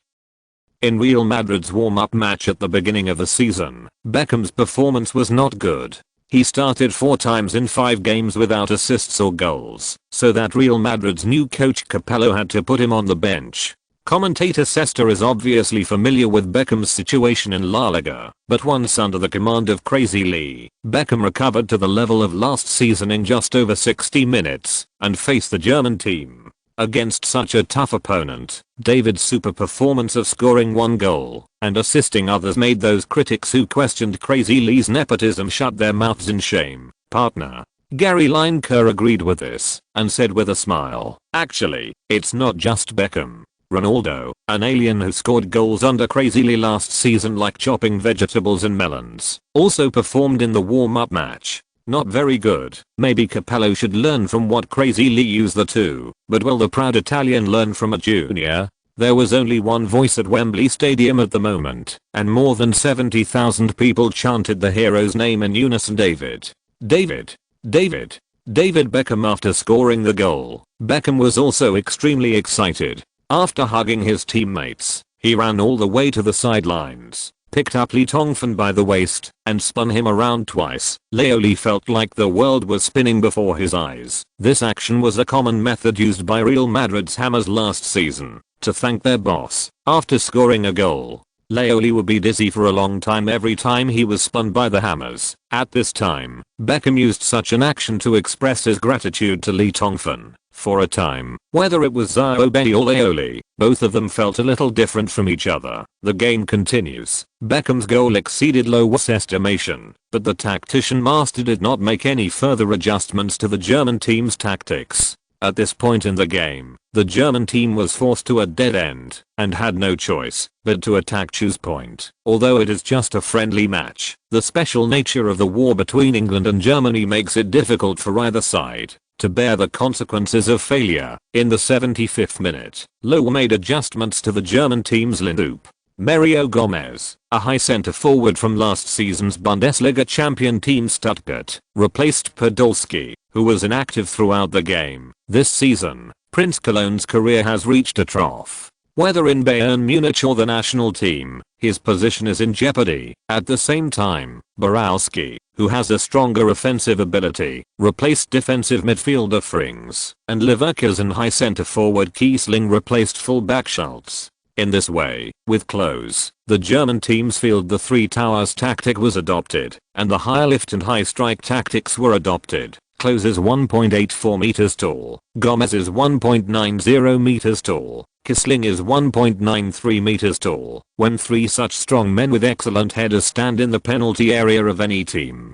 In Real Madrid's warm-up match at the beginning of the season, Beckham's performance was not good. He started 4 times in 5 games without assists or goals, so that Real Madrid's new coach Capello had to put him on the bench. Commentator Sesta is obviously familiar with Beckham's situation in La Liga, but once under the command of Crazy Lee, Beckham recovered to the level of last season in just over 60 minutes and faced the German team. Against such a tough opponent, David's super performance of scoring one goal and assisting others made those critics who questioned Crazy Lee's nepotism shut their mouths in shame. Partner Gary Lineker agreed with this and said with a smile, "Actually, it's not just Beckham. Ronaldo, an alien who scored goals under Crazy Lee last season like chopping vegetables and melons, also performed in the warm-up match. Not very good. Maybe Capello should learn from what Crazy Lee used the two, but will the proud Italian learn from a junior?" There was only one voice at Wembley Stadium at the moment, and more than 70,000 people chanted the hero's name in unison. David. David. David. David Beckham. After scoring the goal, Beckham was also extremely excited. After hugging his teammates, he ran all the way to the sidelines, picked up Lee Tongfan by the waist, and spun him around twice. Leo Lee felt like the world was spinning before his eyes. This action was a common method used by Real Madrid's Hammers last season to thank their boss. After scoring a goal, Leo Lee would be dizzy for a long time every time he was spun by the Hammers. At this time, Beckham used such an action to express his gratitude to Lee Tongfan. For a time, whether it was Ziobe or Leo Lee, both of them felt a little different from each other. The game continues. Beckham's goal exceeded Lowe's estimation, but the tactician master did not make any further adjustments to the German team's tactics. At this point in the game, the German team was forced to a dead end and had no choice but to attack choose point. Although it is just a friendly match, the special nature of the war between England and Germany makes it difficult for either side to bear the consequences of failure. In the 75th minute, Lowe made adjustments to the German team's lineup. Mario Gomez, a high center forward from last season's Bundesliga champion team Stuttgart, replaced Podolski, who was inactive throughout the game. This season, Prince Cologne's career has reached a trough. Whether in Bayern Munich or the national team, his position is in jeopardy. At the same time, Borowski, who has a stronger offensive ability, replaced defensive midfielder Frings, and Leverkusen high center forward Kiesling replaced fullback Schultz. In this way, with Klose, the German team's field the three towers tactic was adopted, and the high lift and high strike tactics were adopted. Klose is 1.84 meters tall, Gomez is 1.90 meters tall, Kiesling is 1.93 meters tall. When three such strong men with excellent headers stand in the penalty area of any team,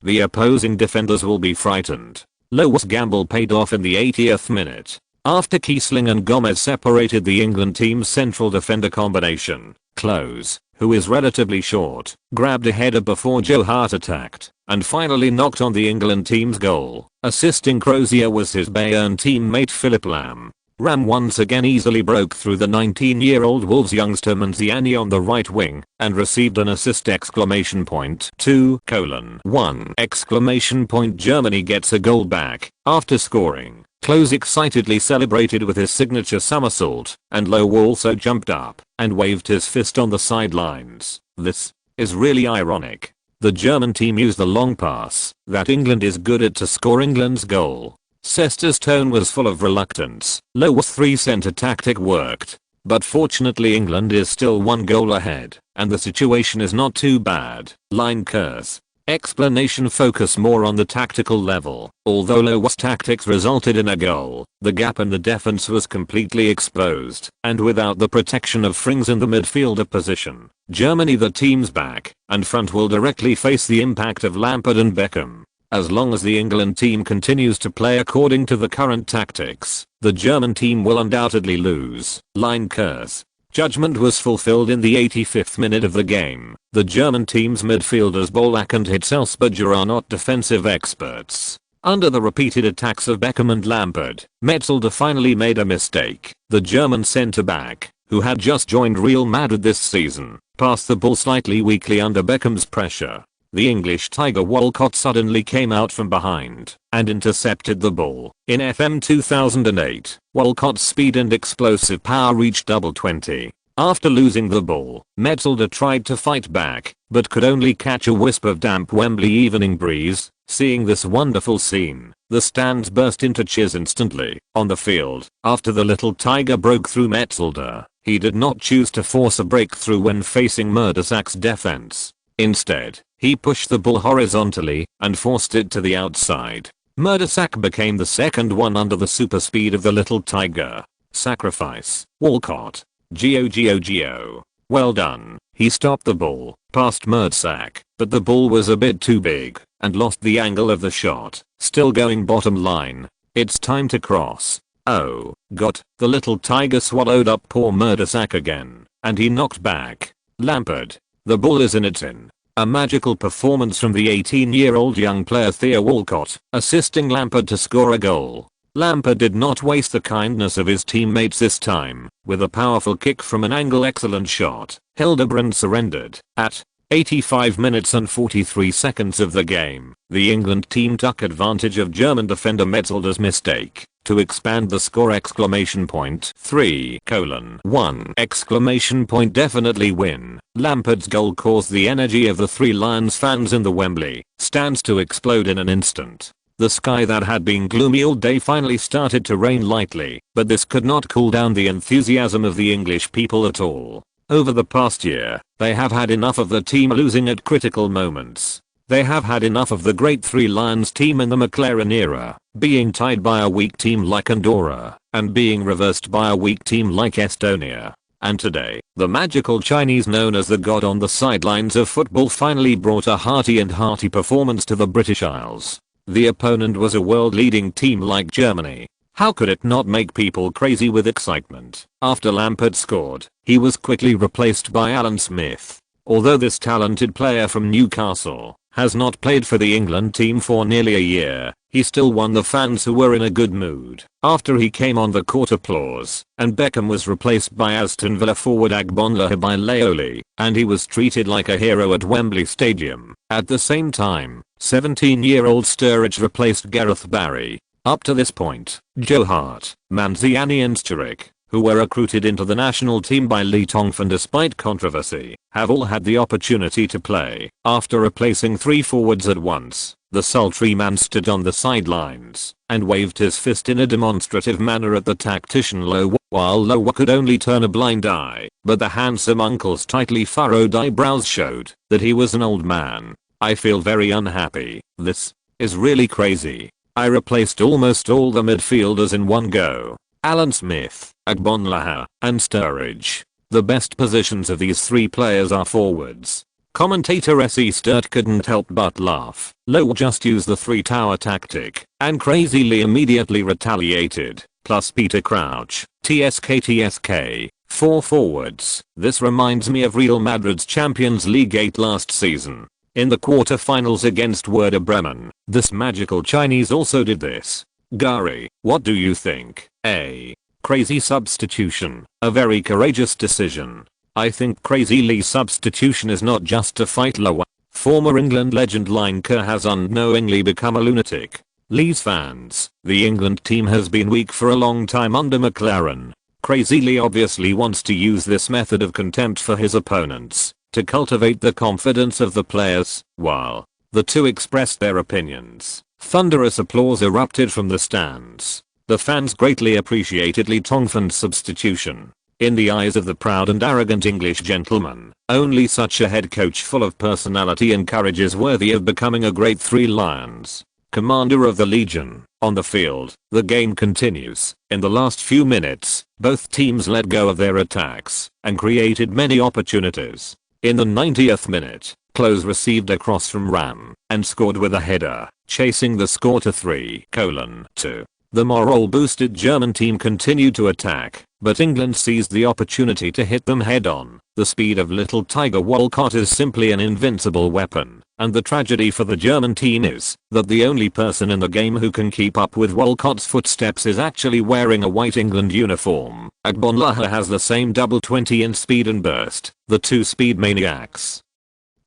the opposing defenders will be frightened. Lowe's gamble paid off in the 80th minute. After Kiesling and Gomez separated the England team's central defender combination, Klose, who is relatively short, grabbed a header before Joe Hart attacked, and finally knocked on the England team's goal. Assisting Crozier was his Bayern teammate Philipp Lahm. Ram once again easily broke through the 19-year-old Wolves youngster Manziani on the right wing and received an assist! 2:1! Germany gets a goal back. After scoring, Klose excitedly celebrated with his signature somersault, and Lowe also jumped up and waved his fist on the sidelines. This is really ironic. The German team used the long pass that England is good at to score England's goal. Sesta's tone was full of reluctance. Lowe's three-center tactic worked, but fortunately England is still one goal ahead, and the situation is not too bad. Lineker's explanation focus more on the tactical level. Although Lowe's tactics resulted in a goal, the gap in the defense was completely exposed, and without the protection of Frings in the midfielder position, Germany, the team's back and front, will directly face the impact of Lampard and Beckham. As long as the England team continues to play according to the current tactics, the German team will undoubtedly lose. Lineker's judgment was fulfilled in the 85th minute of the game. The German team's midfielders Ballack and Hitzelsberger are not defensive experts. Under the repeated attacks of Beckham and Lampard, Metzelder finally made a mistake. The German centre-back, who had just joined Real Madrid this season, passed the ball slightly weakly under Beckham's pressure. The English Tiger Walcott suddenly came out from behind and intercepted the ball. In FM 2008, Walcott's speed and explosive power reached double 20. After losing the ball, Metzelder tried to fight back, but could only catch a wisp of damp Wembley evening breeze. Seeing this wonderful scene, the stands burst into cheers instantly. On the field, after the little tiger broke through Metzelder, he did not choose to force a breakthrough when facing Murdasak's defense. Instead, he pushed the ball horizontally and forced it to the outside. Murdasak became the second one under the super speed of the little tiger. Sacrifice. Walcott. Gio. Well done. He stopped the ball, past Murdasak, but the ball was a bit too big and lost the angle of the shot. Still going bottom line. It's time to cross. Oh, God, the little tiger swallowed up poor Murdasak again, and he knocked back. Lampard. The ball is in its in. A magical performance from the 18-year-old young player Theo Walcott, assisting Lampard to score a goal. Lampard did not waste the kindness of his teammates this time. With a powerful kick from an angle excellent shot, Hildebrand surrendered. At 85 minutes and 43 seconds of the game, the England team took advantage of German defender Metzelder's mistake to expand the score! 3:1! Definitely win. Lampard's goal caused the energy of the Three Lions fans in the Wembley stands to explode in an instant. The sky that had been gloomy all day finally started to rain lightly, but this could not cool down the enthusiasm of the English people at all. Over the past year, they have had enough of the team losing at critical moments. They have had enough of the great Three Lions team in the McLaren era, being tied by a weak team like Andorra, and being reversed by a weak team like Estonia. And today, the magical Chinese known as the God on the sidelines of football finally brought a hearty performance to the British Isles. The opponent was a world-leading team like Germany. How could it not make people crazy with excitement? After Lampard scored, he was quickly replaced by Alan Smith. Although this talented player from Newcastle has not played for the England team for nearly a year, he still won the fans who were in a good mood. After he came on, the court applause, and Beckham was replaced by Aston Villa forward Agbonlahor by Laoli, and he was treated like a hero at Wembley Stadium. At the same time, 17-year-old Sturridge replaced Gareth Barry. Up to this point, Joe Hart, Manziani and Sturridge, who were recruited into the national team by Lee Tongfan despite controversy, have all had the opportunity to play. After replacing three forwards at once, the sultry man stood on the sidelines and waved his fist in a demonstrative manner at the tactician Lowe, while Lowe could only turn a blind eye, but the handsome uncle's tightly furrowed eyebrows showed that he was an old man. I feel very unhappy. This is really crazy. I replaced almost all the midfielders in one go. Alan Smith, Agbonlahor, and Sturridge. The best positions of these three players are forwards. Commentator S.E. Sturt couldn't help but laugh. Lowe just used the three-tower tactic, and Crazy Lee immediately retaliated. Plus Peter Crouch, TSK, 4 forwards. This reminds me of Real Madrid's Champions League 8 last season. In the quarter-finals against Werder Bremen, this magical Chinese also did this. Gary, what do you think? A crazy substitution, a very courageous decision. I think Crazy Lee's substitution is not just to fight Lowe. Former England legend Lineker has unknowingly become a lunatic. Lee's fans, the England team has been weak for a long time under McLaren. Crazy Lee obviously wants to use this method of contempt for his opponents, to cultivate the confidence of the players. While the two expressed their opinions, thunderous applause erupted from the stands. The fans greatly appreciated Lee Tongfan's substitution. In the eyes of the proud and arrogant English gentleman, only such a head coach full of personality and courage is worthy of becoming a great Three Lions commander of the Legion. On the field, the game continues. In the last few minutes, both teams let go of their attacks and created many opportunities. In the 90th minute, Klose received a cross from Ram and scored with a header, chasing the score to 3:2. The morale-boosted German team continued to attack, but England seized the opportunity to hit them head-on. The speed of little Tiger Walcott is simply an invincible weapon, and the tragedy for the German team is that the only person in the game who can keep up with Walcott's footsteps is actually wearing a white England uniform. Agbonlahor has the same double 20 in speed and burst, the two speed maniacs.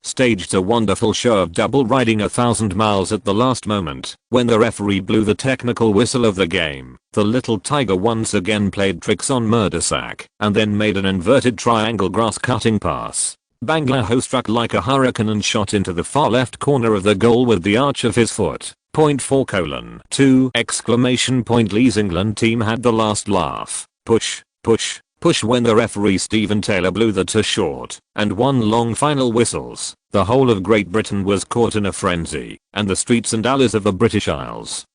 staged a wonderful show of double riding 1,000 miles at the last moment. When the referee blew the technical whistle of the game, the little tiger once again played tricks on Murdersack and then made an inverted triangle grass cutting pass. Banglaho struck like a hurricane and shot into the far left corner of the goal with the arch of his foot. Point 4:2 exclamation point. Lee's England team had the last laugh. Push, push, push when the referee Stephen Taylor blew the too short and one long final whistles. The whole of Great Britain was caught in a frenzy, and the streets and alleys of the British Isles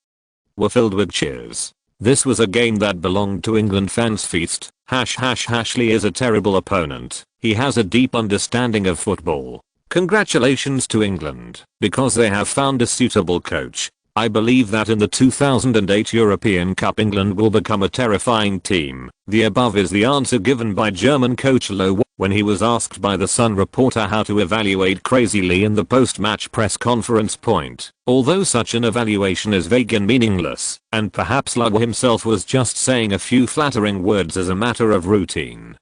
were filled with cheers. This was a game that belonged to England fans' feast. Lee is a terrible opponent. He has a deep understanding of football. Congratulations to England, because they have found a suitable coach. I believe that in the 2008 European Cup England will become a terrifying team. The above is the answer given by German coach Lowe when he was asked by the Sun reporter how to evaluate Crazy Lee in the post-match press conference. Although such an evaluation is vague and meaningless, and perhaps Lowe himself was just saying a few flattering words as a matter of routine.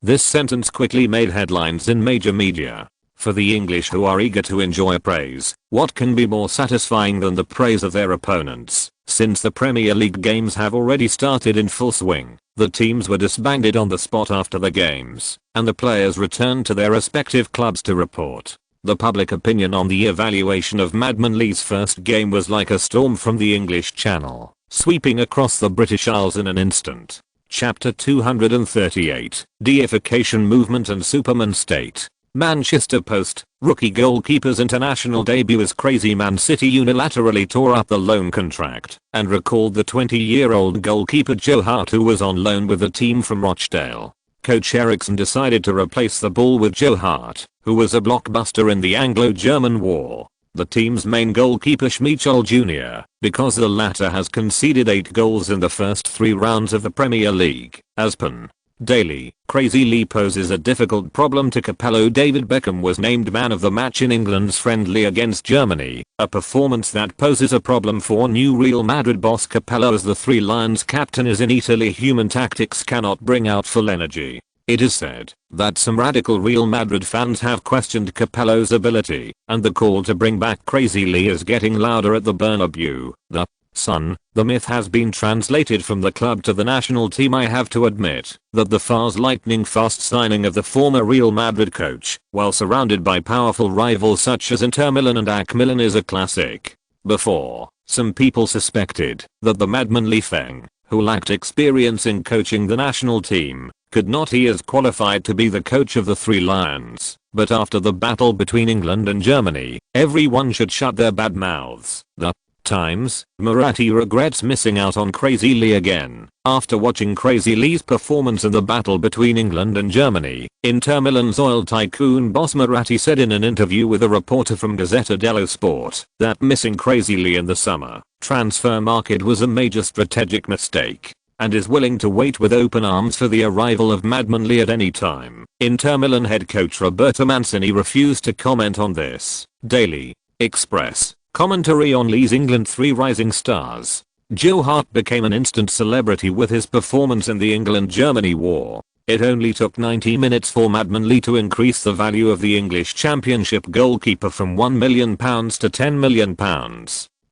This sentence quickly made headlines in major media. For the English who are eager to enjoy praise, what can be more satisfying than the praise of their opponents? Since the Premier League games have already started in full swing, the teams were disbanded on the spot after the games, and the players returned to their respective clubs to report. The public opinion on the evaluation of Madman Lee's first game was like a storm from the English Channel, sweeping across the British Isles in an instant. Chapter 238, Deification Movement and Superman State. Manchester Post, rookie goalkeeper's international debut as Crazy Man City unilaterally tore up the loan contract and recalled the 20-year-old goalkeeper Joe Hart, who was on loan with the team from Rochdale. Coach Eriksson decided to replace the ball with Joe Hart, who was a blockbuster in the Anglo-German War, the team's main goalkeeper Schmeichel Jr., because the latter has conceded 8 goals in the first 3 rounds of the Premier League. Aspen Daily, Crazy Lee poses a difficult problem to Capello. David Beckham was named man of the match in England's friendly against Germany, a performance that poses a problem for new Real Madrid boss Capello, as the Three Lions captain is in Italy. Human tactics cannot bring out full energy. It is said that some radical Real Madrid fans have questioned Capello's ability, and the call to bring back Crazy Lee is getting louder at the Bernabeu. The Sun, the myth has been translated from the club to the national team. I have to admit that the far's lightning-fast signing of the former Real Madrid coach, while surrounded by powerful rivals such as Inter Milan and AC Milan, is a classic. Before, some people suspected that the Madman Lee Feng, who lacked experience in coaching the national team, could not be as qualified to be the coach of the Three Lions. But after the battle between England and Germany, everyone should shut their bad mouths. The Times, Marathi regrets missing out on Crazy Lee again. After watching Crazy Lee's performance in the battle between England and Germany, Inter Milan's oil tycoon boss Marathi said in an interview with a reporter from Gazzetta dello Sport that missing Crazy Lee in the summer transfer market was a major strategic mistake, and is willing to wait with open arms for the arrival of Madman Lee at any time. Inter Milan head coach Roberto Mancini refused to comment on this. Daily Express. Commentary on Lee's England 3 rising stars. Joe Hart became an instant celebrity with his performance in the England-Germany war. It only took 90 minutes for Madman Lee to increase the value of the English Championship goalkeeper from £1 million to £10 million.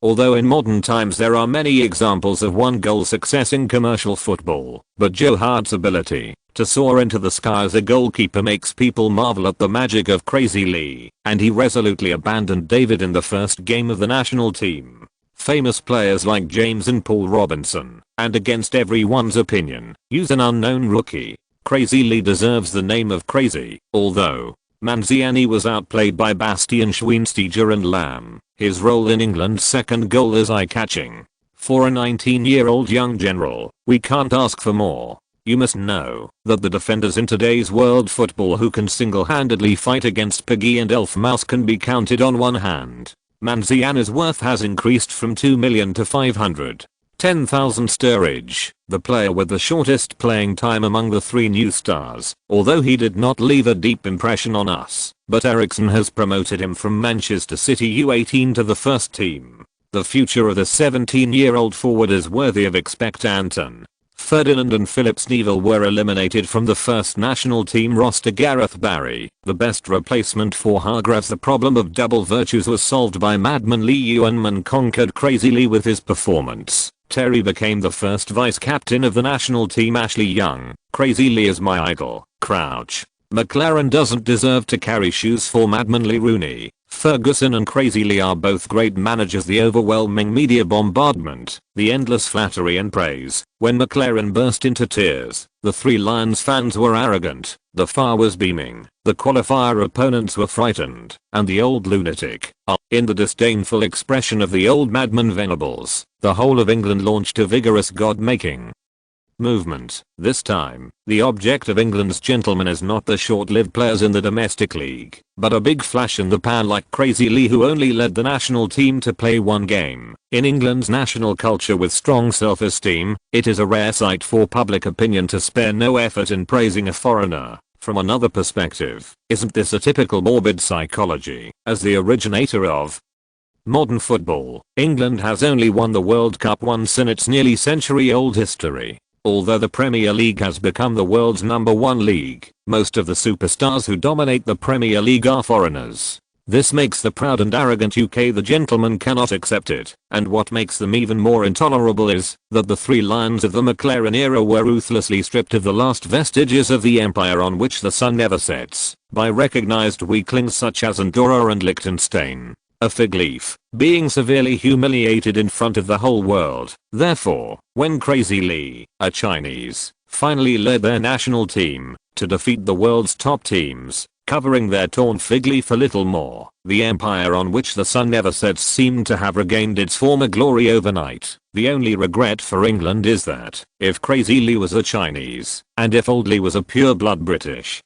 Although in modern times there are many examples of one-goal success in commercial football, but Joe Hart's ability to soar into the sky as a goalkeeper makes people marvel at the magic of Crazy Lee, and he resolutely abandoned David in the first game of the national team. Famous players like James and Paul Robinson, and against everyone's opinion, use an unknown rookie. Crazy Lee deserves the name of Crazy, although Manziani was outplayed by Bastian Schweinsteiger and Lamb. His role in England's second goal is eye-catching. For a 19-year-old young general, we can't ask for more. You must know that the defenders in today's world football who can single-handedly fight against Piggy and Elf Mouse can be counted on one hand. Manziani's worth has increased from 2 million to 510,000 Sturridge, the player with the shortest playing time among the 3 new stars, although he did not leave a deep impression on us, but Eriksson has promoted him from Manchester City U18 to the first team. The future of the 17-year-old forward is worthy of expectanton. Ferdinand and Phillips Neville were eliminated from the first national team roster. Gareth Barry, the best replacement for Hargreaves. The problem of double virtues was solved by madman Lee Yuanman conquered Crazy Lee with his performance. Terry became the first vice-captain of the national team. Ashley Young, Crazy Lee is my idol. Crouch. McLaren doesn't deserve to carry shoes for madman Lee. Rooney, Ferguson and Crazy Lee are both great managers. The overwhelming media bombardment, the endless flattery and praise. When McLaren burst into tears, the Three Lions fans were arrogant, the FA was beaming, the qualifier opponents were frightened, and the old lunatic, in the disdainful expression of the old madman Venables, the whole of England launched a vigorous god-making movement. This time, the object of England's gentlemen is not the short-lived players in the domestic league, but a big flash in the pan like Crazy Lee, who only led the national team to play one game. In England's national culture with strong self-esteem, it is a rare sight for public opinion to spare no effort in praising a foreigner. From another perspective, isn't this a typical morbid psychology? As the originator of modern football, England has only won the World Cup once in its nearly century-old history. Although the Premier League has become the world's #1 league, most of the superstars who dominate the Premier League are foreigners. This makes the proud and arrogant UK the gentlemen cannot accept it, and what makes them even more intolerable is that the Three Lions of the McLaren era were ruthlessly stripped of the last vestiges of the empire on which the sun never sets, by recognized weaklings such as Andorra and Liechtenstein. A fig leaf, being severely humiliated in front of the whole world. Therefore, when Crazy Lee, a Chinese, finally led their national team to defeat the world's top teams, covering their torn fig leaf a little more, the empire on which the sun never sets seemed to have regained its former glory overnight. The only regret for England is that, if Crazy Lee was a Chinese, and if Old Lee was a pure-blood British,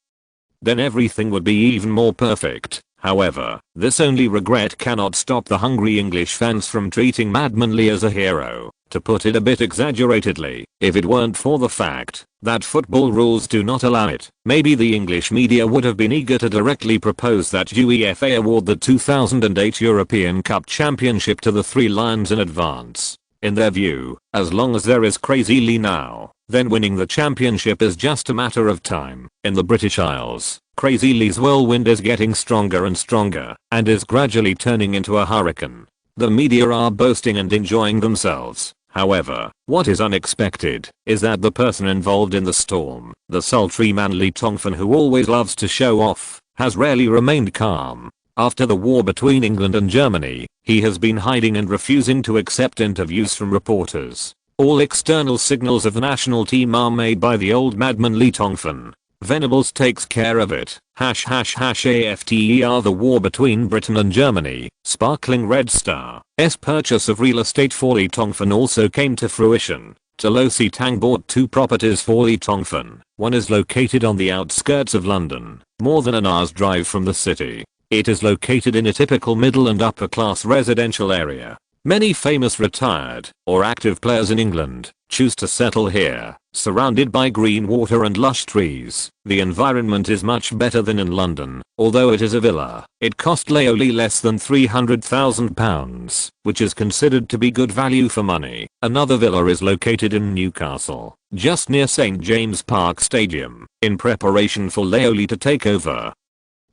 then everything would be even more perfect. However, this only regret cannot stop the hungry English fans from treating Madman Lee as a hero. To put it a bit exaggeratedly, if it weren't for the fact that football rules do not allow it, maybe the English media would have been eager to directly propose that UEFA award the 2008 European Cup Championship to the Three Lions in advance. In their view, as long as there is Crazy Lee now, then winning the championship is just a matter of time. In the British Isles, Crazy Lee's whirlwind is getting stronger and stronger, and is gradually turning into a hurricane. The media are boasting and enjoying themselves. However, what is unexpected is that the person involved in the storm, the sultry man Lee Tongfan, who always loves to show off, has rarely remained calm. After the war between England and Germany, he has been hiding and refusing to accept interviews from reporters. All external signals of the national team are made by the old madman Lee Tongfan. Venables takes care of it. #AFTER. The war between Britain and Germany, sparkling red star. Purchase of real estate for Lee Tongfan also came to fruition. Tolosi Tang bought 2 properties for Lee Tongfan. One is located on the outskirts of London, more than an hour's drive from the city. It is located in a typical middle and upper class residential area. Many famous retired or active players in England choose to settle here, surrounded by green water and lush trees. The environment is much better than in London. Although it is a villa, it cost Leo Lee less than £300,000, which is considered to be good value for money. Another villa is located in Newcastle, just near St James Park Stadium, in preparation for Leo Lee to take over.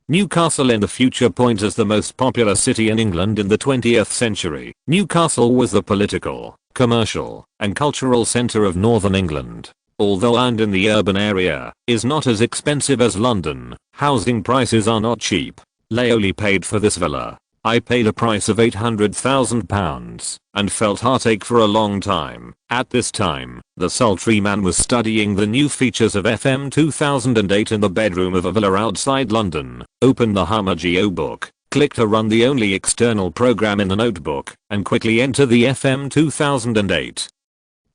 Newcastle in the future points as the most popular city in England in the 20th century. Newcastle was the political, commercial, and cultural centre of northern England. Although land in the urban area is not as expensive as London, housing prices are not cheap. Leo Lee paid for this villa. I paid a price of £800,000 and felt heartache for a long time. At this time, the sultry man was studying the new features of FM 2008 in the bedroom of a villa outside London. Opened the Hummer Geo book, click to run the only external program in the notebook, and quickly enter the FM 2008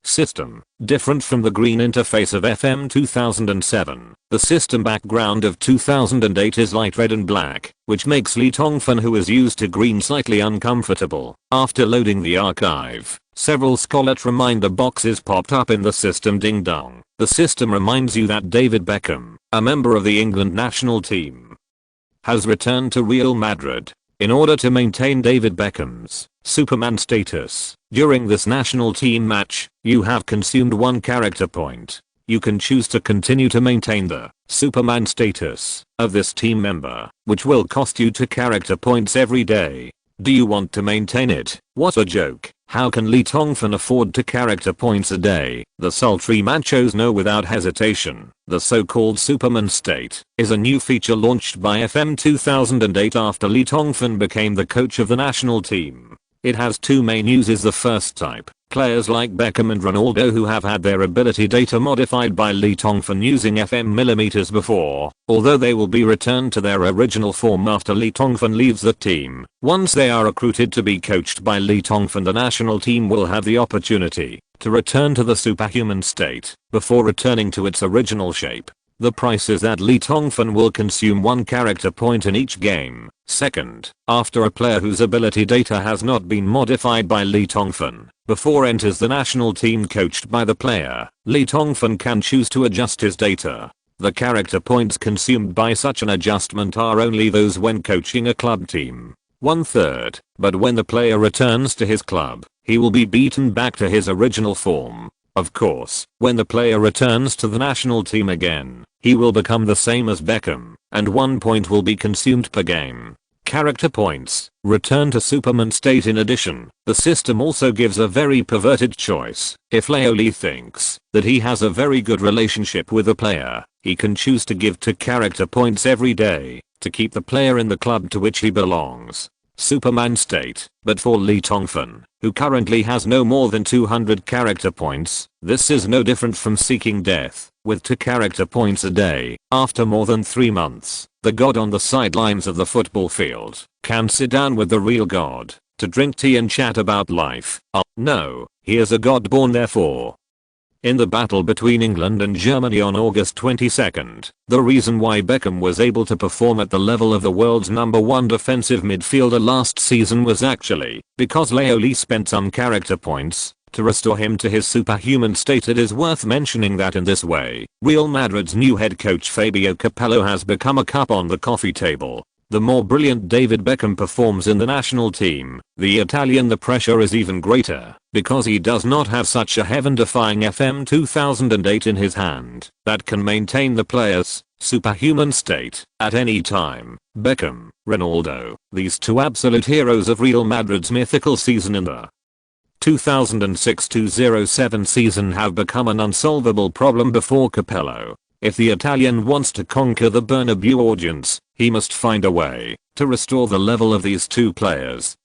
system. Different from the green interface of FM 2007, the system background of 2008 is light red and black, which makes Lee Tongfan, who is used to green, slightly uncomfortable. After loading the archive, several Scarlet reminder boxes popped up in the system. Ding dong. The system reminds you that David Beckham, a member of the England national team, has returned to Real Madrid. In order to maintain David Beckham's Superman status, During this national team match, you have consumed 1 character point. You can choose to continue to maintain the Superman status of this team member, which will cost you 2 character points every day. Do you want to maintain it? What a joke. How can Lee Tongfan afford 2 character points a day? The sultry man chose no without hesitation. The so-called Superman state is a new feature launched by FM 2008 after Lee Tongfan became the coach of the national team. It has 2 main uses. The first type, players like Beckham and Ronaldo who have had their ability data modified by Lee Tongfan using FM millimeters before, although they will be returned to their original form after Lee Tongfan leaves the team. Once they are recruited to be coached by Lee Tongfan, the national team will have the opportunity to return to the superhuman state before returning to its original shape. The price is that Lee Tongfan will consume 1 character point in each game. Second, after a player whose ability data has not been modified by Lee Tongfan before enters the national team coached by the player, Lee Tongfan can choose to adjust his data. The character points consumed by such an adjustment are only those when coaching a club team. 1/3, but when the player returns to his club, he will be beaten back to his original form. Of course, when the player returns to the national team again, he will become the same as Beckham, and 1 point will be consumed per game. Character points, return to Superman state. In addition, the system also gives a very perverted choice. If Leo Lee thinks that he has a very good relationship with the player, he can choose to give 2 character points every day to keep the player in the club to which he belongs. Superman state, but for Lee Tongfan, who currently has no more than 200 character points, this is no different from seeking death, with 2 character points a day. After more than 3 months, the god on the sidelines of the football field can sit down with the real god to drink tea and chat about life. Oh no, he is a god born therefore. In the battle between England and Germany on August 22nd, the reason why Beckham was able to perform at the level of the world's #1 defensive midfielder last season was actually because Leo Lee spent some character points to restore him to his superhuman state. It is worth mentioning that in this way, Real Madrid's new head coach Fabio Capello has become a cup on the coffee table. The more brilliant David Beckham performs in the national team, the Italian, the pressure is even greater, because he does not have such a heaven-defying FM 2008 in his hand that can maintain the player's superhuman state at any time. Beckham, Ronaldo, these 2 absolute heroes of Real Madrid's mythical season in the 2006-07 season have become an unsolvable problem before Capello. If the Italian wants to conquer the Bernabeu audience, he must find a way to restore the level of these 2 players.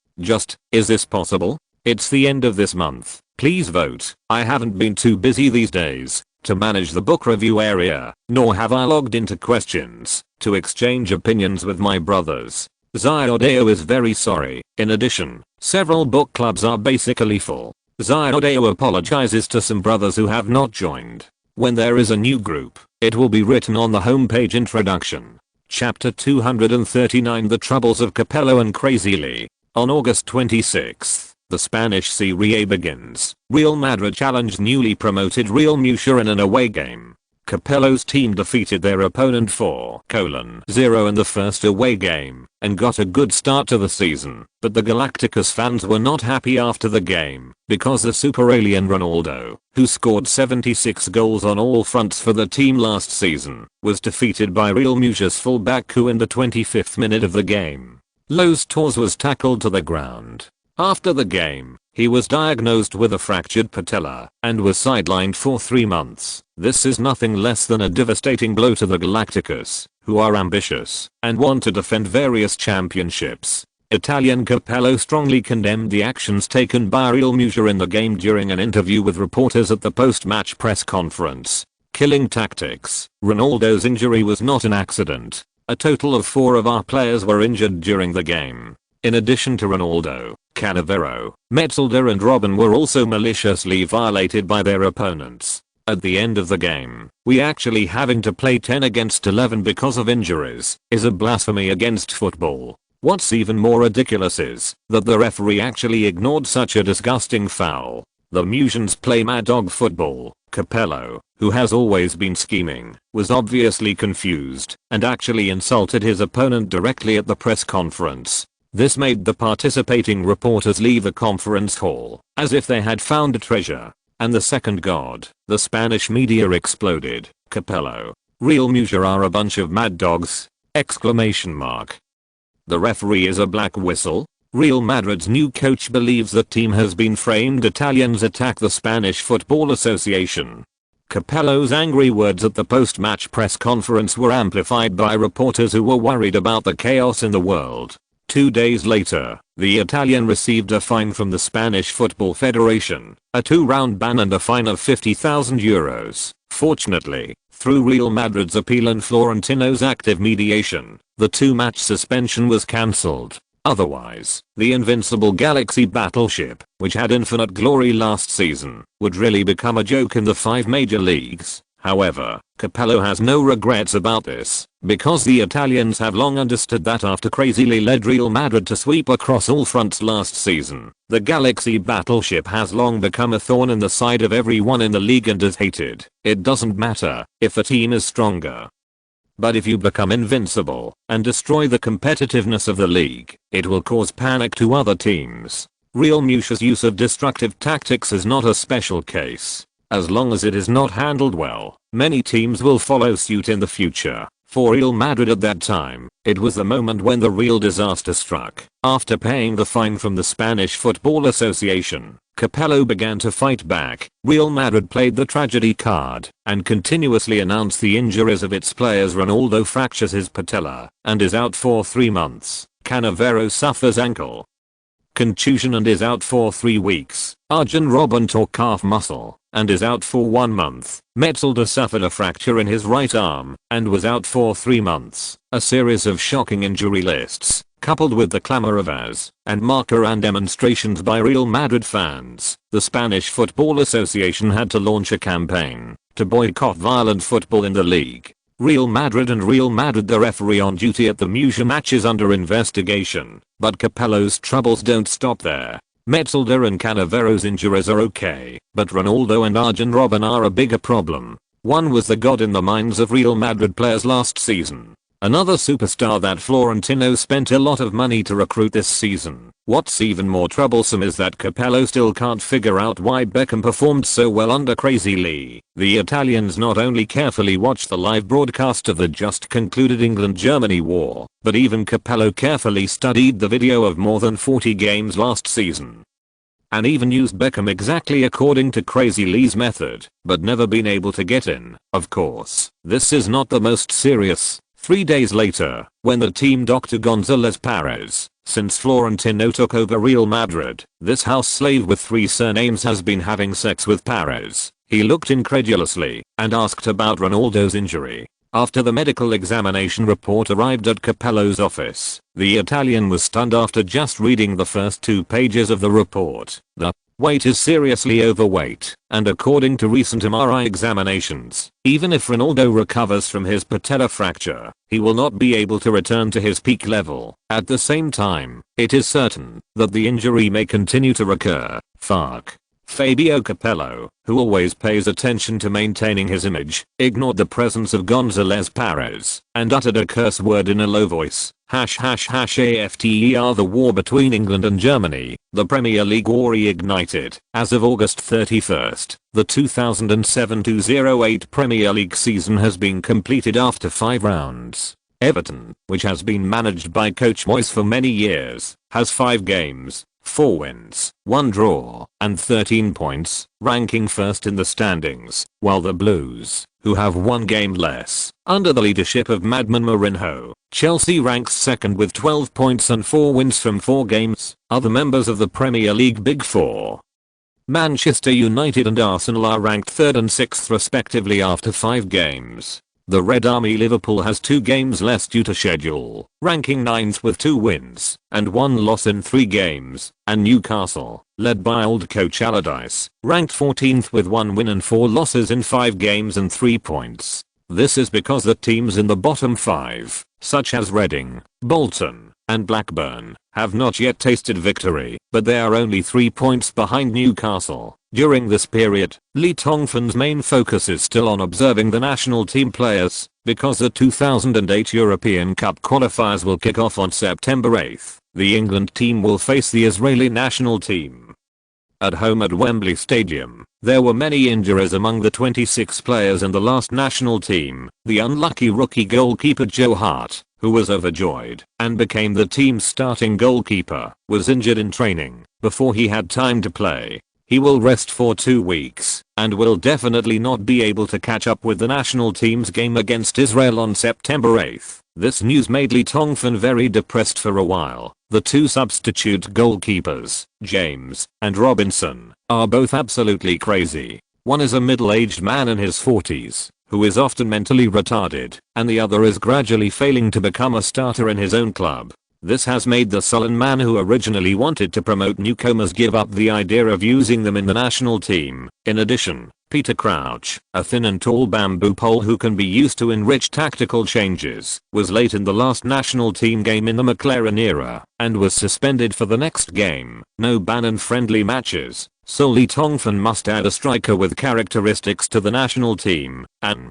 Is this possible? It's the end of this month. Please vote. I haven't been too busy these days to manage the book review area, nor have I logged into questions to exchange opinions with my brothers. Zyodeo is very sorry. In addition, several book clubs are basically full. Zyodeo apologizes to some brothers who have not joined. When there is a new group, it will be written on the homepage. Introduction. Chapter 239, The Troubles of Capello and Crazy Lee. On August 26th, the Spanish Serie A begins. Real Madrid challenged newly promoted Real Murcia in an away game. Capello's team defeated their opponent 4-0 in the first away game and got a good start to the season, but the Galacticos fans were not happy after the game because the super alien Ronaldo, who scored 76 goals on all fronts for the team last season, was defeated by Real Murcia's fullback Ku in the 25th minute of the game. Los Torres was tackled to the ground. After the game, he was diagnosed with a fractured patella and was sidelined for 3 months. This is nothing less than a devastating blow to the Galacticos, who are ambitious and want to defend various championships. Italian Capello strongly condemned the actions taken by Real Murcia in the game during an interview with reporters at the post-match press conference. Killing tactics. Ronaldo's injury was not an accident. A total of 4 of our players were injured during the game. In addition to Ronaldo, Cannavaro, Metzelder and Robben were also maliciously violated by their opponents. At the end of the game, we actually having to play 10 against 11 because of injuries is a blasphemy against football. What's even more ridiculous is that the referee actually ignored such a disgusting foul. The Murcians play mad dog football. Capello, who has always been scheming, was obviously confused and actually insulted his opponent directly at the press conference. This made the participating reporters leave the conference hall as if they had found a treasure. And the second god, the Spanish media exploded. Capello. Real Murcia are a bunch of mad dogs! Exclamation mark. The referee is a black whistle. Real Madrid's new coach believes the team has been framed. Italians attack the Spanish Football Association. Capello's angry words at the post-match press conference were amplified by reporters who were worried about the chaos in the world. 2 days later, the Italian received a fine from the Spanish Football Federation, a 2-round ban and a fine of €50,000. Fortunately, through Real Madrid's appeal and Florentino's active mediation, the 2-match suspension was cancelled. Otherwise, the invincible Galaxy battleship, which had infinite glory last season, would really become a joke in the 5 major leagues. However, Capello has no regrets about this, because the Italians have long understood that after crazily led Real Madrid to sweep across all fronts last season, the Galaxy battleship has long become a thorn in the side of everyone in the league and is hated. It doesn't matter if the team is stronger. But if you become invincible and destroy the competitiveness of the league, it will cause panic to other teams. Real Murcia's use of destructive tactics is not a special case. As long as it is not handled well, many teams will follow suit in the future. For Real Madrid at that time, it was the moment when the real disaster struck. After paying the fine from the Spanish Football Association, Capello began to fight back. Real Madrid played the tragedy card and continuously announced the injuries of its players. Ronaldo fractures his patella and is out for 3 months. Cannavaro suffers ankle contusion and is out for 3 weeks. Arjen Robben tore calf muscle and is out for 1 month. Metzelder suffered a fracture in his right arm and was out for 3 months. A series of shocking injury lists, coupled with the clamor of AS and marker and demonstrations by Real Madrid fans, the Spanish Football Association had to launch a campaign to boycott violent football in the league. Real Madrid and Real Madrid, the referee on duty at the Murcia match, is under investigation, but Capello's troubles don't stop there. Metzelder and Cannavaro's injuries are okay, but Ronaldo and Arjen Robben are a bigger problem. One was the god in the minds of Real Madrid players last season. Another superstar that Florentino spent a lot of money to recruit this season. What's even more troublesome is that Capello still can't figure out why Beckham performed so well under Crazy Lee. The Italians not only carefully watched the live broadcast of the just concluded England-Germany war, but even Capello carefully studied the video of more than 40 games last season. And even used Beckham exactly according to Crazy Lee's method, but never been able to get in. Of course, this is not the most serious. 3 days later, when the team Dr. Gonzalez Perez, since Florentino took over Real Madrid, this house slave with 3 surnames has been having sex with Perez. He looked incredulously and asked about Ronaldo's injury. After the medical examination report arrived at Capello's office, the Italian was stunned after just reading the first 2 pages of the report. The weight is seriously overweight, and according to recent MRI examinations, even if Ronaldo recovers from his patella fracture, he will not be able to return to his peak level. At the same time, it is certain that the injury may continue to recur. Fuck. Fabio Capello, who always pays attention to maintaining his image, ignored the presence of Gonzalez Perez and uttered a curse word in a low voice. #AFTER. The war between England and Germany, the Premier League war reignited. As of August 31st, the 2007-2008 Premier League season has been completed after 5 rounds. Everton, which has been managed by Coach Moyes for many years, has 5 games, 4 wins, 1 draw, and 13 points, ranking first in the standings, while the Blues, who have 1 game less, under the leadership of Madman Mourinho, Chelsea ranks second with 12 points and 4 wins from 4 games. Other members of the Premier League Big Four, Manchester United and Arsenal, are ranked 3rd and 6th respectively after 5 games. The Red Army Liverpool has 2 games less due to schedule, ranking 9th with 2 wins and 1 loss in 3 games, and Newcastle, led by old coach Allardyce, ranked 14th with 1 win and 4 losses in 5 games and 3 points. This is because the teams in the bottom 5, such as Reading, Bolton, and Blackburn, have not yet tasted victory, but they are only 3 points behind Newcastle. During this period, Lee Tongfan's main focus is still on observing the national team players, because the 2008 European Cup qualifiers will kick off on September 8th. The England team will face the Israeli national team. At home at Wembley Stadium, there were many injuries among the 26 players in the last national team. The unlucky rookie goalkeeper Joe Hart, who was overjoyed and became the team's starting goalkeeper, was injured in training before he had time to play. He will rest for 2 weeks and will definitely not be able to catch up with the national team's game against Israel on September 8th. This news made Lee Tongfan very depressed for a while. The two substitute goalkeepers, James and Robinson, are both absolutely crazy. One is a middle-aged man in his 40s, who is often mentally retarded, and the other is gradually failing to become a starter in his own club. This has made the sullen man who originally wanted to promote newcomers give up the idea of using them in the national team. In addition, Peter Crouch, a thin and tall bamboo pole who can be used to enrich tactical changes, was late in the last national team game in the McLaren era and was suspended for the next game. No ban on friendly matches, so Lee Tongfan must add a striker with characteristics to the national team, and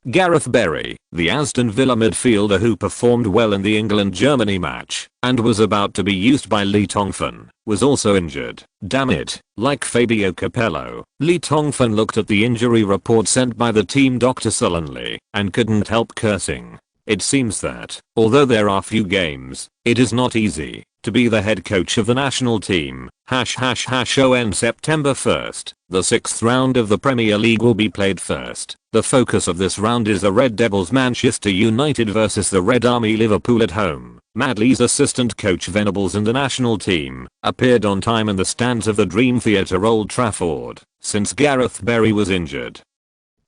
Gareth Barry, the Aston Villa midfielder who performed well in the England-Germany match and was about to be used by Lee Tongfan, was also injured. Damn it. Like Fabio Capello, Lee Tongfan looked at the injury report sent by the team doctor sullenly and couldn't help cursing. It seems that, although there are few games, it is not easy to be the head coach of the national team. On September 1st, the 6th round of the Premier League will be played first. The focus of this round is the Red Devils Manchester United versus the Red Army Liverpool at home. Madley's assistant coach Venables and the national team appeared on time in the stands of the Dream Theatre Old Trafford since Gareth Barry was injured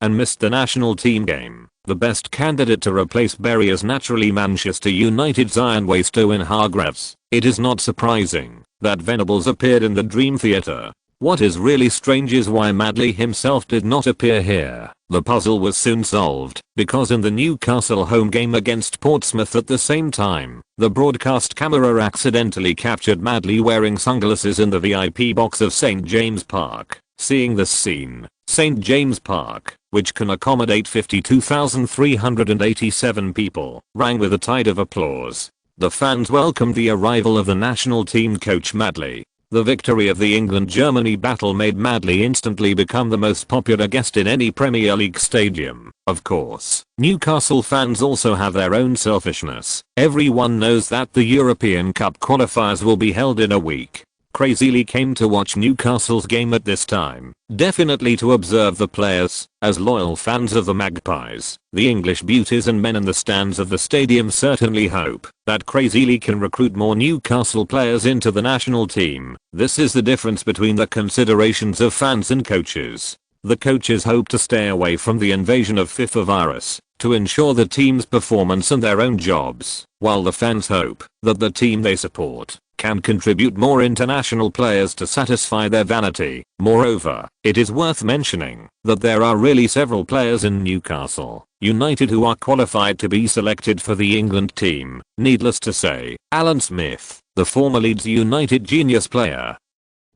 and missed the national team game. The best candidate to replace Barry is naturally Manchester United's iron waist Owen Hargreaves. It is not surprising that Venables appeared in the Dream Theatre. What is really strange is why Madley himself did not appear here. The puzzle was soon solved, because in the Newcastle home game against Portsmouth at the same time, the broadcast camera accidentally captured Madley wearing sunglasses in the VIP box of St. James Park. Seeing this scene, St. James Park, which can accommodate 52,387 people, rang with a tide of applause. The fans welcomed the arrival of the national team coach Madley. The victory of the England-Germany battle made Madley instantly become the most popular guest in any Premier League stadium. Of course, Newcastle fans also have their own selfishness. Everyone knows that the European Cup qualifiers will be held in a week. Crazy Lee came to watch Newcastle's game at this time, definitely to observe the players. As loyal fans of the Magpies, the English beauties and men in the stands of the stadium certainly hope that Crazy Lee can recruit more Newcastle players into the national team. This is the difference between the considerations of fans and coaches. The coaches hope to stay away from the invasion of FIFA virus to ensure the team's performance and their own jobs, while the fans hope that the team they support can contribute more international players to satisfy their vanity. Moreover, it is worth mentioning that there are really several players in Newcastle United who are qualified to be selected for the England team. Needless to say, Alan Smith, the former Leeds United genius player,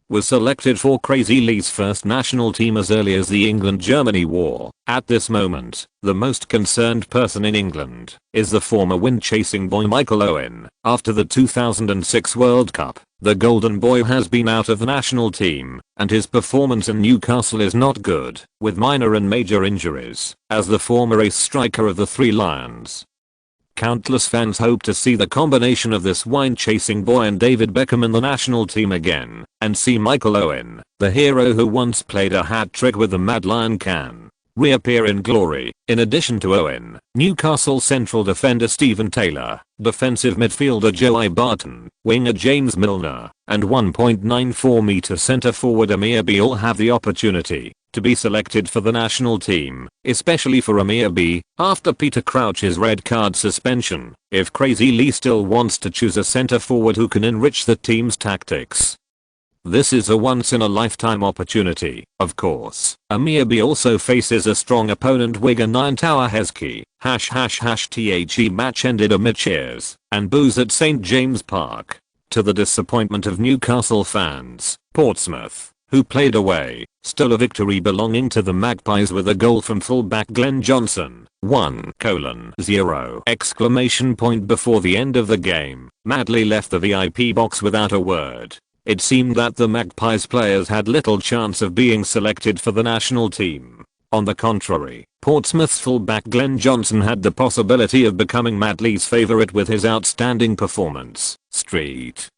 was selected for Crazy Lee's first national team as early as the England-Germany war. At this moment, the most concerned person in England is the former wind-chasing boy Michael Owen. After the 2006 World Cup, the Golden Boy has been out of the national team, and his performance in Newcastle is not good, with minor and major injuries, as the former ace striker of the Three Lions. Countless fans hope to see the combination of this wine-chasing boy and David Beckham in the national team again, and see Michael Owen, the hero who once played a hat-trick with the Mad Lion can reappear in glory. In addition to Owen, Newcastle central defender Stephen Taylor, defensive midfielder Joey Barton, winger James Milner, and 1.94-meter centre forward Amir B all have the opportunity to be selected for the national team, especially for Amir B, after Peter Crouch's red card suspension. If Crazy Lee still wants to choose a centre forward who can enrich the team's tactics, this is a once-in-a-lifetime opportunity. Of course, Amir B also faces a strong opponent winger Nine Tower Heskey. The match ended amid cheers and boos at St. James Park. To the disappointment of Newcastle fans, Portsmouth, who played away, stole a victory belonging to the Magpies with a goal from fullback Glenn Johnson. 1:0! Before the end of the game, Madley left the VIP box without a word. It seemed that the Magpies players had little chance of being selected for the national team. On the contrary, Portsmouth's fullback Glenn Johnson had the possibility of becoming Madley's favourite with his outstanding performance. Street.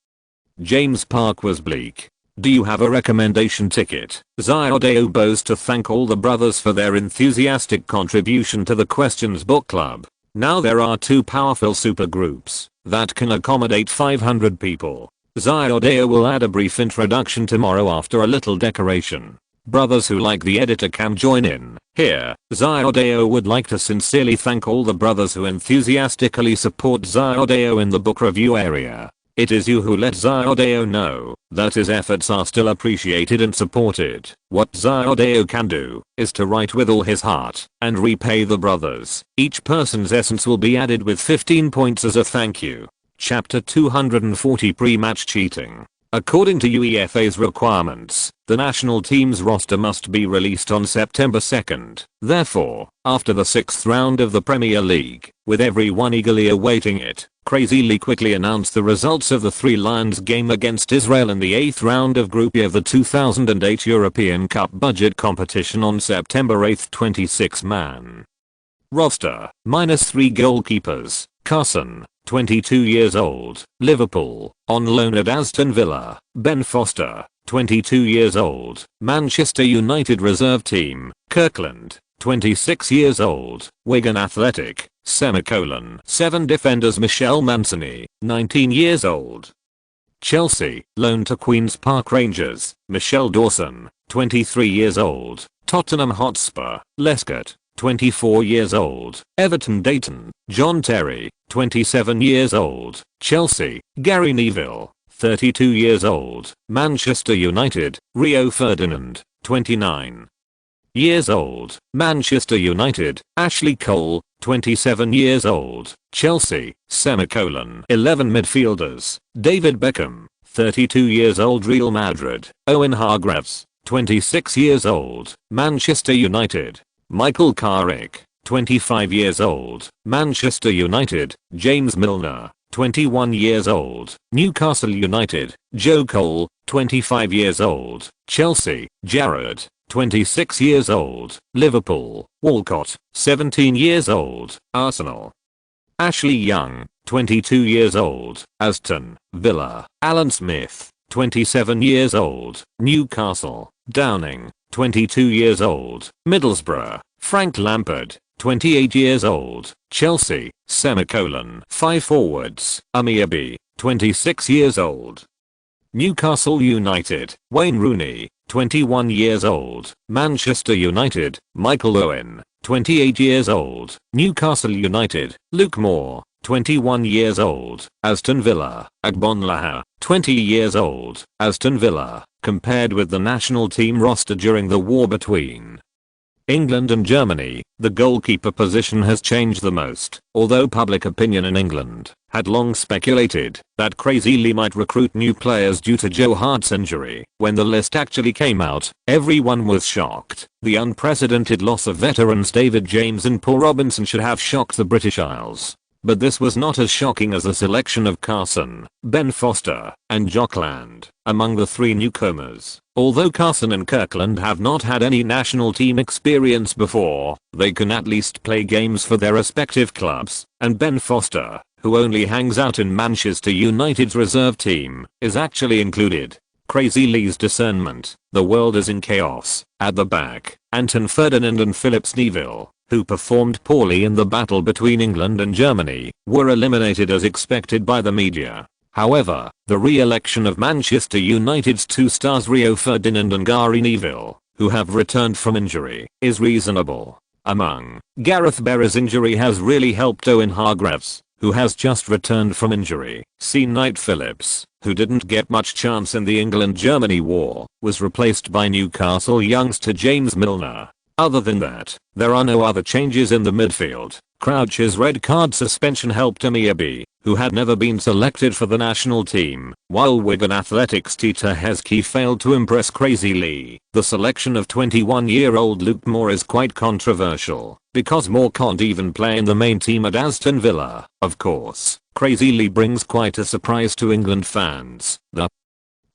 James Park was bleak. Do you have a recommendation ticket? Zyodeo bows to thank all the brothers for their enthusiastic contribution to the Questions Book Club. Now there are 2 powerful supergroups that can accommodate 500 people. Zyodeo will add a brief introduction tomorrow after a little decoration. Brothers who like the editor can join in. Here, Zyodeo would like to sincerely thank all the brothers who enthusiastically support Zyodeo in the book review area. It is you who let Zyodeo know that his efforts are still appreciated and supported. What Zyodeo can do is to write with all his heart and repay the brothers. Each person's essence will be added with 15 points as a thank you. Chapter 240 Pre-match cheating. According to UEFA's requirements, the national team's roster must be released on September 2nd. Therefore, after the 6th round of the Premier League, with everyone eagerly awaiting it, Crazy Lee quickly announced the results of the Three Lions game against Israel in the 8th round of Group E of the 2008 European Cup budget competition on September 8th. 26-man roster, -3 goalkeepers. Carson, 22 years old, Liverpool, on loan at Aston Villa. Ben Foster, 22 years old, Manchester United reserve team. Kirkland, 26 years old, Wigan Athletic, 7 defenders. Michel Mancini, 19 years old, Chelsea, loan to Queen's Park Rangers. Michelle Dawson, 23 years old, Tottenham Hotspur. Lescott, 24 years old, Everton. Dayton, John Terry, 27 years old, Chelsea. Gary Neville, 32 years old, Manchester United. Rio Ferdinand, 29 years old, Manchester United. Ashley Cole, 27 years old, Chelsea. 11 midfielders. David Beckham, 32 years old, Real Madrid. Owen Hargreaves, 26 years old, Manchester United. Michael Carrick, 25 years old, Manchester United. James Milner, 21 years old, Newcastle United. Joe Cole, 25 years old, Chelsea. Gerrard, 26 years old, Liverpool. Walcott, 17 years old, Arsenal. Ashley Young, 22 years old, Aston Villa. Alan Smith, 27 years old, Newcastle. Downing, 22 years old, Middlesbrough. Frank Lampard, 28 years old, Chelsea. 5 forwards. Amiabi, 26 years old, Newcastle United. Wayne Rooney, 21 years old, Manchester United. Michael Owen, 28 years old, Newcastle United. Luke Moore, 21 years old, Aston Villa. Agbonlaha, 20 years old, Aston Villa. Compared with the national team roster during the war between England and Germany, the goalkeeper position has changed the most, although public opinion in England had long speculated that Crazy Lee might recruit new players due to Joe Hart's injury. When the list actually came out, everyone was shocked. The unprecedented loss of veterans David James and Paul Robinson should have shocked the British Isles. But this was not as shocking as the selection of Carson, Ben Foster, and Jockland among the 3 newcomers. Although Carson and Kirkland have not had any national team experience before, they can at least play games for their respective clubs, and Ben Foster, who only hangs out in Manchester United's reserve team, is actually included. Crazy Lee's discernment. The world is in chaos. At the back, Anton Ferdinand and Phillips Neville, who performed poorly in the battle between England and Germany, were eliminated as expected by the media. However, the re-election of Manchester United's 2 stars Rio Ferdinand and Gary Neville, who have returned from injury, is reasonable. Among Gareth Barry's injury has really helped Owen Hargreaves, who has just returned from injury. Knight Phillips, who didn't get much chance in the England-Germany war, was replaced by Newcastle youngster James Milner. Other than that, there are no other changes in the midfield. Crouch's red card suspension helped Amiabi, who had never been selected for the national team, while Wigan Athletics Tita Heskey failed to impress Crazy Lee. The selection of 21-year-old Luke Moore is quite controversial, because Moore can't even play in the main team at Aston Villa. Of course, Crazy Lee brings quite a surprise to England fans. The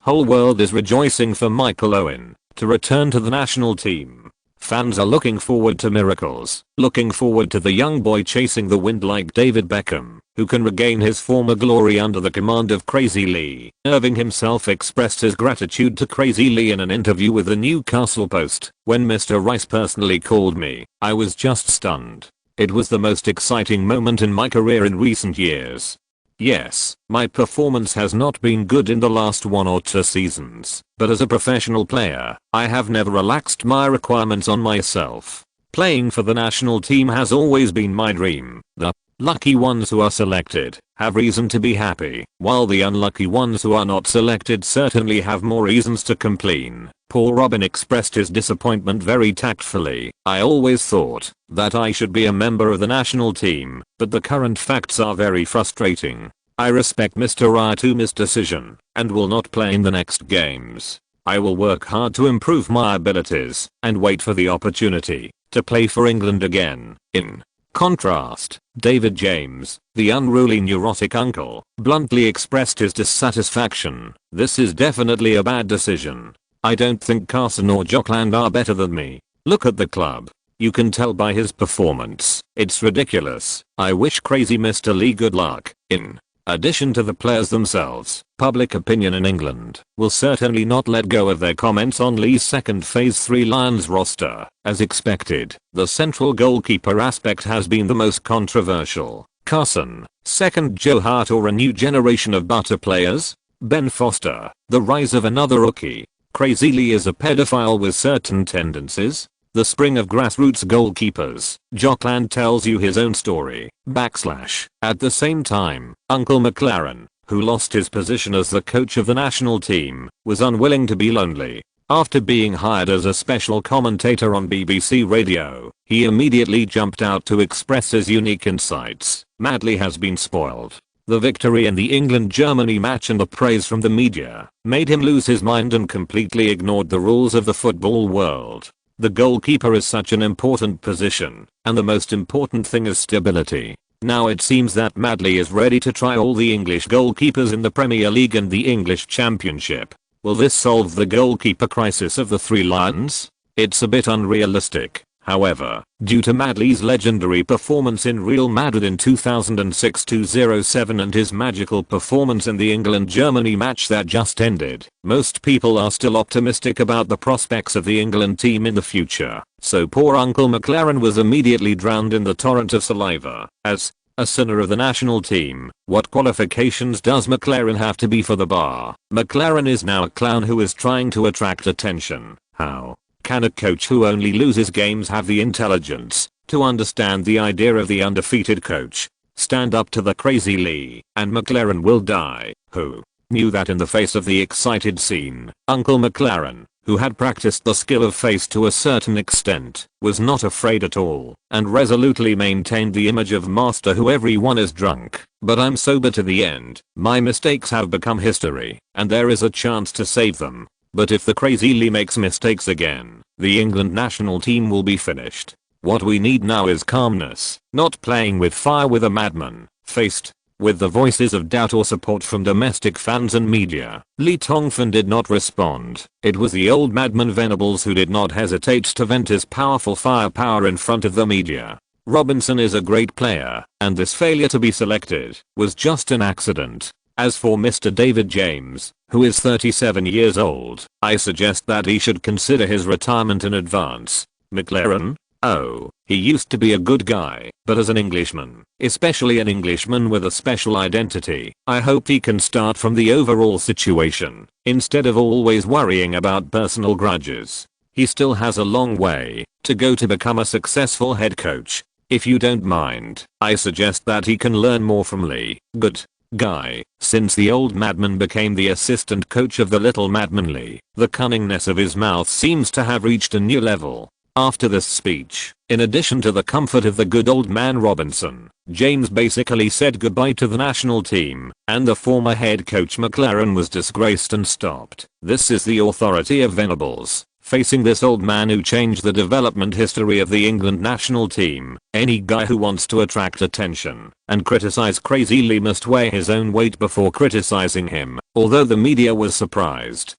whole world is rejoicing for Michael Owen to return to the national team. Fans are looking forward to miracles, looking forward to the young boy chasing the wind like David Beckham, who can regain his former glory under the command of Crazy Lee. Irving himself expressed his gratitude to Crazy Lee in an interview with the Newcastle Post. When Mr. Rice personally called me, I was just stunned. It was the most exciting moment in my career in recent years. Yes, my performance has not been good in the last 1 or 2 seasons, but as a professional player, I have never relaxed my requirements on myself. Playing for the national team has always been my dream. The lucky ones who are selected have reason to be happy, while the unlucky ones who are not selected certainly have more reasons to complain. Paul Robin expressed his disappointment very tactfully. I always thought that I should be a member of the national team, but the current facts are very frustrating. I respect Mr. Rayatuma's decision and will not play in the next games. I will work hard to improve my abilities and wait for the opportunity to play for England again. In contrast, David James, the unruly neurotic uncle, bluntly expressed his dissatisfaction. This is definitely a bad decision. I don't think Carson or Jockland are better than me. Look at the club. You can tell by his performance. It's ridiculous. I wish Crazy Mr. Lee good luck. In addition to the players themselves, public opinion in England will certainly not let go of their comments on Lee's second Phase 3 Lions roster. As expected, the central goalkeeper aspect has been the most controversial. Carson, second Joe Hart or a new generation of butter players? Ben Foster, the rise of another rookie. Crazy Lee is a pedophile with certain tendencies. The spring of grassroots goalkeepers. Jockland tells you his own story. At the same time, Uncle McLaren, who lost his position as the coach of the national team, was unwilling to be lonely. After being hired as a special commentator on BBC Radio, he immediately jumped out to express his unique insights. Madley has been spoiled. The victory in the England-Germany match and the praise from the media made him lose his mind and completely ignored the rules of the football world. The goalkeeper is such an important position, and the most important thing is stability. Now it seems that Madley is ready to try all the English goalkeepers in the Premier League and the English Championship. Will this solve the goalkeeper crisis of the Three Lions? It's a bit unrealistic. However, due to Madley's legendary performance in Real Madrid in 2006-07 and his magical performance in the England-Germany match that just ended, most people are still optimistic about the prospects of the England team in the future. So poor Uncle McLaren was immediately drowned in the torrent of saliva. As a sinner of the national team, what qualifications does McLaren have to be for the bar? McLaren is now a clown who is trying to attract attention. How can a coach who only loses games have the intelligence to understand the idea of the undefeated coach? Stand up to the Crazy Lee, and McLaren will die. Who knew that in the face of the excited scene, Uncle McLaren, who had practiced the skill of face to a certain extent, was not afraid at all, and resolutely maintained the image of master who everyone is drunk, but I'm sober to the end. My mistakes have become history, and there is a chance to save them. But if the Crazy Lee makes mistakes again, the England national team will be finished. What we need now is calmness, not playing with fire with a madman. Faced with the voices of doubt or support from domestic fans and media, Lee Tongfan did not respond. It was the old madman Venables who did not hesitate to vent his powerful firepower in front of the media. Robinson is a great player, and this failure to be selected was just an accident. As for Mr. David James, who is 37 years old, I suggest that he should consider his retirement in advance. McLaren? Oh, he used to be a good guy, but as an Englishman, especially an Englishman with a special identity, I hope he can start from the overall situation, instead of always worrying about personal grudges. He still has a long way to go to become a successful head coach. If you don't mind, I suggest that he can learn more from Lee. Good guy. Since the old madman became the assistant coach of the little madman Lee, the cunningness of his mouth seems to have reached a new level. After this speech, in addition to the comfort of the good old man Robinson, James basically said goodbye to the national team, and the former head coach McLaren was disgraced and stopped. This is the authority of Venables, facing this old man who changed the development history of the England national team. Any guy who wants to attract attention and criticize Crazy Lee must weigh his own weight before criticizing him, although the media was surprised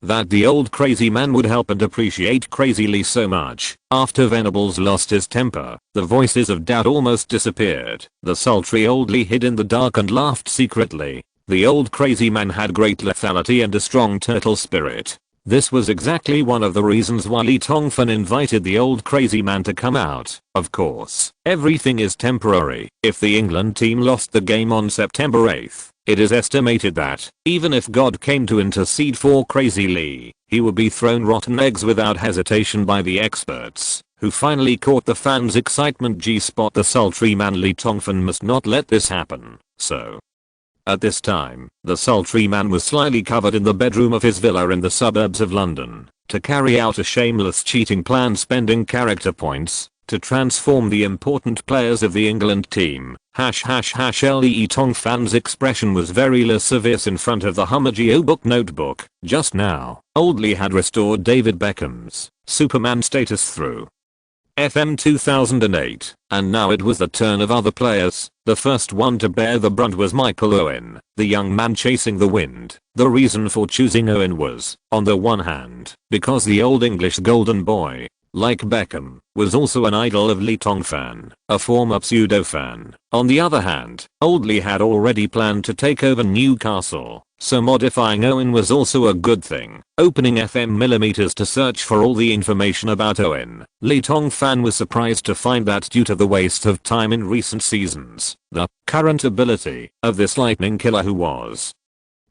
that the old crazy man would help and appreciate Crazy Lee so much. After Venables lost his temper, the voices of doubt almost disappeared. The sultry old Lee hid in the dark and laughed secretly. The old crazy man had great lethality and a strong turtle spirit. This was exactly one of the reasons why Lee Tongfan invited the old crazy man to come out. Of course, everything is temporary. If the England team lost the game on September 8th, it is estimated that, even if God came to intercede for Crazy Lee, he would be thrown rotten eggs without hesitation by the experts, who finally caught the fans' excitement. G-spot the sultry man Lee Tongfan must not let this happen. So, at this time, the sultry man was slyly covered in the bedroom of his villa in the suburbs of London, to carry out a shameless cheating plan, spending character points to transform the important players of the England team. Lee Tongfan's expression was very lascivious in front of the Hummer book notebook. Just now, old Lee had restored David Beckham's Superman status through FM 2008, and now it was the turn of other players. The first one to bear the brunt was Michael Owen, the young man chasing the wind. The reason for choosing Owen was, on the one hand, because the old English golden boy, like Beckham, was also an idol of Lee Tongfan, a former pseudo-fan. On the other hand, old Lee had already planned to take over Newcastle, so modifying Owen was also a good thing. Opening FM millimeters to search for all the information about Owen, Lee Tongfan was surprised to find that due to the waste of time in recent seasons, the current ability of this lightning killer, who was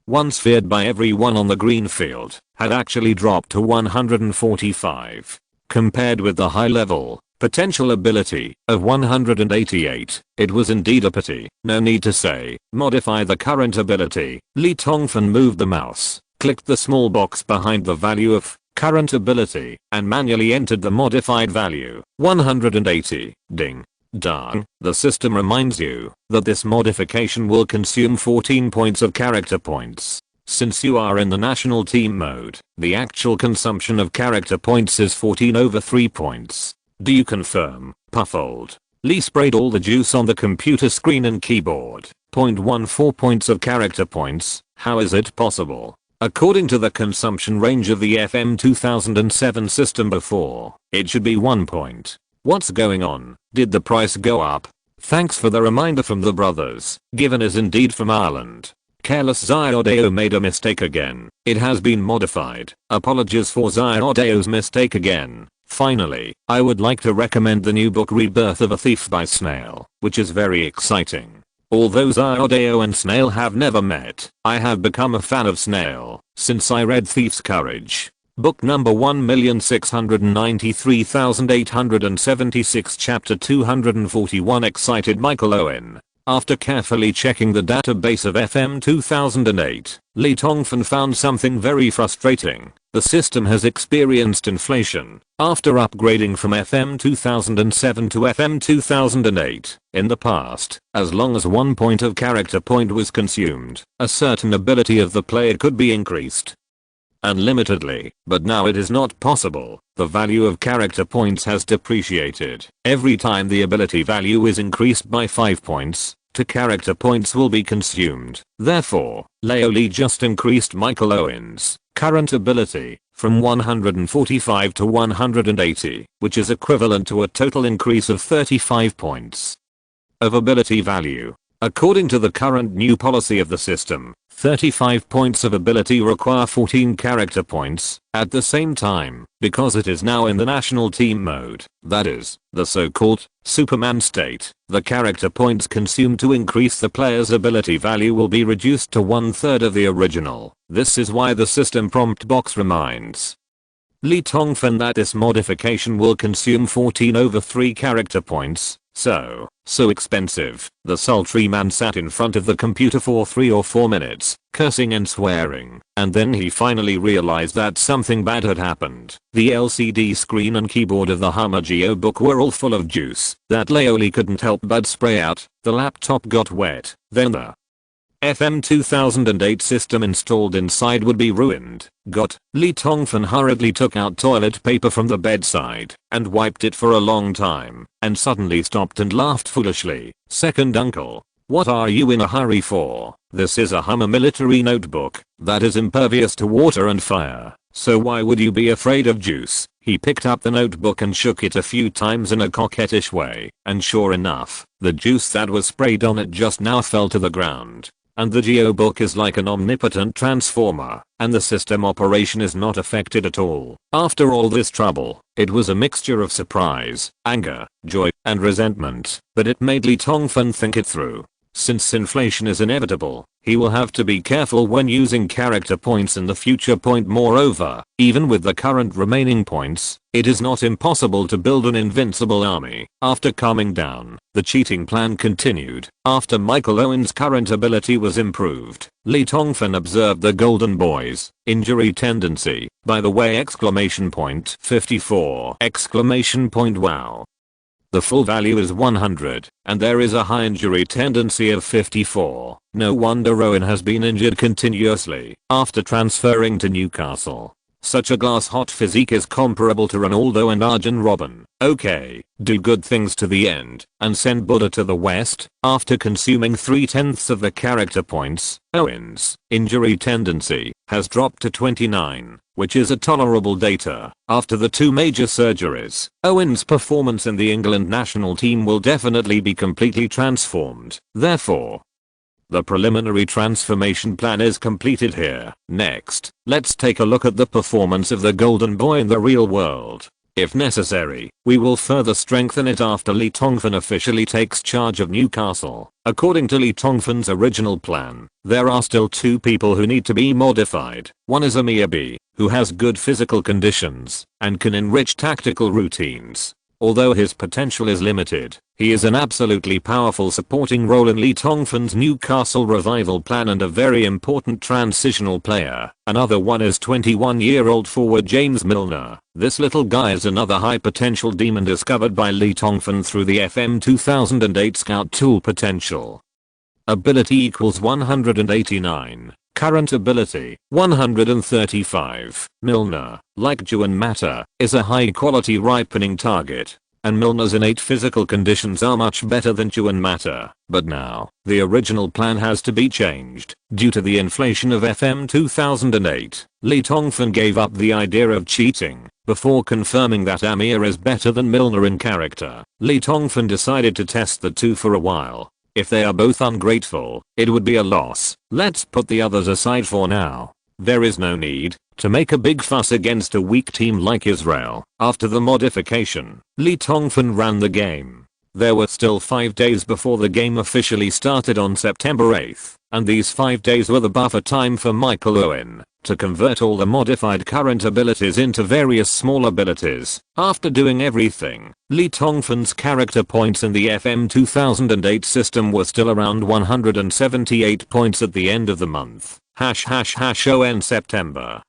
once feared by everyone on the green field, had actually dropped to 145. Compared with the high-level potential ability of 188, it was indeed a pity. No need to say, modify the current ability. Lee Tongfan moved the mouse, clicked the small box behind the value of current ability, and manually entered the modified value, 180. Ding dong. The system reminds you that this modification will consume 14 points of character points. Since you are in the national team mode, the actual consumption of character points is 14 over 3 points. Do you confirm? Puffold. Lee sprayed all the juice on the computer screen and keyboard. 0.14 points of character points. How is it possible? According to the consumption range of the FM 2007 system before, it should be 1 point. What's going on? Did the price go up? Thanks for the reminder from the brothers. Given is indeed from Ireland. Careless Zyodeo made a mistake again. It has been modified. Apologies for Zyodeo's mistake again. Finally, I would like to recommend the new book Rebirth of a Thief by Snail, which is very exciting. Although Zyodeo and Snail have never met, I have become a fan of Snail since I read Thief's Courage. Book number 1,693,876, chapter 241. Excited Michael Owen. After carefully checking the database of FM 2008, Lee Tongfan found something very frustrating. The system has experienced inflation after upgrading from FM 2007 to FM 2008. In the past, as long as 1 point of character point was consumed, a certain ability of the player could be increased unlimitedly, but now it is not possible. The value of character points has depreciated. Every time the ability value is increased by 5 points, 2 character points will be consumed. Therefore, Leo Lee just increased Michael Owen's current ability from 145 to 180, which is equivalent to a total increase of 35 points of ability value. According to the current new policy of the system, 35 points of ability require 14 character points. At the same time, because it is now in the national team mode, that is, the so-called Superman state, the character points consumed to increase the player's ability value will be reduced to 1/3 of the original. This is why the system prompt box reminds Lee Tongfan that this modification will consume 14 over 3 character points. So, So expensive. The sultry man sat in front of the computer for 3 or 4 minutes, cursing and swearing, and then he finally realized that something bad had happened. The LCD screen and keyboard of the Hummer GeoBook were all full of juice that Laoli couldn't help but spray out. The laptop got wet. Then the FM 2008 system installed inside would be ruined. Lee Tongfan hurriedly took out toilet paper from the bedside and wiped it for a long time, and suddenly stopped and laughed foolishly. Second uncle, what are you in a hurry for? This is a Hummer military notebook that is impervious to water and fire, so why would you be afraid of juice? He picked up the notebook and shook it a few times in a coquettish way, and sure enough, the juice that was sprayed on it just now fell to the ground. And the GeoBook is like an omnipotent transformer, and the system operation is not affected at all. After all this trouble, it was a mixture of surprise, anger, joy, and resentment, but it made Lee Tongfan think it through. Since inflation is inevitable, he will have to be careful when using character points in the future. Moreover, even with the current remaining points, it is not impossible to build an invincible army. After calming down, the cheating plan continued. After Michael Owen's current ability was improved, Lee Tongfan observed the Golden Boy's injury tendency. By the way, 54! Wow. The full value is 100, and there is a high injury tendency of 54. No wonder Owen has been injured continuously after transferring to Newcastle. Such a glass-hot physique is comparable to Ronaldo and Arjen Robben. Okay, do good things to the end, and send Buddha to the west. After consuming 3/10 of the character points, Owen's injury tendency has dropped to 29, which is a tolerable data. After the 2 major surgeries, Owen's performance in the England national team will definitely be completely transformed. Therefore, the preliminary transformation plan is completed here. Next, let's take a look at the performance of the Golden Boy in the real world. If necessary, we will further strengthen it after Lee Tongfan officially takes charge of Newcastle. According to Lee Tongfan's original plan, there are still 2 people who need to be modified. One is Amir B, who has good physical conditions and can enrich tactical routines. Although his potential is limited, he is an absolutely powerful supporting role in Lee Tongfan's Newcastle revival plan and a very important transitional player. Another one is 21-year-old forward James Milner. This little guy is another high potential demon discovered by Lee Tongfan through the FM 2008 Scout tool potential. Ability equals 189. Current ability, 135. Milner, like Juan Mata, is a high quality ripening target, and Milner's innate physical conditions are much better than Juan Mata. But now, the original plan has to be changed. Due to the inflation of FM 2008, Lee Tongfan gave up the idea of cheating. Before confirming that Amir is better than Milner in character, Lee Tongfan decided to test the 2 for a while. If they are both ungrateful, it would be a loss. Let's put the others aside for now. There is no need to make a big fuss against a weak team like Israel. After the modification, Lee Tongfan ran the game. There were still 5 days before the game officially started on September 8th, and these 5 days were the buffer time for Michael Owen to convert all the modified current abilities into various small abilities. After doing everything, Lee Tongfan's character points in the FM 2008 system were still around 178 points at the end of the month. #ON September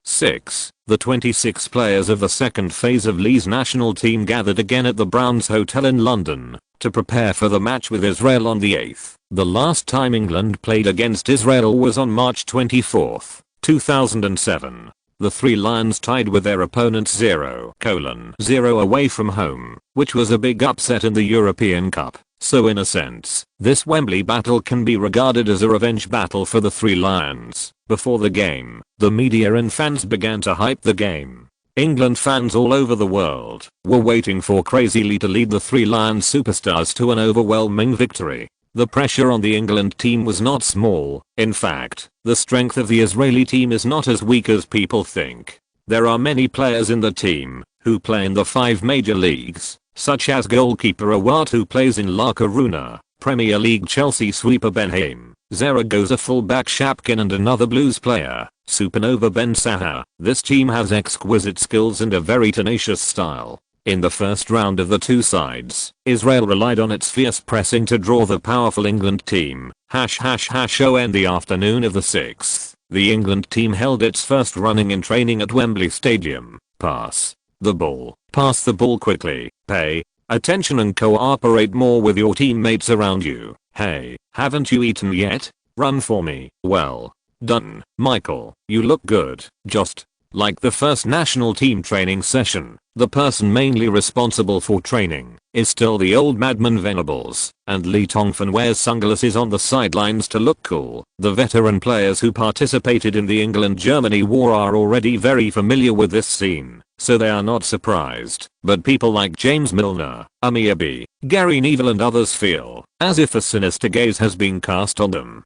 6. The 26 players of the second phase of Lee's national team gathered again at the Browns Hotel in London to prepare for the match with Israel on the 8th. The last time England played against Israel was on March 24, 2007. The 3 Lions tied with their opponents 0-0 away from home, which was a big upset in the European Cup. So in a sense, this Wembley battle can be regarded as a revenge battle for the 3 Lions. Before the game, the media and fans began to hype the game. England fans all over the world were waiting for Crazy Lee to lead the 3 Lions superstars to an overwhelming victory. The pressure on the England team was not small. In fact, the strength of the Israeli team is not as weak as people think. There are many players in the team who play in the 5 major leagues, such as goalkeeper Awad who plays in La Coruna, Premier League Chelsea sweeper Ben Haim, Zaragoza fullback Shapkin and another Blues player, Supernova Ben Saha. This team has exquisite skills and a very tenacious style. In the first round of the two sides, Israel relied on its fierce pressing to draw the powerful England team. On the afternoon of the 6th, the England team held its first running in training at Wembley Stadium. Pass the ball. Pass the ball quickly. Pay attention and cooperate more with your teammates around you. Hey, haven't you eaten yet? Run for me. Well done, Michael. You look good. Just like the first national team training session, the person mainly responsible for training is still the old madman Venables, and Lee Tongfan wears sunglasses on the sidelines to look cool. The veteran players who participated in the England-Germany war are already very familiar with this scene, so they are not surprised. But people like James Milner, Amir B, Gary Neville and others feel as if a sinister gaze has been cast on them,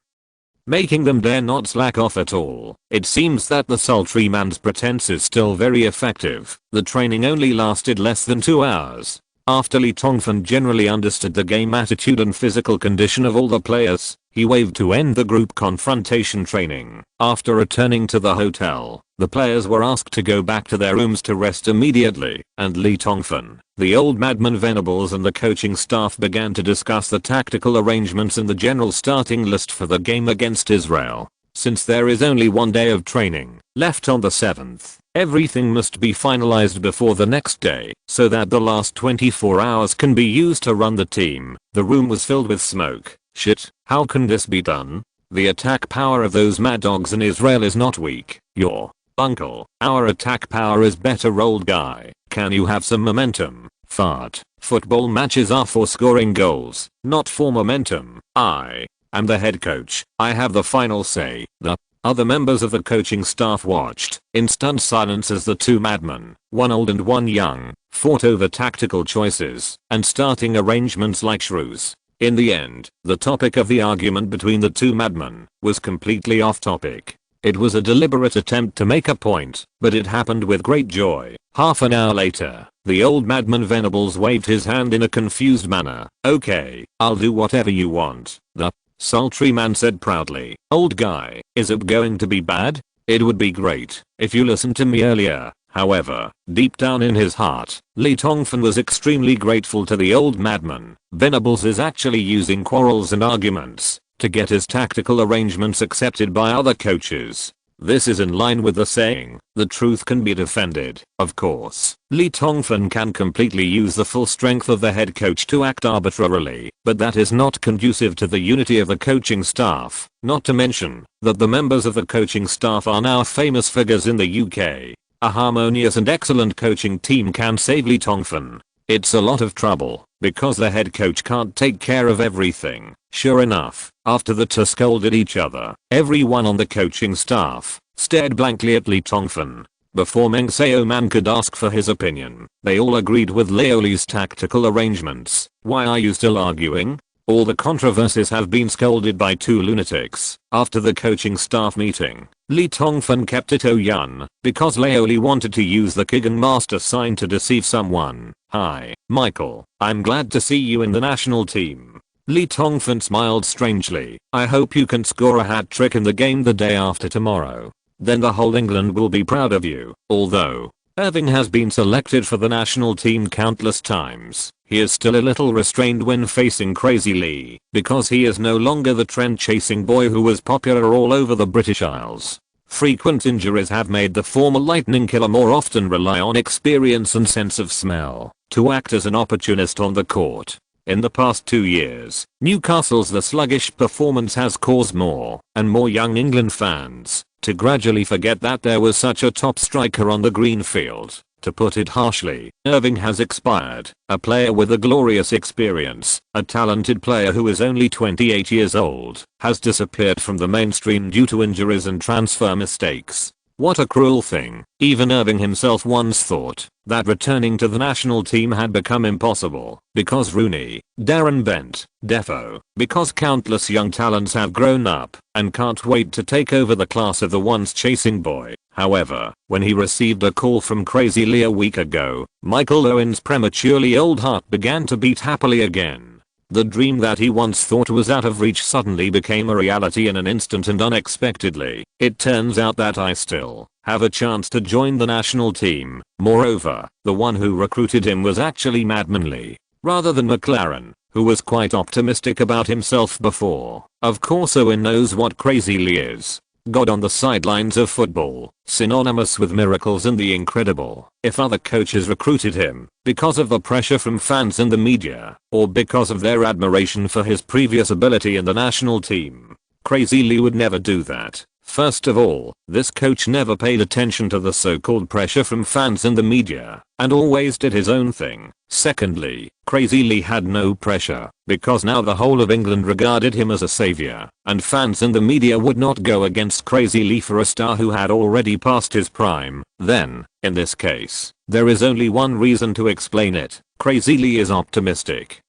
making them dare not slack off at all. It seems that the sultry man's pretense is still very effective. The training only lasted less than 2 hours. After Lee Tongfan generally understood the game attitude and physical condition of all the players, he waved to end the group confrontation training. After returning to the hotel, the players were asked to go back to their rooms to rest immediately, and Lee Tongfan, the old madman Venables and the coaching staff began to discuss the tactical arrangements and the general starting list for the game against Israel. Since there is only one day of training left on the 7th, everything must be finalized before the next day, so that the last 24 hours can be used to run the team. The room was filled with smoke. Shit, how can this be done? The attack power of those mad dogs in Israel is not weak. Your uncle, our attack power is better, old guy. Can you have some momentum? Fart. Football matches are for scoring goals, not for momentum. I am the head coach. I have the final say. The other members of the coaching staff watched in stunned silence as the two madmen, one old and one young, fought over tactical choices and starting arrangements like shrews. In the end, the topic of the argument between the two madmen was completely off topic. It was a deliberate attempt to make a point, but it happened with great joy. Half an hour later, the old madman Venables waved his hand in a confused manner. Okay, I'll do whatever you want, the sultry man said proudly. Old guy, is it going to be bad? It would be great if you listened to me earlier. However, deep down in his heart, Lee Tongfan was extremely grateful to the old madman. Venables is actually using quarrels and arguments to get his tactical arrangements accepted by other coaches. This is in line with the saying, the truth can be defended. Of course, Lee Tongfan can completely use the full strength of the head coach to act arbitrarily, but that is not conducive to the unity of the coaching staff, not to mention that the members of the coaching staff are now famous figures in the UK. A harmonious and excellent coaching team can save Lee Tongfan. It's a lot of trouble, because the head coach can't take care of everything. Sure enough, after the two scolded each other, everyone on the coaching staff stared blankly at Lee Tongfan. Before Meng Seo Man could ask for his opinion, they all agreed with Leoli's tactical arrangements. Why are you still arguing? All the controversies have been scolded by two lunatics. After the coaching staff meeting, Lee Tongfan kept it Oyan because Leoli wanted to use the Kigan master sign to deceive someone. Hi, Michael, I'm glad to see you in the national team. Lee Tongfan smiled strangely. I hope you can score a hat trick in the game the day after tomorrow. Then the whole England will be proud of you. Although Irving has been selected for the national team countless times, he is still a little restrained when facing Crazy Lee, because he is no longer the trend-chasing boy who was popular all over the British Isles. Frequent injuries have made the former lightning killer more often rely on experience and sense of smell to act as an opportunist on the court. In the past 2 years, Newcastle's the sluggish performance has caused more and more young England fans to gradually forget that there was such a top striker on the green field. To put it harshly, Irving has expired, a player with a glorious experience, a talented player who is only 28 years old, has disappeared from the mainstream due to injuries and transfer mistakes. What a cruel thing. Even Irving himself once thought that returning to the national team had become impossible because Rooney, Darren Bent, Defoe, because countless young talents have grown up and can't wait to take over the class of the once chasing boy. However, when he received a call from Crazy Lee a week ago, Michael Owen's prematurely old heart began to beat happily again. The dream that he once thought was out of reach suddenly became a reality in an instant and unexpectedly. It turns out that I still have a chance to join the national team. Moreover, the one who recruited him was actually Madman Lee, rather than McLaren, who was quite optimistic about himself before. Of course Owen knows what Crazy Lee is. God on the sidelines of football, synonymous with miracles and the incredible. If other coaches recruited him because of the pressure from fans and the media, or because of their admiration for his previous ability in the national team, Crazy Lee would never do that. First of all, this coach never paid attention to the so-called pressure from fans and the media, and always did his own thing. Secondly, Crazy Lee had no pressure, because now the whole of England regarded him as a savior, and fans and the media would not go against Crazy Lee for a star who had already passed his prime. Then, in this case, there is only one reason to explain it. Crazy Lee is optimistic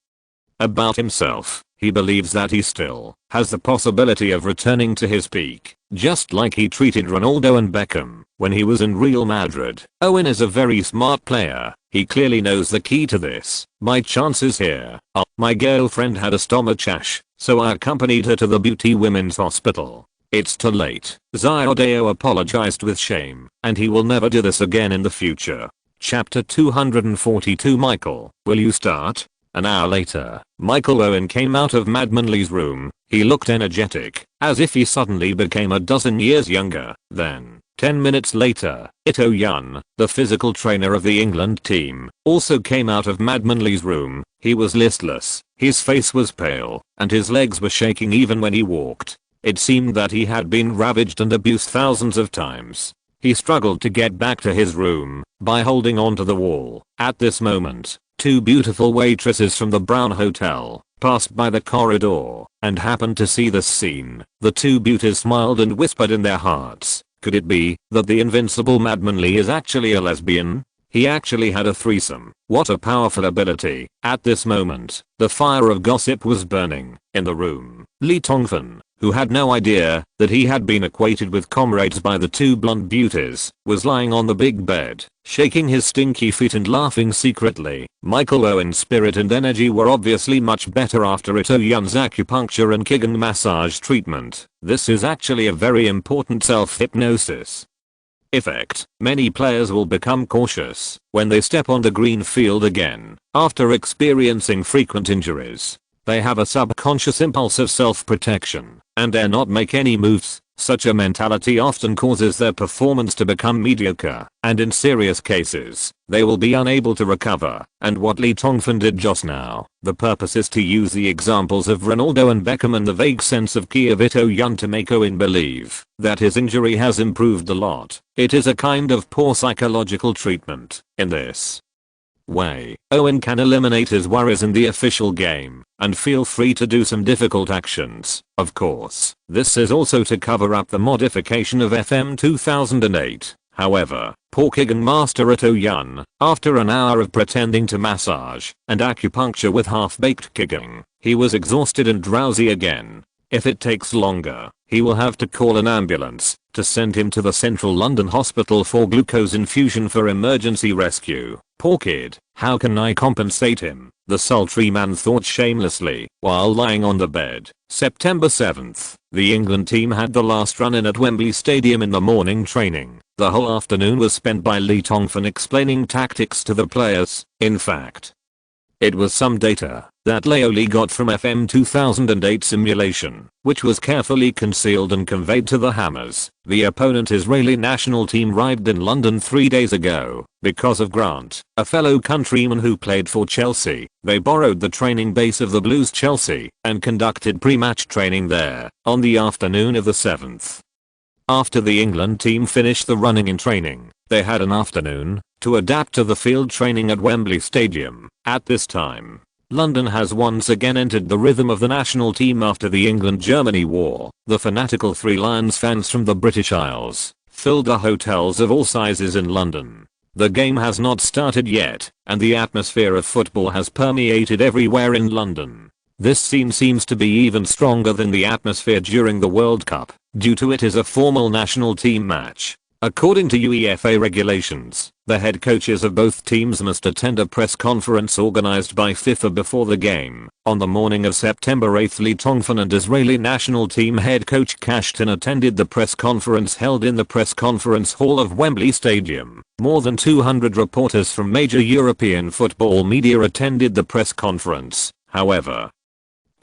about himself. He believes that he still has the possibility of returning to his peak, just like he treated Ronaldo and Beckham when he was in Real Madrid. Owen is a very smart player. He clearly knows the key to this. My chances here are, my girlfriend had a stomach ache, so I accompanied her to the Beauty Women's Hospital. It's too late. Xiodeo apologized with shame, and he will never do this again in the future. Chapter 242. Michael, will you start? An hour later, Michael Owen came out of Madman Lee's room. He looked energetic, as if he suddenly became a dozen years younger. Then, 10 minutes later, Ito Yun, the physical trainer of the England team, also came out of Madman Lee's room. He was listless, his face was pale, and his legs were shaking even when he walked. It seemed that he had been ravaged and abused thousands of times. He struggled to get back to his room by holding onto the wall. At this moment, two beautiful waitresses from the Brown Hotel passed by the corridor and happened to see this scene. The two beauties smiled and whispered in their hearts, could it be that the invincible Madman Lee is actually a lesbian? He actually had a threesome. What a powerful ability. At this moment, the fire of gossip was burning in the room. Lee Tongfan, who had no idea that he had been acquainted with comrades by the two blonde beauties, was lying on the big bed, shaking his stinky feet and laughing secretly. Michael Owen's spirit and energy were obviously much better after Ito Yun's acupuncture and Kigan massage treatment. This is actually a very important self-hypnosis effect. Many players will become cautious when they step on the green field again after experiencing frequent injuries. They have a subconscious impulse of self-protection and dare not make any moves. Such a mentality often causes their performance to become mediocre, and in serious cases, they will be unable to recover. And what Lee Tongfan did just now, the purpose is to use the examples of Ronaldo and Beckham and the vague sense of key of Ito Yun to make Owen believe that his injury has improved a lot. It is a kind of poor psychological treatment. In this way, Owen can eliminate his worries in the official game and feel free to do some difficult actions. Of course, this is also to cover up the modification of FM 2008. However, poor Kigan master Ito Yun, after an hour of pretending to massage and acupuncture with half-baked kicking, he was exhausted and drowsy again. If it takes longer, he will have to call an ambulance to send him to the central London hospital for glucose infusion for emergency rescue. Poor kid, how can I compensate him? The sultry man thought shamelessly while lying on the bed. September 7th, the England team had the last run-in at Wembley Stadium in the morning training. The whole afternoon was spent by Lee Tongfan explaining tactics to the players. In fact, it was some data that Leo Lee got from FM 2008 simulation, which was carefully concealed and conveyed to the Hammers. The opponent Israeli national team arrived in London 3 days ago because of Grant, a fellow countryman who played for Chelsea. They borrowed the training base of the Blues Chelsea and conducted pre-match training there on the afternoon of the 7th. After the England team finished the running in training, they had an afternoon to adapt to the field training at Wembley Stadium. At this time, London has once again entered the rhythm of the national team after the England-Germany war. The fanatical Three Lions fans from the British Isles filled the hotels of all sizes in London. The game has not started yet, and the atmosphere of football has permeated everywhere in London. This scene seems to be even stronger than the atmosphere during the World Cup, due to it is a formal national team match. According to UEFA regulations, The head coaches of both teams must attend a press conference organized by FIFA before the game. On the morning of September 8th, Lee Tongfan and Israeli national team head coach Kashtan attended the press conference held in the press conference hall of Wembley Stadium. More than 200 reporters from major European football media attended the press conference, however.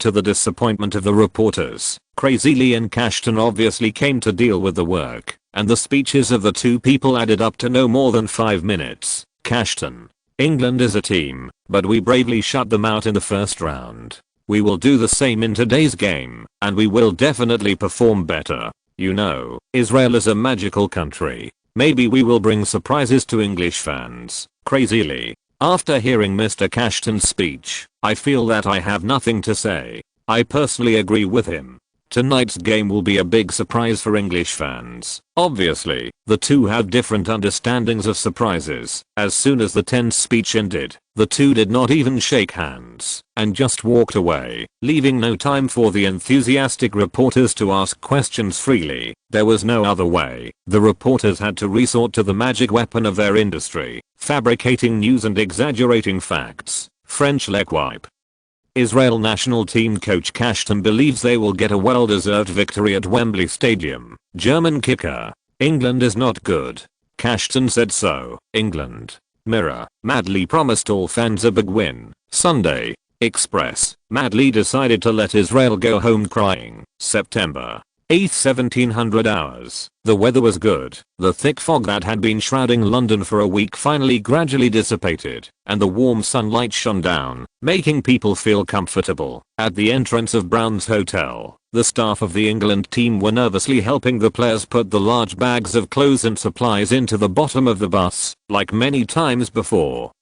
To the disappointment of the reporters, Crazy Lee and Kashtan obviously came to deal with the work, and the speeches of the two people added up to no more than 5 minutes. Kashtan: England is a team, but we bravely shut them out in the first round. We will do the same in today's game, and we will definitely perform better. You know, Israel is a magical country. Maybe we will bring surprises to English fans. Crazy Lee: After hearing Mr. Kashtan's speech, I feel that I have nothing to say. I personally agree with him. Tonight's game will be a big surprise for English fans. Obviously, the two have different understandings of surprises. As soon as the tense speech ended, the two did not even shake hands and just walked away, leaving no time for the enthusiastic reporters to ask questions freely. There was no other way. The reporters had to resort to the magic weapon of their industry, fabricating news and exaggerating facts. French leg wipe. Israel national team coach Kashtan believes they will get a well-deserved victory at Wembley Stadium. German kicker: England is not good. Kashtan said so. England. Mirror: Madly promised all fans a big win. Sunday. Express: Madly decided to let Israel go home crying. September 8th 1700 hours. The weather was good. The thick fog that had been shrouding London for a week finally gradually dissipated, and the warm sunlight shone down, making people feel comfortable. At the entrance of Brown's Hotel, the staff of the England team were nervously helping the players put the large bags of clothes and supplies into the bottom of the bus, like many times before.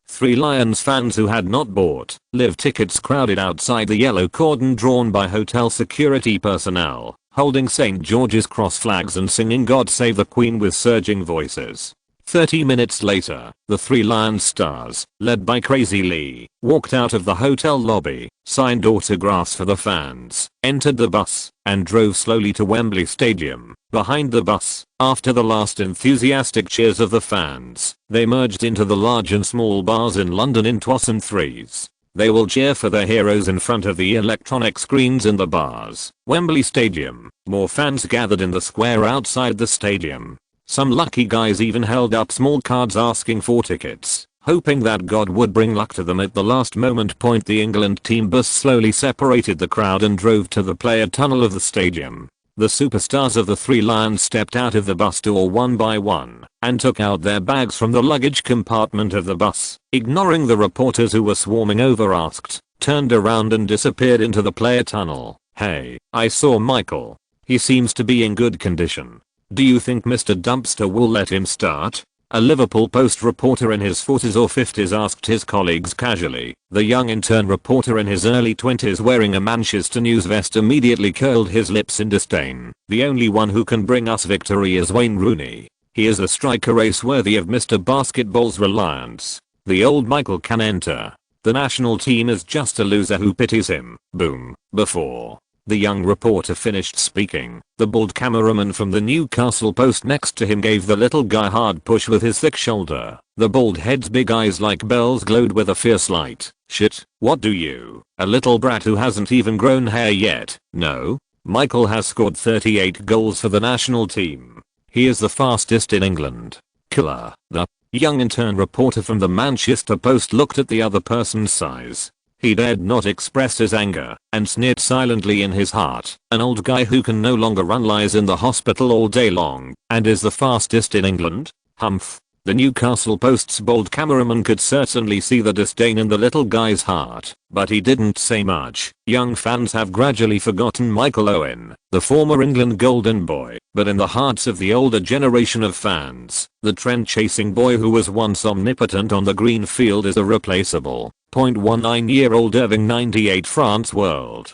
Three Lions fans who had not bought live tickets crowded outside the yellow cordon drawn by hotel security personnel, holding St. George's Cross flags and singing God Save the Queen with surging voices. 30 minutes later, the Three Lions stars, led by Crazy Lee, walked out of the hotel lobby, signed autographs for the fans, entered the bus, and drove slowly to Wembley Stadium. Behind the bus, after the last enthusiastic cheers of the fans, they merged into the large and small bars in London in twas and threes. They will cheer for their heroes in front of the electronic screens in the bars. Wembley Stadium. More fans gathered in the square outside the stadium. Some lucky guys even held up small cards asking for tickets, hoping that God would bring luck to them at the last moment. The England team bus slowly separated the crowd and drove to the player tunnel of the stadium. The superstars of the Three Lions stepped out of the bus door one by one and took out their bags from the luggage compartment of the bus, ignoring the reporters who were swarming over, asked, turned around and disappeared into the player tunnel. Hey, I saw Michael. He seems to be in good condition. Do you think Mr. Dumpster will let him start? A Liverpool Post reporter in his 40s or 50s asked his colleagues casually. The young intern reporter in his early 20s wearing a Manchester News vest immediately curled his lips in disdain. The only one who can bring us victory is Wayne Rooney. He is a striker race worthy of Mr. Basketball's Reliance. The old Michael can enter. The national team is just a loser who pities him. Boom. Before the young reporter finished speaking, the bald cameraman from the Newcastle Post next to him gave the little guy a hard push with his thick shoulder. The bald head's big eyes like bells glowed with a fierce light. Shit, what do you? A little brat who hasn't even grown hair yet. No. Michael has scored 38 goals for the national team. He is the fastest in England. Killer. The young intern reporter from the Manchester Post looked at the other person's size. He dared not express his anger and sneered silently in his heart. An old guy who can no longer run lies in the hospital all day long and is the fastest in England? Humph. The Newcastle Post's bold cameraman could certainly see the disdain in the little guy's heart, but he didn't say much. Young fans have gradually forgotten Michael Owen, the former England golden boy, but in the hearts of the older generation of fans, the trend-chasing boy who was once omnipotent on the green field is irreplaceable. 19-year-old Irving 98 France World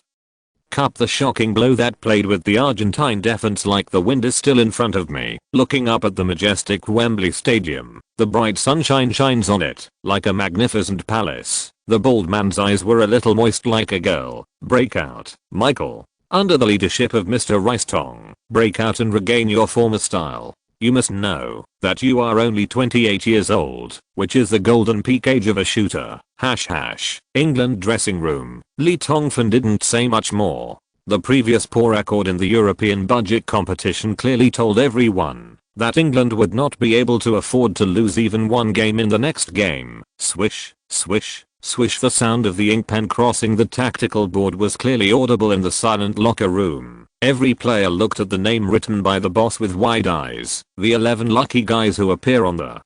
Cup. The shocking blow that played with the Argentine defense. Like the wind is still in front of me, looking up at the majestic Wembley Stadium. The bright sunshine shines on it, like a magnificent palace. The bald man's eyes were a little moist like a girl. Break out, Michael. Under the leadership of Mr. Rice Tong, break out and regain your former style. You must know, that you are only 28 years old, which is the golden peak age of a shooter. England dressing room. Lee Tongfan didn't say much more. The previous poor record in the European budget competition clearly told everyone that England would not be able to afford to lose even one game in the next game. Swish, swish, swish. The sound of the ink pen crossing the tactical board was clearly audible in the silent locker room. Every player looked at the name written by the boss with wide eyes. The 11 lucky guys who appear on the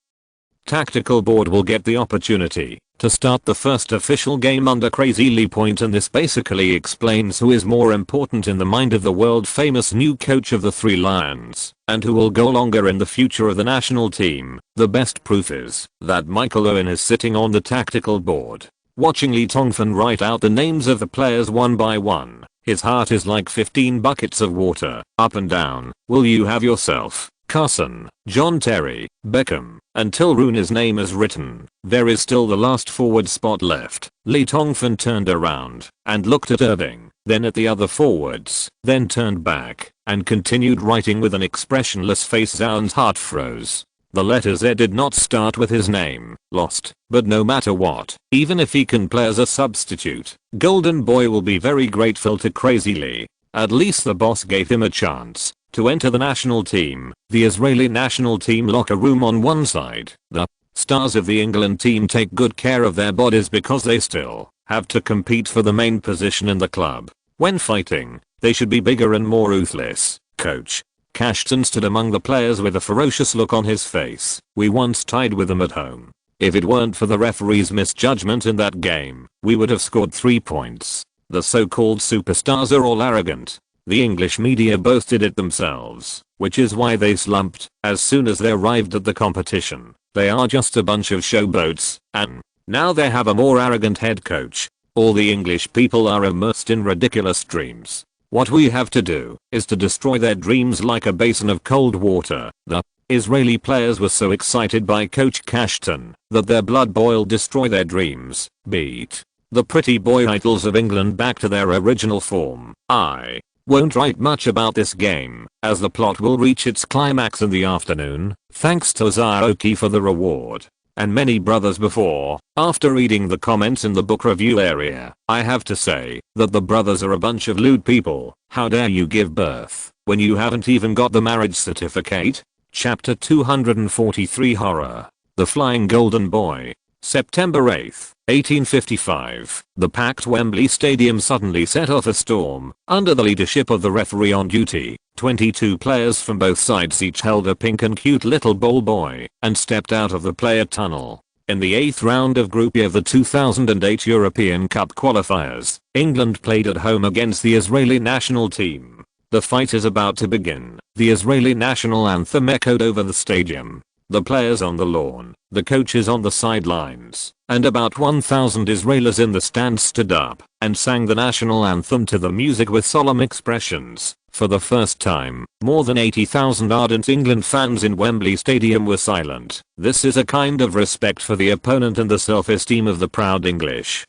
tactical board will get the opportunity to start the first official game under Crazy Lee Point, and this basically explains who is more important in the mind of the world famous new coach of the Three Lions, and who will go longer in the future of the national team. The best proof is that Michael Owen is sitting on the tactical board, watching Lee Tongfan write out the names of the players one by one. His heart is like 15 buckets of water, up and down. Will you have yourself, Carson, John Terry, Beckham, until Rooney's name is written. There is still the last forward spot left. Lee Tongfan turned around and looked at Irving, then at the other forwards, then turned back and continued writing with an expressionless face. Zaun's heart froze. The letter Z did not start with his name. Lost. But no matter what, even if he can play as a substitute, Golden Boy will be very grateful to Crazy Lee. At least the boss gave him a chance to enter the national team. The Israeli national team locker room on one side. The stars of the England team take good care of their bodies because they still have to compete for the main position in the club. When fighting, they should be bigger and more ruthless. Coach Cashton stood among the players with a ferocious look on his face. We once tied with them at home. If it weren't for the referee's misjudgment in that game, we would have scored 3 points. The so-called superstars are all arrogant. The English media boasted it themselves, which is why they slumped as soon as they arrived at the competition. They are just a bunch of showboats, and now they have a more arrogant head coach. All the English people are immersed in ridiculous dreams. What we have to do is to destroy their dreams like a basin of cold water. The Israeli players were so excited by Coach Cashton that their blood boiled. Destroy their dreams. Beat the pretty boy idols of England back to their original form. I won't write much about this game, as the plot will reach its climax in the afternoon, thanks to Zaoki for the reward, and many brothers before. After reading the comments in the book review area, I have to say that the brothers are a bunch of lewd people. How dare you give birth when you haven't even got the marriage certificate? Chapter 243 Horror. The Flying Golden Boy. September 8, 1855. The packed Wembley Stadium suddenly set off a storm. Under the leadership of the referee on duty, 22 players from both sides each held a pink and cute little ball boy and stepped out of the player tunnel. In the 8th round of Group E of the 2008 European Cup qualifiers, England played at home against the Israeli national team. The fight is about to begin. The Israeli national anthem echoed over the stadium. The players on the lawn, the coaches on the sidelines, and about 1,000 Israelis in the stands stood up and sang the national anthem to the music with solemn expressions. For the first time, more than 80,000 ardent England fans in Wembley Stadium were silent. This is a kind of respect for the opponent and the self-esteem of the proud English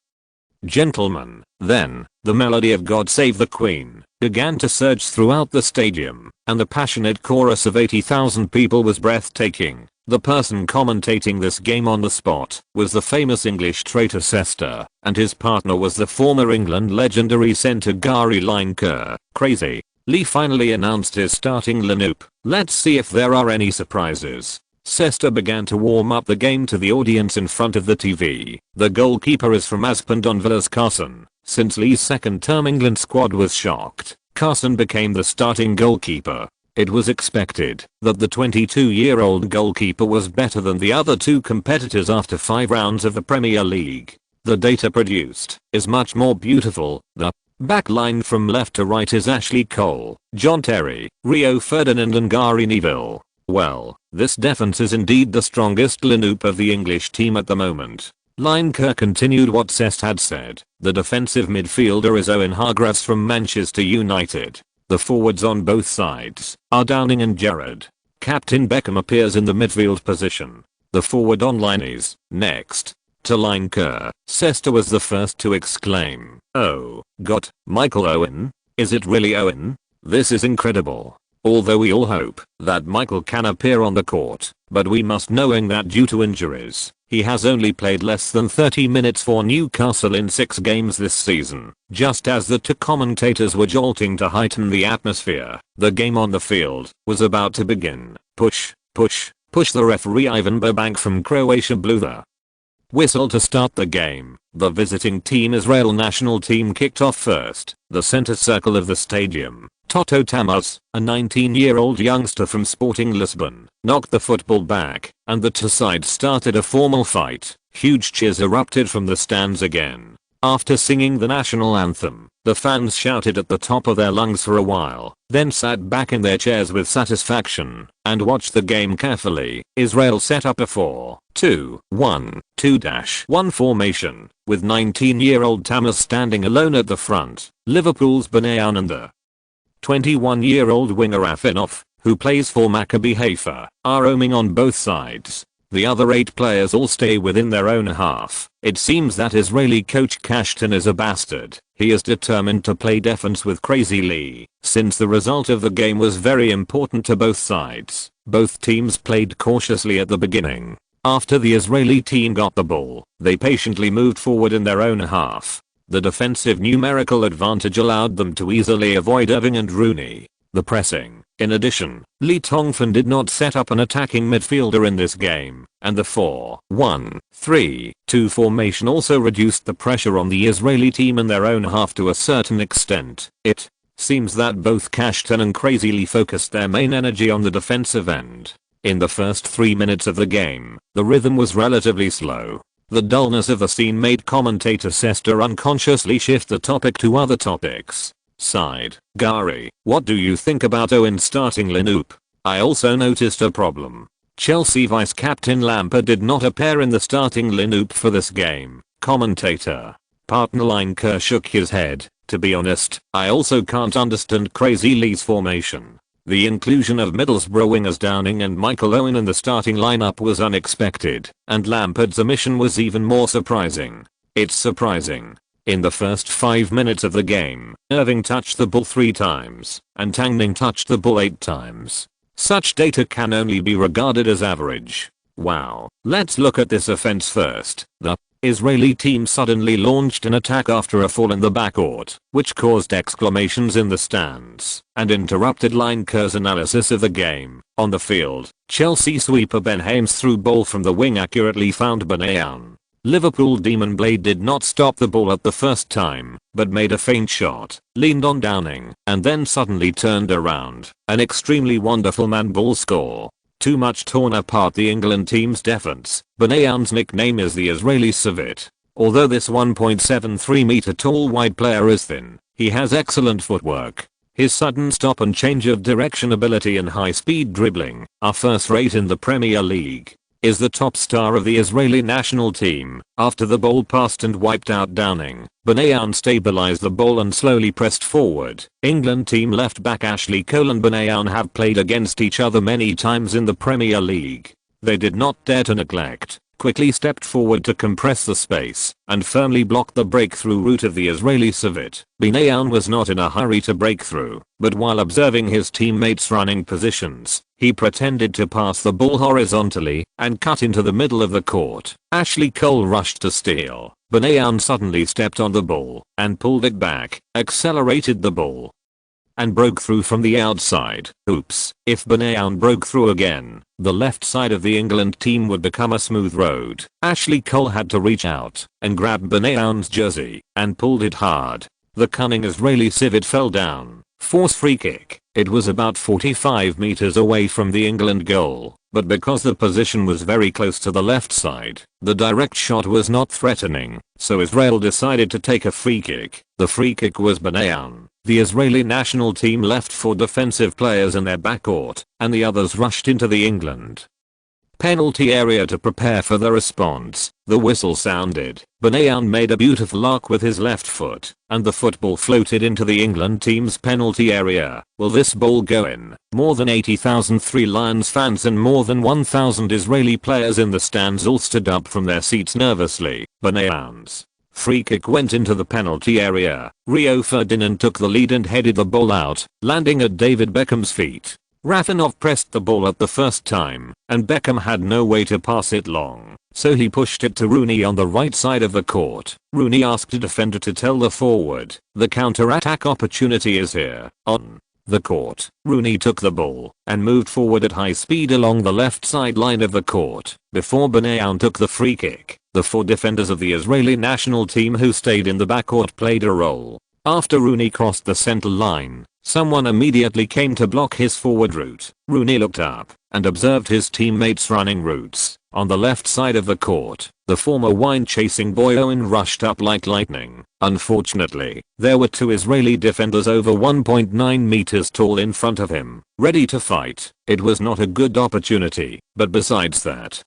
gentlemen. Then, the melody of God Save the Queen began to surge throughout the stadium, and the passionate chorus of 80,000 people was breathtaking. The person commentating this game on the spot was the famous English traitor Sester, and his partner was the former England legendary centre Gary Lineker. Crazy Lee finally announced his starting lineup. Let's see if there are any surprises. Sester began to warm up the game to the audience in front of the TV. The goalkeeper is from Aspendon Villa's Carson. Since Lee's second-term England squad was shocked, Carson became the starting goalkeeper. It was expected that the 22-year-old goalkeeper was better than the other two competitors after 5 rounds of the Premier League. The data produced is much more beautiful. The back line from left to right is Ashley Cole, John Terry, Rio Ferdinand and Gary Neville. Well, this defense is indeed the strongest lineup of the English team at the moment. Lineker continued what Cest had said. The defensive midfielder is Owen Hargreaves from Manchester United. The forwards on both sides are Downing and Gerrard. Captain Beckham appears in the midfield position. The forward on line is next to Lineker. Sester was the first to exclaim, "Oh, God, Michael Owen? Is it really Owen? This is incredible." although we all hope that Michael can appear on the court, but we must knowing that due to injuries, he has only played less than 30 minutes for Newcastle in 6 games this season. Just as the two commentators were jolting to heighten the atmosphere, the game on the field was about to begin. Push, push, push. The referee Ivan Babank from Croatia blew the whistle to start the game. The visiting team Israel national team kicked off first. The center circle of the stadium, Toto Tamaz, a 19-year-old youngster from Sporting Lisbon, knocked the football back, and the two sides started a formal fight. Huge cheers erupted from the stands again. After singing the national anthem, the fans shouted at the top of their lungs for a while, then sat back in their chairs with satisfaction and watched the game carefully. Israel set up a 4-2-1-2-1 formation, with 19-year-old Tamaz standing alone at the front. Liverpool's Benayoun and the 21-year-old winger Afinov, who plays for Maccabi Haifa, are roaming on both sides. The other 8 players all stay within their own half. It seems that Israeli coach Kashtan is a bastard. He is determined to play defense with Crazy Lee, since the result of the game was very important to both sides. Both teams played cautiously at the beginning. After the Israeli team got the ball, they patiently moved forward in their own half. The defensive numerical advantage allowed them to easily avoid Irving and Rooney. The pressing. In addition, Lee Tongfan did not set up an attacking midfielder in this game, and the 4-1-3-2 formation also reduced the pressure on the Israeli team in their own half to a certain extent. It seems that both Kashtan and Crazy Lee focused their main energy on the defensive end. In the first 3 minutes of the game, the rhythm was relatively slow. The dullness of the scene made commentator Sester unconsciously shift the topic to other topics. Sighed. Gary, what do you think about Owen starting lineup? I also noticed a problem. Chelsea vice-captain Lampard did not appear in the starting lineup for this game. Commentator. Partner Lineker shook his head. To be honest, I also can't understand Crazy Lee's formation. The inclusion of Middlesbrough wingers Downing and Michael Owen in the starting lineup was unexpected, and Lampard's omission was even more surprising. It's surprising. In the first 5 minutes of the game, Irving touched the ball 3 times, and Tangning touched the ball 8 times. Such data can only be regarded as average. Wow. Let's look at this offense first. The Israeli team suddenly launched an attack after a fall in the backcourt, which caused exclamations in the stands, and interrupted Lineker's analysis of the game. On the field, Chelsea sweeper Ben Hames through ball from the wing accurately found Benayoun. Liverpool Demon Blade did not stop the ball at the first time, but made a feint shot, leaned on Downing, and then suddenly turned around. An extremely wonderful man ball score. Too much torn apart the England team's defense. Benayoun's nickname is the Israeli Civet. Although this 1.73 meter tall wide player is thin, he has excellent footwork. His sudden stop and change of direction ability and high speed dribbling are first rate in the Premier League. Is the top star of the Israeli national team. After the ball passed and wiped out Downing, Benayoun stabilized the ball and slowly pressed forward. England team left back Ashley Cole and Benayoun have played against each other many times in the Premier League. They did not dare to neglect, quickly stepped forward to compress the space, and firmly blocked the breakthrough route of the Israeli Civet. Benayoun was not in a hurry to break through, but while observing his teammates' running positions, he pretended to pass the ball horizontally and cut into the middle of the court. Ashley Cole rushed to steal. Benayoun suddenly stepped on the ball and pulled it back, accelerated the ball, and broke through from the outside. Oops. If Benayoun broke through again, the left side of the England team would become a smooth road. Ashley Cole had to reach out and grab Benayoun's jersey and pulled it hard. The cunning Israeli Civet fell down. Force free kick. It was about 45 meters away from the England goal, but because the position was very close to the left side, the direct shot was not threatening, so Israel decided to take a free kick. The free kick was Benayoun. The Israeli national team left 4 defensive players in their backcourt, and the others rushed into the England penalty area to prepare for the response. The whistle sounded. Benayoun made a beautiful arc with his left foot, and the football floated into the England team's penalty area. Will this ball go in? More than 80,000 Three Lions fans and more than 1,000 Israeli players in the stands all stood up from their seats nervously. Benayoun's Free kick went into the penalty area. Rio Ferdinand took the lead and headed the ball out, landing at David Beckham's feet. Rafinov pressed the ball up the first time, and Beckham had no way to pass it long, so he pushed it to Rooney on the right side of the court. Rooney asked a defender to tell the forward, "The counter-attack opportunity is here." On the court, Rooney took the ball and moved forward at high speed along the left sideline of the court before Benayoun took the free kick. The 4 defenders of the Israeli national team who stayed in the backcourt played a role. After Rooney crossed the center line, someone immediately came to block his forward route. Rooney looked up and observed his teammates running routes. On the left side of the court, the former wine-chasing boy Owen rushed up like lightning. Unfortunately, there were 2 Israeli defenders over 1.9 meters tall in front of him, ready to fight. It was not a good opportunity, but besides that,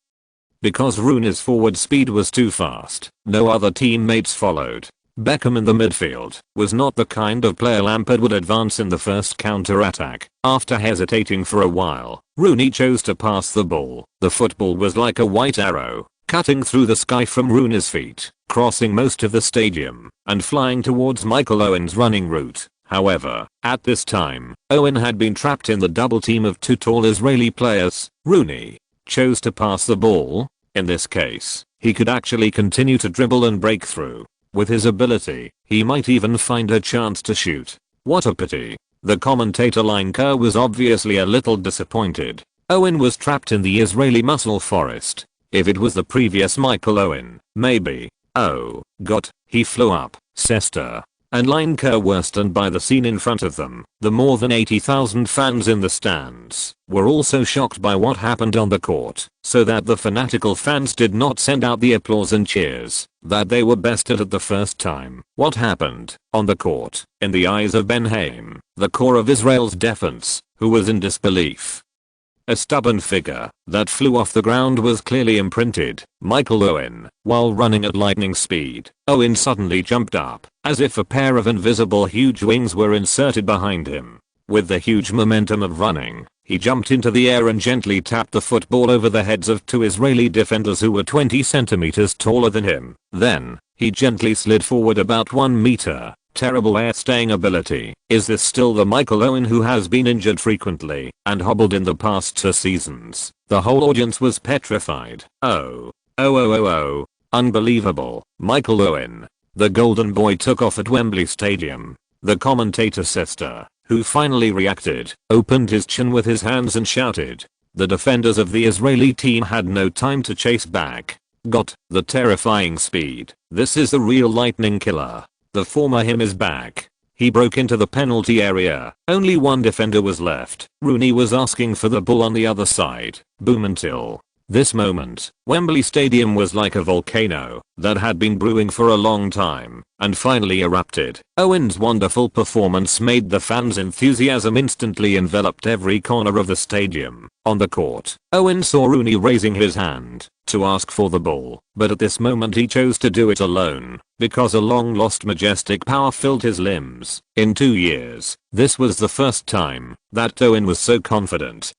because Rooney's forward speed was too fast, no other teammates followed. Beckham in the midfield was not the kind of player Lampard would advance in the first counter-attack. After hesitating for a while, Rooney chose to pass the ball. The football was like a white arrow, cutting through the sky from Rooney's feet, crossing most of the stadium, and flying towards Michael Owen's running route. However, at this time, Owen had been trapped in the double team of 2 tall Israeli players. Rooney chose to pass the ball. In this case, he could actually continue to dribble and break through. With his ability, he might even find a chance to shoot. What a pity. The commentator Line Kerr was obviously a little disappointed. Owen was trapped in the Israeli muscle forest. If it was the previous Michael Owen, maybe. Oh, God, he flew up, Sester. And Line Kerr were stunned by the scene in front of them. The more than 80,000 fans in the stands were also shocked by what happened on the court, so that the fanatical fans did not send out the applause and cheers that they were bested at the first time. What happened on the court, in the eyes of Ben Haim, the core of Israel's defense, who was in disbelief. A stubborn figure that flew off the ground was clearly imprinted. Michael Owen, while running at lightning speed. Owen suddenly jumped up, as if a pair of invisible huge wings were inserted behind him. With the huge momentum of running, he jumped into the air and gently tapped the football over the heads of 2 Israeli defenders who were 20 centimeters taller than him. Then, he gently slid forward about 1 meter. Terrible air staying ability. Is this still the Michael Owen who has been injured frequently and hobbled in the past 2 seasons? The whole audience was petrified. Oh. Unbelievable. Michael Owen. The golden boy took off at Wembley Stadium. The commentator Sester, who finally reacted, opened his chin with his hands and shouted. The defenders of the Israeli team had no time to chase back. Got the terrifying speed. This is the real lightning killer. The former him is back. He broke into the penalty area. Only 1 defender was left. Rooney was asking for the ball on the other side. Boom until this moment. Wembley Stadium was like a volcano that had been brewing for a long time and finally erupted. Owen's wonderful performance made the fans' enthusiasm instantly enveloped every corner of the stadium. On the court, Owen saw Rooney raising his hand to ask for the ball, but at this moment he chose to do it alone because a long-lost majestic power filled his limbs. In 2 years, this was the first time that Owen was so confident.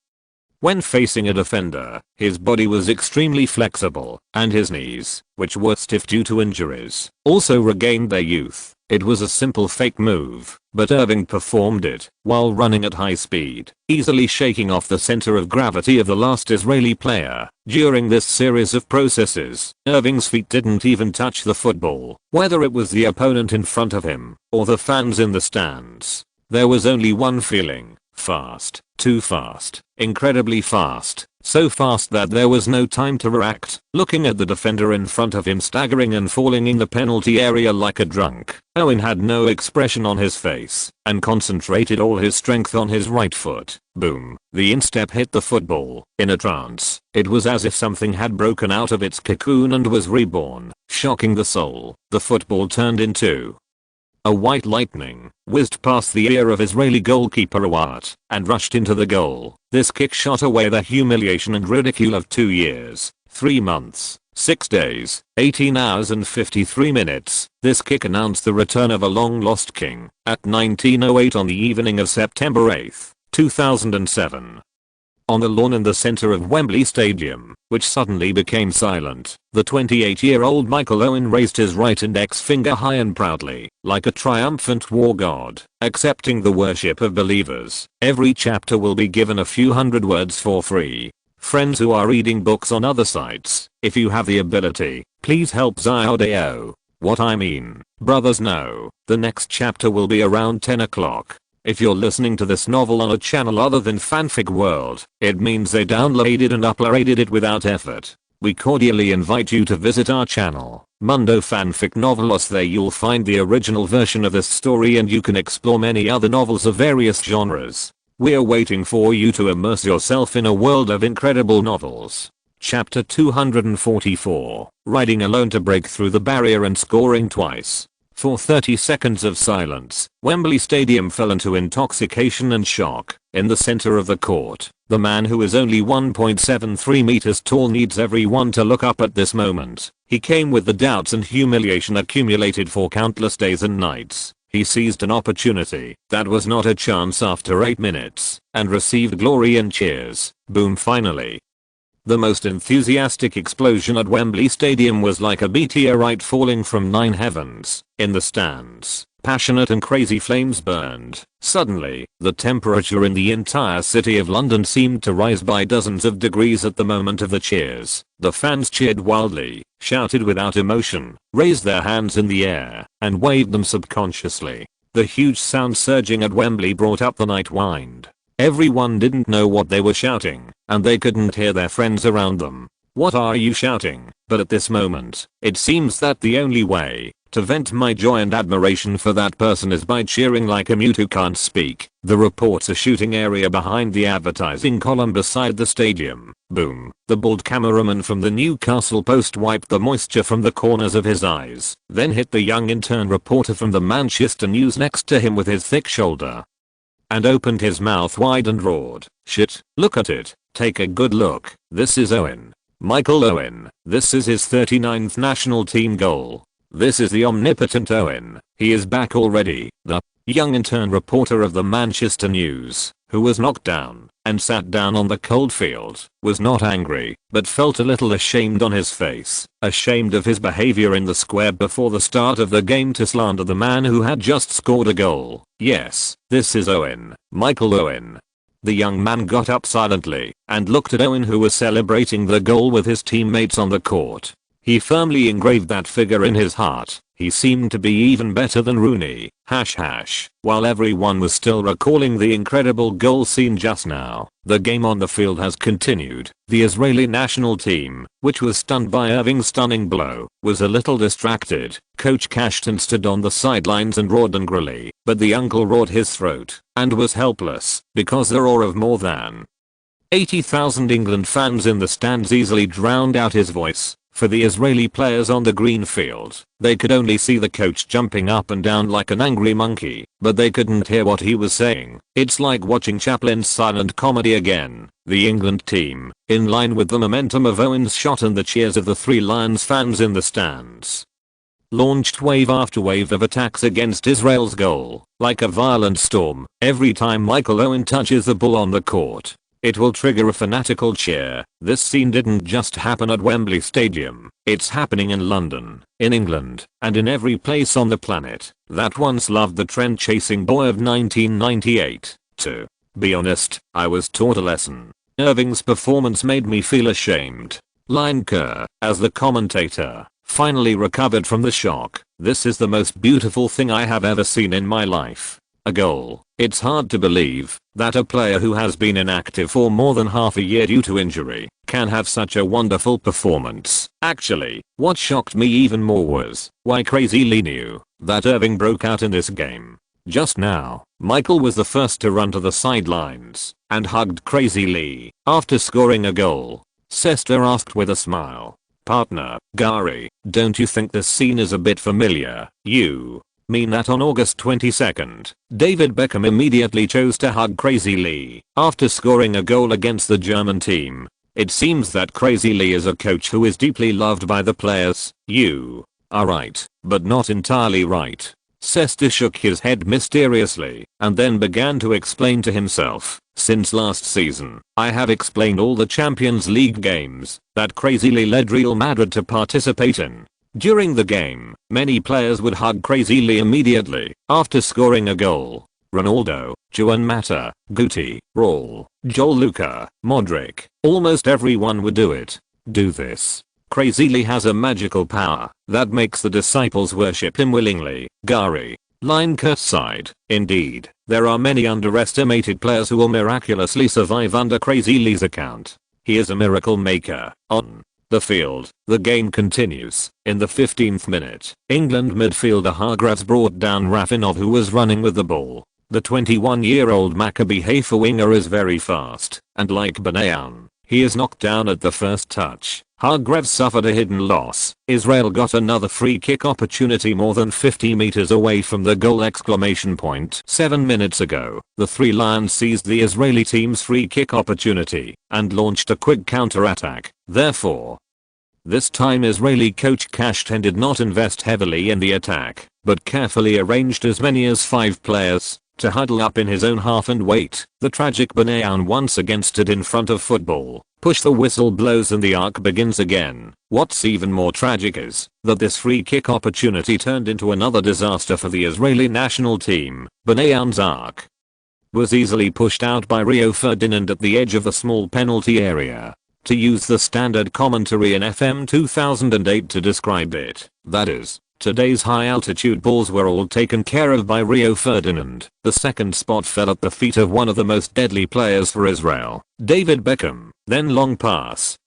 When facing a defender, his body was extremely flexible, and his knees, which were stiff due to injuries, also regained their youth. It was a simple fake move, but Irving performed it while running at high speed, easily shaking off the center of gravity of the last Israeli player. During this series of processes, Irving's feet didn't even touch the football, whether it was the opponent in front of him or the fans in the stands. There was only one feeling: fast. Too fast. Incredibly fast. So fast that there was no time to react. Looking at the defender in front of him staggering and falling in the penalty area like a drunk, Owen had no expression on his face and concentrated all his strength on his right foot. Boom. The instep hit the football. In a trance, it was as if something had broken out of its cocoon and was reborn, shocking the soul. The football turned into a white lightning, whizzed past the ear of Israeli goalkeeper Awat, and rushed into the goal. This kick shot away the humiliation and ridicule of 2 years, 3 months, 6 days, 18 hours and 53 minutes. This kick announced the return of a long-lost king. At 19:08 on the evening of September 8, 2007. On the lawn in the center of Wembley Stadium, which suddenly became silent, the 28-year-old Michael Owen raised his right index finger high and proudly, like a triumphant war god, accepting the worship of believers. Every chapter will be given a few hundred words for free. Friends who are reading books on other sites, if you have the ability, please help Zyodeo. What I mean, brothers, no, the next chapter will be around 10 o'clock. If you're listening to this novel on a channel other than Fanfic World, it means they downloaded and uploaded it without effort. We cordially invite you to visit our channel, Mundo Fanfic Novelos. There you'll find the original version of this story and you can explore many other novels of various genres. We're waiting for you to immerse yourself in a world of incredible novels. Chapter 244, Riding Alone to Break Through the Barrier and Scoring Twice. For 30 seconds of silence, Wembley Stadium fell into intoxication and shock. In the center of the court, the man who is only 1.73 meters tall needs everyone to look up at this moment. He came with the doubts and humiliation accumulated for countless days and nights. He seized an opportunity that was not a chance after 8 minutes, and received glory and cheers. Boom, finally. The most enthusiastic explosion at Wembley Stadium was like a meteorite falling from 9 heavens. In the stands, passionate and crazy flames burned. Suddenly, the temperature in the entire city of London seemed to rise by dozens of degrees at the moment of the cheers. The fans cheered wildly, shouted without emotion, raised their hands in the air, and waved them subconsciously. The huge sound surging at Wembley brought up the night wind. Everyone didn't know what they were shouting, and they couldn't hear their friends around them. What are you shouting? But at this moment, it seems that the only way to vent my joy and admiration for that person is by cheering like a mute who can't speak. The reports a shooting area behind the advertising column beside the stadium. Boom. The bald cameraman from the Newcastle Post wiped the moisture from the corners of his eyes, then hit the young intern reporter from the Manchester News next to him with his thick shoulder, and opened his mouth wide and roared, "Shit, look at it, take a good look, this is Owen. Michael Owen, this is his 39th national team goal. This is the omnipotent Owen, he is back already." The young intern reporter of the Manchester News, who was knocked down and sat down on the cold field, was not angry, but felt a little ashamed on his face, ashamed of his behavior in the square before the start of the game to slander the man who had just scored a goal. Yes, this is Owen, Michael Owen. The young man got up silently and looked at Owen, who was celebrating the goal with his teammates on the court. He firmly engraved that figure in his heart. He seemed to be even better than Rooney, while everyone was still recalling the incredible goal seen just now. The game on the field has continued. The Israeli national team, which was stunned by Irving's stunning blow, was a little distracted. Coach Cashton stood on the sidelines and roared angrily, but the uncle roared his throat and was helpless because the roar of more than 80,000 England fans in the stands easily drowned out his voice. For the Israeli players on the green field, they could only see the coach jumping up and down like an angry monkey, but they couldn't hear what he was saying. It's like watching Chaplin's silent comedy again. The England team, in line with the momentum of Owen's shot and the cheers of the Three Lions fans in the stands, launched wave after wave of attacks against Israel's goal, like a violent storm. Every time Michael Owen touches the ball on the court, it will trigger a fanatical cheer. This scene didn't just happen at Wembley Stadium, it's happening in London, in England, and in every place on the planet that once loved the trend-chasing boy of 1998. To be honest, I was taught a lesson. Irving's performance made me feel ashamed. Lineker, as the commentator, finally recovered from the shock. This is the most beautiful thing I have ever seen in my life. A goal. It's hard to believe that a player who has been inactive for more than half a year due to injury can have such a wonderful performance. Actually, what shocked me even more was why Crazy Lee knew that Irving broke out in this game. Just now, Michael was the first to run to the sidelines and hugged Crazy Lee after scoring a goal. Sester asked with a smile, "Partner, Gary, don't you think this scene is a bit familiar?" "You mean that on August 22nd, David Beckham immediately chose to hug Crazy Lee after scoring a goal against the German team? It seems that Crazy Lee is a coach who is deeply loved by the players." "You are right, but not entirely right." Sester shook his head mysteriously and then began to explain to himself, Since last season, I have explained all the Champions League games that crazily led Real Madrid to participate in. During the game, many players would hug crazily immediately after scoring a goal. Ronaldo, Juan Mata, Guti, Raul, Joel Luca, Modric, almost everyone would do it. Do this. Crazily has a magical power that makes the disciples worship him willingly. Gary. Line curse side. Indeed, there are many underestimated players who will miraculously survive under Crazyly's account. He is a miracle maker. On the field, the game continues. In the 15th minute, England midfielder Hargreaves brought down Rafinov, who was running with the ball. The 21-year-old Maccabi Haifa winger is very fast, and like Benayoun, he is knocked down at the first touch. Hargreaves suffered a hidden loss. Israel got another free kick opportunity more than 50 meters away from the goal! 7 minutes ago, the Three Lions seized the Israeli team's free kick opportunity and launched a quick counter-attack. Therefore, this time Israeli coach Kashtan did not invest heavily in the attack, but carefully arranged as many as 5 players to huddle up in his own half and wait. The tragic Benayoun once again stood in front of football. Push the whistle blows and the arc begins again. What's even more tragic is that this free kick opportunity turned into another disaster for the Israeli national team. Benayoun's arc was easily pushed out by Rio Ferdinand at the edge of the small penalty area. To use the standard commentary in FM 2008 to describe it, that is, today's high-altitude balls were all taken care of by Rio Ferdinand. The second spot fell at the feet of one of the most deadly players for Israel, David Beckham. Then long pass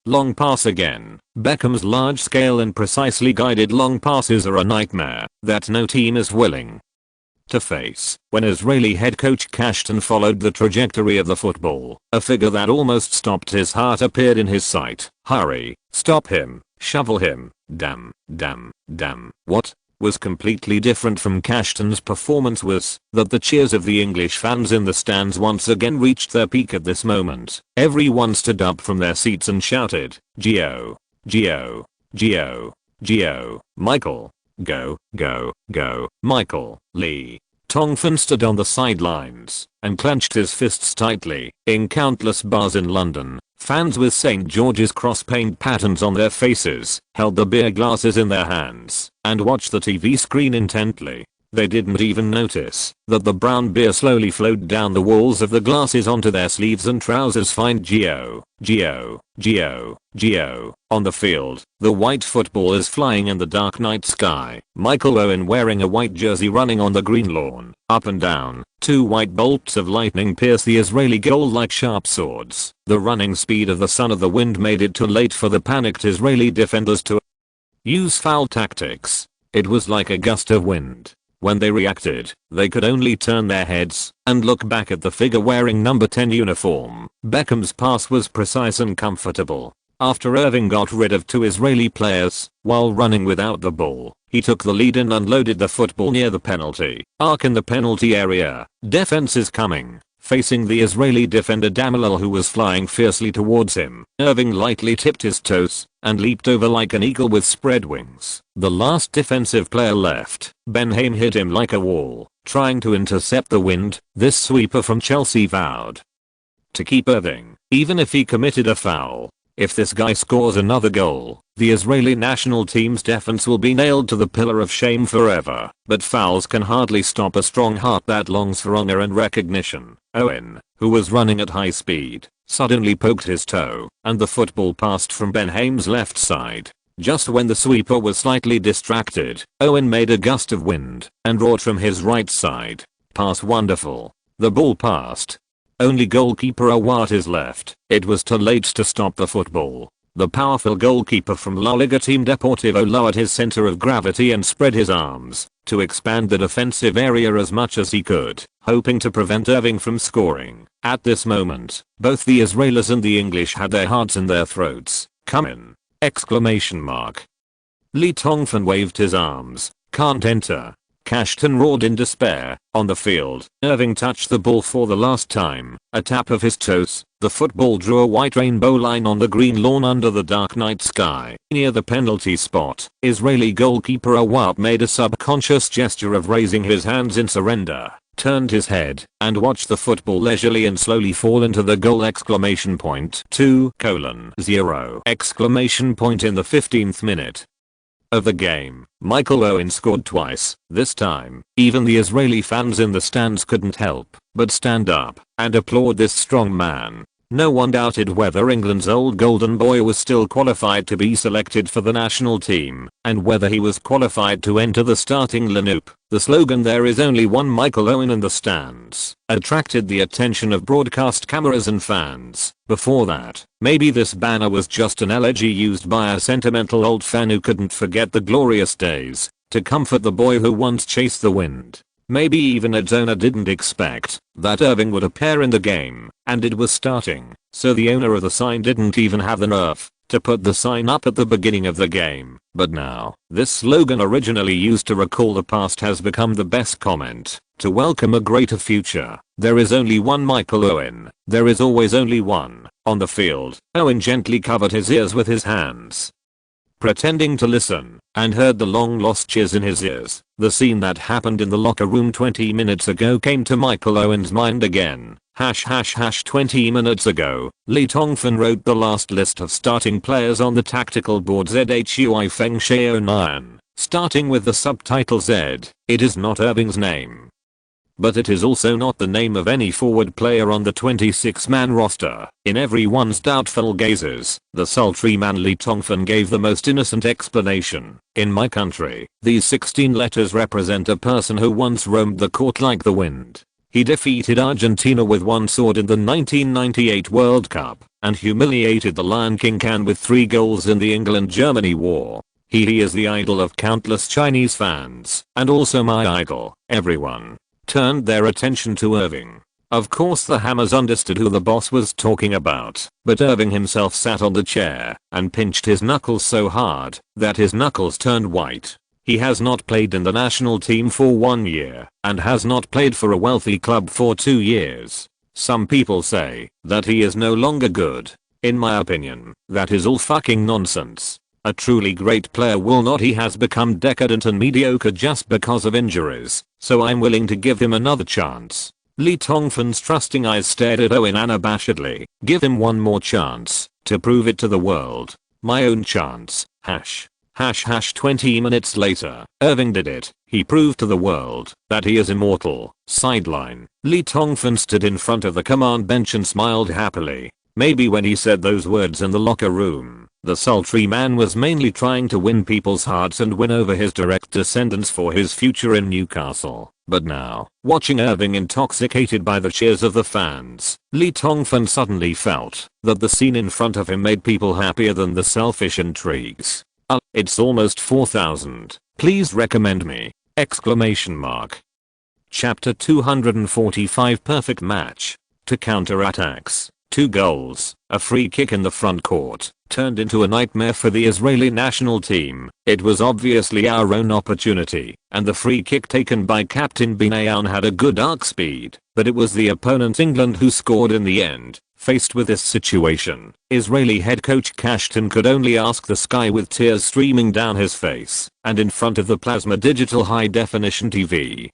again. Beckham's large-scale and precisely guided long passes are a nightmare that no team is willing to face. When Israeli head coach Kashtan followed the trajectory of the football, a figure that almost stopped his heart appeared in his sight. Hurry, stop him, shovel him, damn. What was completely different from Kashtan's performance was that the cheers of the English fans in the stands once again reached their peak at this moment. Everyone stood up from their seats and shouted, Gio, Gio, Gio, Gio, Michael, go, go, go, Michael, Lee. Tongfan stood on the sidelines and clenched his fists tightly. In countless bars in London, fans with St. George's cross paint patterns on their faces held the beer glasses in their hands and watched the TV screen intently. They didn't even notice that the brown beer slowly flowed down the walls of the glasses onto their sleeves and trousers. Find Gio, Gio, Gio, Gio. On the field, the white football is flying in the dark night sky. Michael Owen wearing a white jersey running on the green lawn. Up and down, 2 white bolts of lightning pierce the Israeli goal like sharp swords. The running speed of the son of the wind made it too late for the panicked Israeli defenders to use foul tactics. It was like a gust of wind. When they reacted, they could only turn their heads and look back at the figure wearing number 10 uniform. Beckham's pass was precise and comfortable. After Irving got rid of 2 Israeli players while running without the ball, he took the lead and unloaded the football near the penalty arc in the penalty area. Defense is coming. Facing the Israeli defender Damalal, who was flying fiercely towards him, Irving lightly tipped his toes and leaped over like an eagle with spread wings. The last defensive player left, Benhaim, hit him like a wall, trying to intercept the wind. This sweeper from Chelsea vowed to keep Irving, even if he committed a foul. If this guy scores another goal, the Israeli national team's defense will be nailed to the pillar of shame forever. But fouls can hardly stop a strong heart that longs for honor and recognition. Owen, who was running at high speed, suddenly poked his toe, and the football passed from Benhaim's left side. Just when the sweeper was slightly distracted, Owen made a gust of wind and roared from his right side. Pass wonderful. The ball passed. Only goalkeeper Awat is left. It was too late to stop the football. The powerful goalkeeper from La Liga team Deportivo lowered his center of gravity and spread his arms to expand the defensive area as much as he could, hoping to prevent Irving from scoring. At this moment, both the Israelis and the English had their hearts in their throats. Come in! Exclamation mark. Lee Tongfan waved his arms. Can't enter. Kashtan roared in despair. On the field, Irving touched the ball for the last time. A tap of his toes. The football drew a white rainbow line on the green lawn under the dark night sky. Near the penalty spot, Israeli goalkeeper Awat made a subconscious gesture of raising his hands in surrender. turned his head, and watched the football leisurely and slowly fall into the goal! 2:0 in the 15th minute of the game. Michael Owen scored twice. This time, even the Israeli fans in the stands couldn't help but stand up and applaud this strong man. No one doubted whether England's old golden boy was still qualified to be selected for the national team, and whether he was qualified to enter the starting lineup. The slogan "There is only one Michael Owen in the stands" attracted the attention of broadcast cameras and fans. Before that, maybe this banner was just an elegy used by a sentimental old fan who couldn't forget the glorious days, to comfort the boy who once chased the wind. Maybe even its owner didn't expect that Irving would appear in the game, and it was starting, so the owner of the sign didn't even have the nerve to put the sign up at the beginning of the game. But now, this slogan, originally used to recall the past, has become the best comment to welcome a greater future. There is only one Michael Owen. There is always only one. On the field, Owen gently covered his ears with his hands, pretending to listen, and heard the long lost cheers in his ears. The scene that happened in the locker room 20 minutes ago came to Michael Owen's mind again. 20 minutes ago, Lee Tongfan wrote the last list of starting players on the tactical board ZHUI Feng Shao 9, starting with the subtitle Z. It is not Irving's name, but it is also not the name of any forward player on the 26-man roster. In everyone's doubtful gazes, the sultry man Lee Tongfan gave the most innocent explanation. In my country, these 16 letters represent a person who once roamed the court like the wind. He defeated Argentina with one sword in the 1998 World Cup, and humiliated the Lion King Can with 3 goals in the England-Germany war. He is the idol of countless Chinese fans, and also my idol. Everyone turned their attention to Irving. Of course the Hammers understood who the boss was talking about, but Irving himself sat on the chair and pinched his knuckles so hard that his knuckles turned white. He has not played in the national team for 1 year, and has not played for a wealthy club for 2 years. Some people say that he is no longer good. In my opinion, that is all fucking nonsense. A truly great player will not. He has become decadent and mediocre just because of injuries, so I'm willing to give him another chance. Lee Tongfan's trusting eyes stared at Owen unabashedly. Give him one more chance to prove it to the world. My own chance. 20 minutes later, Irving did it. He proved to the world that he is immortal. Sideline. Lee Tongfan stood in front of the command bench and smiled happily. Maybe when he said those words in the locker room, the sultry man was mainly trying to win people's hearts and win over his direct descendants for his future in Newcastle. But now, watching Irving intoxicated by the cheers of the fans, Lee Tongfan suddenly felt that the scene in front of him made people happier than the selfish intrigues. It's almost 4,000. Please recommend me! Chapter 245 Perfect match. To counter-attacks, 2 goals, a free kick in the front court, turned into a nightmare for the Israeli national team. It was obviously our own opportunity, and the free kick taken by Captain Benayoun had a good arc speed, but it was the opponent England who scored in the end. Faced with this situation, Israeli head coach Kashtan could only ask the sky with tears streaming down his face, and in front of the plasma digital high-definition TV.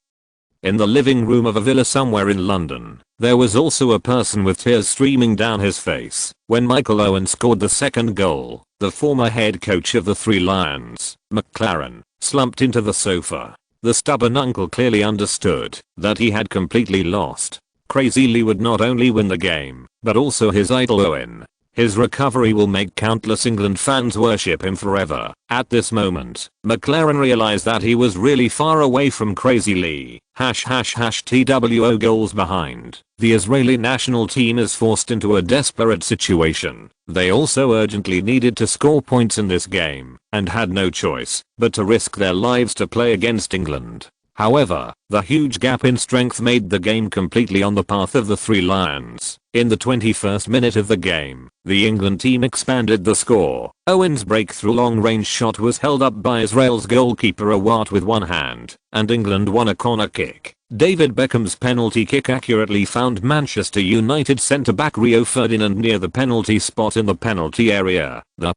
In the living room of a villa somewhere in London, there was also a person with tears streaming down his face. When Michael Owen scored the second goal, the former head coach of the Three Lions, McLaren, slumped into the sofa. The stubborn uncle clearly understood that he had completely lost. Crazy Lee would not only win the game, but also his idol Owen. His recovery will make countless England fans worship him forever. At this moment, McLaren realized that he was really far away from Crazy Lee. TWO goals behind. The Israeli national team is forced into a desperate situation. They also urgently needed to score points in this game, and had no choice but to risk their lives to play against England. However, the huge gap in strength made the game completely on the path of the Three Lions. In the 21st minute of the game, the England team expanded the score. Owen's breakthrough long-range shot was held up by Israel's goalkeeper Awat with one hand, and England won a corner kick. David Beckham's penalty kick accurately found Manchester United centre-back Rio Ferdinand near the penalty spot in the penalty area. The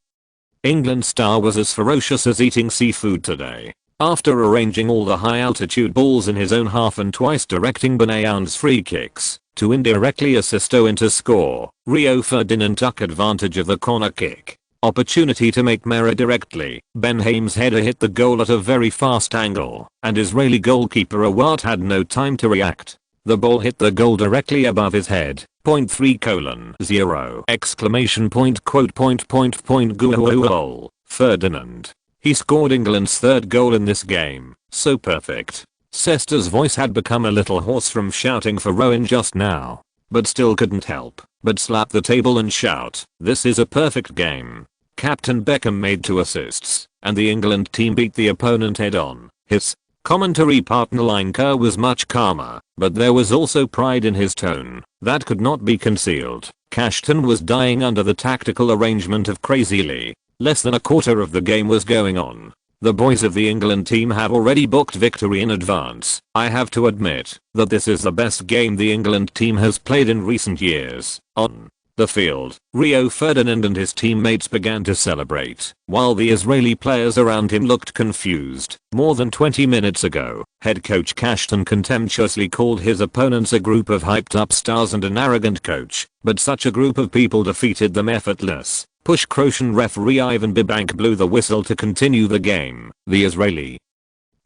England star was as ferocious as eating seafood today. After arranging all the high altitude balls in his own half and twice directing Benayoun's free kicks to indirectly assist Owen to score, Rio Ferdinand took advantage of the corner kick opportunity to make Mera directly. Benhaim's header hit the goal at a very fast angle, and Israeli goalkeeper Awad had no time to react. The ball hit the goal directly above his head. 3:0 exclamation point quote point goal. Ferdinand. He scored England's third goal in this game. So perfect. Sesta's voice had become a little hoarse from shouting for Rowan just now, but still couldn't help but slap the table and shout, "This is a perfect game." Captain Beckham made 2 assists, and the England team beat the opponent head on. His commentary partner Lineker was much calmer, but there was also pride in his tone that could not be concealed. Cashton was dying under the tactical arrangement of Crazily. Less than a quarter of the game was going on. The boys of the England team have already booked victory in advance. I have to admit that this is the best game the England team has played in recent years. On the field, Rio Ferdinand and his teammates began to celebrate, while the Israeli players around him looked confused. More than 20 minutes ago, head coach Cashton contemptuously called his opponents a group of hyped up stars and an arrogant coach, but such a group of people defeated them effortless. Push Croatian referee Ivan Bibank blew the whistle to continue the game. The Israeli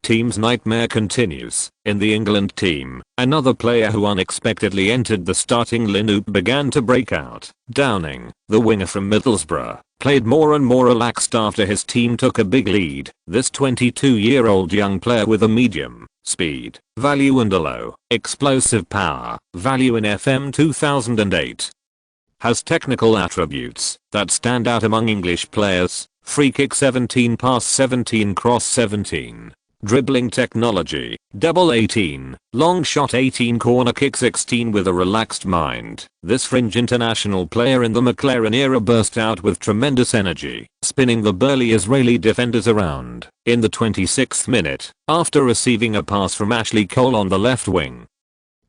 team's nightmare continues. In the England team, another player who unexpectedly entered the starting lineup began to break out. Downing, the winger from Middlesbrough, played more and more relaxed after his team took a big lead. This 22-year-old young player with a medium speed value and a low explosive power value in FM 2008 has technical attributes that stand out among English players. Free kick 17, pass 17, cross 17. Dribbling technology, double 18, long shot 18, corner kick 16 with a relaxed mind. This fringe international player in the McLaren era burst out with tremendous energy, spinning the burly Israeli defenders around. In the 26th minute, after receiving a pass from Ashley Cole on the left wing,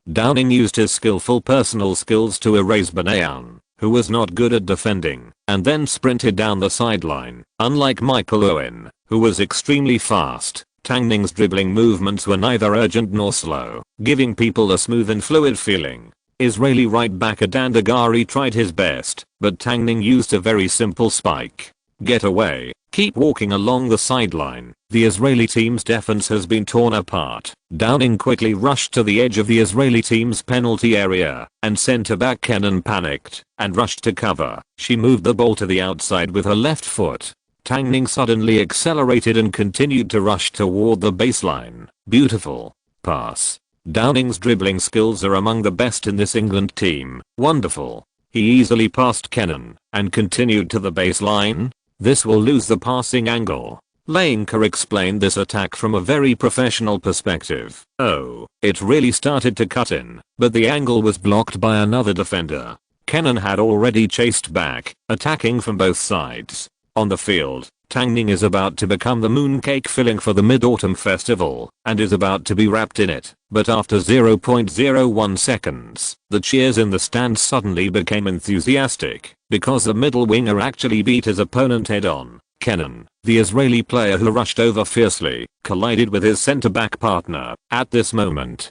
Downing used his skillful personal skills to erase Benayoun, who was not good at defending, and then sprinted down the sideline. Unlike Michael Owen, who was extremely fast, Tangning's dribbling movements were neither urgent nor slow, giving people a smooth and fluid feeling. Israeli right back Adandagari tried his best, but Tangning used a very simple spike. Get away, keep walking along the sideline. The Israeli team's defense has been torn apart. Downing quickly rushed to the edge of the Israeli team's penalty area, and centre-back Kenan panicked and rushed to cover. She moved the ball to the outside with her left foot. Tangning suddenly accelerated and continued to rush toward the baseline. Beautiful pass. Downing's dribbling skills are among the best in this England team. Wonderful. He easily passed Kenan and continued to the baseline. This will lose the passing angle. Lineker explained this attack from a very professional perspective. Oh, it really started to cut in, but the angle was blocked by another defender. Kenan had already chased back, attacking from both sides. On the field, Tangning is about to become the mooncake filling for the Mid-Autumn Festival, and is about to be wrapped in it, but after 0.01 seconds, the cheers in the stands suddenly became enthusiastic, because the middle winger actually beat his opponent head-on. Kenan, the Israeli player who rushed over fiercely, collided with his centre-back partner. At this moment,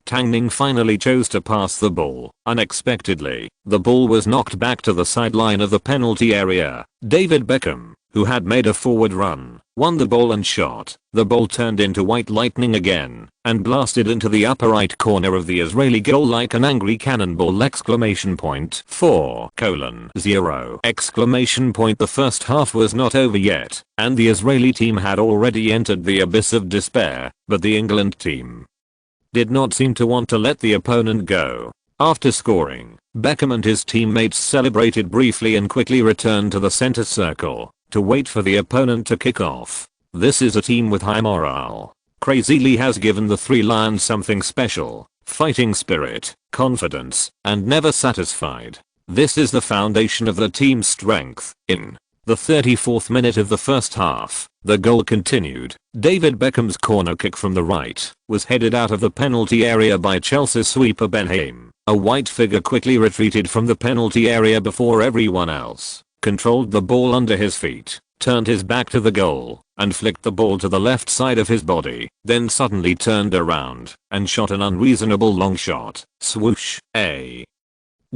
Tangning finally chose to pass the ball. Unexpectedly, the ball was knocked back to the sideline of the penalty area. David Beckham, who had made a forward run, won the ball and shot. The ball turned into white lightning again, and blasted into the upper right corner of the Israeli goal like an angry cannonball! 4:0! The first half was not over yet, and the Israeli team had already entered the abyss of despair, but the England team did not seem to want to let the opponent go. After scoring, Beckham and his teammates celebrated briefly and quickly returned to the center circle to wait for the opponent to kick off. This is a team with high morale. Crazily has given the Three Lions something special: fighting spirit, confidence, and never satisfied. This is the foundation of the team's strength. In the 34th minute of the first half, the goal continued. David Beckham's corner kick from the right was headed out of the penalty area by Chelsea sweeper Benhaim. A white figure quickly retreated from the penalty area before everyone else, controlled the ball under his feet, turned his back to the goal, and flicked the ball to the left side of his body, then suddenly turned around and shot an unreasonable long shot. Swoosh. A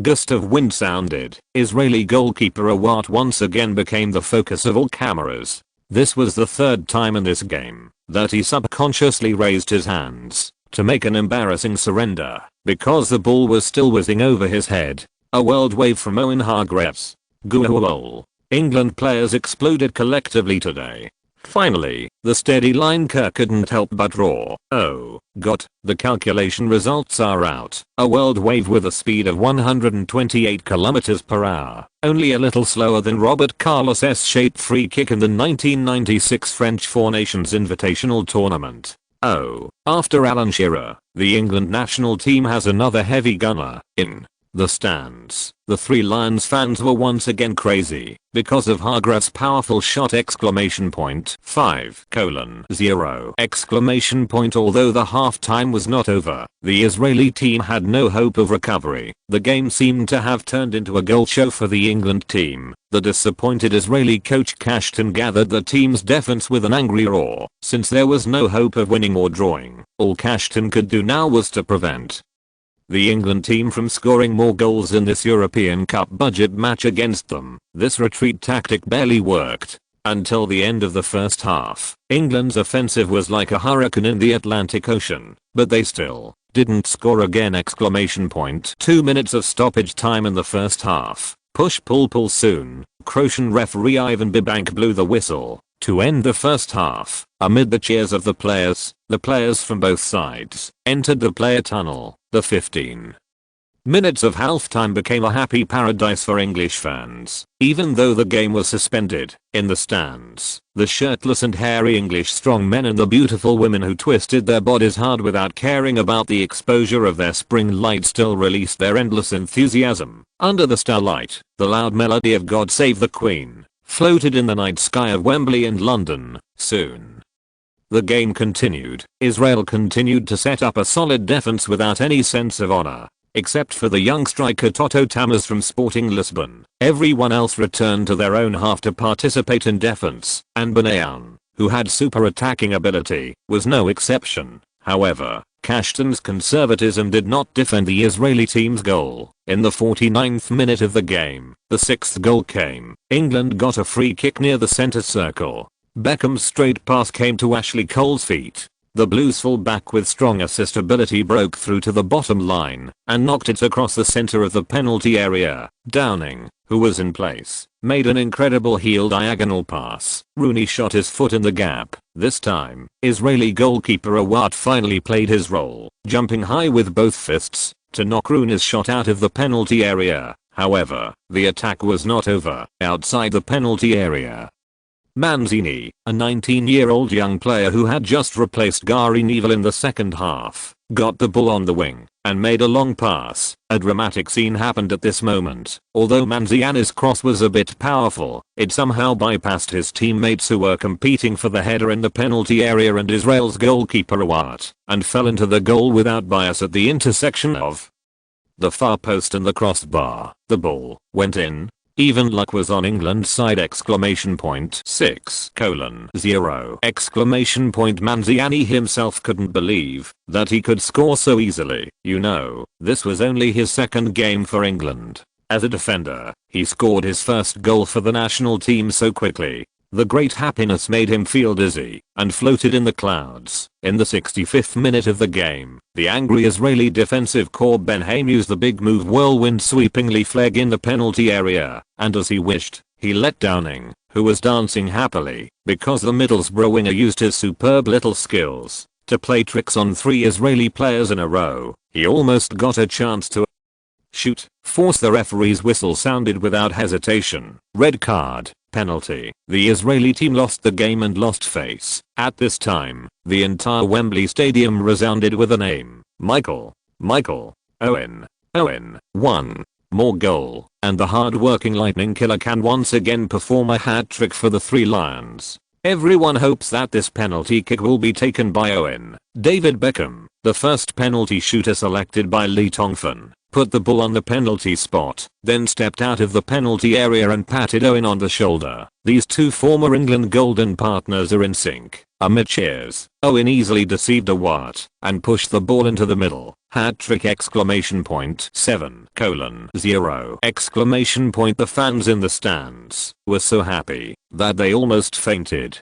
gust of wind sounded. Israeli goalkeeper Awat once again became the focus of all cameras. This was the third time in this game that he subconsciously raised his hands to make an embarrassing surrender because the ball was still whizzing over his head. A world wave from Owen Hargreaves. Goal. England players exploded collectively today. Finally, the steady lineker couldn't help but roar. Oh, God, the calculation results are out. A world wave with a speed of 128 km per hour, only a little slower than Robert Carlos' S-shaped free kick in the 1996 French Four Nations Invitational Tournament. Oh, after Alan Shearer, the England national team has another heavy gunner in the stands. The Three Lions fans were once again crazy because of Hargreaves' powerful shot! 5:0! Although the half-time was not over, the Israeli team had no hope of recovery. The game seemed to have turned into a goal show for the England team. The disappointed Israeli coach Kashtan gathered the team's defense with an angry roar. Since there was no hope of winning or drawing, all Kashtan could do now was to prevent the England team from scoring more goals in this European Cup budget match against them. This retreat tactic barely worked until the end of the first half. England's offensive was like a hurricane in the Atlantic Ocean, but they still didn't score again! 2 minutes of stoppage time in the first half. Push pull soon. Croatian referee Ivan Bibank blew the whistle to end the first half. Amid the cheers of the players from both sides entered the player tunnel. The 15 minutes of halftime became a happy paradise for English fans, even though the game was suspended. In the stands, the shirtless and hairy English strongmen and the beautiful women who twisted their bodies hard without caring about the exposure of their spring light still released their endless enthusiasm. Under the starlight, the loud melody of God Save the Queen floated in the night sky of Wembley and London. Soon the game continued. Israel continued to set up a solid defense without any sense of honor, except for the young striker Toto Tamás from Sporting Lisbon. Everyone else returned to their own half to participate in defense, and Benayoun, who had super attacking ability, was no exception. However, Kashtan's conservatism did not defend the Israeli team's goal. In the 49th minute of the game, the sixth goal came. England got a free kick near the center circle. Beckham's straight pass came to Ashley Cole's feet. The Blues full-back with strong assist ability broke through to the bottom line and knocked it across the center of the penalty area. Downing, who was in place, made an incredible heel diagonal pass. Rooney shot his foot in the gap. This time, Israeli goalkeeper Awat finally played his role, jumping high with both fists to knock Rooney's shot out of the penalty area. However, the attack was not over. Outside the penalty area, Manzini, a 19-year-old young player who had just replaced Gary Neville in the second half, got the ball on the wing and made a long pass. A dramatic scene happened at this moment. Although Manziani's cross was a bit powerful, it somehow bypassed his teammates who were competing for the header in the penalty area and Israel's goalkeeper Awat, and fell into the goal without bias at the intersection of the far post and the crossbar. The ball went in. Even luck was on England's side! 6:0! Manziani himself couldn't believe that he could score so easily. You know, this was only his second game for England. As a defender, he scored his first goal for the national team so quickly. The great happiness made him feel dizzy and floated in the clouds. In the 65th minute of the game, the angry Israeli defensive core Ben Haim used the big move whirlwind sweepingly flag in the penalty area, and as he wished, he let Downing, who was dancing happily because the Middlesbrough winger used his superb little skills to play tricks on 3 Israeli players in a row. He almost got a chance to shoot. Force! The referee's whistle sounded without hesitation. Red card. Penalty. The Israeli team lost the game and lost face. At this time, the entire Wembley Stadium resounded with the name Michael Owen. 1 more goal, and the hard-working lightning killer can once again perform a hat-trick for the Three Lions. Everyone hopes that this penalty kick will be taken by Owen. David Beckham, the first penalty shooter selected by Lee Tongfan, put the ball on the penalty spot, then stepped out of the penalty area and patted Owen on the shoulder. These two former England golden partners are in sync. Amid cheers, Owen easily deceived a Watt and pushed the ball into the middle. Hat trick ! 7:0! The fans in the stands were so happy that they almost fainted.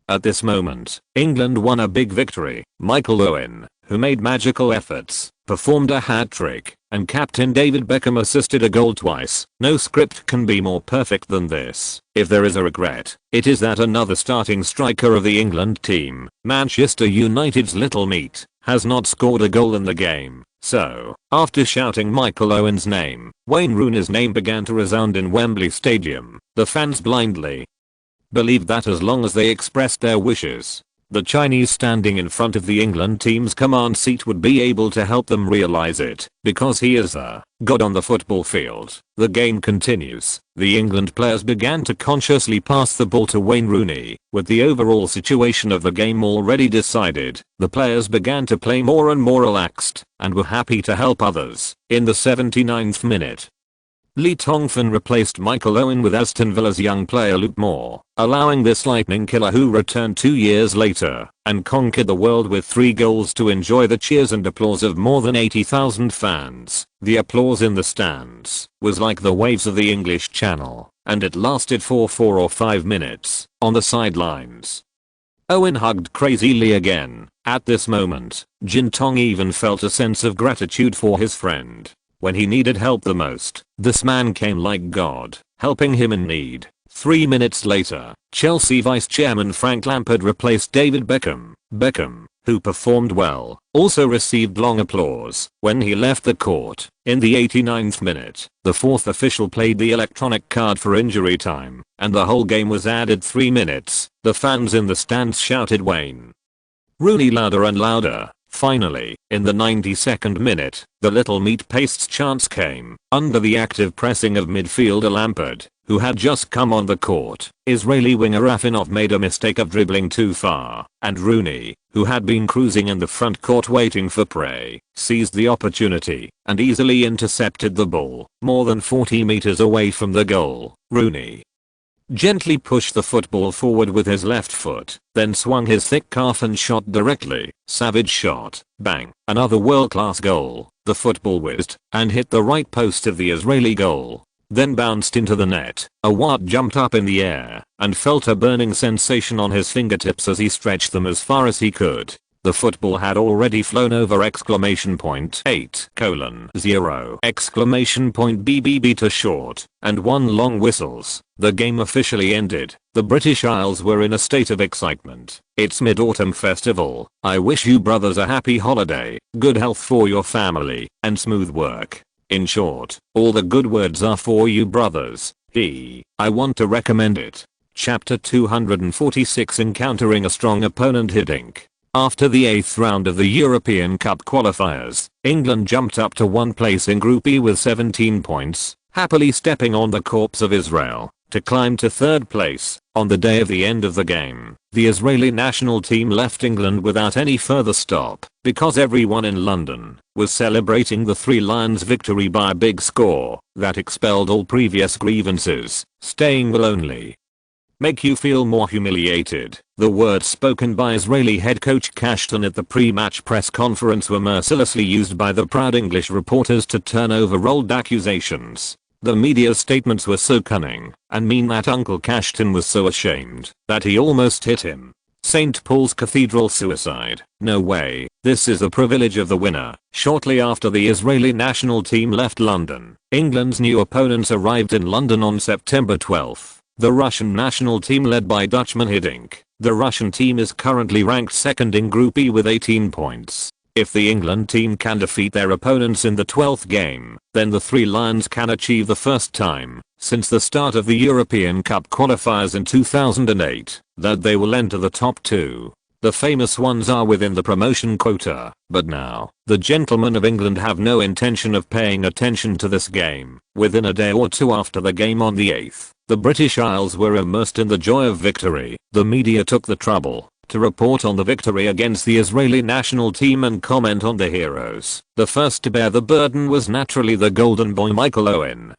At this moment, England won a big victory. Michael Owen, who made magical efforts, performed a hat trick, and Captain David Beckham assisted a goal twice. No script can be more perfect than this. If there is a regret, it is that another starting striker of the England team, Manchester United's Little Meat, has not scored a goal in the game. So, after shouting Michael Owen's name, Wayne Rooney's name began to resound in Wembley Stadium. The fans blindly believed that as long as they expressed their wishes, the Chinese standing in front of the England team's command seat would be able to help them realize it, because he is a god on the football field. The game continues. The England players began to consciously pass the ball to Wayne Rooney. With the overall situation of the game already decided, the players began to play more and more relaxed, and were happy to help others. In the 79th minute, Lee Tongfan replaced Michael Owen with Aston Villa's young player Luke Moore, allowing this lightning killer who returned 2 years later and conquered the world with 3 goals to enjoy the cheers and applause of more than 80,000 fans. The applause in the stands was like the waves of the English Channel, and it lasted for 4 or 5 minutes. On the sidelines, Owen hugged Crazy Lee again. At this moment, Jin Tong even felt a sense of gratitude for his friend. When he needed help the most, this man came like God, helping him in need. 3 minutes later, Chelsea vice chairman Frank Lampard replaced David Beckham. Beckham, who performed well, also received long applause when he left the court. In the 89th minute, the fourth official played the electronic card for injury time, and the whole game was added 3 minutes. The fans in the stands shouted Wayne Rooney louder and louder. Finally, in the 92nd minute, the Little Meat Paste's chance came. Under the active pressing of midfielder Lampard, who had just come on the court, Israeli winger Rafinov made a mistake of dribbling too far, and Rooney, who had been cruising in the front court waiting for prey, seized the opportunity and easily intercepted the ball. More than 40 meters away from the goal, Rooney gently pushed the football forward with his left foot, then swung his thick calf and shot directly. Savage shot. Bang. Another world-class goal. The football whizzed and hit the right post of the Israeli goal, then bounced into the net. Awad jumped up in the air and felt a burning sensation on his fingertips as he stretched them as far as he could. The football had already flown over! 8:0! BBB to short and 1 long whistles. The game officially ended. The British Isles were in a state of excitement. It's Mid-Autumn Festival. I wish you brothers a happy holiday, good health for your family, and smooth work. In short, all the good words are for you brothers. I want to recommend it. Chapter 246 Encountering a Strong Opponent. Hiddink. After the 8th round of the European Cup qualifiers, England jumped up to 1 place in Group E with 17 points, happily stepping on the corpse of Israel to climb to 3rd place. On the day of the end of the game, the Israeli national team left England without any further stop because everyone in London was celebrating the Three Lions' victory by a big score that expelled all previous grievances. Staying will only make you feel more humiliated. The words spoken by Israeli head coach Kashtan at the pre-match press conference were mercilessly used by the proud English reporters to turn over old accusations. The media statements were so cunning and mean that Uncle Kashtan was so ashamed that he almost hit him. St. Paul's Cathedral suicide. No way. This is the privilege of the winner. Shortly after the Israeli national team left London, England's new opponents arrived in London on September 12th. The Russian national team led by Dutchman Hiddink. The Russian team is currently ranked 2nd in Group E with 18 points. If the England team can defeat their opponents in the 12th game, then the Three Lions can achieve the first time since the start of the European Cup qualifiers in 2008 that they will enter the top 2. The famous ones are within the promotion quota, but now, the gentlemen of England have no intention of paying attention to this game. Within a day or two after the game on the 8th, the British Isles were immersed in the joy of victory. The media took the trouble to report on the victory against the Israeli national team and comment on the heroes. The first to bear the burden was naturally the golden boy Michael Owen,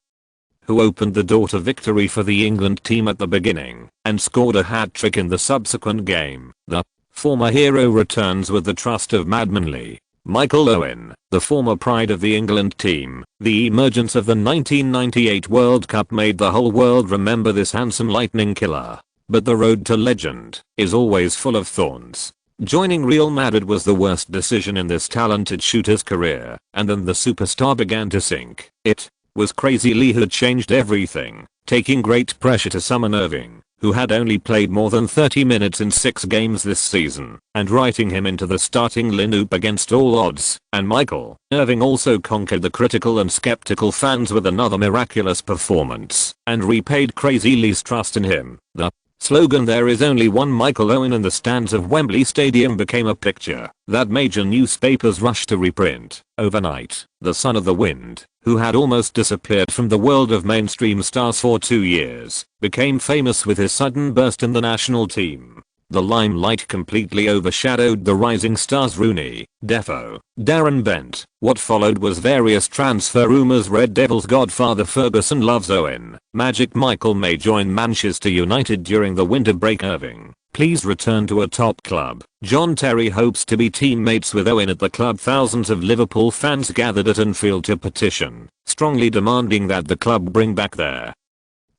who opened the door to victory for the England team at the beginning and scored a hat-trick in the subsequent game. The former hero returns with the trust of Madman Lee. Michael Owen, the former pride of the England team. The emergence of the 1998 World Cup made the whole world remember this handsome lightning killer. But the road to legend is always full of thorns. Joining Real Madrid was the worst decision in this talented shooter's career, and then the superstar began to sink. It was Crazy Lee who changed everything, taking great pressure to summon Irving, who had only played more than 30 minutes in 6 games this season, and writing him into the starting lineup against all odds. And Michael Irving also conquered the critical and skeptical fans with another miraculous performance, and repaid Crazy Lee's trust in him. The slogan "There is only one Michael Owen in the stands of Wembley Stadium" became a picture that major newspapers rushed to reprint. Overnight, the son of the wind, who had almost disappeared from the world of mainstream stars for 2 years, became famous with his sudden burst in the national team. The limelight completely overshadowed the rising stars Rooney, Defoe, Darren Bent. What followed was various transfer rumors. Red Devils godfather Ferguson loves Owen. Magic Michael may join Manchester United during the winter break. Irving, please return to a top club. John Terry hopes to be teammates with Owen at the club. Thousands of Liverpool fans gathered at Anfield to petition, strongly demanding that the club bring back their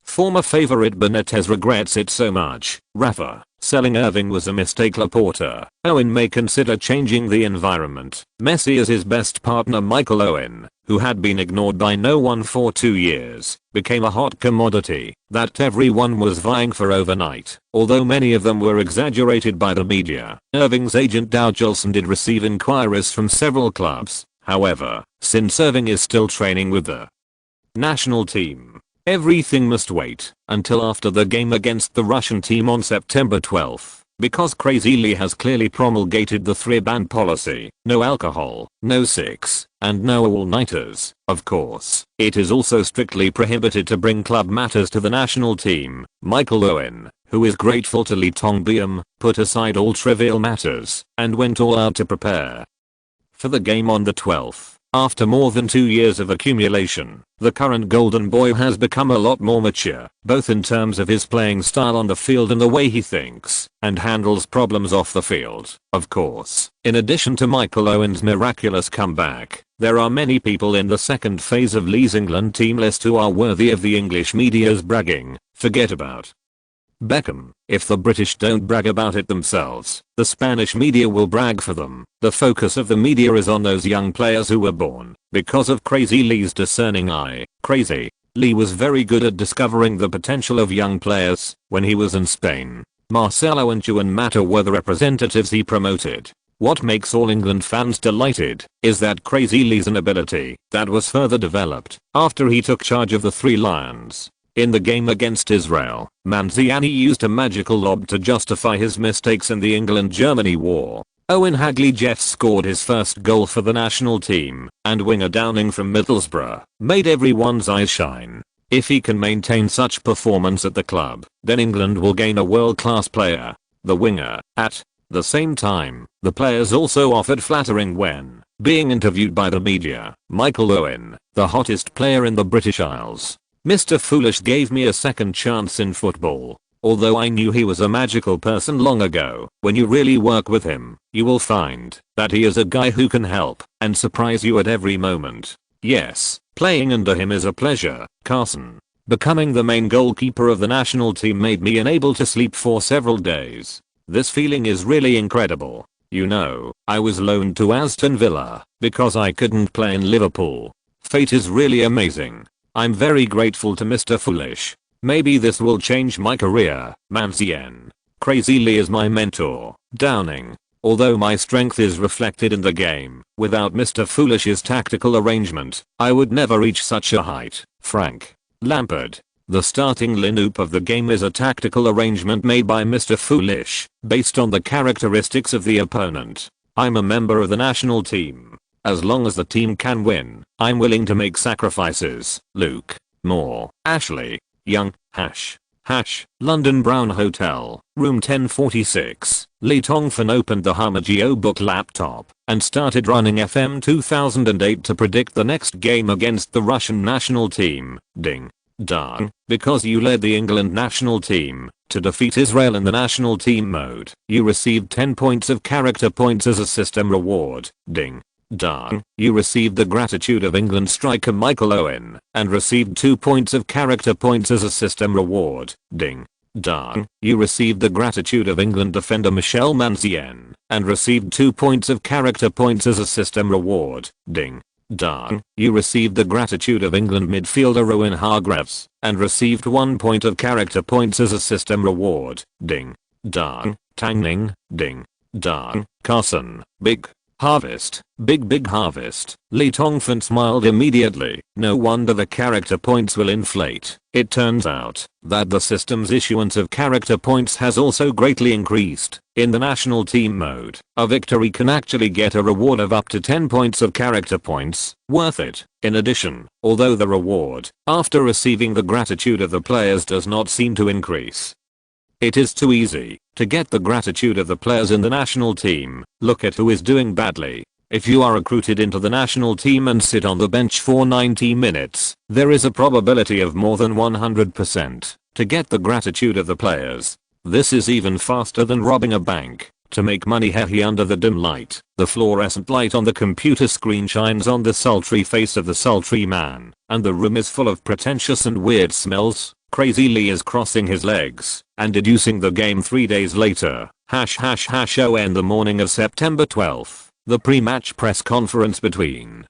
former favorite. Benitez regrets it so much. Rafa, selling Irving was a mistake. Laporta, Owen may consider changing the environment. Messi is his best partner. Michael Owen, who had been ignored by no one for 2 years, became a hot commodity that everyone was vying for overnight. Although many of them were exaggerated by the media, Irving's agent Dow Jolson did receive inquiries from several clubs. However, since Irving is still training with the national team, everything must wait until after the game against the Russian team on September 12th, because Crazy Lee has clearly promulgated the 3-ban policy: no alcohol, no sex, and no all-nighters. Of course, it is also strictly prohibited to bring club matters to the national team. Michael Owen, who is grateful to Lee Tongbiam, put aside all trivial matters and went all out to prepare for the game on the 12th. After more than 2 years of accumulation, the current golden boy has become a lot more mature, both in terms of his playing style on the field and the way he thinks and handles problems off the field. Of course, in addition to Michael Owen's miraculous comeback, there are many people in the second phase of Lee's England team list who are worthy of the English media's bragging. Forget about Beckham. If the British don't brag about it themselves, the Spanish media will brag for them. The focus of the media is on those young players who were born because of Crazy Lee's discerning eye. Crazy Lee was very good at discovering the potential of young players. When he was in Spain, Marcelo and Juan Mata were the representatives he promoted. What makes all England fans delighted is that Crazy Lee's an ability that was further developed after he took charge of the Three Lions. In the game against Israel, Manziani used a magical lob to justify his mistakes in the England-Germany war. Owen Hagley-Jeffs scored his first goal for the national team, and winger Downing from Middlesbrough made everyone's eyes shine. If he can maintain such performance at the club, then England will gain a world-class player, the winger. At the same time, the players also offered flattering when being interviewed by the media. Michael Owen, the hottest player in the British Isles. Mr. Foolish gave me a second chance in football. Although I knew he was a magical person long ago, when you really work with him, you will find that he is a guy who can help and surprise you at every moment. Yes, playing under him is a pleasure. Carson. Becoming the main goalkeeper of the national team made me unable to sleep for several days. This feeling is really incredible. You know, I was loaned to Aston Villa because I couldn't play in Liverpool. Fate is really amazing. I'm very grateful to Mr. Foolish. Maybe this will change my career. Manzien. Crazy Lee is my mentor. Downing. Although my strength is reflected in the game, without Mr. Foolish's tactical arrangement, I would never reach such a height. Frank Lampard. The starting lineup of the game is a tactical arrangement made by Mr. Foolish, based on the characteristics of the opponent. I'm a member of the national team. As long as the team can win, I'm willing to make sacrifices. Luke Moore. Ashley Young. London Brown Hotel, room 1046. Lee Tongfan opened the Hamageo book laptop and started running FM 2008 to predict the next game against the Russian national team. Ding. Dong. Because you led the England national team to defeat Israel in the national team mode, you received 10 points of character points as a system reward. Ding. Dong. You received the gratitude of England striker Michael Owen and received 2 points of character points as a system reward. Ding. Dong. You received the gratitude of England defender Michel Mancien and received 2 points of character points as a system reward. Ding. Dong. You received the gratitude of England midfielder Owen Hargreaves and received 1 point of character points as a system reward. Ding. Dong. Tangning. Ding. Dong. Carson. Big harvest. Big harvest. Lee Tongfan smiled immediately. No wonder the character points will inflate. It turns out that the system's issuance of character points has also greatly increased. In the national team mode, a victory can actually get a reward of up to 10 points of character points. Worth it. In addition, although the reward after receiving the gratitude of the players does not seem to increase, it is too easy to get the gratitude of the players in the national team. Look at who is doing badly. If you are recruited into the national team and sit on the bench for 90 minutes, there is a probability of more than 100% to get the gratitude of the players. This is even faster than robbing a bank. To make money under the dim light, the fluorescent light on the computer screen shines on the sultry face of the sultry man, and the room is full of pretentious and weird smells. Crazy Lee is crossing his legs and deducing the game 3 days later. On the morning of September 12th, the pre-match press conference between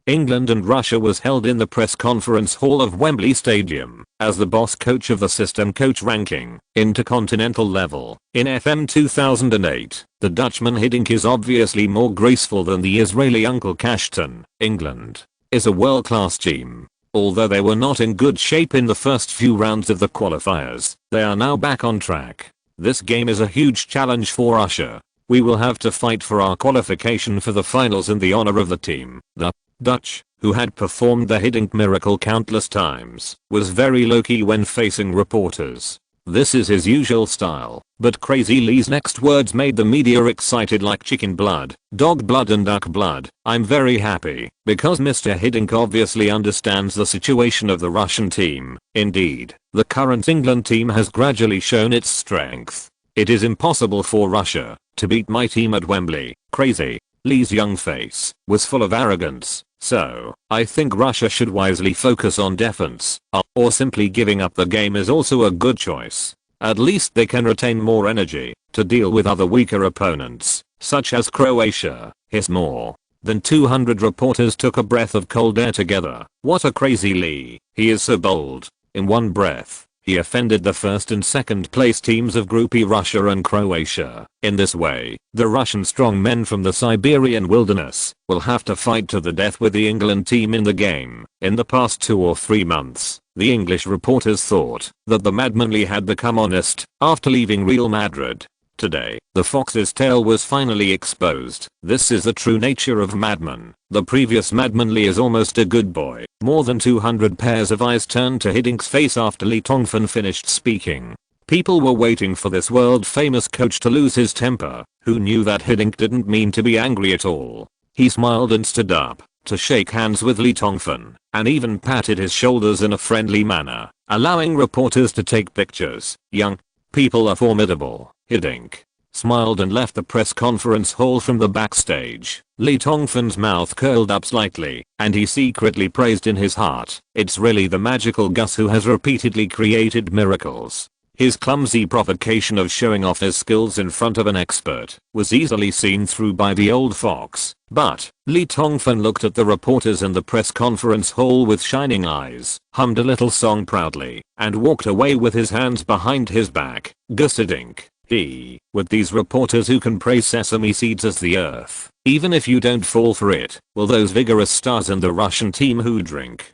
England and Russia was held in the press conference hall of Wembley Stadium. As the boss coach of the system coach ranking, intercontinental level, in FM 2008, the Dutchman Hiddink is obviously more graceful than the Israeli Uncle Cashton. England is a world-class team. Although they were not in good shape in the first few rounds of the qualifiers, they are now back on track. This game is a huge challenge for Russia. We will have to fight for our qualification for the finals in the honor of the team. The Dutch, who had performed the Hiddink miracle countless times, was very low-key when facing reporters. This is his usual style, but Crazy Lee's next words made the media excited like chicken blood, dog blood and duck blood. I'm very happy, because Mr. Hiddink obviously understands the situation of the Russian team. Indeed, the current England team has gradually shown its strength. It is impossible for Russia to beat my team at Wembley. Crazy Lee's young face was full of arrogance. So, I think Russia should wisely focus on defense, or simply giving up the game is also a good choice. At least they can retain more energy to deal with other weaker opponents, such as Croatia. More than 200 reporters took a breath of cold air together. What a Crazy Lee. He is so bold. In one breath, he offended the first and second place teams of Group E, Russia and Croatia. In this way, the Russian strongmen from the Siberian wilderness will have to fight to the death with the England team in the game. In the past 2 or 3 months, the English reporters thought that the madman Lee had become honest after leaving Real Madrid. Today, the fox's tail was finally exposed. This is the true nature of madman. The previous madman Lee is almost a good boy. More than 200 pairs of eyes turned to Hiddink's face after Lee Tongfan finished speaking. People were waiting for this world-famous coach to lose his temper, who knew that Hiddink didn't mean to be angry at all. He smiled and stood up to shake hands with Lee Tongfan, and even patted his shoulders in a friendly manner, allowing reporters to take pictures. Young people are formidable. Hiddink smiled and left the press conference hall from the backstage. Lee Tongfan's mouth curled up slightly, and he secretly praised in his heart, "It's really the magical Gus who has repeatedly created miracles." His clumsy provocation of showing off his skills in front of an expert was easily seen through by the old fox. But Lee Tongfan looked at the reporters in the press conference hall with shining eyes, hummed a little song proudly, and walked away with his hands behind his back. Gus Hiddink. With these reporters who can praise sesame seeds as the earth, even if you don't fall for it, will those vigorous stars in the Russian team who drink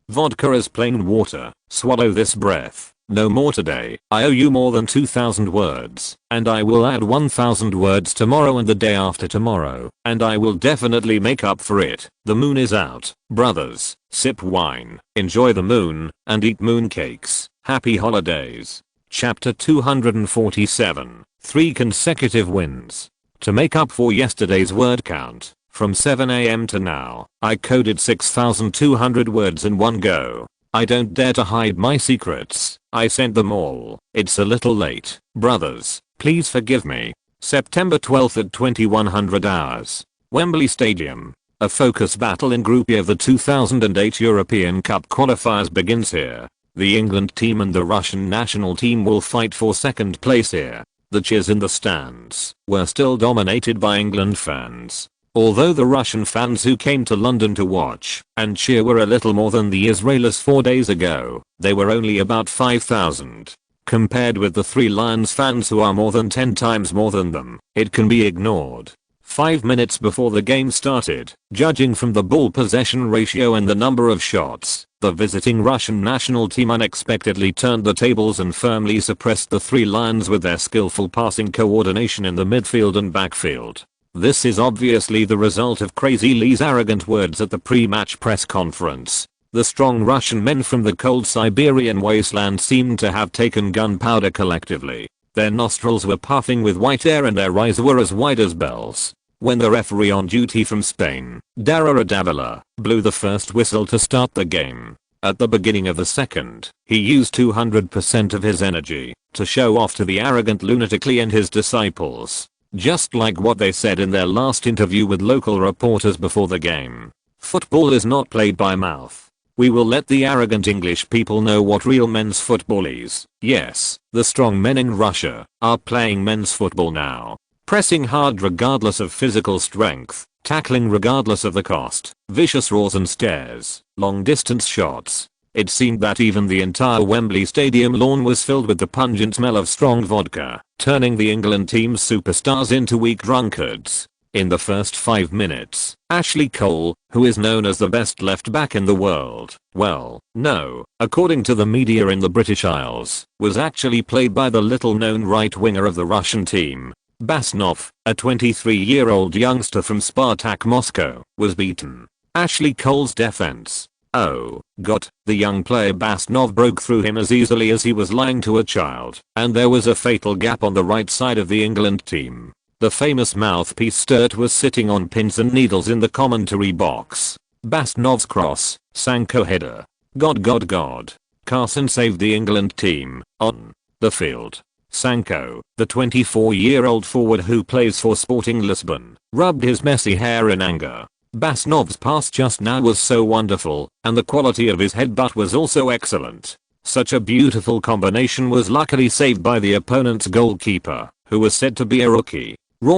vodka as plain water swallow this breath? No more today. I owe you more than 2,000 words, and I will add 1,000 words tomorrow and the day after tomorrow, and I will definitely make up for it. The moon is out, brothers. Sip wine, enjoy the moon, and eat moon cakes. Happy holidays. Chapter 247. 3 consecutive wins. To make up for yesterday's word count, from 7 AM to now, I coded 6,200 words in one go. I don't dare to hide my secrets. I sent them all. It's a little late, brothers. Please forgive me. September 12th at 2100 hours. Wembley Stadium. A focus battle in Group E of the 2008 European Cup qualifiers begins here. The England team and the Russian national team will fight for second place here. The cheers in the stands were still dominated by England fans. Although the Russian fans who came to London to watch and cheer were a little more than the Israelis 4 days ago, they were only about 5,000. Compared with the 3 Lions fans who are more than 10 times more than them, it can be ignored. 5 minutes before the game started, judging from the ball possession ratio and the number of shots, the visiting Russian national team unexpectedly turned the tables and firmly suppressed the 3 Lions with their skillful passing coordination in the midfield and backfield. This is obviously the result of Crazy Lee's arrogant words at the pre-match press conference. The strong Russian men from the cold Siberian wasteland seemed to have taken gunpowder collectively. Their nostrils were puffing with white air and their eyes were as wide as bells. When the referee on duty from Spain, Darragh Davila, blew the first whistle to start the game, at the beginning of the second, he used 200% of his energy to show off to the arrogant lunatic Lee and his disciples. Just like what they said in their last interview with local reporters before the game. Football is not played by mouth. We will let the arrogant English people know what real men's football is. Yes, the strong men in Russia are playing men's football now. Pressing hard regardless of physical strength, tackling regardless of the cost, vicious roars and stares, long distance shots. It seemed that even the entire Wembley Stadium lawn was filled with the pungent smell of strong vodka, turning the England team's superstars into weak drunkards. In the first 5 minutes, Ashley Cole, who is known as the best left back in the world, well, no, according to the media in the British Isles, was actually played by the little known right winger of the Russian team. Basnov, a 23-year-old youngster from Spartak Moscow, was beaten. Ashley Cole's defense. Oh, God, the young player Basnov broke through him as easily as he was lying to a child, and there was a fatal gap on the right side of the England team. The famous mouthpiece Sturt was sitting on pins and needles in the commentary box. Basnov's cross, Sanko header. God. Carson saved the England team, on the field. Sanko, the 24-year-old forward who plays for Sporting Lisbon, rubbed his messy hair in anger. Basnov's pass just now was so wonderful, and the quality of his headbutt was also excellent. Such a beautiful combination was luckily saved by the opponent's goalkeeper, who was said to be a rookie.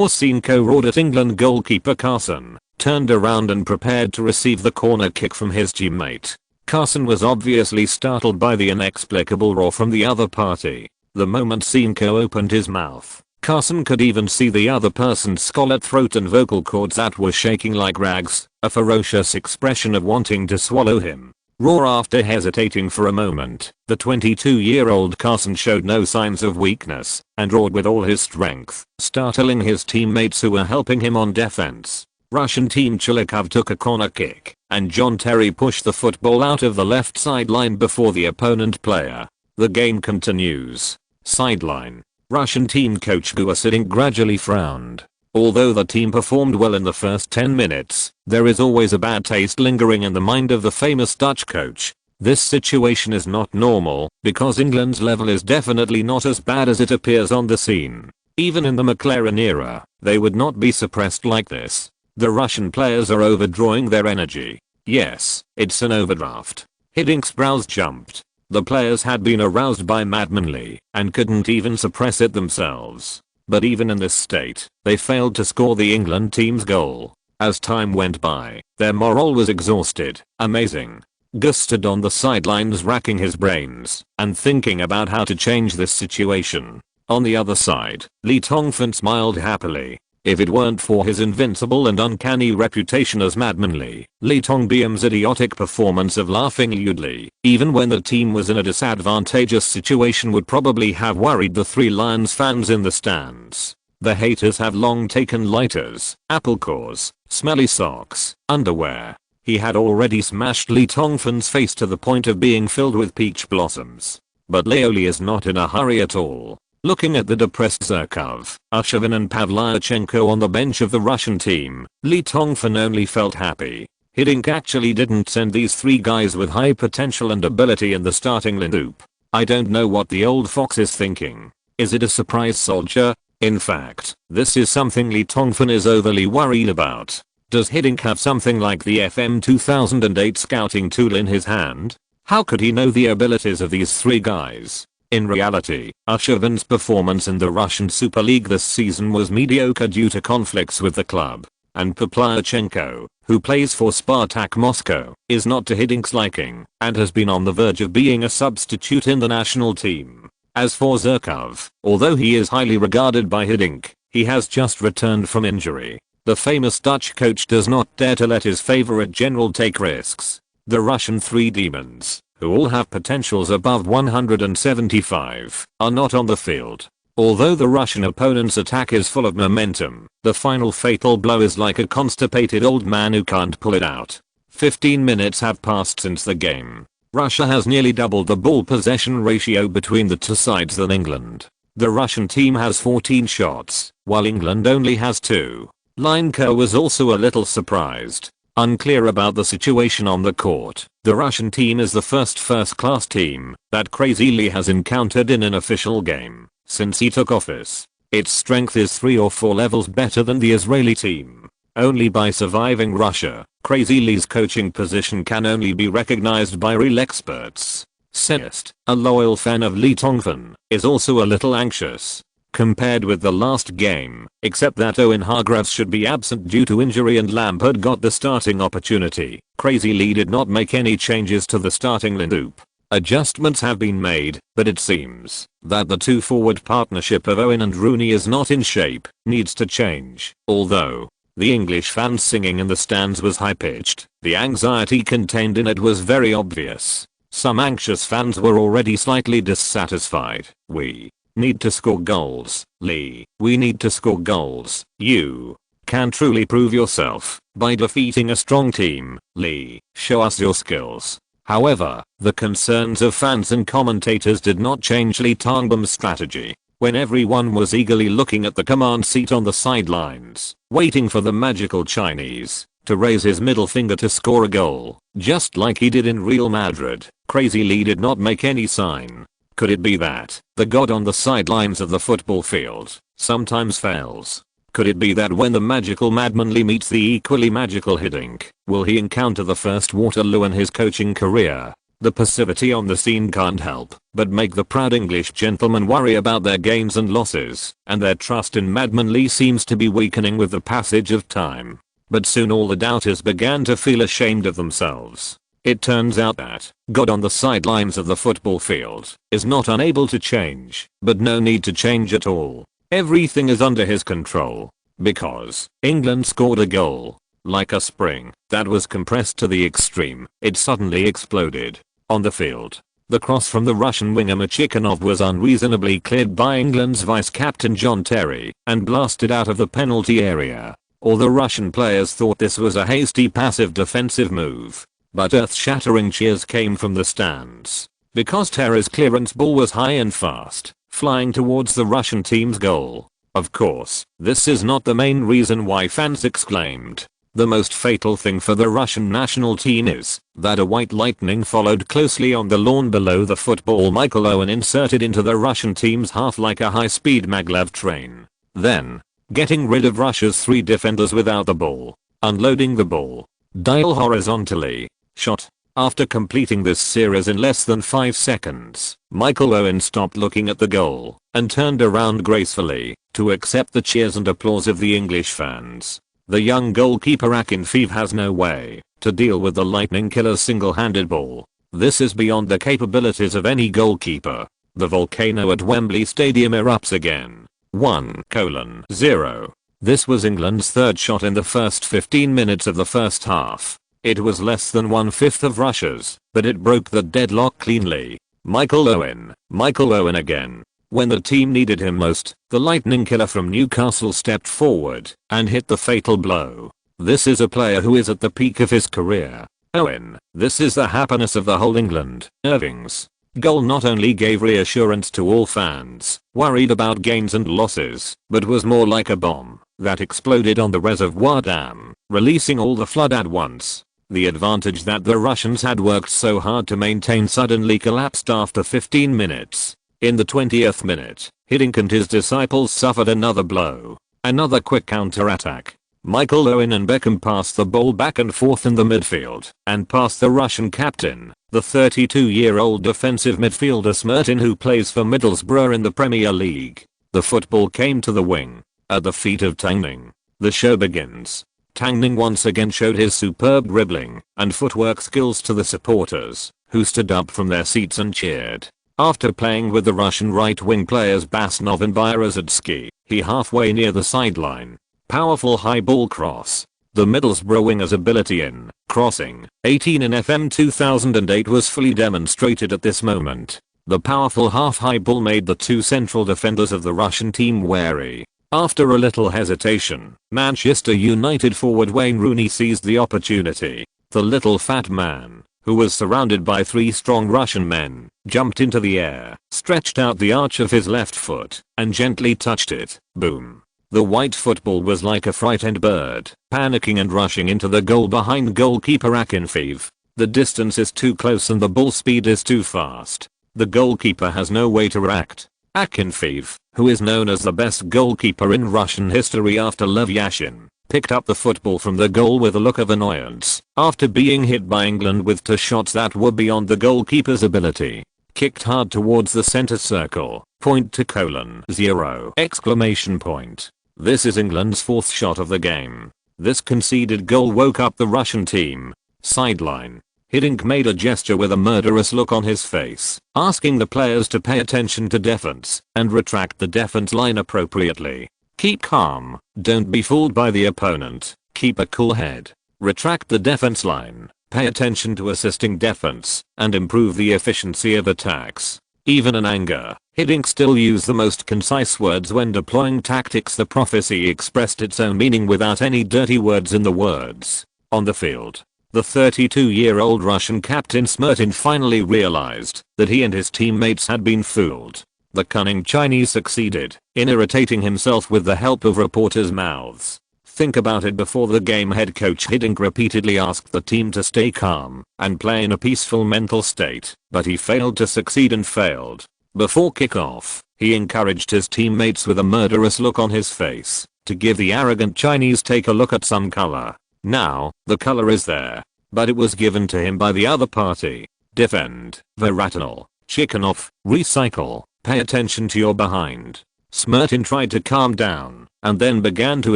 Sanko roared at England goalkeeper Carson, turned around and prepared to receive the corner kick from his teammate. Carson was obviously startled by the inexplicable roar from the other party. The moment Sanko opened his mouth, Carson could even see the other person's scarlet throat and vocal cords that were shaking like rags, a ferocious expression of wanting to swallow him. Roar after hesitating for a moment, the 22-year-old Carson showed no signs of weakness and roared with all his strength, startling his teammates who were helping him on defense. Russian team Chilikov took a corner kick, and John Terry pushed the football out of the left sideline before the opponent player. The game continues. Sideline. Russian team coach Bucero gradually frowned. Although the team performed well in the first 10 minutes, there is always a bad taste lingering in the mind of the famous Dutch coach. This situation is not normal, because England's level is definitely not as bad as it appears on the scene. Even in the McLaren era, they would not be suppressed like this. The Russian players are overdrawing their energy. Yes, it's an overdraft. Hiddink's brows jumped. The players had been aroused by Madman Lee and couldn't even suppress it themselves. But even in this state, they failed to score the England team's goal. As time went by, their morale was exhausted. Amazing. Gus stood on the sidelines racking his brains and thinking about how to change this situation. On the other side, Lee Tongfan smiled happily. If it weren't for his invincible and uncanny reputation as Madman Lee Tongbiam's idiotic performance of laughing loudly, even when the team was in a disadvantageous situation, would probably have worried the 3 Lions fans in the stands. The haters have long taken lighters, apple cores, smelly socks, underwear. He had already smashed Lee Tongfan's face to the point of being filled with peach blossoms. But Leoli is not in a hurry at all. Looking at the depressed Zerkov, Ushevin and Pavlyuchenko on the bench of the Russian team, Li Tongfan only felt happy. Hiddink actually didn't send these 3 guys with high potential and ability in the starting lineup. I don't know what the old fox is thinking. Is it a surprise soldier? In fact, this is something Li Tongfan is overly worried about. Does Hiddink have something like the FM 2008 scouting tool in his hand? How could he know the abilities of these 3 guys? In reality, Ushevin's performance in the Russian Super League this season was mediocre due to conflicts with the club. And Pavlyuchenko, who plays for Spartak Moscow, is not to Hiddink's liking and has been on the verge of being a substitute in the national team. As for Zerkov, although he is highly regarded by Hiddink, he has just returned from injury. The famous Dutch coach does not dare to let his favorite general take risks. The Russian 3 demons, who all have potentials above 175, are not on the field. Although the Russian opponent's attack is full of momentum, the final fatal blow is like a constipated old man who can't pull it out. 15 minutes have passed since the game. Russia has nearly doubled the ball possession ratio between the 2 sides than England. The Russian team has 14 shots, while England only has 2. Lineker was also a little surprised. Unclear about the situation on the court, the Russian team is the first-class team that Crazy Lee has encountered in an official game since he took office. Its strength is 3 or 4 levels better than the Israeli team. Only by surviving Russia, Crazy Lee's coaching position can only be recognized by real experts. Sest, a loyal fan of Li Tongfan, is also a little anxious. Compared with the last game, except that Owen Hargreaves should be absent due to injury and Lampard got the starting opportunity, Crazy Lee did not make any changes to the starting lineup. Adjustments have been made, but it seems that the 2-forward partnership of Owen and Rooney is not in shape, needs to change. Although the English fans singing in the stands was high-pitched, the anxiety contained in it was very obvious. Some anxious fans were already slightly dissatisfied. We need to score goals, Lee. We need to score goals. You can truly prove yourself by defeating a strong team, Lee. Show us your skills. However, the concerns of fans and commentators did not change Lee Tongbam's strategy. When everyone was eagerly looking at the command seat on the sidelines, waiting for the magical Chinese to raise his middle finger to score a goal, just like he did in Real Madrid, Crazy Lee did not make any sign. Could it be that the god on the sidelines of the football field sometimes fails? Could it be that when the magical madman Lee meets the equally magical Hiddink, will he encounter the first Waterloo in his coaching career? The passivity on the scene can't help but make the proud English gentlemen worry about their gains and losses, and their trust in Madman Lee seems to be weakening with the passage of time. But soon all the doubters began to feel ashamed of themselves. It turns out that God on the sidelines of the football field is not unable to change, but no need to change at all. Everything is under his control. Because England scored a goal. Like a spring that was compressed to the extreme, it suddenly exploded. On the field, the cross from the Russian winger Machikhanov was unreasonably cleared by England's vice-captain John Terry and blasted out of the penalty area. All the Russian players thought this was a hasty passive defensive move, but earth-shattering cheers came from the stands. Because Terry's clearance ball was high and fast, flying towards the Russian team's goal. Of course, this is not the main reason why fans exclaimed. The most fatal thing for the Russian national team is that a white lightning followed closely on the lawn below the football Michael Owen inserted into the Russian team's half like a high-speed maglev train. Then, getting rid of Russia's 3 defenders without the ball, unloading the ball, dial horizontally, shot. After completing this series in less than 5 seconds, Michael Owen stopped looking at the goal and turned around gracefully to accept the cheers and applause of the English fans. The young goalkeeper Akinfeev has no way to deal with the lightning killer's single-handed ball. This is beyond the capabilities of any goalkeeper. The volcano at Wembley Stadium erupts again. 1:0. This was England's 3rd shot in the first 15 minutes of the first half. It was less than 1/5 of Russia's, but it broke the deadlock cleanly. Michael Owen again. When the team needed him most, the lightning killer from Newcastle stepped forward and hit the fatal blow. This is a player who is at the peak of his career. Owen, this is the happiness of the whole England. Irvings. Goal not only gave reassurance to all fans worried about gains and losses, but was more like a bomb that exploded on the reservoir dam, releasing all the flood at once. The advantage that the Russians had worked so hard to maintain suddenly collapsed after 15 minutes. In the 20th minute, Hiddink and his disciples suffered another blow. Another quick counter-attack. Michael Owen and Beckham passed the ball back and forth in the midfield and passed the Russian captain, the 32-year-old defensive midfielder Smertin, who plays for Middlesbrough in the Premier League. The football came to the wing. At the feet of Tongfan. The show begins. Tongfan once again showed his superb dribbling and footwork skills to the supporters, who stood up from their seats and cheered. After playing with the Russian right-wing players Basnov and Byrazetsky, he halfway near the sideline. Powerful high ball cross. The Middlesbrough winger's ability in crossing 18 in FM 2008 was fully demonstrated at this moment. The powerful half-high ball made the two central defenders of the Russian team wary. After a little hesitation, Manchester United forward Wayne Rooney seized the opportunity. The little fat man, who was surrounded by three strong Russian men, jumped into the air, stretched out the arch of his left foot, and gently touched it. Boom. The white football was like a frightened bird, panicking and rushing into the goal behind goalkeeper Akinfeev. The distance is too close and the ball speed is too fast. The goalkeeper has no way to react. Akinfeev, who is known as the best goalkeeper in Russian history after Lev Yashin, picked up the football from the goal with a look of annoyance after being hit by England with two shots that were beyond the goalkeeper's ability. Kicked hard towards the center circle, point to colon 0 exclamation point. This is England's fourth shot of the game. This conceded goal woke up the Russian team. Sideline. Hiddink made a gesture with a murderous look on his face, asking the players to pay attention to defense and retract the defense line appropriately. Keep calm, don't be fooled by the opponent, keep a cool head. Retract the defense line, pay attention to assisting defense, and improve the efficiency of attacks. Even in anger, Hiddink still used the most concise words when deploying tactics. The prophecy expressed its own meaning without any dirty words in the words. On the field, the 32-year-old Russian captain Smertin finally realized that he and his teammates had been fooled. The cunning Chinese succeeded in irritating himself with the help of reporters' mouths. Think about it. Before the game, head coach Hiddink repeatedly asked the team to stay calm and play in a peaceful mental state, but he failed to succeed and failed. Before kickoff, he encouraged his teammates with a murderous look on his face to give the arrogant Chinese take a look at some color. Now, the color is there, but it was given to him by the other party. Defend, Varatinal, chicken off, recycle, pay attention to your behind. Smertin tried to calm down and then began to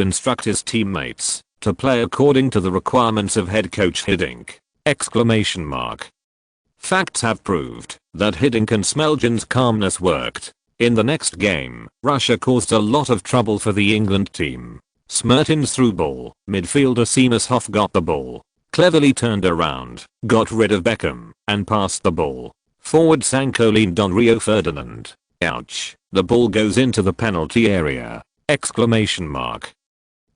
instruct his teammates to play according to the requirements of head coach Hiddink. Exclamation mark. Facts have proved that Hiddink and Smeljan's calmness worked. In the next game, Russia caused a lot of trouble for the England team. Smertin's through ball, midfielder Seamus Hoff got the ball, cleverly turned around, got rid of Beckham, and passed the ball. Forward Sancho leaned on Rio Ferdinand. Ouch. The ball goes into the penalty area. Exclamation mark.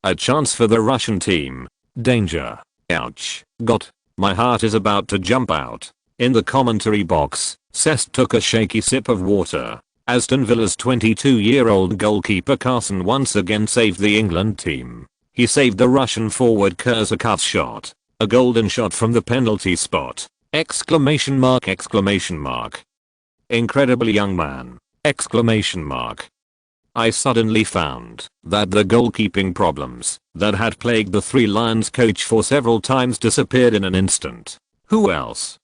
A chance for the Russian team. Danger. Ouch. Got. My heart is about to jump out. In the commentary box, Cesc took a shaky sip of water. Aston Villa's 22-year-old goalkeeper Carson once again saved the England team. He saved the Russian forward Kurzakov's shot. A golden shot from the penalty spot. Exclamation mark, exclamation mark. Incredible young man. Exclamation mark. I suddenly found that the goalkeeping problems that had plagued the Three Lions coach for several times disappeared in an instant. Who else?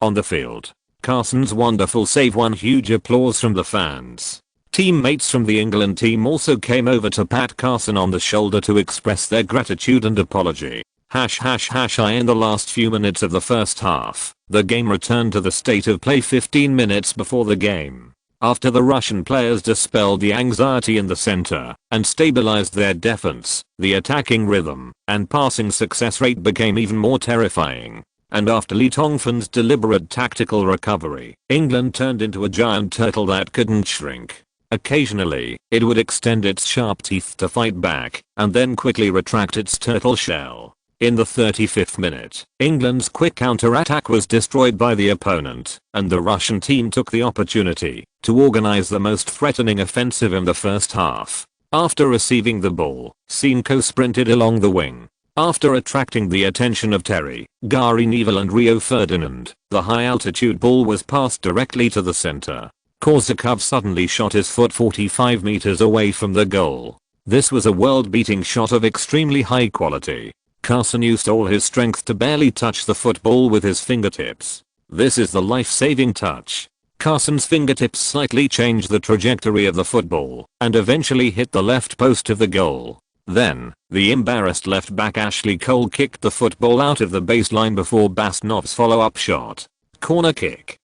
On the field, Carson's wonderful save won huge applause from the fans. Teammates from the England team also came over to pat Carson on the shoulder to express their gratitude and apology. In the last few minutes of the first half, the game returned to the state of play 15 minutes before the game. After the Russian players dispelled the anxiety in the center and stabilized their defense, the attacking rhythm and passing success rate became even more terrifying. And after Lee Tongfan's deliberate tactical recovery, England turned into a giant turtle that couldn't shrink. Occasionally, it would extend its sharp teeth to fight back, and then quickly retract its turtle shell. In the 35th minute, England's quick counter-attack was destroyed by the opponent, and the Russian team took the opportunity to organize the most threatening offensive in the first half. After receiving the ball, Synko sprinted along the wing. After attracting the attention of Terry, Gary Neville and Rio Ferdinand, the high-altitude ball was passed directly to the center. Korsakov suddenly shot his foot 45 meters away from the goal. This was a world-beating shot of extremely high quality. Carson used all his strength to barely touch the football with his fingertips. This is the life-saving touch. Carson's fingertips slightly changed the trajectory of the football and eventually hit the left post of the goal. Then, the embarrassed left back Ashley Cole kicked the football out of the baseline before Bastanov's follow-up shot. Corner kick.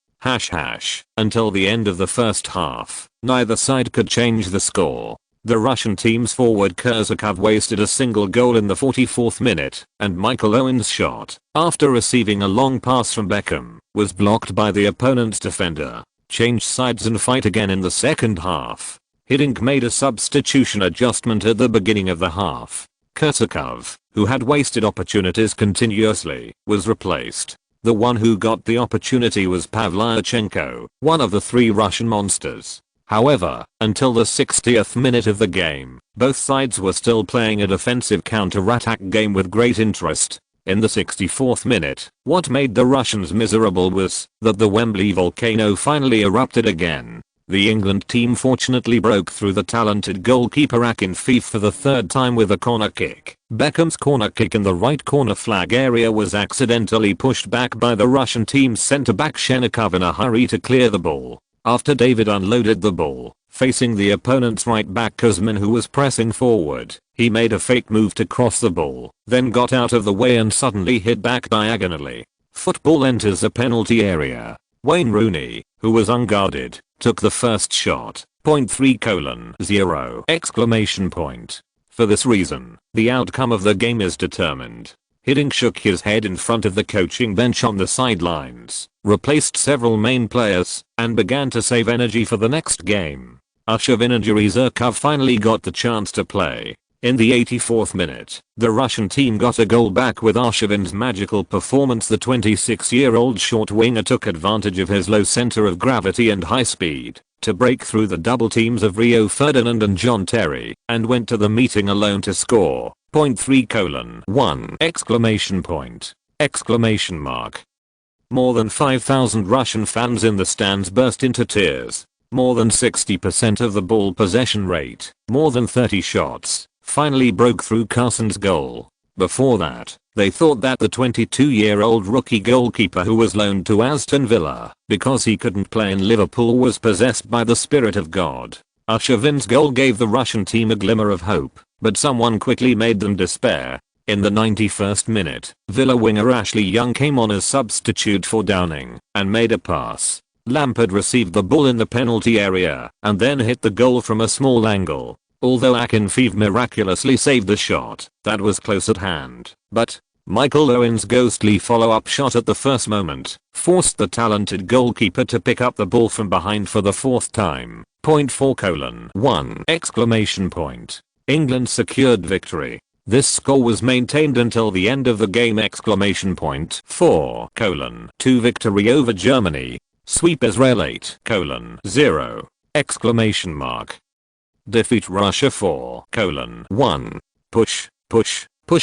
Until the end of the first half, neither side could change the score. The Russian team's forward Korsakov wasted a single goal in the 44th minute, and Michael Owen's shot, after receiving a long pass from Beckham, was blocked by the opponent's defender. Changed sides and fight again in the second half. Hiddink made a substitution adjustment at the beginning of the half. Korsakov, who had wasted opportunities continuously, was replaced. The one who got the opportunity was Pavlyuchenko, one of the three Russian monsters. However, until the 60th minute of the game, both sides were still playing a defensive counter-attack game with great interest. In the 64th minute, what made the Russians miserable was that the Wembley volcano finally erupted again. The England team fortunately broke through the talented goalkeeper Akinfeev for the third time with a corner kick. Beckham's corner kick in the right corner flag area was accidentally pushed back by the Russian team's centre-back Shenikov in a hurry to clear the ball. After David unloaded the ball, facing the opponent's right back Kuzmin who was pressing forward, he made a fake move to cross the ball, then got out of the way and suddenly hit back diagonally. Football enters the penalty area. Wayne Rooney, who was unguarded, took the first shot. 0.3:0! For this reason, the outcome of the game is determined. Hiddink shook his head in front of the coaching bench on the sidelines, replaced several main players, and began to save energy for the next game. Arshavin and Yuri Zhirkov finally got the chance to play. In the 84th minute, the Russian team got a goal back with Arshavin's magical performance. The 26-year-old short winger took advantage of his low center of gravity and high speed to break through the double teams of Rio Ferdinand and John Terry, and went to the meeting alone to score. 0.3:1! More than 5,000 Russian fans in the stands burst into tears. More than 60% of the ball possession rate, more than 30 shots, finally broke through Carson's goal. Before that, they thought that the 22-year-old rookie goalkeeper who was loaned to Aston Villa because he couldn't play in Liverpool was possessed by the spirit of God. Arshavin's goal gave the Russian team a glimmer of hope, but someone quickly made them despair. In the 91st minute, Villa winger Ashley Young came on as substitute for Downing and made a pass. Lampard received the ball in the penalty area and then hit the goal from a small angle. Although Akinfeev miraculously saved the shot, that was close at hand. But Michael Owen's ghostly follow-up shot at the first moment forced the talented goalkeeper to pick up the ball from behind for the fourth time. 0.4:1! England secured victory. This score was maintained until the end of the game! 4:2 victory over Germany. Sweep Israel 8:0! Defeat Russia 4:1. Push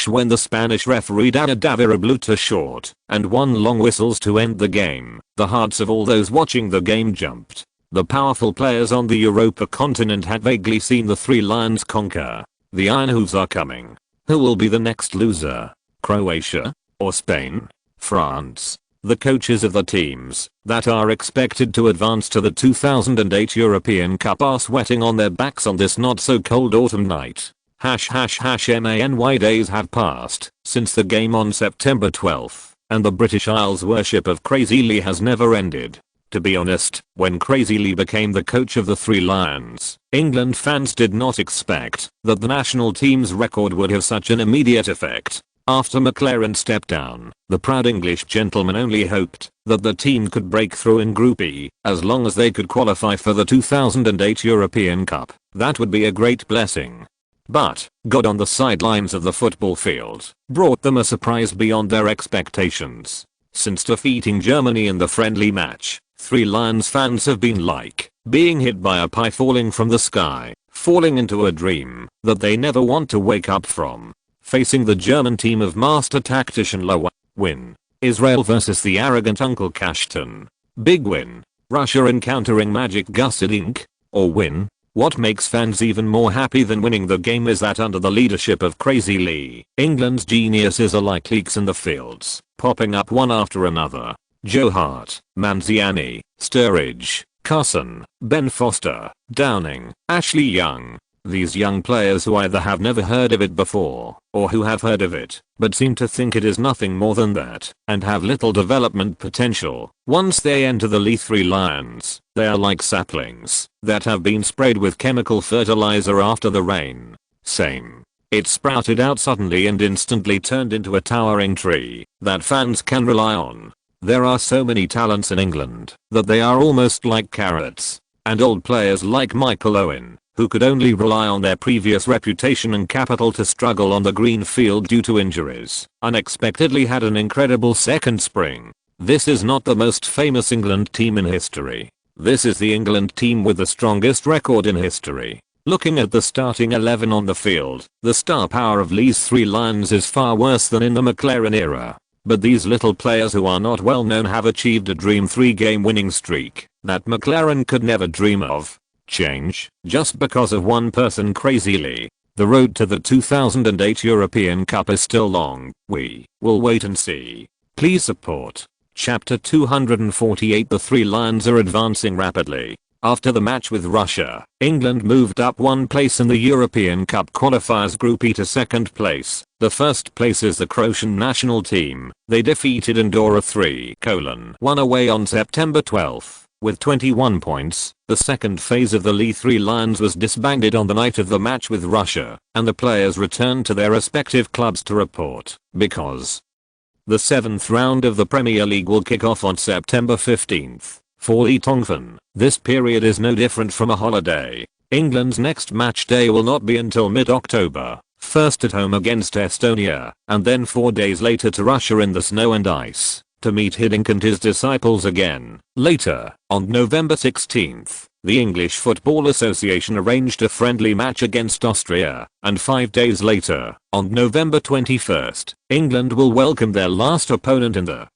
when the Spanish referee David Davira blew to short and one long whistles to end the game. The hearts of all those watching the game jumped. The powerful players on the Europa continent had vaguely seen the Three Lions conquer. The Iron Hooves are coming. Who will be the next loser? Croatia? Or Spain? France? The coaches of the teams that are expected to advance to the 2008 European Cup are sweating on their backs on this not so cold autumn night. Many days have passed since the game on September 12th, and the British Isles' worship of Crazy Lee has never ended. To be honest, when Crazy Lee became the coach of the Three Lions, England fans did not expect that the national team's record would have such an immediate effect. After McLaren stepped down, the proud English gentleman only hoped that the team could break through in Group E as long as they could qualify for the 2008 European Cup. That would be a great blessing. But God on the sidelines of the football field brought them a surprise beyond their expectations. Since defeating Germany in the friendly match, Three Lions fans have been like being hit by a pie falling from the sky, falling into a dream that they never want to wake up from. Facing the German team of master tactician Low. Win. Israel versus the arrogant Uncle Cashton. Big win. Russia encountering Magic Gusted Inc. Or win. What makes fans even more happy than winning the game is that under the leadership of Crazy Lee, England's geniuses are like leaks in the fields, popping up one after another. Joe Hart, Manziani, Sturridge, Carson, Ben Foster, Downing, Ashley Young. These young players who either have never heard of it before, or who have heard of it, but seem to think it is nothing more than that, and have little development potential. Once they enter the Three Lions, they are like saplings that have been sprayed with chemical fertilizer after the rain. Same. It sprouted out suddenly and instantly turned into a towering tree that fans can rely on. There are so many talents in England that they are almost like carrots. And old players like Michael Owen, who could only rely on their previous reputation and capital to struggle on the green field due to injuries, unexpectedly had an incredible second spring. This is not the most famous England team in history. This is the England team with the strongest record in history. Looking at the starting 11 on the field, the star power of Lee's Three Lions is far worse than in the McLaren era. But these little players who are not well known have achieved a dream 3-game winning streak that McLaren could never dream of. Change just because of one person, Crazy Lee. The road to the 2008 European Cup is still long. We will wait and see. Please support. Chapter 248. The Three Lions are advancing rapidly. After the match with Russia, England moved up one place in the European Cup qualifiers Group E to second place. The first place is the Croatian national team. They defeated Andorra 3-1 away on September 12. With 21 points, the second phase of the Three Lions was disbanded on the night of the match with Russia, and the players returned to their respective clubs to report, because the 7th round of the Premier League will kick off on September 15th. For the Tongfan, this period is no different from a holiday. England's next match day will not be until mid-October, first at home against Estonia, and then 4 days later to Russia in the snow and ice, to meet Hiddink and his disciples again. Later, on November 16th, the English Football Association arranged a friendly match against Austria, and 5 days later, on November 21st, England will welcome their last opponent in the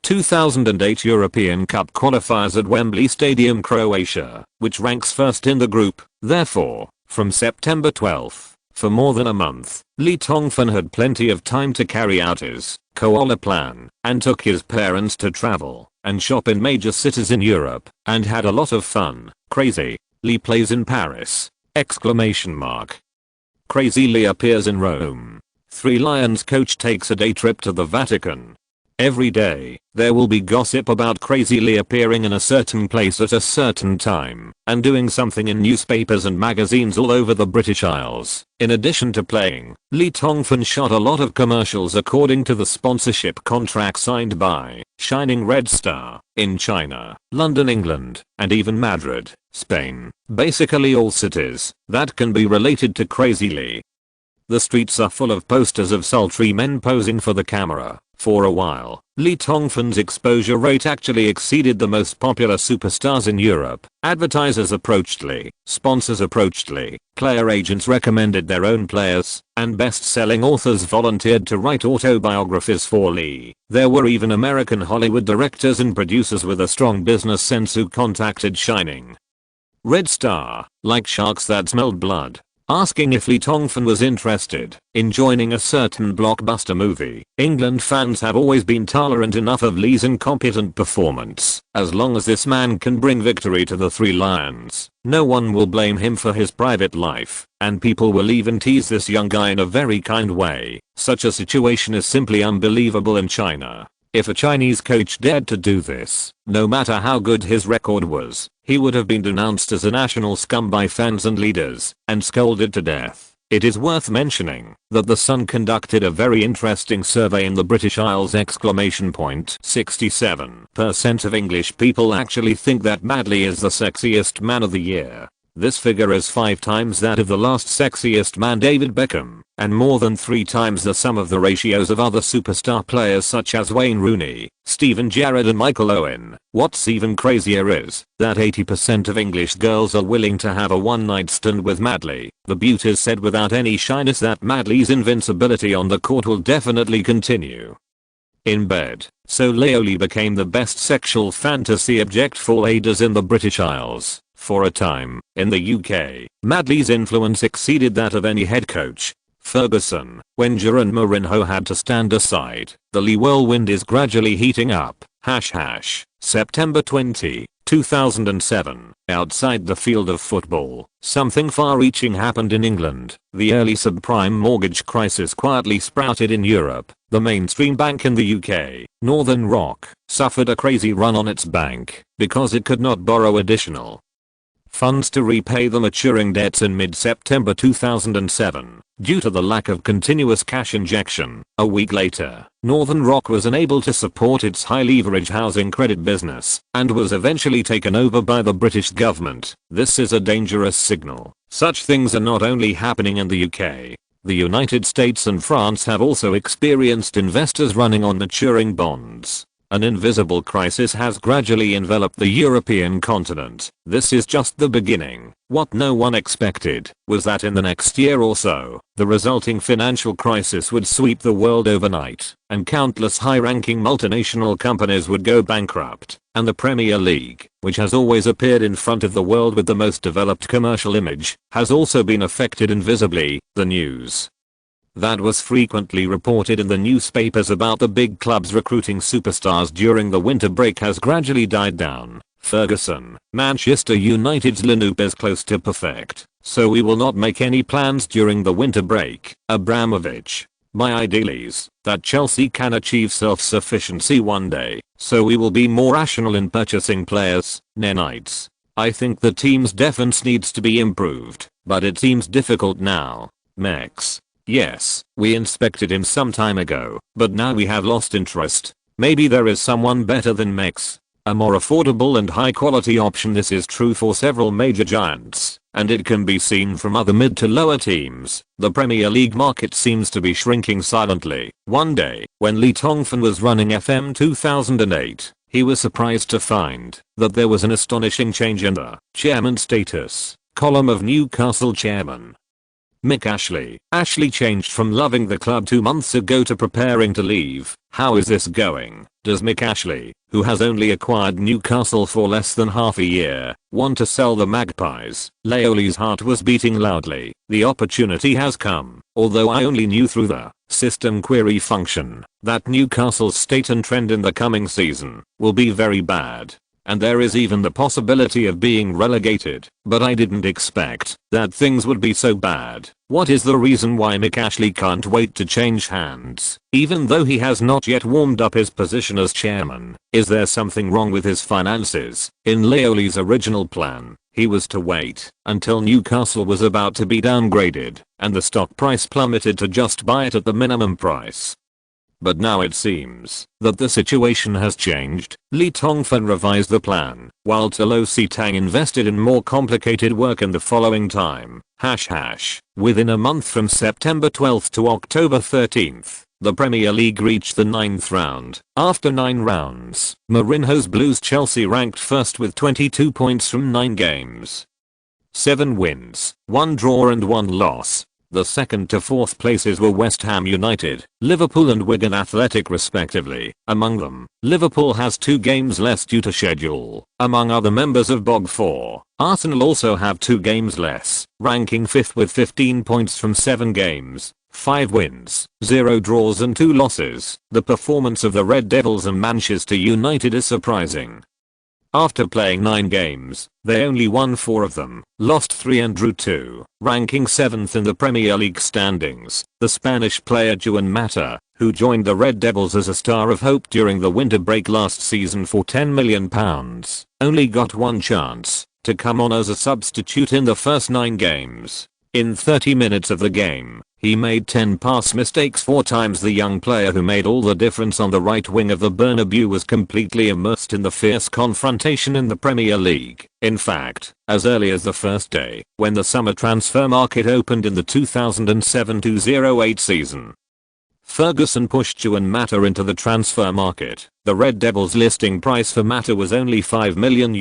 2008 European Cup qualifiers at Wembley Stadium, Croatia, which ranks first in the group. Therefore, from September 12th, for more than a month, Lee Tongfan had plenty of time to carry out his koala plan, and took his parents to travel and shop in major cities in Europe, and had a lot of fun. Crazy Lee plays in Paris! Crazy Lee appears in Rome. Three Lions coach takes a day trip to the Vatican. Every day, there will be gossip about Crazy Lee appearing in a certain place at a certain time, and doing something in newspapers and magazines all over the British Isles. In addition to playing, Lee Tongfan shot a lot of commercials according to the sponsorship contract signed by Shining Red Star in China, London, England, and even Madrid, Spain. Basically all cities that can be related to Crazy Lee. The streets are full of posters of sultry men posing for the camera. For a while, Lee Tongfan's exposure rate actually exceeded the most popular superstars in Europe. Advertisers approached Lee, sponsors approached Lee, player agents recommended their own players, and best-selling authors volunteered to write autobiographies for Lee. There were even American Hollywood directors and producers with a strong business sense who contacted Shining Red Star, like sharks that smelled blood, asking if Lee Tongfan was interested in joining a certain blockbuster movie. England fans have always been tolerant enough of Lee's incompetent performance. As long as this man can bring victory to the Three Lions, no one will blame him for his private life, and people will even tease this young guy in a very kind way. Such a situation is simply unbelievable in China. If a Chinese coach dared to do this, no matter how good his record was, he would have been denounced as a national scum by fans and leaders, and scolded to death. It is worth mentioning that The Sun conducted a very interesting survey in the British Isles! 67% of English people actually think that Madley is the sexiest man of the year. This figure is 5 times that of the last sexiest man David Beckham, and more than 3 times the sum of the ratios of other superstar players such as Wayne Rooney, Steven Gerrard and Michael Owen. What's even crazier is that 80% of English girls are willing to have a one-night stand with Madley. The beauties said without any shyness that Madley's invincibility on the court will definitely continue. In bed, so Leoli became the best sexual fantasy object for ladies in the British Isles. For a time, in the UK, Madley's influence exceeded that of any head coach. Ferguson, Wenger and Mourinho had to stand aside. The Lee whirlwind is gradually heating up. September 20, 2007. Outside the field of football, something far-reaching happened in England. The early subprime mortgage crisis quietly sprouted in Europe. The mainstream bank in the UK, Northern Rock, suffered a crazy run on its bank because it could not borrow additional funds to repay the maturing debts in mid-September 2007 due to the lack of continuous cash injection. A week later, Northern Rock was unable to support its high-leverage housing credit business and was eventually taken over by the British government. This is a dangerous signal. Such things are not only happening in the UK. The United States and France have also experienced investors running on maturing bonds. An invisible crisis has gradually enveloped the European continent. This is just the beginning. What no one expected was that in the next year or so, the resulting financial crisis would sweep the world overnight, and countless high-ranking multinational companies would go bankrupt, and the Premier League, which has always appeared in front of the world with the most developed commercial image, has also been affected invisibly. The news that was frequently reported in the newspapers about the big clubs recruiting superstars during the winter break has gradually died down. Ferguson, Manchester United's lineup is close to perfect, so we will not make any plans during the winter break. Abramovich, my ideal is that Chelsea can achieve self-sufficiency one day, so we will be more rational in purchasing players. Nenites, I think the team's defense needs to be improved, but it seems difficult now. Mex, yes, we inspected him some time ago, but now we have lost interest. Maybe there is someone better than Mex. A more affordable and high quality option. This is true for several major giants, and it can be seen from other mid to lower teams. The Premier League market seems to be shrinking silently. One day, when Lee Tongfan was running FM 2008, he was surprised to find that there was an astonishing change in the chairman status column of Newcastle chairman Mick Ashley. Ashley changed from loving the club 2 months ago to preparing to leave. How is this going? Does Mick Ashley, who has only acquired Newcastle for less than half a year, want to sell the Magpies? Leoli's heart was beating loudly. The opportunity has come, although I only knew through the system query function that Newcastle's state and trend in the coming season will be very bad, and there is even the possibility of being relegated. But I didn't expect that things would be so bad. What is the reason why Mick Ashley can't wait to change hands, even though he has not yet warmed up his position as chairman? Is there something wrong with his finances? In Leoli's original plan, he was to wait until Newcastle was about to be downgraded, and the stock price plummeted to just buy it at the minimum price. But now it seems that the situation has changed. Lee Tongfan revised the plan, while Tolo Sitang invested in more complicated work in the following time. Within a month from September 12th to October 13th, the Premier League reached the 9th round. After 9 rounds, Mourinho's Blues Chelsea ranked first with 22 points from 9 games. 7 wins, 1 draw and 1 loss. The second to fourth places were West Ham United, Liverpool and Wigan Athletic respectively. Among them, Liverpool has 2 games less due to schedule. Among other members of Bog 4, Arsenal also have 2 games less, ranking 5th with 15 points from 7 games, 5 wins, 0 draws and 2 losses. The performance of the Red Devils and Manchester United is surprising. After playing 9 games, they only won 4 of them, lost 3 and drew 2, ranking 7th in the Premier League standings. The Spanish player Juan Mata, who joined the Red Devils as a star of hope during the winter break last season for £10 million, only got 1 chance to come on as a substitute in the first 9 games. In 30 minutes of the game, he made 10 pass mistakes 4 times. The young player who made all the difference on the right wing of the Bernabeu was completely immersed in the fierce confrontation in the Premier League. In fact, as early as the first day, when the summer transfer market opened in the 2007-08 season, Ferguson pushed Juan Mata into the transfer market. The Red Devils' listing price for Mata was only €5 million,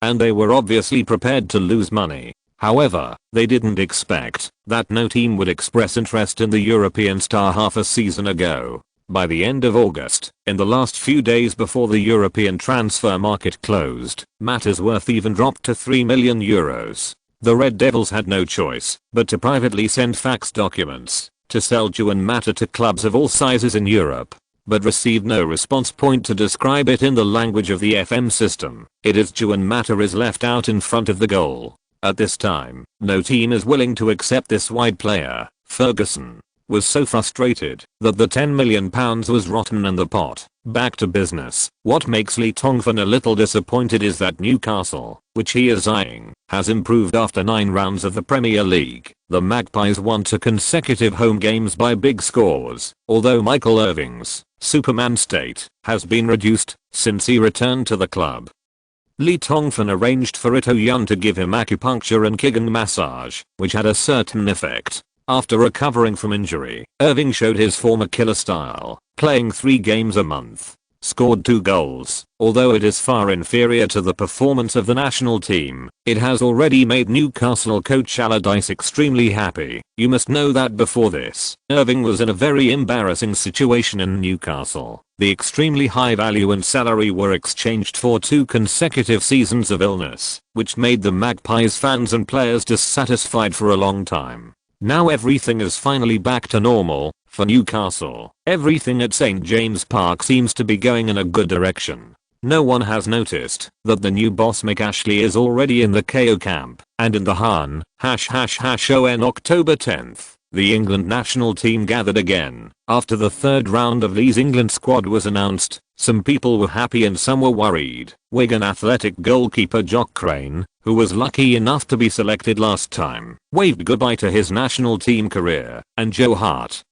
and they were obviously prepared to lose money. However, they didn't expect that no team would express interest in the European star half a season ago. By the end of August, in the last few days before the European transfer market closed, Mata's worth even dropped to €3 million. The Red Devils had no choice but to privately send fax documents to sell Juan Mata to clubs of all sizes in Europe, but received no response. To describe it in the language of the FM system, it is Juan Mata is left out in front of the goal. At this time, no team is willing to accept this wide player. Ferguson was so frustrated that the £10 million was rotten in the pot. Back to business. What makes Lee Tongfan a little disappointed is that Newcastle, which he is eyeing, has improved after 9 rounds of the Premier League. The Magpies won 2 consecutive home games by big scores, although Michael Irving's Superman state has been reduced since he returned to the club. Lee Tongfan arranged for Ito Yun to give him acupuncture and Qigong massage, which had a certain effect. After recovering from injury, Irving showed his former killer style, playing 3 games a month, scored 2 goals. Although it is far inferior to the performance of the national team, it has already made Newcastle coach Allardyce extremely happy. You must know that before this, Irving was in a very embarrassing situation in Newcastle. The extremely high value and salary were exchanged for 2 consecutive seasons of illness, which made the Magpies fans and players dissatisfied for a long time. Now everything is finally back to normal for Newcastle. Everything at St. James Park seems to be going in a good direction. No one has noticed that the new boss Mick Ashley is already in the KO camp and in the Han #on October 10th. The England national team gathered again. After the 3rd round of Lee's England squad was announced, some people were happy and some were worried. Wigan Athletic goalkeeper Jock Crane, who was lucky enough to be selected last time, waved goodbye to his national team career, and Joe Hart,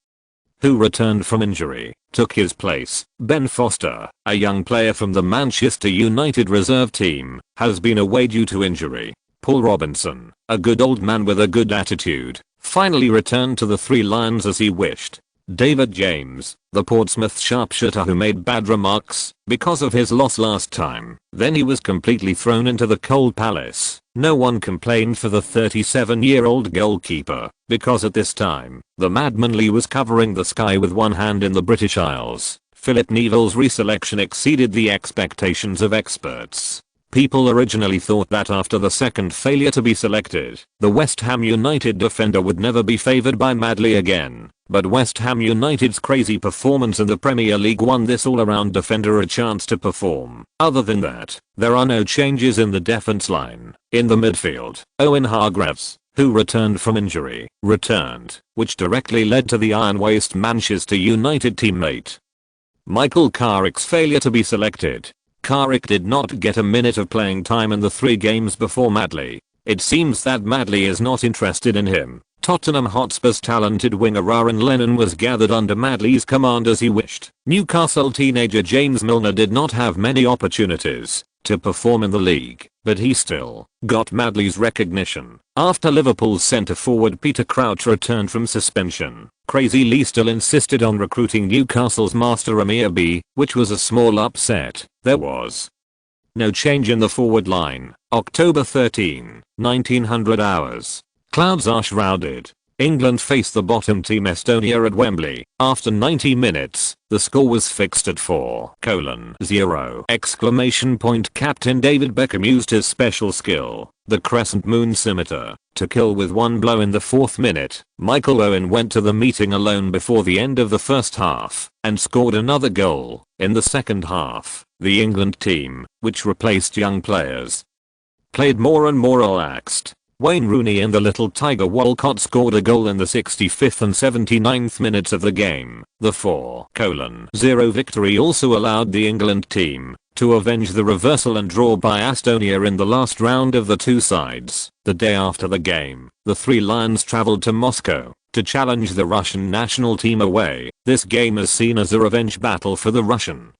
who returned from injury, took his place. Ben Foster, a young player from the Manchester United reserve team, has been away due to injury. Paul Robinson, a good old man with a good attitude, finally returned to the Three Lions as he wished. David James, the Portsmouth sharpshooter who made bad remarks because of his loss last time, then he was completely thrown into the cold palace. No one complained for the 37-year-old goalkeeper, because at this time, the madman Lee was covering the sky with one hand in the British Isles. Philip Neville's reselection exceeded the expectations of experts. People originally thought that after the second failure to be selected, the West Ham United defender would never be favoured by Madley again. But West Ham United's crazy performance in the Premier League won this all-around defender a chance to perform. Other than that, there are no changes in the defence line. In the midfield, Owen Hargreaves, who returned from injury, returned, which directly led to the iron-waist Manchester United teammate Michael Carrick's failure to be selected. Carrick did not get a minute of playing time in the 3 games before Madley. It seems that Madley is not interested in him. Tottenham Hotspur's talented winger Aaron Lennon was gathered under Madley's command as he wished. Newcastle teenager James Milner did not have many opportunities to perform in the league, but he still got Madley's recognition. After Liverpool's centre-forward Peter Crouch returned from suspension, Crazy Lee still insisted on recruiting Newcastle's master Amir B, which was a small upset. There was no change in the forward line. October 13, 1900 hours. Clouds are shrouded. England faced the bottom team Estonia at Wembley. After 90 minutes, the score was fixed at 4:0. Captain David Beckham used his special skill, the crescent moon scimitar, to kill with one blow in the 4th minute. Michael Owen went to the meeting alone before the end of the first half, and scored another goal. In the second half, the England team, which replaced young players, played more and more relaxed. Wayne Rooney and the little Tiger Walcott scored a goal in the 65th and 79th minutes of the game. The 4:0 victory also allowed the England team to avenge the reversal and draw by Estonia in the last round of the 2 sides. The The day after the game, the three Lions traveled to Moscow to challenge the Russian national team away. This game is seen as a revenge battle for the Russian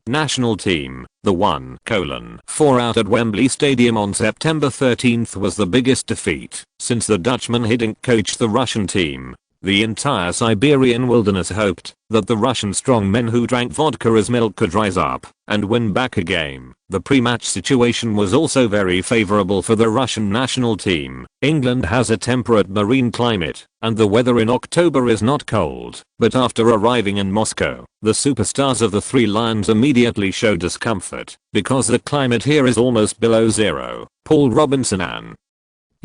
national team. The 1:4 out at Wembley Stadium on September 13th was the biggest defeat since the Dutchman Hiddink coached the Russian team. The entire Siberian wilderness hoped that the Russian strongmen who drank vodka as milk could rise up and win back a game. The pre-match situation was also very favorable for the Russian national team. England has a temperate marine climate, and the weather in October is not cold. But after arriving in Moscow, the superstars of the Three Lions immediately showed discomfort because the climate here is almost below zero. Paul Robinson and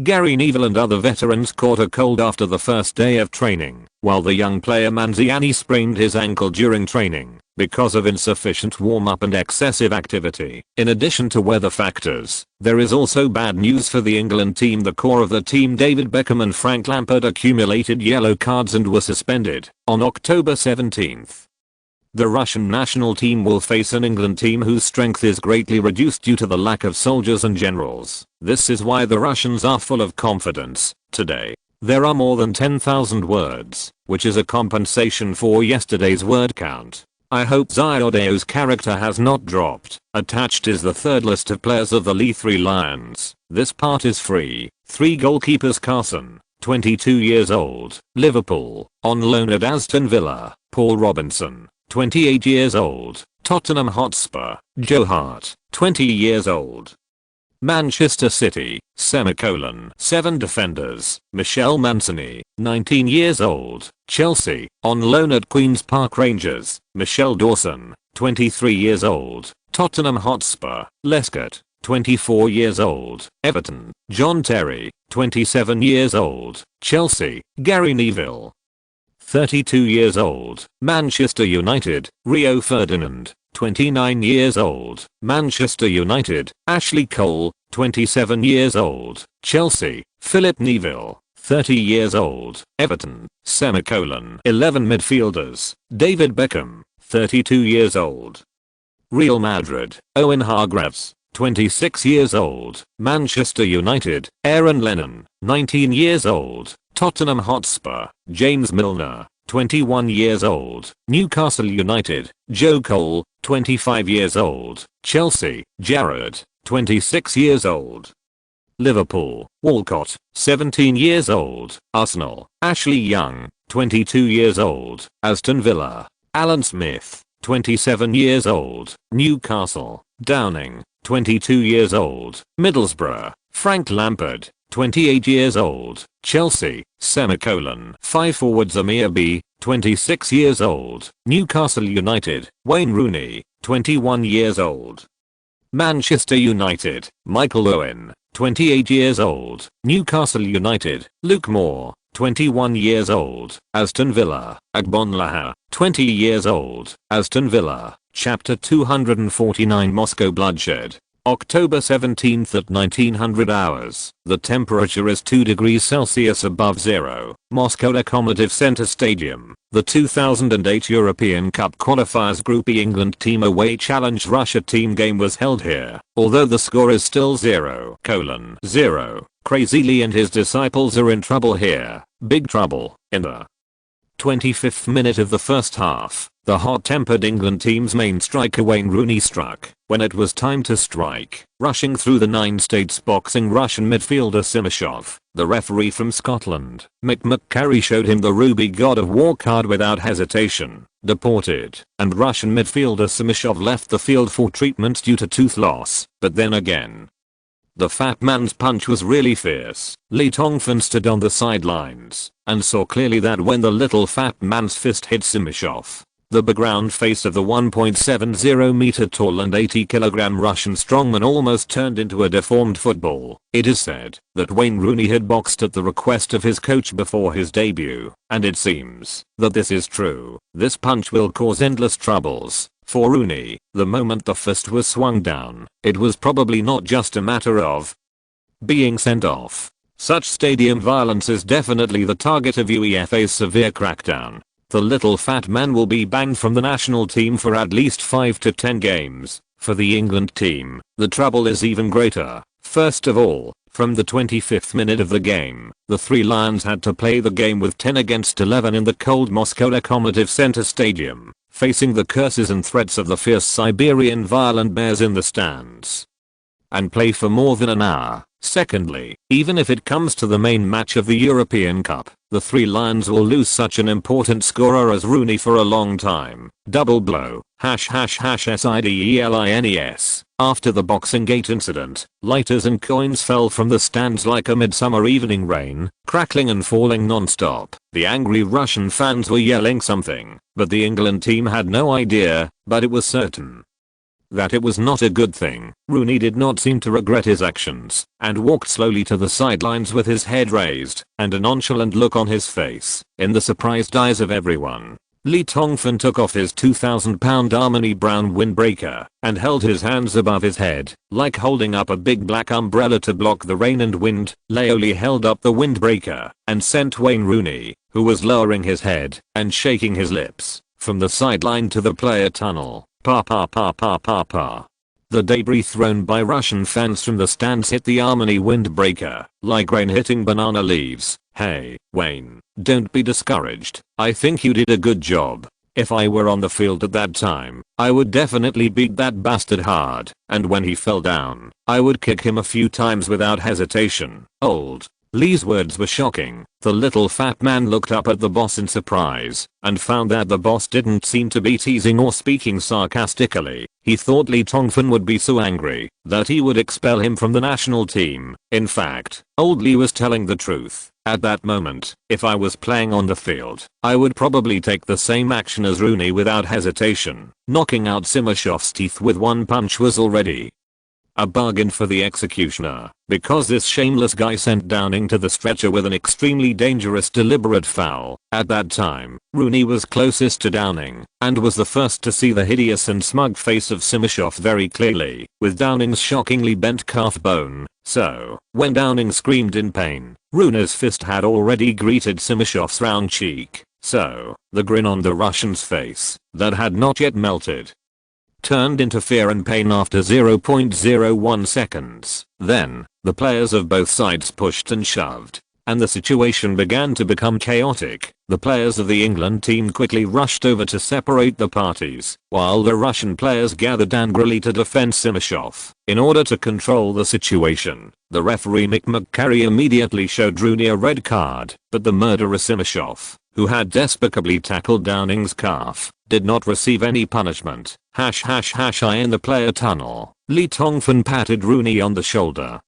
Gary Neville and other veterans caught a cold after the first day of training, while the young player Manziani sprained his ankle during training because of insufficient warm-up and excessive activity. In addition to weather factors, there is also bad news for the England team. The core of the team, David Beckham and Frank Lampard, accumulated yellow cards and were suspended on October 17th. The Russian national team will face an England team whose strength is greatly reduced due to the lack of soldiers and generals. This is why the Russians are full of confidence today. There are more than 10,000 words, which is a compensation for yesterday's word count. I hope Ziodeo's character has not dropped. Attached is the third list of players of the Three Lions. This part is free. 3 goalkeepers: Carson, 22 years old, Liverpool, on loan at Aston Villa; Paul Robinson, 28 years old, Tottenham Hotspur; Joe Hart, 20 years old, Manchester City; 7 defenders: Michel Mancini, 19 years old, Chelsea, on loan at Queen's Park Rangers; Michelle Dawson, 23 years old, Tottenham Hotspur; Lescott, 24 years old, Everton; John Terry, 27 years old, Chelsea; Gary Neville, 32 years old, Manchester United; Rio Ferdinand, 29 years old, Manchester United; Ashley Cole, 27 years old, Chelsea; Philip Neville, 30 years old, Everton; 11 midfielders: David Beckham, 32 years old, Real Madrid; Owen Hargreaves, 26 years old, Manchester United; Aaron Lennon, 19 years old, Tottenham Hotspur; James Milner, 21 years old, Newcastle United; Joe Cole, 25 years old, Chelsea; Gerrard, 26 years old, Liverpool; Walcott, 17 years old, Arsenal; Ashley Young, 22 years old, Aston Villa; Alan Smith, 27 years old, Newcastle; Downing, 22 years old, Middlesbrough; Frank Lampard, 28 years old, Chelsea; 5 forwards: Amir B, 26 years old, Newcastle United; Wayne Rooney, 21 years old, Manchester United; Michael Owen, 28 years old, Newcastle United; Luke Moore, 21 years old, Aston Villa; Agbonlaha, 20 years old, Aston Villa. Chapter 249: Moscow bloodshed. October 17th at 1900 hours. The temperature is 2 degrees Celsius above zero. Moscow Lokomotiv Center Stadium. The 2008 European Cup qualifiers Group E England team away challenge Russia team game was held here. Although the score is still 0:0, Crazy Lee and his disciples are in trouble here. Big trouble. In the 25th minute of the first half, the hot-tempered England team's main striker Wayne Rooney struck when it was time to strike. Rushing through the 9 states boxing Russian midfielder Simashov, the referee from Scotland, Mick McCarry, showed him the Ruby God of War card without hesitation. Deported, and Russian midfielder Simashov left the field for treatment due to tooth loss. But then again, the fat man's punch was really fierce. Lee Tongfan stood on the sidelines and saw clearly that when the little fat man's fist hit Simashov, the background face of the 1.70 meter tall and 80 kilogram Russian strongman almost turned into a deformed football. It is said that Wayne Rooney had boxed at the request of his coach before his debut, and it seems that this is true. This punch will cause endless troubles for Rooney. The moment the fist was swung down, it was probably not just a matter of being sent off. Such stadium violence is definitely the target of UEFA's severe crackdown. The little fat man will be banned from the national team for at least 5 to 10 games. For the England team, the trouble is even greater. First of all, From the 25th minute of the game, the three Lions had to play the game with 10 against 11 in the cold Moscow Lokomotiv Center Stadium, facing the curses and threats of the fierce Siberian violent bears in the stands. And play for more than an hour. Secondly, even if it comes to the main match of the European Cup, the three Lions will lose such an important scorer as Rooney for a long time. Double blow. #SIDELINES. After the Boxing Gate incident, lighters and coins fell from the stands like a midsummer evening rain, crackling and falling non-stop. The angry Russian fans were yelling something, but the England team had no idea, but it was certain that it was not a good thing. Rooney did not seem to regret his actions, and walked slowly to the sidelines with his head raised, and a nonchalant look on his face. In the surprised eyes of everyone, Lee Tongfan took off his £2,000 Armani brown windbreaker, and held his hands above his head, like holding up a big black umbrella to block the rain and wind. Lee held up the windbreaker, and sent Wayne Rooney, who was lowering his head, and shaking his lips, from the sideline to the player tunnel. Pa pa pa pa pa pa. The debris thrown by Russian fans from the stands hit the Armani windbreaker, like rain hitting banana leaves. Hey, Wayne, don't be discouraged. I think you did a good job. If I were on the field at that time, I would definitely beat that bastard hard, and when he fell down, I would kick him a few times without hesitation. Lee's words were shocking. The little fat man looked up at the boss in surprise, and found that the boss didn't seem to be teasing or speaking sarcastically. He thought Lee Tongfan would be so angry that he would expel him from the national team. In fact, old Lee was telling the truth. At that moment, if I was playing on the field, I would probably take the same action as Rooney without hesitation. Knocking out Simoshov's teeth with one punch was already a bargain for the executioner, because this shameless guy sent Downing to the stretcher with an extremely dangerous deliberate foul. At that time, Rooney was closest to Downing, and was the first to see the hideous and smug face of Simoshov very clearly, with Downing's shockingly bent calf bone. So, when Downing screamed in pain, Rooney's fist had already greeted Simoshov's round cheek. So, the grin on the Russian's face, that had not yet melted, turned into fear and pain after 0.01 seconds. Then, the players of both sides pushed and shoved, and the situation began to become chaotic. The players of the England team quickly rushed over to separate the parties, while the Russian players gathered angrily to defend Simoshov. In order to control the situation, the referee Mick McCarry immediately showed Rooney a red card, but the murderer Simoshov, who had despicably tackled Downing's calf, did not receive any punishment. In the player tunnel, Lee Tongfan patted Rooney on the shoulder,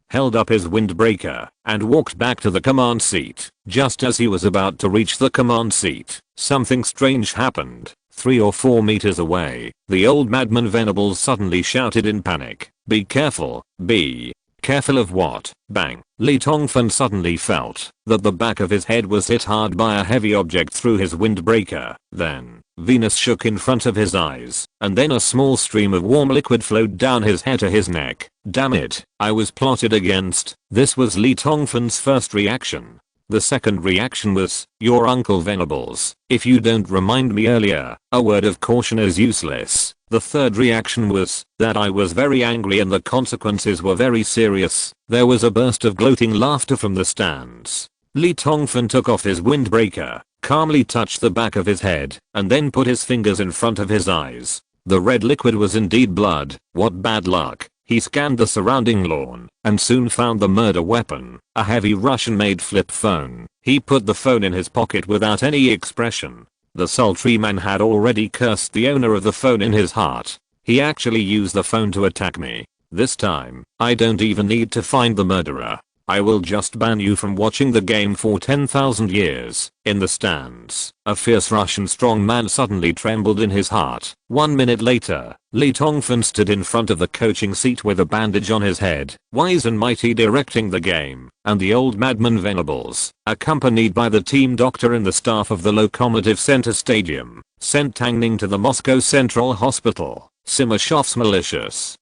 held up his windbreaker, and walked back to the command seat. Just as he was about to reach the command seat, something strange happened. 3 or 4 meters away, the old madman Venables suddenly shouted in panic, "Be careful, be careful of what?" Bang. Lee Tongfan suddenly felt that the back of his head was hit hard by a heavy object through his windbreaker. Then, Venus shook in front of his eyes, and then a small stream of warm liquid flowed down his head to his neck. Damn it, I was plotted against. This was Lee Tongfan's first reaction. The second reaction was, "Your Uncle Venables, if you don't remind me earlier, a word of caution is useless." The third reaction was that I was very angry and the consequences were very serious. There was a burst of gloating laughter from the stands. Lee Tongfan took off his windbreaker, calmly touched the back of his head, and then put his fingers in front of his eyes. The red liquid was indeed blood. What bad luck. He scanned the surrounding lawn, and soon found the murder weapon, a heavy Russian-made flip phone. He put the phone in his pocket without any expression. The sultry man had already cursed the owner of the phone in his heart. He actually used the phone to attack me. This time, I don't even need to find the murderer. I will just ban you from watching the game for 10,000 years. In the stands, a fierce Russian strongman suddenly trembled in his heart. 1 minute later, Lee Tongfan stood in front of the coaching seat with a bandage on his head, wise and mighty directing the game, and the old madman Venables, accompanied by the team doctor and the staff of the Lokomotiv Center Stadium, sent Tangning to the Moscow Central Hospital. Simoshov's malicious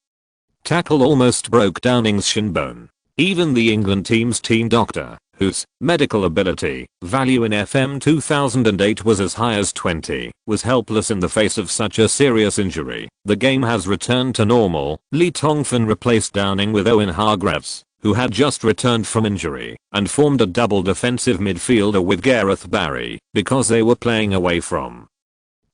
tackle almost broke Downing's shin bone. Even the England team's team doctor, whose medical ability value in FM 2008 was as high as 20, was helpless in the face of such a serious injury. The game has returned to normal. Lee Tongfan replaced Downing with Owen Hargreaves. who had just returned from injury, and formed a double defensive midfielder with Gareth Barry, because they were playing away from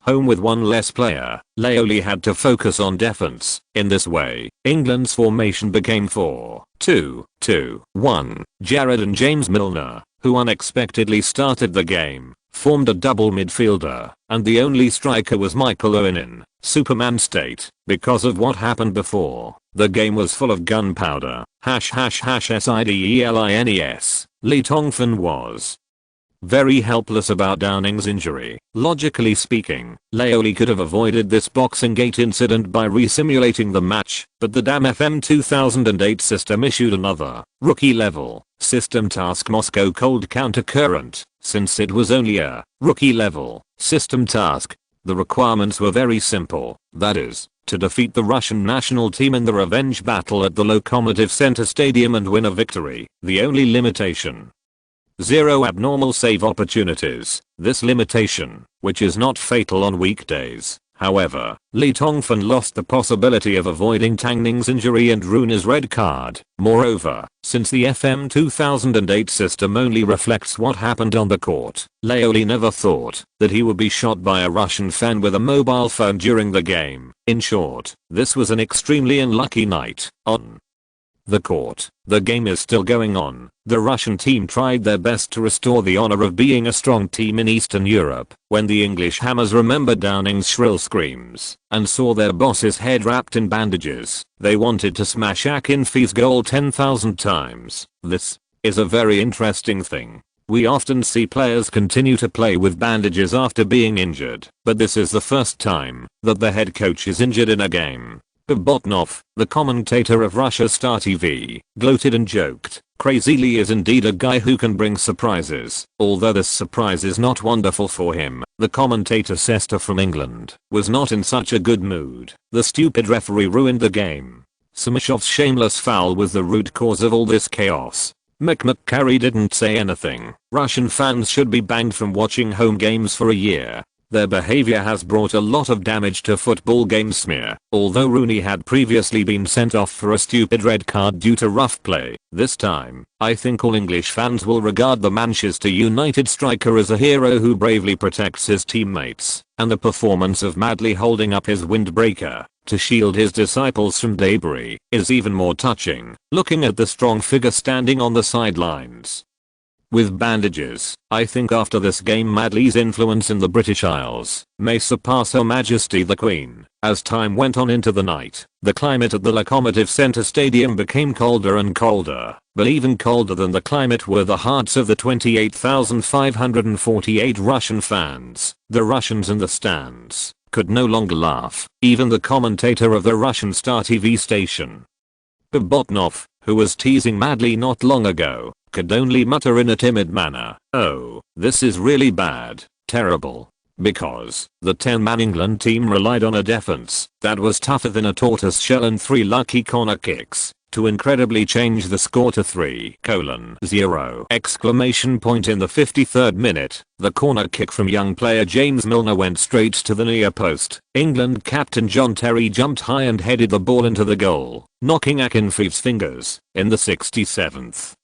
home with one less player. Layoli had to focus on defense. In this way, England's formation became 4-2-2-1. Jared and James Milner, who unexpectedly started the game, formed a double midfielder, and the only striker was Michael Owen in Superman state. Because of what happened before, the game was full of gunpowder. #SIDELINES. Lee Tongfan was very helpless about Downing's injury. Logically speaking, Layoli could have avoided this Boxing Gate incident by resimulating the match, but the damn FM 2008 system issued another, rookie-level, system task Moscow Cold Countercurrent. Since it was only a rookie-level, system task, the requirements were very simple, that is, to defeat the Russian national team in the revenge battle at the Lokomotiv Center Stadium and win a victory. The only limitation: 0 abnormal save opportunities. This limitation, which is not fatal on weekdays, however, Lee Tongfan lost the possibility of avoiding Tangnings's injury and Rooney's red card. Moreover, since the FM 2008 system only reflects what happened on the court, Layoli never thought that he would be shot by a Russian fan with a mobile phone during the game. In short, this was an extremely unlucky night. On the court, the game is still going on. The Russian team tried their best to restore the honor of being a strong team in Eastern Europe. When the English Hammers remembered Downing's shrill screams and saw their boss's head wrapped in bandages, they wanted to smash Akinfee's goal 10,000 times. This is a very interesting thing. We often see players continue to play with bandages after being injured, but this is the first time that the head coach is injured in a game. Botnov, the commentator of Russia Star TV, gloated and joked, "Crazy Lee is indeed a guy who can bring surprises, although this surprise is not wonderful for him." The commentator Sester from England was not in such a good mood. The stupid referee ruined the game. Simashov's shameless foul was the root cause of all this chaos. McCarry didn't say anything. Russian fans should be banned from watching home games for a year. Their behavior has brought a lot of damage to football game smear. Although Rooney had previously been sent off for a stupid red card due to rough play, this time, I think all English fans will regard the Manchester United striker as a hero who bravely protects his teammates, and the performance of Madley holding up his windbreaker to shield his disciples from debris is even more touching. Looking at the strong figure standing on the sidelines with bandages, I think after this game Madley's influence in the British Isles may surpass Her Majesty the Queen. As time went on into the night, the climate at the Lokomotiv Center Stadium became colder and colder, but even colder than the climate were the hearts of the 28,548 Russian fans. The Russians in the stands could no longer laugh. Even the commentator of the Russian Star TV station, Botnov, who was teasing Madley not long ago, could only mutter in a timid manner, "Oh, this is really bad, terrible." Because the 10-man England team relied on a defense that was tougher than a tortoise shell and 3 lucky corner kicks to incredibly change the score to 3:0. Exclamation point in the 53rd minute, the corner kick from young player James Milner went straight to the near post. England captain John Terry jumped high and headed the ball into the goal, knocking Akinfeev's fingers. In the 67th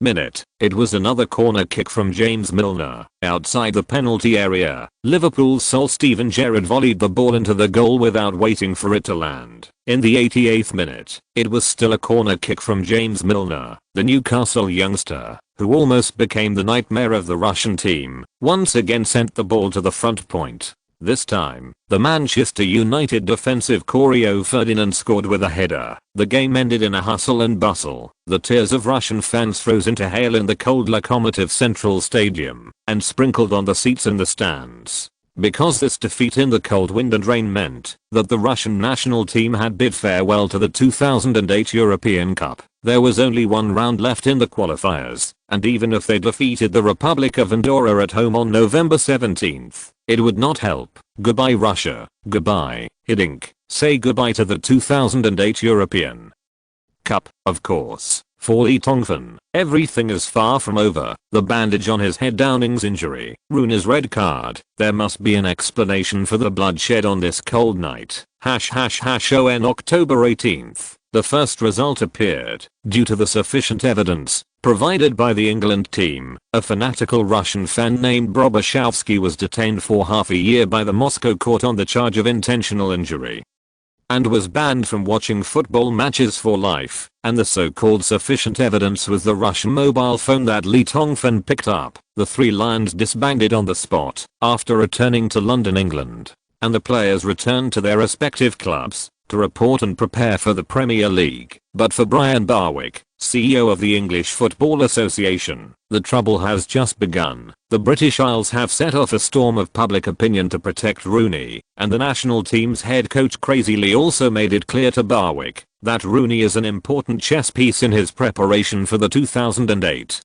minute, it was another corner kick from James Milner, outside the penalty area. Liverpool's sole Steven Gerrard volleyed the ball into the goal without waiting for it to land. In the 88th minute, it was still a corner kick from James Milner, the Newcastle youngster, who almost became the nightmare of the Russian team, once again sent the ball to the front point. This time, the Manchester United defensive Rio Ferdinand scored with a header. The game ended in a hustle and bustle. The tears of Russian fans froze into hail in the cold Lokomotiv Central Stadium and sprinkled on the seats in the stands. Because this defeat in the cold wind and rain meant that the Russian national team had bid farewell to the 2008 European Cup. There was only one round left in the qualifiers, and even if they defeated the Republic of Andorra at home on November 17th, it would not help. Goodbye Russia, goodbye, Hiddink. Say goodbye to the 2008 European Cup, of course. For Lee Tongfan, everything is far from over. The bandage on his head, Downing's injury, Rooney's red card. There must be an explanation for the bloodshed on this cold night. #on October 18th. The first result appeared due to the sufficient evidence provided by the England team. A fanatical Russian fan named Brobashovsky was detained for half a year by the Moscow court on the charge of intentional injury and was banned from watching football matches for life, and the so-called sufficient evidence was the Russian mobile phone that Lee Tongfan picked up. The three Lions disbanded on the spot after returning to London, England, and the players returned to their respective clubs to report and prepare for the Premier League. But for Brian Barwick, CEO of the English Football Association, the trouble has just begun. The British Isles have set off a storm of public opinion to protect Rooney, and the national team's head coach Crazy Lee also made it clear to Barwick that Rooney is an important chess piece in his preparation for the 2008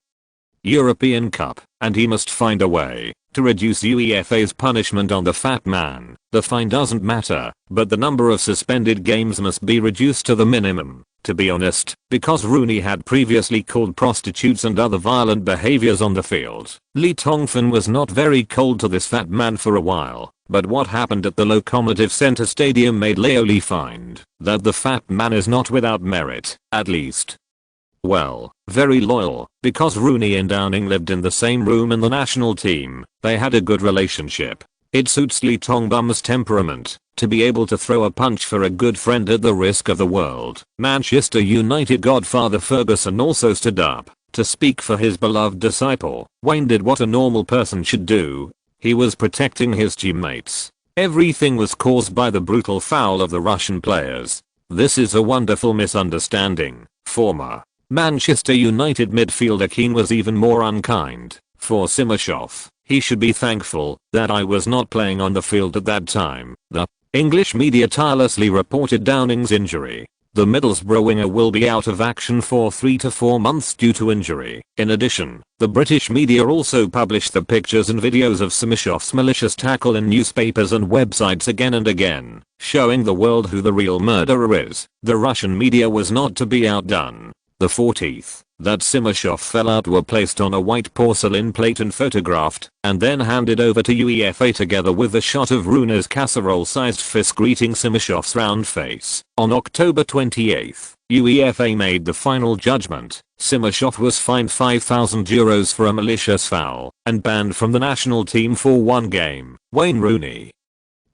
European Cup, and he must find a way to reduce UEFA's punishment on the fat man. The fine doesn't matter, but the number of suspended games must be reduced to the minimum. To be honest, because Rooney had previously called prostitutes and other violent behaviors on the field, Lee Tongfan was not very cold to this fat man for a while. But what happened at the Lokomotiv Center Stadium made Leo Lee find that the fat man is not without merit, at least. Well, very loyal, because Rooney and Downing lived in the same room in the national team. They had a good relationship. It suits Lee Tongbum's temperament to be able to throw a punch for a good friend at the risk of the world. Manchester United godfather Ferguson also stood up to speak for his beloved disciple. Wayne did what a normal person should do. He was protecting his teammates. Everything was caused by the brutal foul of the Russian players. This is a wonderful misunderstanding. Former Manchester United midfielder Keane was even more unkind. For Simashov, he should be thankful that I was not playing on the field at that time. The English media tirelessly reported Downing's injury. The Middlesbrough winger will be out of action for 3 to 4 months due to injury. In addition, the British media also published the pictures and videos of Simashov's malicious tackle in newspapers and websites again and again, showing the world who the real murderer is. The Russian media was not to be outdone. The 4 teeth that Simashov fell out were placed on a white porcelain plate and photographed, and then handed over to UEFA together with a shot of Rooney's casserole-sized fist greeting Simashov's round face. On October 28th, UEFA made the final judgment. Simashov was fined €5,000 for a malicious foul and banned from the national team for 1 game. Wayne Rooney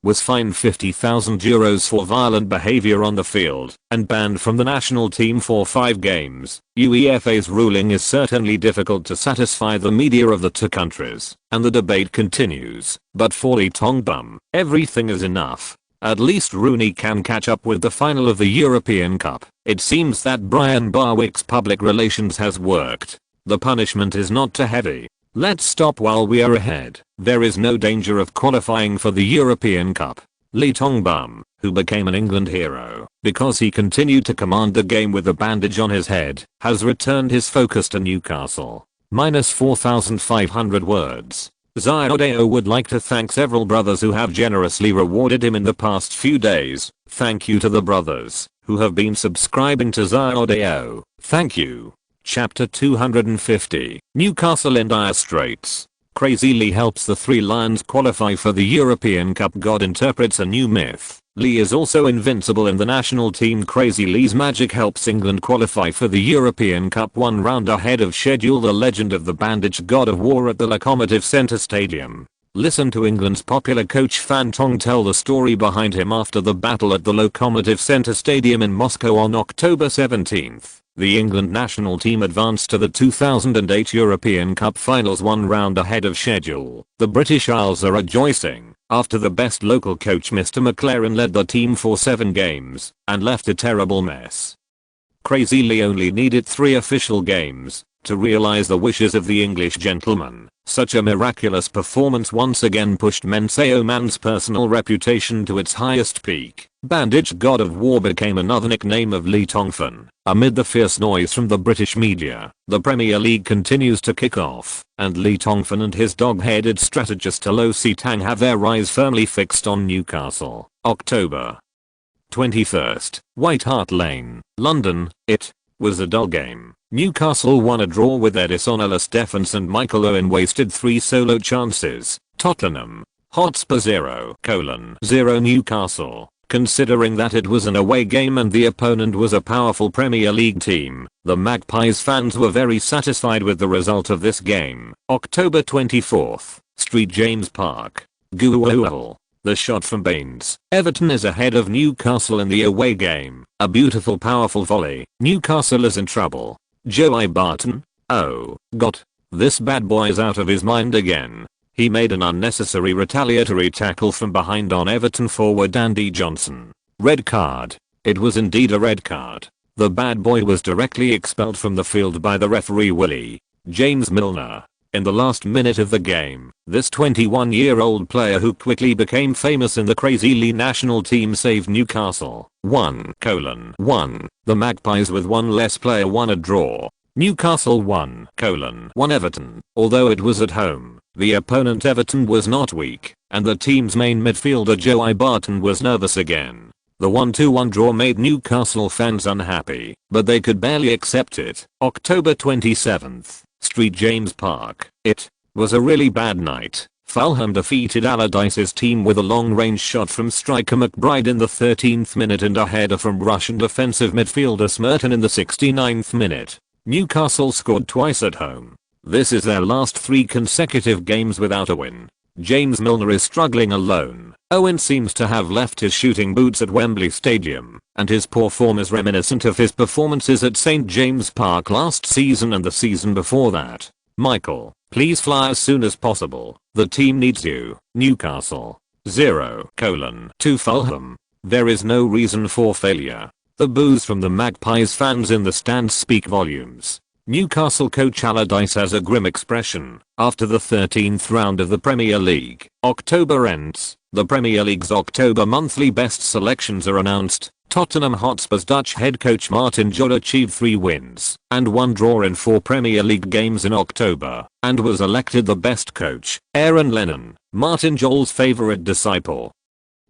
was fined €50,000 for violent behavior on the field and banned from the national team for 5 games. UEFA's ruling is certainly difficult to satisfy the media of the two countries, and the debate continues. But for Lee Tongbum, everything is enough. At least Rooney can catch up with the final of the European Cup. It seems that Brian Barwick's public relations has worked. The punishment is not too heavy. Let's stop while we are ahead. There is no danger of qualifying for the European Cup. Lee Tongbum, who became an England hero because he continued to command the game with a bandage on his head, has returned his focus to Newcastle. Minus 4,500 words. Zyodeo would like to thank several brothers who have generously rewarded him in the past few days. Thank you to the brothers who have been subscribing to Zyodeo. Thank you. Chapter 250. Newcastle in dire straits. Crazy Lee helps the 3 Lions qualify for the European Cup. God interprets a new myth. Lee is also invincible in the national team. Crazy Lee's magic helps England qualify for the European Cup 1 round ahead of schedule. The legend of the bandaged god of war at the Lokomotiv Center Stadium. Listen to England's popular coach Fan Tong tell the story behind him after the battle at the Lokomotiv Center Stadium in Moscow on October 17th. The England national team advanced to the 2008 European Cup finals 1 round ahead of schedule. The British Isles are rejoicing after the best local coach Mr. McLaren led the team for 7 games and left a terrible mess. Crazy Lee only needed 3 official games to realize the wishes of the English gentleman. Such a miraculous performance once again pushed Menseo Man's personal reputation to its highest peak. Bandaged God of War became another nickname of Lee Tongfan. Amid the fierce noise from the British media, the Premier League continues to kick off, and Lee Tongfan and his dog-headed strategist Lo Si-Tang have their eyes firmly fixed on Newcastle. October 21st, White Hart Lane, London. It was a dull game. Newcastle won a draw with Edison Ellis defense and Michael Owen wasted 3 solo chances. Tottenham Hotspur 0:0 Newcastle. Considering that it was an away game and the opponent was a powerful Premier League team, the Magpies fans were very satisfied with the result of this game. October 24th, St James Park. Goal. The shot from Baines. Everton is ahead of Newcastle in the away game. A beautiful powerful volley. Newcastle is in trouble. Joey Barton? Oh, God. This bad boy is out of his mind again. He made an unnecessary retaliatory tackle from behind on Everton forward Andy Johnson. Red card. It was indeed a red card. The bad boy was directly expelled from the field by the referee Willie James Milner. In the last minute of the game, this 21-year-old player who quickly became famous in the Crazy Lee national team saved Newcastle. 1:1. The Magpies with one less player won a draw. Newcastle 1:1 Everton. Although it was at home, the opponent Everton was not weak, and the team's main midfielder Joey Barton was nervous again. The 1-1 draw made Newcastle fans unhappy, but they could barely accept it. October 27th, St James Park. It was a really bad night. Fulham defeated Allardyce's team with a long-range shot from striker McBride in the 13th minute and a header from Russian defensive midfielder Smerton in the 69th minute. Newcastle scored twice at home. This is their last 3 consecutive games without a win. James Milner is struggling alone. Owen seems to have left his shooting boots at Wembley Stadium, and his poor form is reminiscent of his performances at St James Park last season and the season before that. Michael, please fly as soon as possible. The team needs you. Newcastle. 0:2 Fulham. There is no reason for failure. The boos from the Magpies fans in the stands speak volumes. Newcastle coach Allardyce has a grim expression after the 13th round of the Premier League. October ends. The Premier League's October monthly best selections are announced. Tottenham Hotspur's Dutch head coach Martin Jol achieved 3 wins and 1 draw in 4 Premier League games in October and was elected the best coach. Aaron Lennon, Martin Jol's favorite disciple,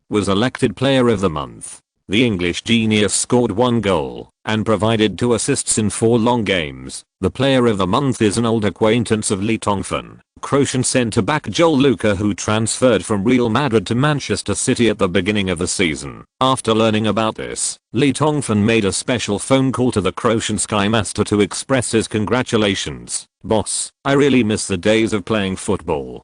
was elected player of the month. The English genius scored 1 goal and provided 2 assists in 4 long games. The player of the month is an old acquaintance of Lee Tongfan, Croatian centre-back Joel Luka, who transferred from Real Madrid to Manchester City at the beginning of the season. After learning about this, Lee Tongfan made a special phone call to the Croatian Sky Master to express his congratulations. "Boss, I really miss the days of playing football.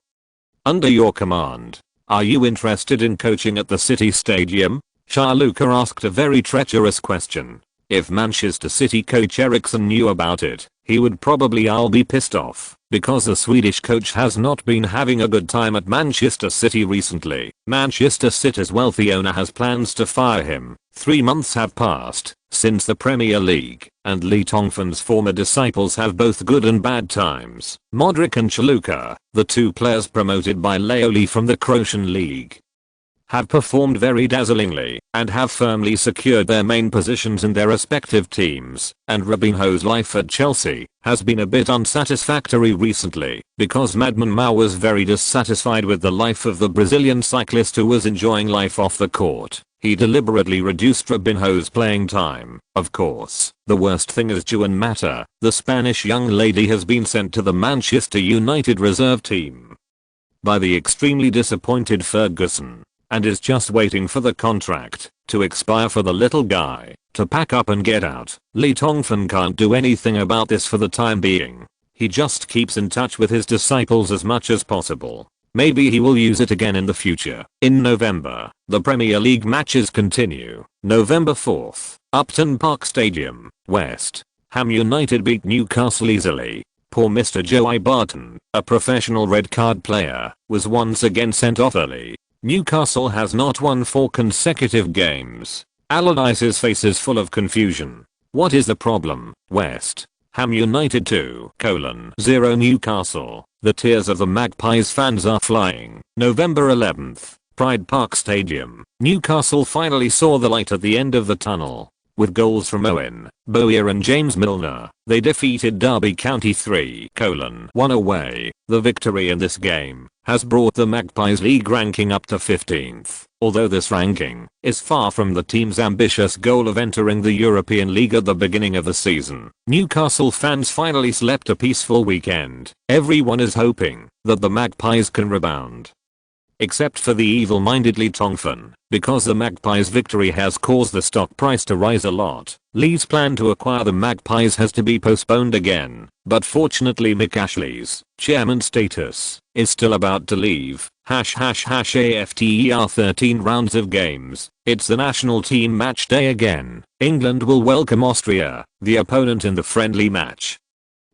Under your command. Are you interested in coaching at the City Stadium?" Luka asked a very treacherous question. If Manchester City coach Eriksson knew about it, he would probably all be pissed off, because the Swedish coach has not been having a good time at Manchester City recently. Manchester City's wealthy owner has plans to fire him. 3 months have passed since the Premier League, and Lee Tongfan's former disciples have both good and bad times. Modric and Chaluka, the 2 players promoted by Leoli from the Croatian League, have performed very dazzlingly and have firmly secured their main positions in their respective teams, and Robinho's life at Chelsea has been a bit unsatisfactory recently because Madman Mao was very dissatisfied with the life of the Brazilian cyclist who was enjoying life off the court. He deliberately reduced Robinho's playing time. Of course, the worst thing is Juan Mata. The Spanish young lady has been sent to the Manchester United reserve team by the extremely disappointed Ferguson, and is just waiting for the contract to expire for the little guy to pack up and get out. Lee Tongfan can't do anything about this for the time being. He just keeps in touch with his disciples as much as possible. Maybe he will use it again in the future. In November, the Premier League matches continue. November 4th, Upton Park Stadium, West Ham United beat Newcastle easily. Poor Mr. Joey Barton, a professional red card player, was once again sent off early. Newcastle has not won 4 consecutive games. Allardyce's face is full of confusion. What is the problem? West Ham United 2:0 Newcastle. The tears of the Magpies fans are flying. November 11th, Pride Park Stadium. Newcastle finally saw the light at the end of the tunnel. With goals from Owen, Bowyer and James Milner, they defeated Derby County 3:1 away. The victory in this game has brought the Magpies league ranking up to 15th, although this ranking is far from the team's ambitious goal of entering the European League at the beginning of the season. Newcastle fans finally slept a peaceful weekend. Everyone is hoping that the Magpies can rebound. except for the evil-mindedly Tongfan, because the Magpies' victory has caused the stock price to rise a lot. Lee's plan to acquire the Magpies has to be postponed again, but fortunately Mick Ashley's chairman status is still about to leave. #AFTER 13 rounds of games. It's the national team match day again. England will welcome Austria, the opponent in the friendly match,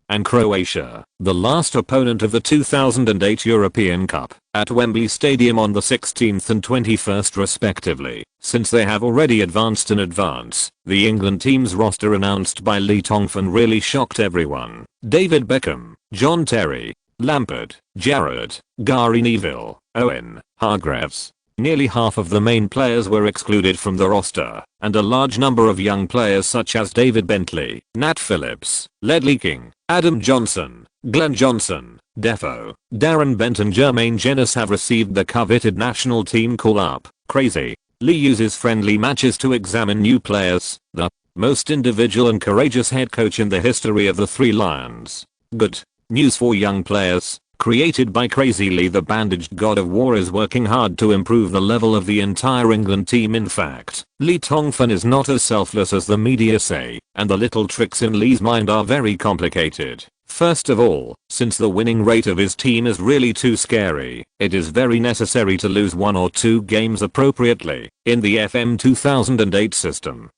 and Croatia, the last opponent of the 2008 European Cup, at Wembley Stadium on the 16th and 21st respectively. Since they have already advanced in advance, the England team's roster announced by Lee Tongfan really shocked everyone. David Beckham, John Terry, Lampard, Gerrard, Gary Neville, Owen, Hargreaves. Nearly half of the main players were excluded from the roster, and a large number of young players such as David Bentley, Nat Phillips, Ledley King, Adam Johnson, Glenn Johnson, Defoe, Darren Bent and Jermaine Jenas have received the coveted national team call-up. Crazy. Lee uses friendly matches to examine new players, the most individual and courageous head coach in the history of the Three Lions. Good news for young players. Created by Crazy Lee, the bandaged god of war is working hard to improve the level of the entire England team. In fact, Lee Tongfan is not as selfless as the media say, and the little tricks in Lee's mind are very complicated. First of all, since the winning rate of his team is really too scary, it is very necessary to lose 1 or 2 games appropriately. In the FM 2008 system,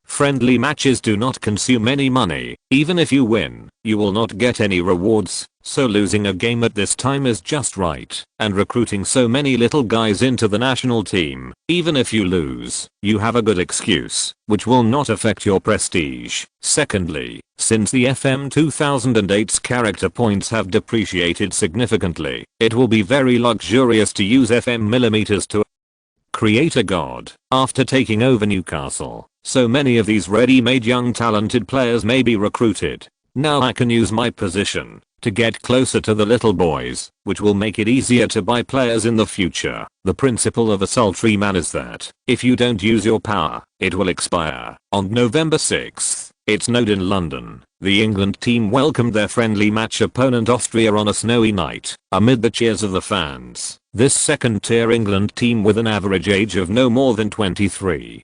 friendly matches do not consume any money. Even if you win, you will not get any rewards, so losing a game at this time is just right. And recruiting so many little guys into the national team, even if you lose, you have a good excuse, which will not affect your prestige. Secondly, since the FM 2008's character points have depreciated significantly, it will be very luxurious to use FM millimeters to create a god. After taking over Newcastle, so many of these ready-made young talented players may be recruited. Now I can use my position to get closer to the little boys, which will make it easier to buy players in the future. The principle of a sultry man is that if you don't use your power, it will expire. On November 6th, it's snowed in London. The England team welcomed their friendly match opponent Austria on a snowy night, amid the cheers of the fans. This second-tier England team, with an average age of no more than 23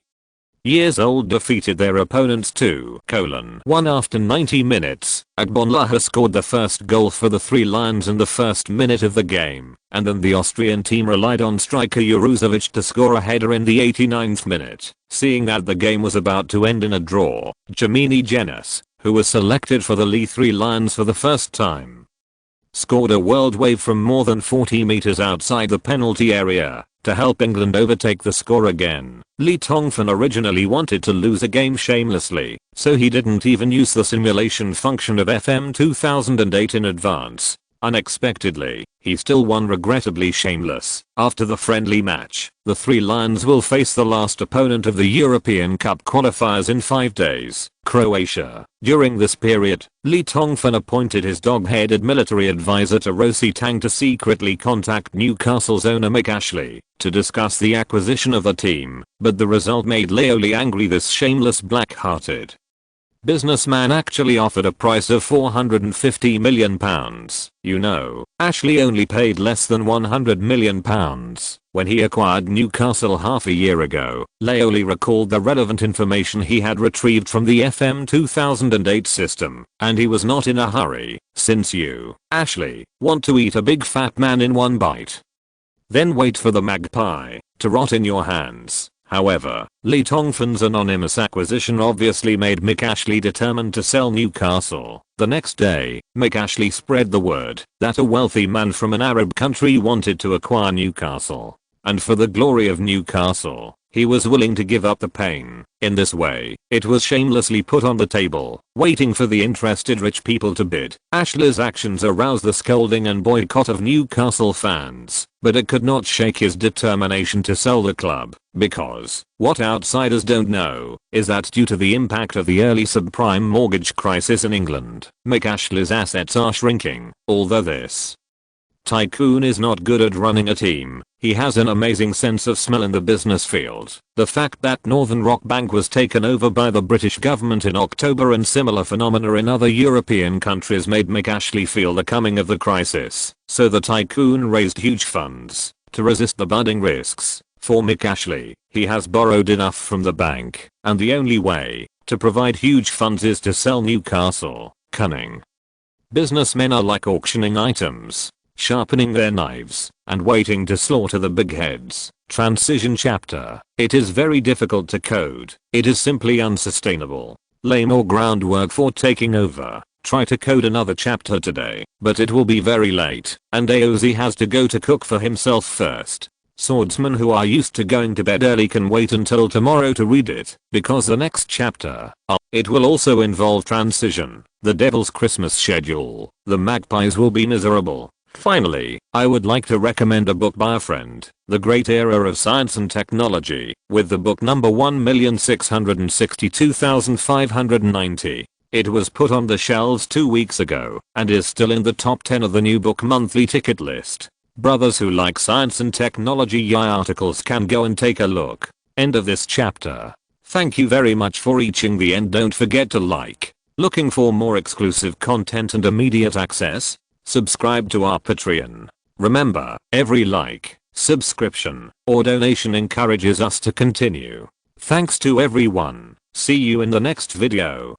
years old, defeated their opponents 2-1 after 90 minutes. Agbonlaha scored the first goal for the Three Lions in the first minute of the game, and then the Austrian team relied on striker Juruzovic to score a header in the 89th minute. Seeing that the game was about to end in a draw, Jermaine Jenas, who was selected for the Lee Three Lions for the first time, scored a world wave from more than 40 meters outside the penalty area to help England overtake the score again. Lee Tongfan originally wanted to lose a game shamelessly, so he didn't even use the simulation function of FM 2008 in advance. Unexpectedly, he still won, regrettably shameless. After the friendly match, the Three Lions will face the last opponent of the European Cup qualifiers in 5 days, Croatia. During this period, Lee Tongfan appointed his dog-headed military advisor to Rossi Tang to secretly contact Newcastle's owner Mick Ashley to discuss the acquisition of the team, but the result made Leoli angry. This shameless, black-hearted businessman actually offered a price of £450 million. You know, Ashley only paid less than £100 million when he acquired Newcastle half a year ago. Leoli recalled the relevant information he had retrieved from the FM 2008 system, and he was not in a hurry, since you, Ashley, want to eat a big fat man in one bite, then wait for the magpie to rot in your hands. However, Lee Tongfan's anonymous acquisition obviously made Mick Ashley determined to sell Newcastle. The next day, Mick Ashley spread the word that a wealthy man from an Arab country wanted to acquire Newcastle, and for the glory of Newcastle, he was willing to give up the pain. In this way, it was shamelessly put on the table, waiting for the interested rich people to bid. Ashley's actions aroused the scolding and boycott of Newcastle fans, but it could not shake his determination to sell the club, because what outsiders don't know is that due to the impact of the early subprime mortgage crisis in England, Mick Ashley's assets are shrinking. Although this tycoon is not good at running a team, he has an amazing sense of smell in the business field. The fact that Northern Rock Bank was taken over by the British government in October and similar phenomena in other European countries made Mick Ashley feel the coming of the crisis, so the tycoon raised huge funds To resist the budding risks, for Mick Ashley, he has borrowed enough from the bank, and the only way to provide huge funds is to sell Newcastle, cunning. Businessmen are like auctioning items, sharpening their knives, and waiting to slaughter the big heads. Transition chapter. It is very difficult to code. It is simply unsustainable. Lay more groundwork for taking over. Try to code another chapter today, but it will be very late, and AOZ has to go to cook for himself first. Swordsmen who are used to going to bed early can wait until tomorrow to read it, because the next chapter, it will also involve transition, the devil's Christmas schedule. The magpies will be miserable. Finally, I would like to recommend a book by a friend, The Great Era of Science and Technology, with the book number 1,662,590. It was put on the shelves 2 weeks ago, and is still in the top 10 of the New Book Monthly ticket list. Brothers who like science and technology articles can go and take a look. End of this chapter. Thank you very much for reaching the end. Don't forget to like. Looking for more exclusive content and immediate access? Subscribe to our Patreon. Remember, every like, subscription, or donation encourages us to continue. Thanks to everyone. See you in the next video.